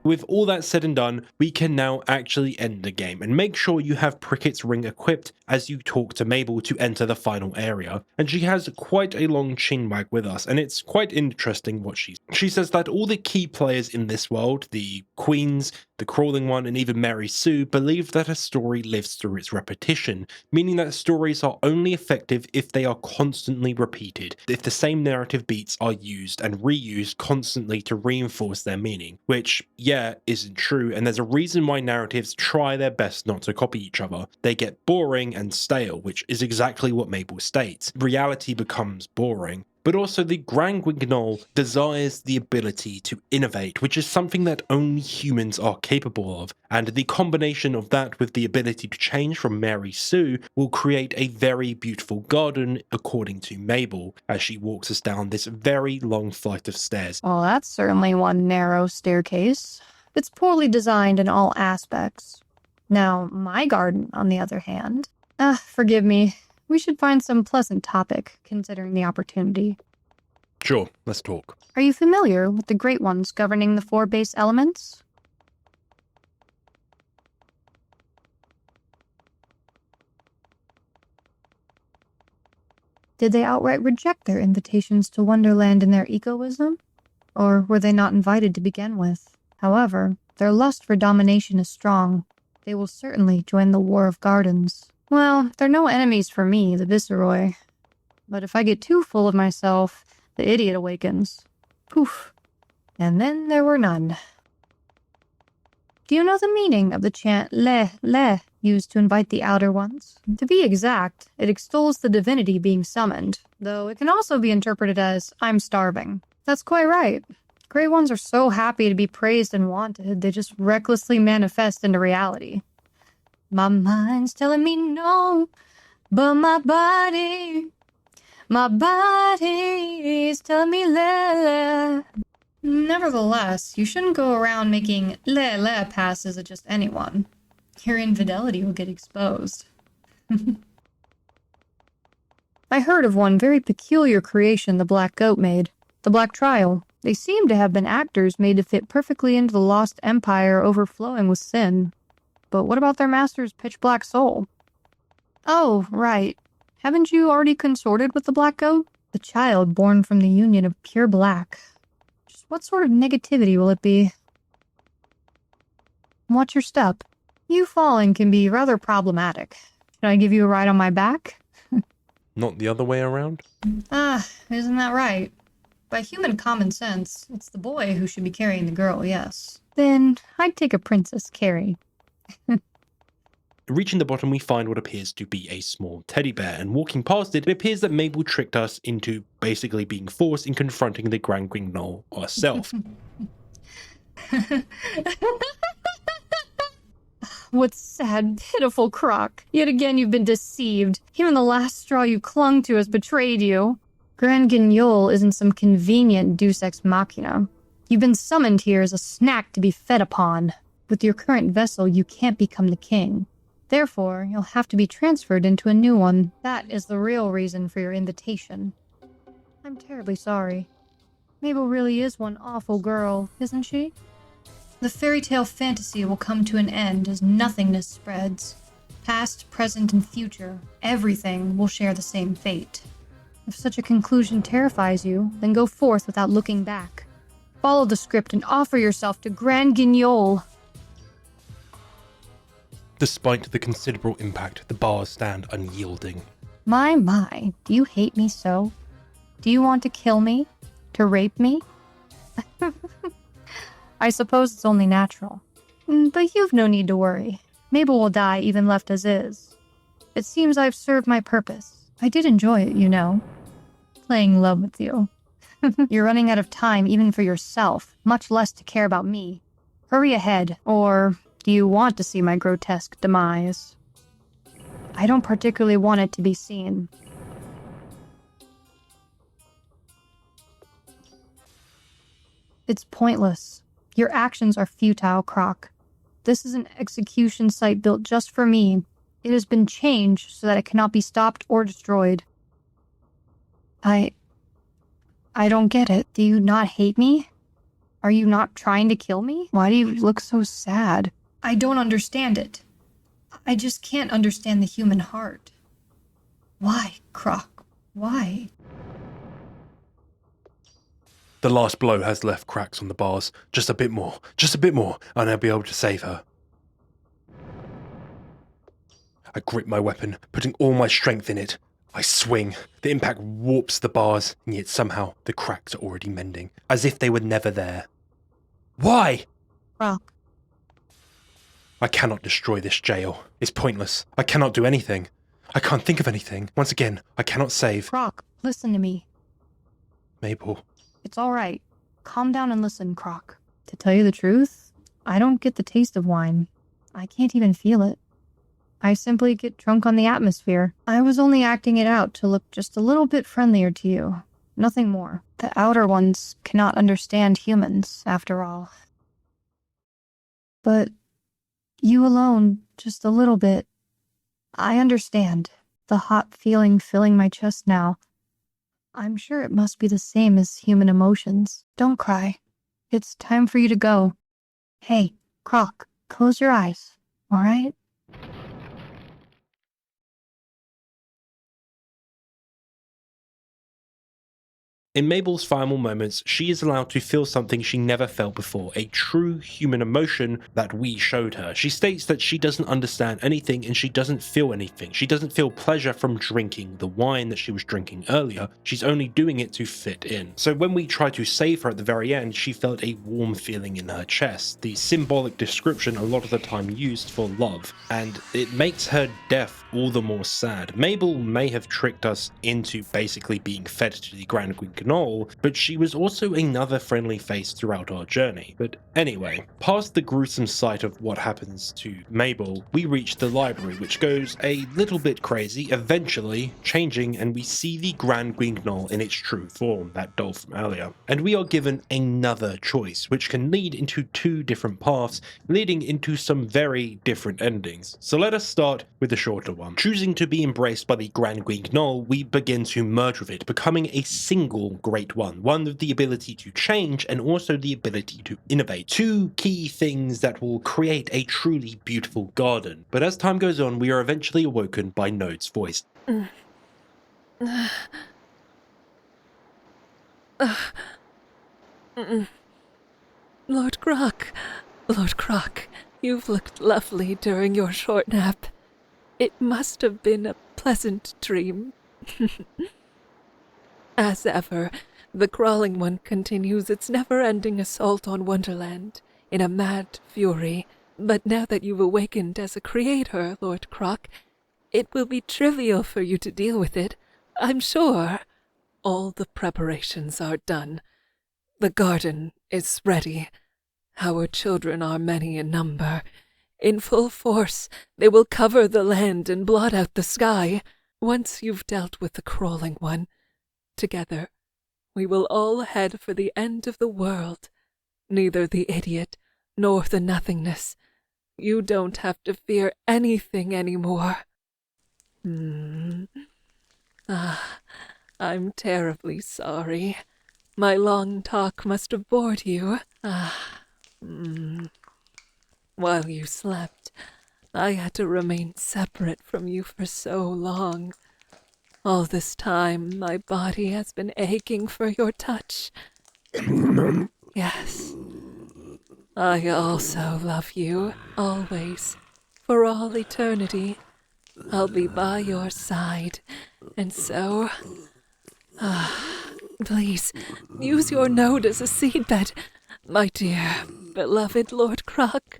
With all that said and done, we can now actually end the game, and make sure you have Pricket's ring equipped as you talk to Mabel to enter the final area. And she has quite a long chinwag with us, and it's quite interesting what she says that all the key players in this world, the queens, the crawling one, and even Mary Sue, believe that a story lives through its repetition, meaning that stories are only effective if they are constantly repeated, if the same narrative beats are used and reused constantly to reinforce their meaning, which, yeah, isn't true, and there's a reason why narratives try their best not to copy each other. They get boring and stale, which is exactly what Mabel states. Reality becomes boring. But also the Grand Guignol desires the ability to innovate, which is something that only humans are capable of, and the combination of that with the ability to change from Mary Sue will create a very beautiful garden, according to Mabel, as she walks us down this very long flight of stairs. Well, that's certainly one narrow staircase. It's poorly designed in all aspects. Now, my garden, on the other hand... forgive me. We should find some pleasant topic, considering the opportunity. Sure, let's talk. Are you familiar with the great ones governing the 4 base elements? Did they outright reject their invitations to Wonderland in their egoism? Or were they not invited to begin with? However, their lust for domination is strong. They will certainly join the War of Gardens. Well, they're no enemies for me, the Viceroy. But if I get too full of myself, the idiot awakens. Poof. And then there were none. Do you know the meaning of the chant Le, Le, used to invite the Outer Ones? To be exact, it extols the divinity being summoned, though it can also be interpreted as, I'm starving. That's quite right. Great Ones are so happy to be praised and wanted, they just recklessly manifest into reality. My mind's telling me no, but my body is telling me le. Nevertheless, you shouldn't go around making le passes at just anyone. Your infidelity will get exposed. I heard of one very peculiar creation the Black Goat made, the Black Trial. They seem to have been actors made to fit perfectly into the lost empire overflowing with sin. But what about their master's pitch black soul? Oh, right. Haven't you already consorted with the black goat? The child born from the union of pure black. Just what sort of negativity will it be? Watch your step. You falling can be rather problematic. Should I give you a ride on my back? Not the other way around? Isn't that right? By human common sense, it's the boy who should be carrying the girl, yes. Then I'd take a Princess Carrie. Reaching the bottom, we find what appears to be a small teddy bear, and walking past it, it appears that Mabel tricked us into basically being forced in confronting the Grand Guignol herself. What sad, pitiful Croc. Yet again you've been deceived. Even the last straw you clung to has betrayed you. Grand Guignol isn't some convenient deus ex machina. You've been summoned here as a snack to be fed upon. With your current vessel, you can't become the king. Therefore, you'll have to be transferred into a new one. That is the real reason for your invitation. I'm terribly sorry. Mabel really is one awful girl, isn't she? The fairy tale fantasy will come to an end as nothingness spreads. Past, present, and future, everything will share the same fate. If such a conclusion terrifies you, then go forth without looking back. Follow the script and offer yourself to Grand Guignol. Despite the considerable impact, the bars stand unyielding. My, do you hate me so? Do you want to kill me? To rape me? I suppose it's only natural. But you've no need to worry. Mabel will die even left as is. It seems I've served my purpose. I did enjoy it, you know. Playing love with you. You're running out of time even for yourself, much less to care about me. Hurry ahead, or do you want to see my grotesque demise? I don't particularly want it to be seen. It's pointless. Your actions are futile, Croc. This is an execution site built just for me. It has been changed so that it cannot be stopped or destroyed. I don't get it. Do you not hate me? Are you not trying to kill me? Why do you look so sad? I don't understand it. I just can't understand the human heart. Why, Croc? Why? The last blow has left cracks on the bars. Just a bit more, and I'll be able to save her. I grip my weapon, putting all my strength in it. I swing. The impact warps the bars, and yet somehow the cracks are already mending, as if they were never there. Why? Croc. I cannot destroy this jail. It's pointless. I cannot do anything. I can't think of anything. Once again, I cannot save. Croc, listen to me. Mabel. It's all right. Calm down and listen, Croc. To tell you the truth, I don't get the taste of wine. I can't even feel it. I simply get drunk on the atmosphere. I was only acting it out to look just a little bit friendlier to you. Nothing more. The outer ones cannot understand humans, after all. But you alone, just a little bit. I understand. The hot feeling filling my chest now. I'm sure it must be the same as human emotions. Don't cry. It's time for you to go. Hey, Croc, close your eyes, all right? In Mabel's final moments, she is allowed to feel something she never felt before, a true human emotion that we showed her. She states that she doesn't understand anything and she doesn't feel anything. She doesn't feel pleasure from drinking the wine that she was drinking earlier. She's only doing it to fit in. So when we try to save her at the very end, she felt a warm feeling in her chest, the symbolic description a lot of the time used for love, and it makes her death all the more sad. Mabel may have tricked us into basically being fed to the Grand Guignol, but she was also another friendly face throughout our journey. But anyway, past the gruesome sight of what happens to Mabel, we reach the library, which goes a little bit crazy, eventually changing, and we see the Grand Guignol in its true form, that doll from earlier. And we are given another choice, which can lead into two different paths, leading into some very different endings. So let us start with the shorter one. Choosing to be embraced by the Grand Guignol, we begin to merge with it, becoming a single great one with the ability to change and also the ability to innovate. Two key things that will create a truly beautiful garden. But as time goes on, we are eventually awoken by Node's voice. Lord Croc, Lord Croc, you've looked lovely during your short nap. It must have been a pleasant dream. As ever, the Crawling One continues its never-ending assault on Wonderland in a mad fury. But now that you've awakened as a creator, Lord Croc, it will be trivial for you to deal with it, I'm sure. All the preparations are done. The garden is ready. Our children are many in number. In full force, they will cover the land and blot out the sky. Once you've dealt with the Crawling One, together, we will all head for the end of the world. Neither the idiot nor the nothingness. You don't have to fear anything anymore. I'm terribly sorry. My long talk must have bored you. While you slept, I had to remain separate from you for so long. All this time, my body has been aching for your touch. Yes. I also love you, always, for all eternity. I'll be by your side, and so... please, use your node as a seedbed, my dear, beloved Lord Croc.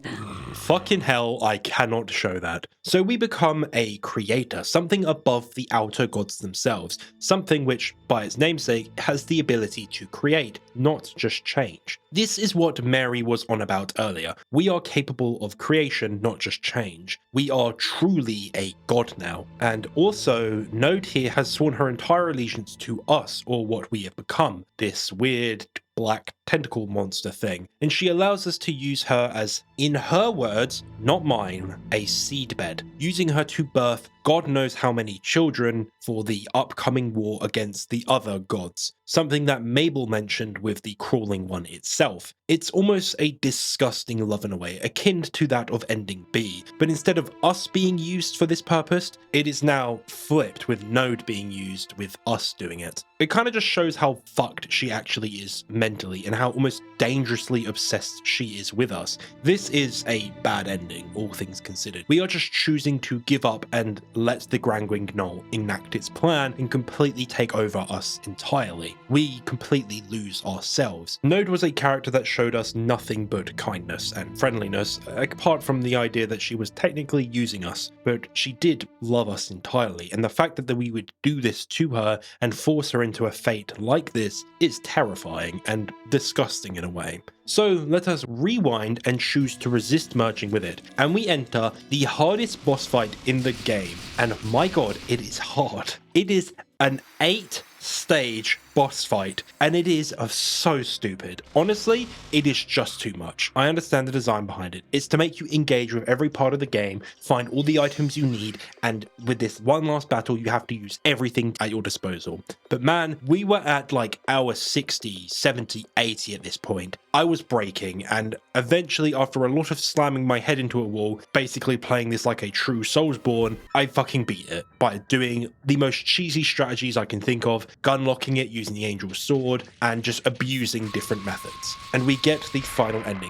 Fucking hell, I cannot show that. So we become a creator, something above the outer gods themselves, something which, by its namesake, has the ability to create, not just change. This is what Mary was on about earlier. We are capable of creation, not just change. We are truly a god now. And also, Node here has sworn her entire allegiance to us, or what we have become, this weird black tentacle monster thing, and she allows us to use her as, in her words, not mine, a seedbed, using her to birth God knows how many children for the upcoming war against the other gods, something that Mabel mentioned with the Crawling One itself. It's almost a disgusting love in a way, akin to that of Ending B, but instead of us being used for this purpose, it is now flipped with Node being used with us doing it. It kind of just shows how fucked she actually is mentally and how almost dangerously obsessed she is with us. This is a bad ending, all things considered. We are just choosing to give up and let the Grangwing Knoll enact its plan and completely take over us entirely. We completely lose ourselves. Node was a character that showed us nothing but kindness and friendliness, apart from the idea that she was technically using us, but she did love us entirely, and the fact that we would do this to her and force her into a fate like this is terrifying and disgusting in a way. So let us rewind and choose to resist merging with it, and we enter the hardest boss fight in the game, and my god, it is hard. It is an 8-stage boss fight, and it is so stupid. Honestly, it is just too much. I understand the design behind it. It's to make you engage with every part of the game, find all the items you need, and with this one last battle, you have to use everything at your disposal. But man, we were at like hour 60, 70, 80 at this point. I was breaking, and eventually, after a lot of slamming my head into a wall, basically playing this like a true Soulsborne, I fucking beat it by doing the most cheesy strategies I can think of, gunlocking it using the Angel's Sword, and just abusing different methods. And we get the final ending.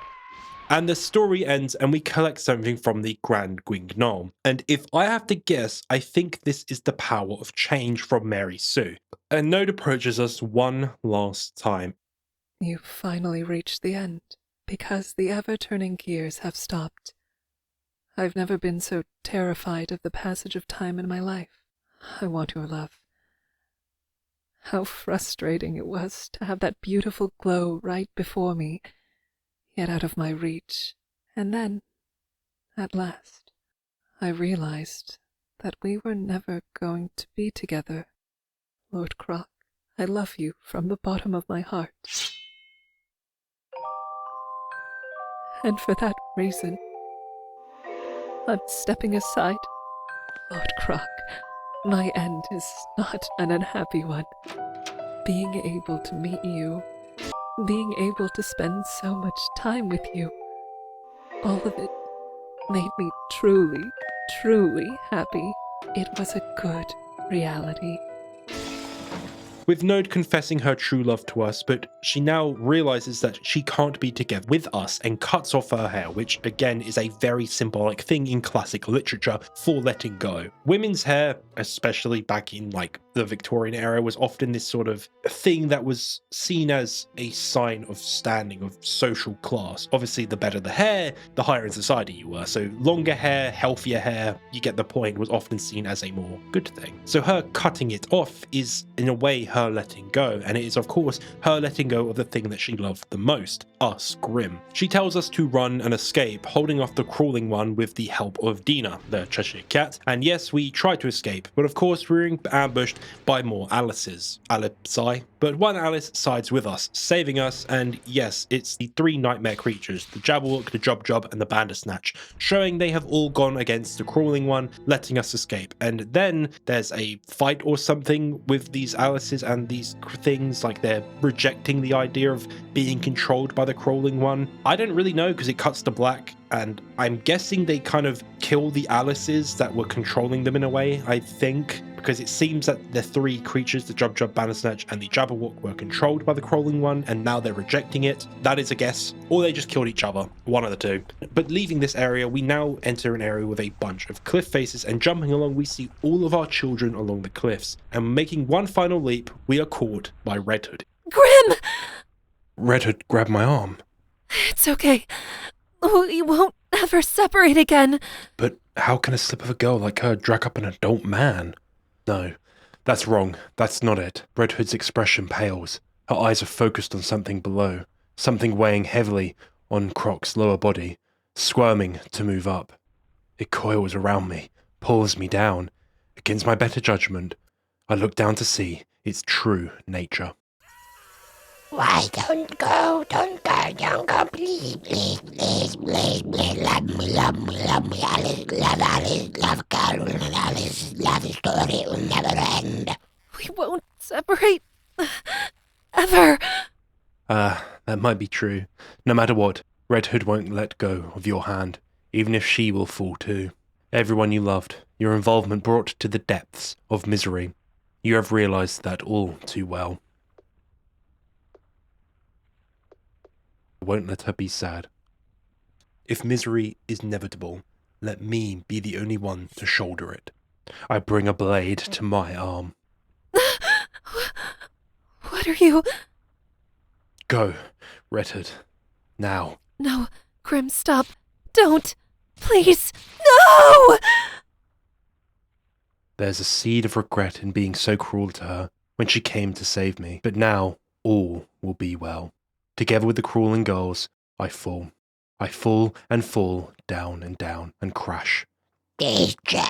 And the story ends and we collect something from the Grangwing Knoll. And if I have to guess, I think this is the power of change from Mary Sue. And Node approaches us one last time. You've finally reached the end, because the ever-turning gears have stopped. I've never been so terrified of the passage of time in my life. I want your love. How frustrating it was to have that beautiful glow right before me, yet out of my reach. And then, at last, I realized that we were never going to be together. Lord Croc, I love you from the bottom of my heart. And for that reason, I'm stepping aside. Lord Croc, my end is not an unhappy one. being able to meet you, being able to spend so much time with you, all of it made me truly, truly happy. It was a good reality. With Node confessing her true love to us, but she now realizes that she can't be together with us and cuts off her hair, which again is a very symbolic thing in classic literature for letting go. Women's hair, especially back in like the Victorian era, was often this sort of thing that was seen as a sign of standing, of social class. Obviously, the better the hair, the higher in society you were. So longer hair, healthier hair, you get the point, was often seen as a more good thing. So her cutting it off is in a way her letting go, and it is of course her letting go of the thing that she loved the most, us, Grimm. She tells us to run and escape, holding off the crawling one with the help of Dina, the Cheshire cat, and yes, we try to escape, but of course we're ambushed by more Alices. But one Alice sides with us, saving us, and yes, it's the three nightmare creatures, the Jabberwock, the Job, and the Bandersnatch, showing they have all gone against the crawling one, letting us escape. And then there's a fight or something with these Alices and these things, like they're rejecting the idea of being controlled by the crawling one. I don't really know because it cuts to black, and I'm guessing they kind of kill the Alices that were controlling them in a way, I think, because it seems that the three creatures, the Job, Bandersnatch, and the Jabberwock, were controlled by the crawling one, and now they're rejecting it. That is a guess. Or they just killed each other. One of the two. But leaving this area, we now enter an area with a bunch of cliff faces, and jumping along, we see all of our children along the cliffs. And making one final leap, we are caught by Red Hood. Grimm! Red Hood grabbed my arm. It's okay. We won't ever separate again. But how can a slip of a girl like her drag up an adult man? No, that's wrong. That's not it. Red Hood's expression pales. Her eyes are focused on something below, something weighing heavily on Croc's lower body, squirming to move up. It coils around me, pulls me down. Against my better judgment, I look down to see its true nature. Why don't go, don't go, please, please, please, please, please, love me, Alice, love Alice, love Carol, Alice, love story will never end. We won't separate, ever. That might be true. No matter what, Red Hood won't let go of your hand, even if she will fall too. Everyone you loved, your involvement brought to the depths of misery. You have realized that all too well. I won't let her be sad. If misery is inevitable, let me be the only one to shoulder it. I bring a blade to my arm. What are you? Go, Red Hood. Now. No, Grimm, stop. Don't. Please. No! There's a seed of regret in being so cruel to her when she came to save me, but now all will be well. Together with the crawling girls, I fall. I fall and fall, down and crash. Teacher,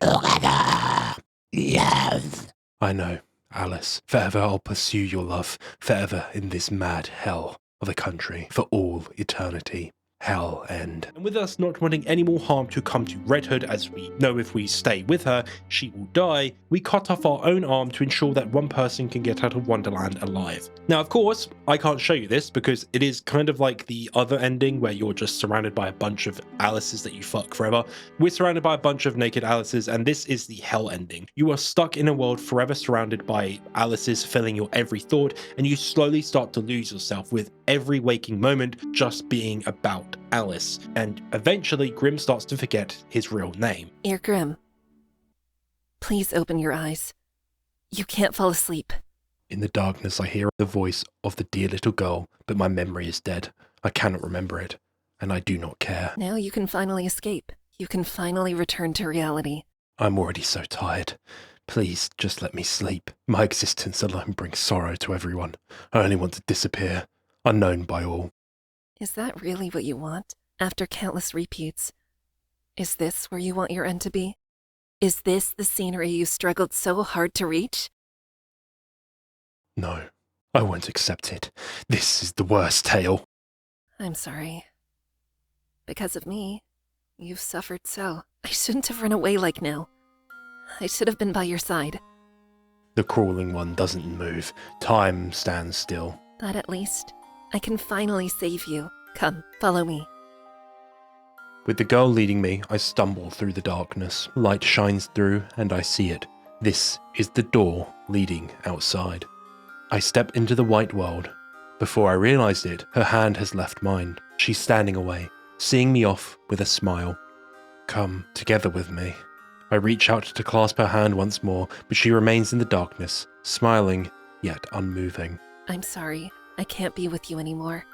together, love. I know, Alice. Forever I'll pursue your love, forever in this mad hell of a country, for all eternity. Hell end. And with us not wanting any more harm to come to Red Hood, as we know if we stay with her, she will die, we cut off our own arm to ensure that one person can get out of Wonderland alive. Now, of course, I can't show you this because it is kind of like the other ending where you're just surrounded by a bunch of Alices that you fuck forever. We're surrounded by a bunch of naked Alices, and this is the hell ending. You are stuck in a world forever surrounded by Alices filling your every thought, and you slowly start to lose yourself with every waking moment just being about Alice, and eventually Grimm starts to forget his real name. Dear Grimm, please open your eyes. You can't fall asleep. In the darkness I hear the voice of the dear little girl, but my memory is dead. I cannot remember it, and I do not care. Now you can finally escape. You can finally return to reality. I'm already so tired. Please, just let me sleep. My existence alone brings sorrow to everyone. I only want to disappear, unknown by all. Is that really what you want? After countless repeats? Is this where you want your end to be? Is this the scenery you struggled so hard to reach? No, I won't accept it. This is the worst tale. I'm sorry. Because of me, you've suffered so. I shouldn't have run away like now. I should have been by your side. The crawling one doesn't move. Time stands still. But at least I can finally save you. Come, follow me. With the girl leading me, I stumble through the darkness. Light shines through, and I see it. This is the door leading outside. I step into the white world. Before I realized it, her hand has left mine. She's standing away, seeing me off with a smile. Come together with me. I reach out to clasp her hand once more, but she remains in the darkness, smiling, yet unmoving. I'm sorry, I can't be with you anymore.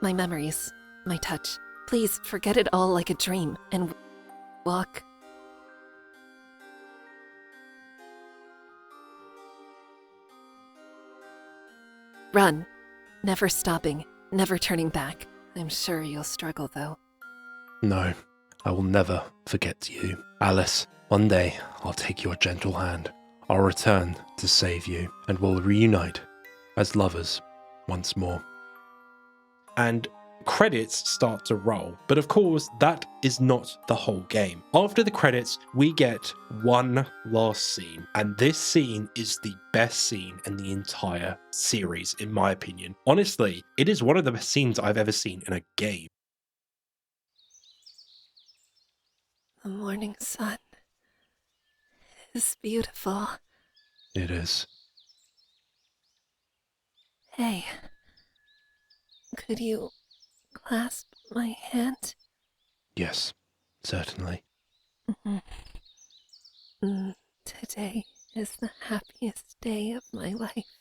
My memories, my touch. Please forget it all like a dream and walk. Run. Never stopping, never turning back. I'm sure you'll struggle, though. No, I will never forget you. Alice, one day I'll take your gentle hand. I'll return to save you, and we'll reunite as lovers once more. And credits start to roll. But of course, that is not the whole game. After the credits, we get one last scene. And this scene is the best scene in the entire series, in my opinion. Honestly, it is one of the best scenes I've ever seen in a game. The morning sun is beautiful. It is. Hey, could you clasp my hand? Yes, certainly. Today is the happiest day of my life.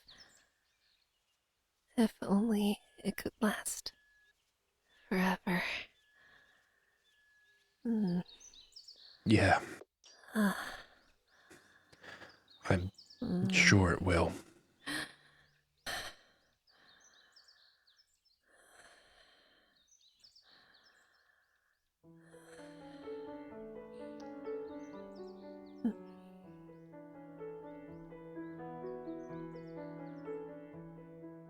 If only it could last forever. Yeah. I'm sure it will.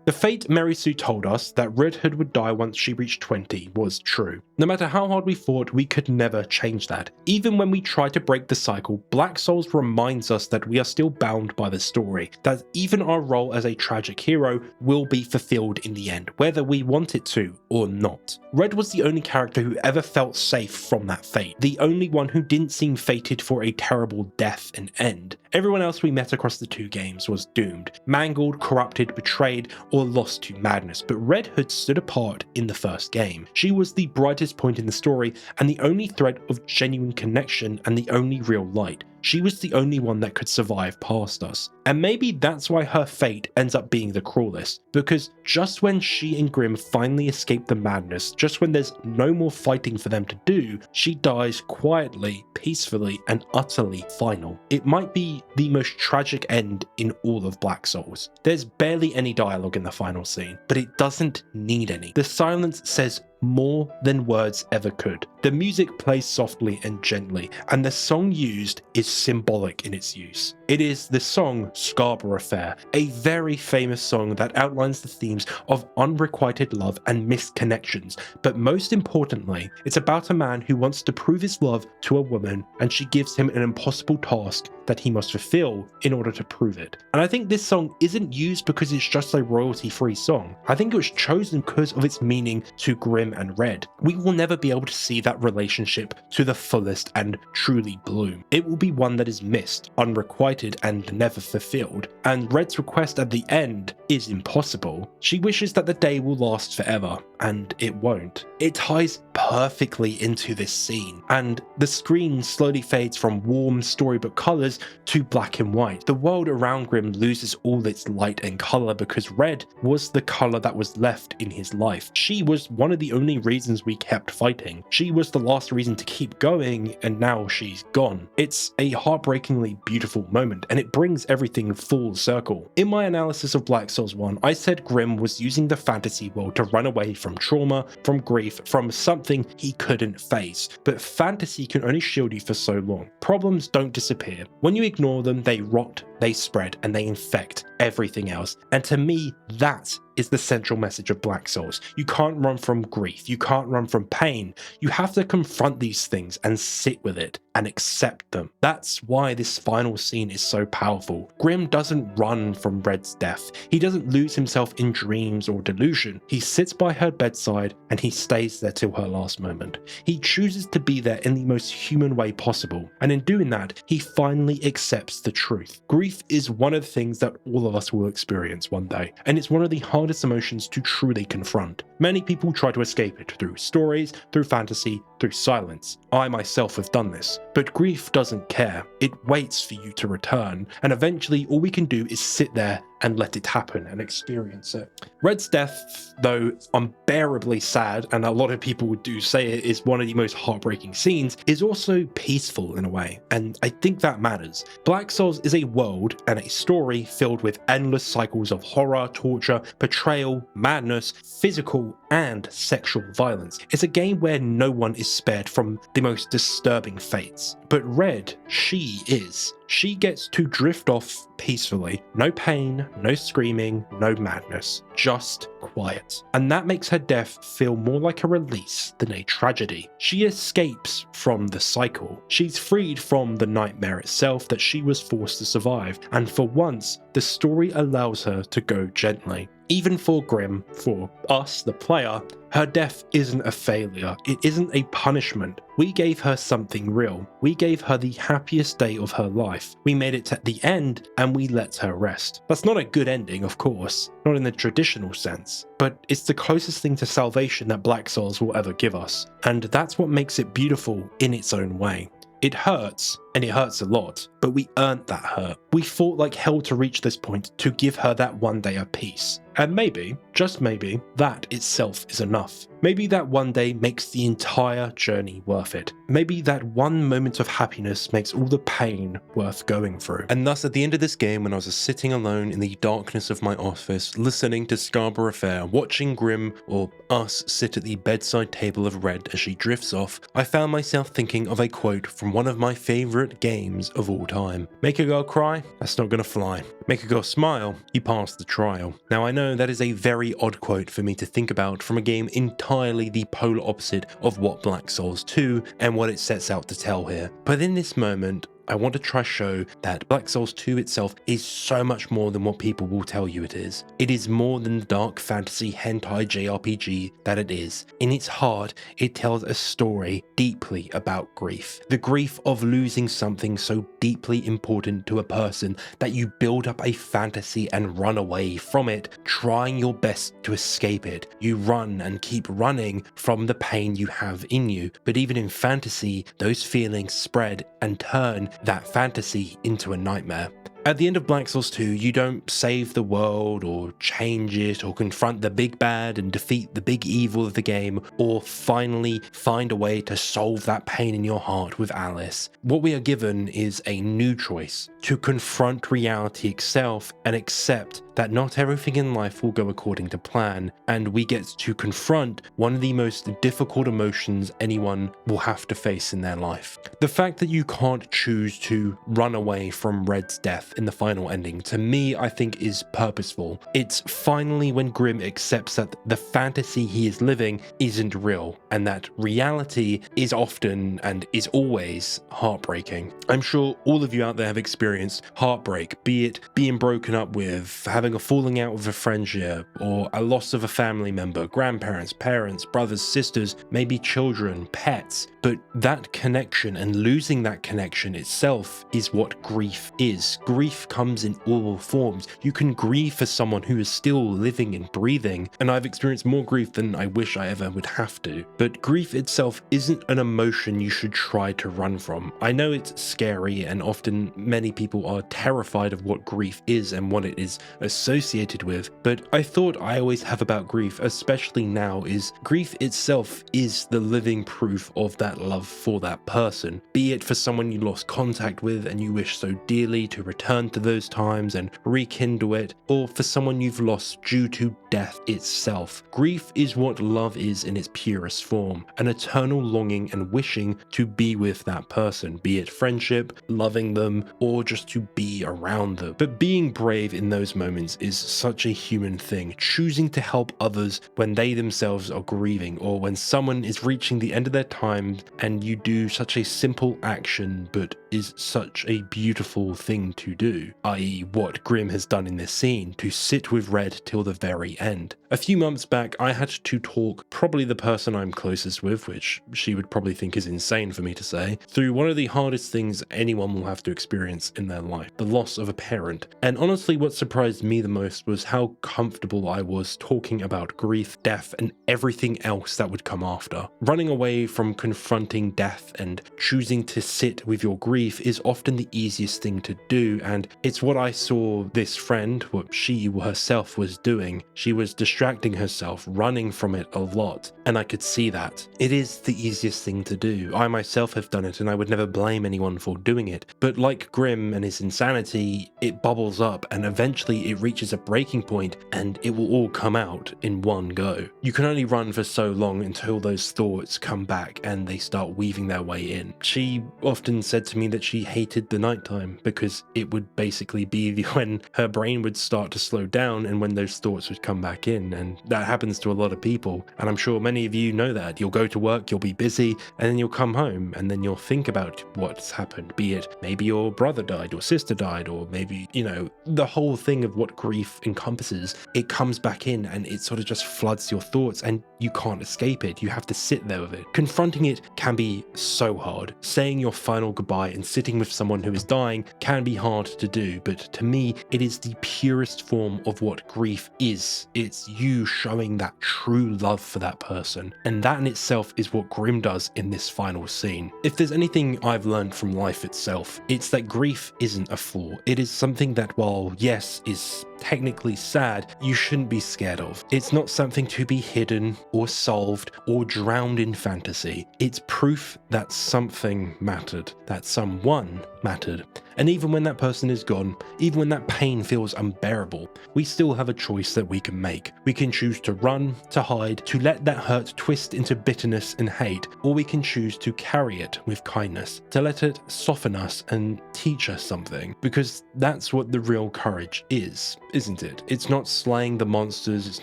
The fate Mary Sue told us that Red Hood would die once she reached 20 was true. No matter how hard we fought, we could never change that. Even when we try to break the cycle, Black Souls reminds us that we are still bound by the story, that even our role as a tragic hero will be fulfilled in the end, whether we want it to or not. Red was the only character who ever felt safe from that fate, the only one who didn't seem fated for a terrible death and end. Everyone else we met across the two games was doomed, mangled, corrupted, betrayed, or lost to madness, but Red Hood stood apart in the first game. She was the brightest point in the story and the only thread of genuine connection and the only real light. She was the only one that could survive past us. And maybe that's why her fate ends up being the cruelest, because just when she and Grimm finally escape the madness, just when there's no more fighting for them to do, she dies quietly, peacefully, and utterly final. It might be the most tragic end in all of Black Souls. There's barely any dialogue in the final scene, but it doesn't need any. The silence says more than words ever could. The music plays softly and gently, and the song used is symbolic in its use. It is the song Scarborough Fair, a very famous song that outlines the themes of unrequited love and missed connections, but most importantly, it's about a man who wants to prove his love to a woman, and she gives him an impossible task that he must fulfill in order to prove it. And I think this song isn't used because it's just a royalty-free song. I think it was chosen because of its meaning to Grimm and Red. We will never be able to see that relationship to the fullest and truly bloom. It will be one that is missed, unrequited, and never fulfilled. And Red's request at the end is impossible. She wishes that the day will last forever, and it won't. It ties perfectly into this scene, and the screen slowly fades from warm storybook colours to black and white. The world around Grimm loses all its light and colour because Red was the colour that was left in his life. She was one of the only reasons we kept fighting. She was the last reason to keep going, and now she's gone. It's a heartbreakingly beautiful moment, and it brings everything full circle. In my analysis of Black Souls 1, I said Grimm was using the fantasy world to run away from trauma, from grief, from something he couldn't face. But fantasy can only shield you for so long. Problems don't disappear. When you ignore them, they rot, they spread, and they infect everything else. And to me, that is the central message of Black Souls. You can't run from grief. You can't run from pain. You have to confront these things and sit with it. and accept them. That's why this final scene is so powerful. Grimm doesn't run from Red's death. He doesn't lose himself in dreams or delusion. He sits by her bedside and he stays there till her last moment. He chooses to be there in the most human way possible, and in doing that, he finally accepts the truth. Grief is one of the things that all of us will experience one day, and it's one of the hardest emotions to truly confront. Many people try to escape it through stories, through fantasy, through silence. I myself have done this, but grief doesn't care. It waits for you to return, and eventually all we can do is sit there and let it happen and experience it. Red's death, though unbearably sad, and a lot of people do say it is one of the most heartbreaking scenes, is also peaceful in a way, and I think that matters. Black Souls is a world and a story filled with endless cycles of horror, torture, betrayal, madness, physical and sexual violence. It's a game where no one is spared from the most disturbing fates. But Red, she is. She gets to drift off peacefully. No pain, no screaming, no madness. Just quiet. And that makes her death feel more like a release than a tragedy. She escapes from the cycle. She's freed from the nightmare itself that she was forced to survive. And for once, the story allows her to go gently. Even for Grimm, for us, the player, her death isn't a failure. It isn't a punishment. We gave her something real. We gave her the happiest day of her life. We made it to the end and we let her rest. That's not a good ending, of course, not in the traditional sense, but it's the closest thing to salvation that Black Souls will ever give us. And that's what makes it beautiful in its own way. It hurts, and it hurts a lot, but we earned that hurt. We fought like hell to reach this point to give her that one day of peace. And maybe, just maybe, that itself is enough. Maybe that one day makes the entire journey worth it. Maybe that one moment of happiness makes all the pain worth going through. And thus at the end of this game, when I was sitting alone in the darkness of my office, listening to Scarborough Affair, watching Grimm or us sit at the bedside table of Red as she drifts off, I found myself thinking of a quote from one of my favourite games of all time. Make a girl cry? That's not gonna fly. Make a girl smile? You passed the trial. Now I know that is a very odd quote for me to think about from a game entirely the polar opposite of what Black Souls 2 and what it sets out to tell here. But in this moment, I want to try show that Black Souls 2 itself is so much more than what people will tell you it is. It is more than the dark fantasy hentai JRPG that it is. In its heart, it tells a story deeply about grief. The grief of losing something so deeply important to a person that you build up a fantasy and run away from it, trying your best to escape it. You run and keep running from the pain you have in you. But even in fantasy, those feelings spread and turn that fantasy into a nightmare. At the end of Black Souls 2, you don't save the world or change it or confront the big bad and defeat the big evil of the game or finally find a way to solve that pain in your heart with Alice. What we are given is a new choice: to confront reality itself and accept that not everything in life will go according to plan, and we get to confront one of the most difficult emotions anyone will have to face in their life. The fact that you can't choose to run away from Red's death in the final ending, to me, I think is purposeful. It's finally when Grimm accepts that the fantasy he is living isn't real, and that reality is often and is always heartbreaking. I'm sure all of you out there have experienced heartbreak, be it being broken up with, having a falling out with a friendship, or a loss of a family member, grandparents, parents, brothers, sisters, maybe children, pets. But that connection and losing that connection itself is what grief is. Grief comes in all forms. You can grieve for someone who is still living and breathing, and I've experienced more grief than I wish I ever would have to. But grief itself isn't an emotion you should try to run from. I know it's scary, and often many people are terrified of what grief is and what it is associated with, but I thought I always have about grief, especially now, is grief itself is the living proof of that love for that person. Be it for someone you lost contact with and you wish so dearly to return to those times and rekindle it, or for someone you've lost due to death itself. Grief is what love is in its purest form, an eternal longing and wishing to be with that person, be it friendship, loving them, or just to be around them. But being brave in those moments is such a human thing. Choosing to help others when they themselves are grieving, or when someone is reaching the end of their time, and you do such a simple action but is such a beautiful thing to do, i.e. what Grimm has done in this scene, to sit with Red till the very end. A few months back, I had to talk probably the person I'm closest with, which she would probably think is insane for me to say, through one of the hardest things anyone will have to experience in their life, the loss of a parent. And honestly, what surprised me the most was how comfortable I was talking about grief, death, and everything else that would come after. Running away from confronting death and choosing to sit with your grief is often the easiest thing to do, and it's what I saw this friend, what she herself was doing. She was distracting herself, running from it a lot, and I could see that. It is the easiest thing to do. I myself have done it, and I would never blame anyone for doing it. But like Grimm and his insanity, it bubbles up, and eventually it reaches a breaking point, and it will all come out in one go. You can only run for so long until those thoughts come back and they start weaving their way in. She often said to me that she hated the nighttime because it would basically be when her brain would start to slow down and when those thoughts would come back in, and that happens to a lot of people, and I'm sure many of you know that. You'll go to work, you'll be busy, and then you'll come home and then you'll think about what's happened, be it maybe your brother died, your sister died, or maybe, you know, the whole thing of what grief encompasses. It comes back in and it sort of just floods your thoughts and you can't escape it. You have to sit there with it. Confronting it can be so hard. Saying your final goodbye and sitting with someone who is dying can be hard to do, but to me, it is the purest form of what grief is. It's you showing that true love for that person, and that in itself is what Grimm does in this final scene. If there's anything I've learned from life itself, it's that grief isn't a flaw. It is something that, while yes, is technically sad, you shouldn't be scared of. It's not something to be hidden or solved or drowned in fantasy. It's proof that something mattered, that someone mattered. And even when that person is gone, even when that pain feels unbearable, we still have a choice that we can make. We can choose to run, to hide, to let that hurt twist into bitterness and hate, or we can choose to carry it with kindness, to let it soften us and teach us something, because that's what the real courage is, isn't it? It's not slaying the monsters, it's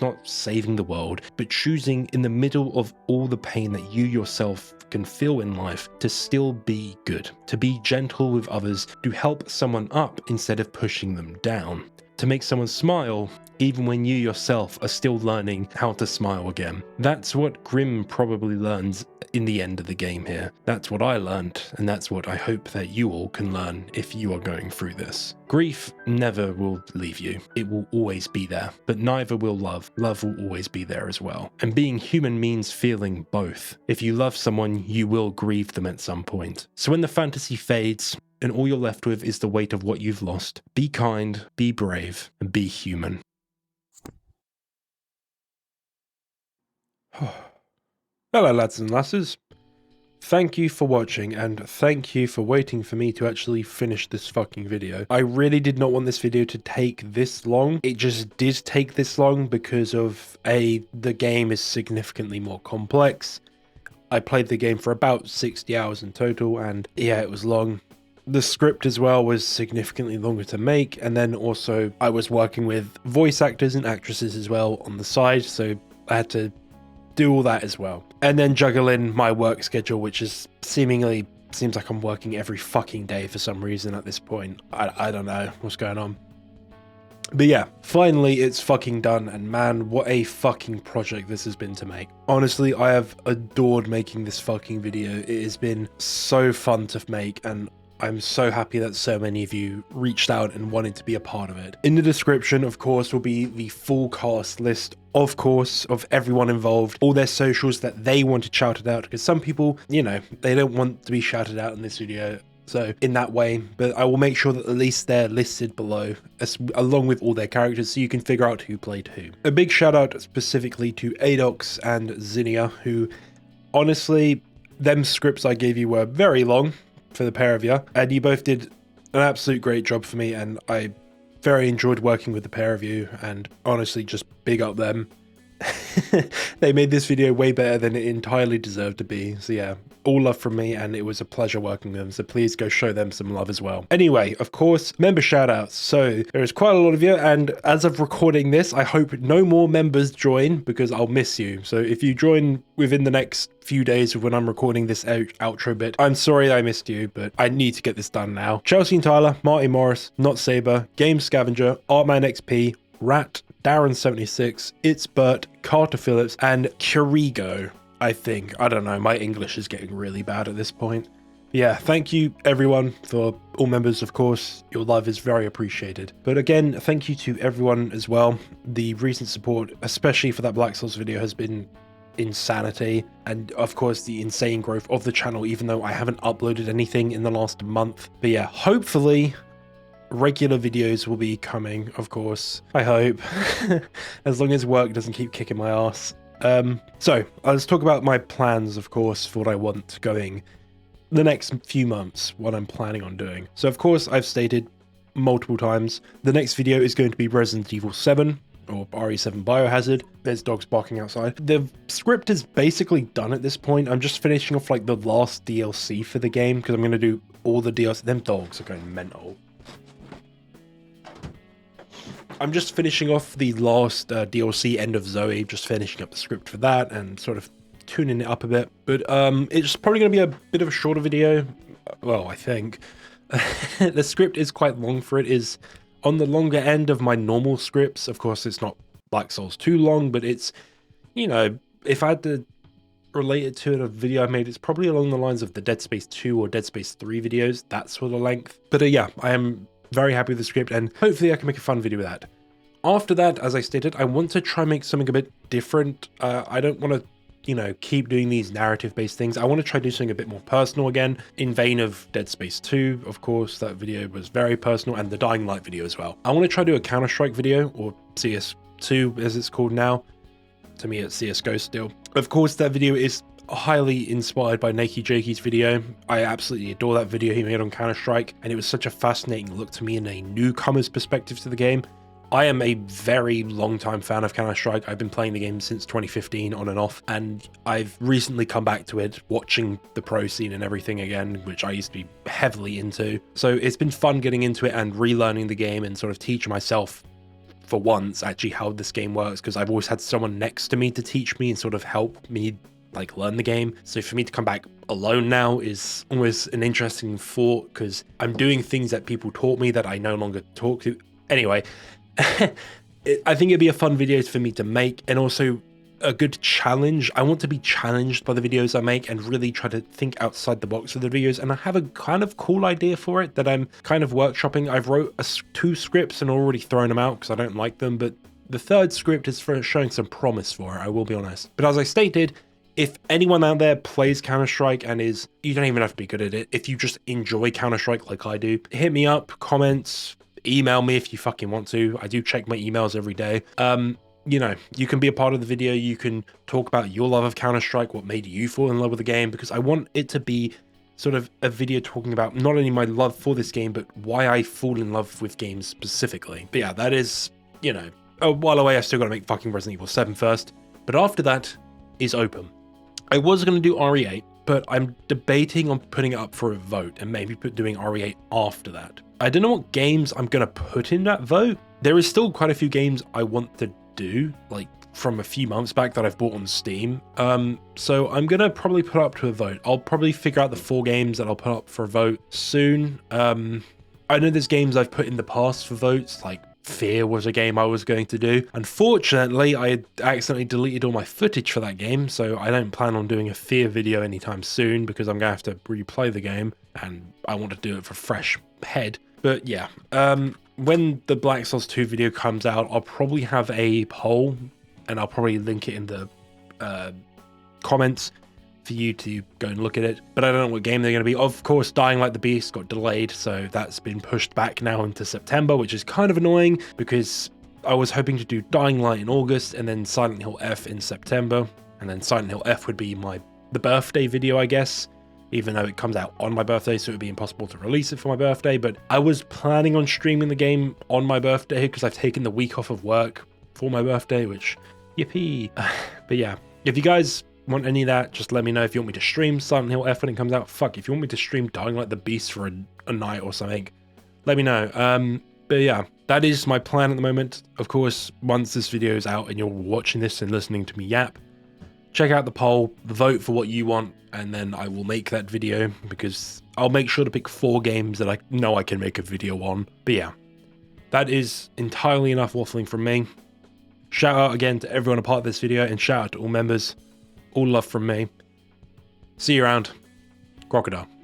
not saving the world, but choosing in the middle of all the pain that you yourself can feel in life to still be good, to be gentle with others, to help someone up instead of pushing them down, to make someone smile even when you yourself are still learning how to smile again. That's what Grimm probably learns in the end of the game here. That's what I learned, and that's what I hope that you all can learn if you are going through this. Grief never will leave you. It will always be there, but neither will love. Love will always be there as well. And being human means feeling both. If you love someone, you will grieve them at some point. So when the fantasy fades, and all you're left with is the weight of what you've lost, be kind, be brave, and be human. Hello lads and lasses. Thank you for watching, and thank you for waiting for me to actually finish this fucking video. I really did not want this video to take this long. It just did take this long because of the game is significantly more complex. I played the game for about 60 hours in total, and yeah, it was long. The script as well was significantly longer to make, and then also I was working with voice actors and actresses as well on the side, so I had to do all that as well. And then juggle in my work schedule, which is seemingly seems like I'm working every fucking day for some reason at this point. I don't know what's going on. But yeah, finally it's fucking done, and man, what a fucking project this has been to make. Honestly, I have adored making this fucking video. It has been so fun to make, and I'm so happy that so many of you reached out and wanted to be a part of it. In the description, of course, will be the full cast list, of course, of everyone involved, all their socials that they wanted shouted out, because some people, you know, they don't want to be shouted out in this video. So in that way, but I will make sure that at least they're listed below, along with all their characters, so you can figure out who played who. A big shout out specifically to Adox and Zinnia, who honestly, them scripts I gave you were very long for the pair of you, and you both did an absolute great job for me, and I very enjoyed working with the pair of you, and honestly just big up them. they made this video way better than it entirely deserved to be. So yeah, all love from me, and it was a pleasure working with them. So please go show them some love as well. Anyway, of course, member shoutouts. So there's quite a lot of you, and as of recording this, I hope no more members join because I'll miss you. So if you join within the next few days of when I'm recording this outro bit, I'm sorry I missed you, but I need to get this done now. Chelsea and Tyler, Marty Morris, Not Saber, Game Scavenger, Artman XP, Rat, Darren76, It's Bert, Carter Phillips, and Curigo, I think. I don't know, my English is getting really bad at this point. Yeah, thank you everyone, for all members, of course. Your love is very appreciated. But again, thank you to everyone as well. The recent support, especially for that Black Souls video, has been insanity, and of course the insane growth of the channel, even though I haven't uploaded anything in the last month. But yeah, hopefully regular videos will be coming, of course. I hope. As long as work doesn't keep kicking my ass. So let's talk about my plans, of course, for what I want going the next few months, what I'm planning on doing. So of course, I've stated multiple times, the next video is going to be Resident Evil 7 or RE7 Biohazard. There's dogs barking outside. The script is basically done at this point. I'm just finishing off like the last DLC for the game because I'm going to do all the DLC. Them dogs are going mental. I'm just finishing off the last DLC, End of Zoe, just finishing up the script for that and sort of tuning it up a bit. But it's probably going to be a bit of a shorter video. Well, I think. The script is quite long for it. Is on the longer end of my normal scripts. Of course, it's not Black Souls too long, but it's, you know, if I had to relate it to a video I made, it's probably along the lines of the Dead Space 2 or Dead Space 3 videos, that sort of length. But yeah, I am very happy with the script, and hopefully I can make a fun video with that. After that, as I stated, I want to try and make something a bit different. I don't want to, you know, keep doing these narrative-based things. I want to try to do something a bit more personal again, in vein of Dead Space 2, of course. That video was very personal, and the Dying Light video as well. I want to try to do a Counter-Strike video, or CS2 as it's called now. To me, it's CSGO still. Of course, that video is highly inspired by Nakey Jakey's video. I absolutely adore that video he made on Counter-Strike, and it was such a fascinating look to me in a newcomer's perspective to the game. I am a very long-time fan of Counter-Strike. I've been playing the game since 2015 on and off, and I've recently come back to it, watching the pro scene and everything again, which I used to be heavily into. So it's been fun getting into it and relearning the game and sort of teaching myself for once actually how this game works, because I've always had someone next to me to teach me and sort of help me like learn the game. So for me to come back alone now is always an interesting thought, because I'm doing things that people taught me that I no longer talk to. Anyway, I think it'd be a fun video for me to make, and also a good challenge. I want to be challenged by the videos I make and really try to think outside the box of the videos, and I have a kind of cool idea for it that I'm kind of workshopping. I've wrote 2 scripts and already thrown them out because I don't like them, but the third script is for showing some promise for it, I will be honest. But as I stated, if anyone out there plays Counter-Strike and you don't even have to be good at it, if you just enjoy Counter-Strike like I do, hit me up, comments, email me if you fucking want to. I do check my emails every day. You know, you can be a part of the video. You can talk about your love of Counter-Strike, what made you fall in love with the game, because I want it to be sort of a video talking about not only my love for this game, but why I fall in love with games specifically. But yeah, that is, you know, a while away. I still got to make fucking Resident Evil 7 first. But after that is open. I was going to do RE8, but I'm debating on putting it up for a vote and maybe doing RE8 after that. I don't know what games I'm going to put in that vote. There is still quite a few games I want to do, like from a few months back that I've bought on Steam. So I'm going to probably put up to a vote. I'll probably figure out the 4 games that I'll put up for a vote soon. I know there's games I've put in the past for votes, like Fear was a game I was going to do. Unfortunately, I accidentally deleted all my footage for that game, so I don't plan on doing a Fear video anytime soon because I'm going to have to replay the game, and I want to do it for fresh head. But yeah, when the Black Souls 2 video comes out, I'll probably have a poll, and I'll probably link it in the comments for you to go and look at it. But I don't know what game they're going to be. Of course, Dying Light the Beast got delayed, so that's been pushed back now into September, which is kind of annoying because I was hoping to do Dying Light in August and then Silent Hill F in September, and then Silent Hill F would be the birthday video, I guess, even though it comes out on my birthday, so it would be impossible to release it for my birthday. But I was planning on streaming the game on my birthday because I've taken the week off of work for my birthday, which Yippee. But yeah, if you guys want any of that, just let me know. If you want me to stream Silent Hill F when it comes out, fuck, if you want me to stream Dying Like the Beast for a night or something, let me know. But yeah, that is my plan at the moment. Of course, once this video is out and you're watching this and listening to me yap, check out the poll, vote for what you want, and then I will make that video, because I'll make sure to pick 4 games that I know I can make a video on. But yeah, that is entirely enough waffling from me. Shout out again to everyone a part of this video, and shout out to all members. All love from me. See you around. Crocodile.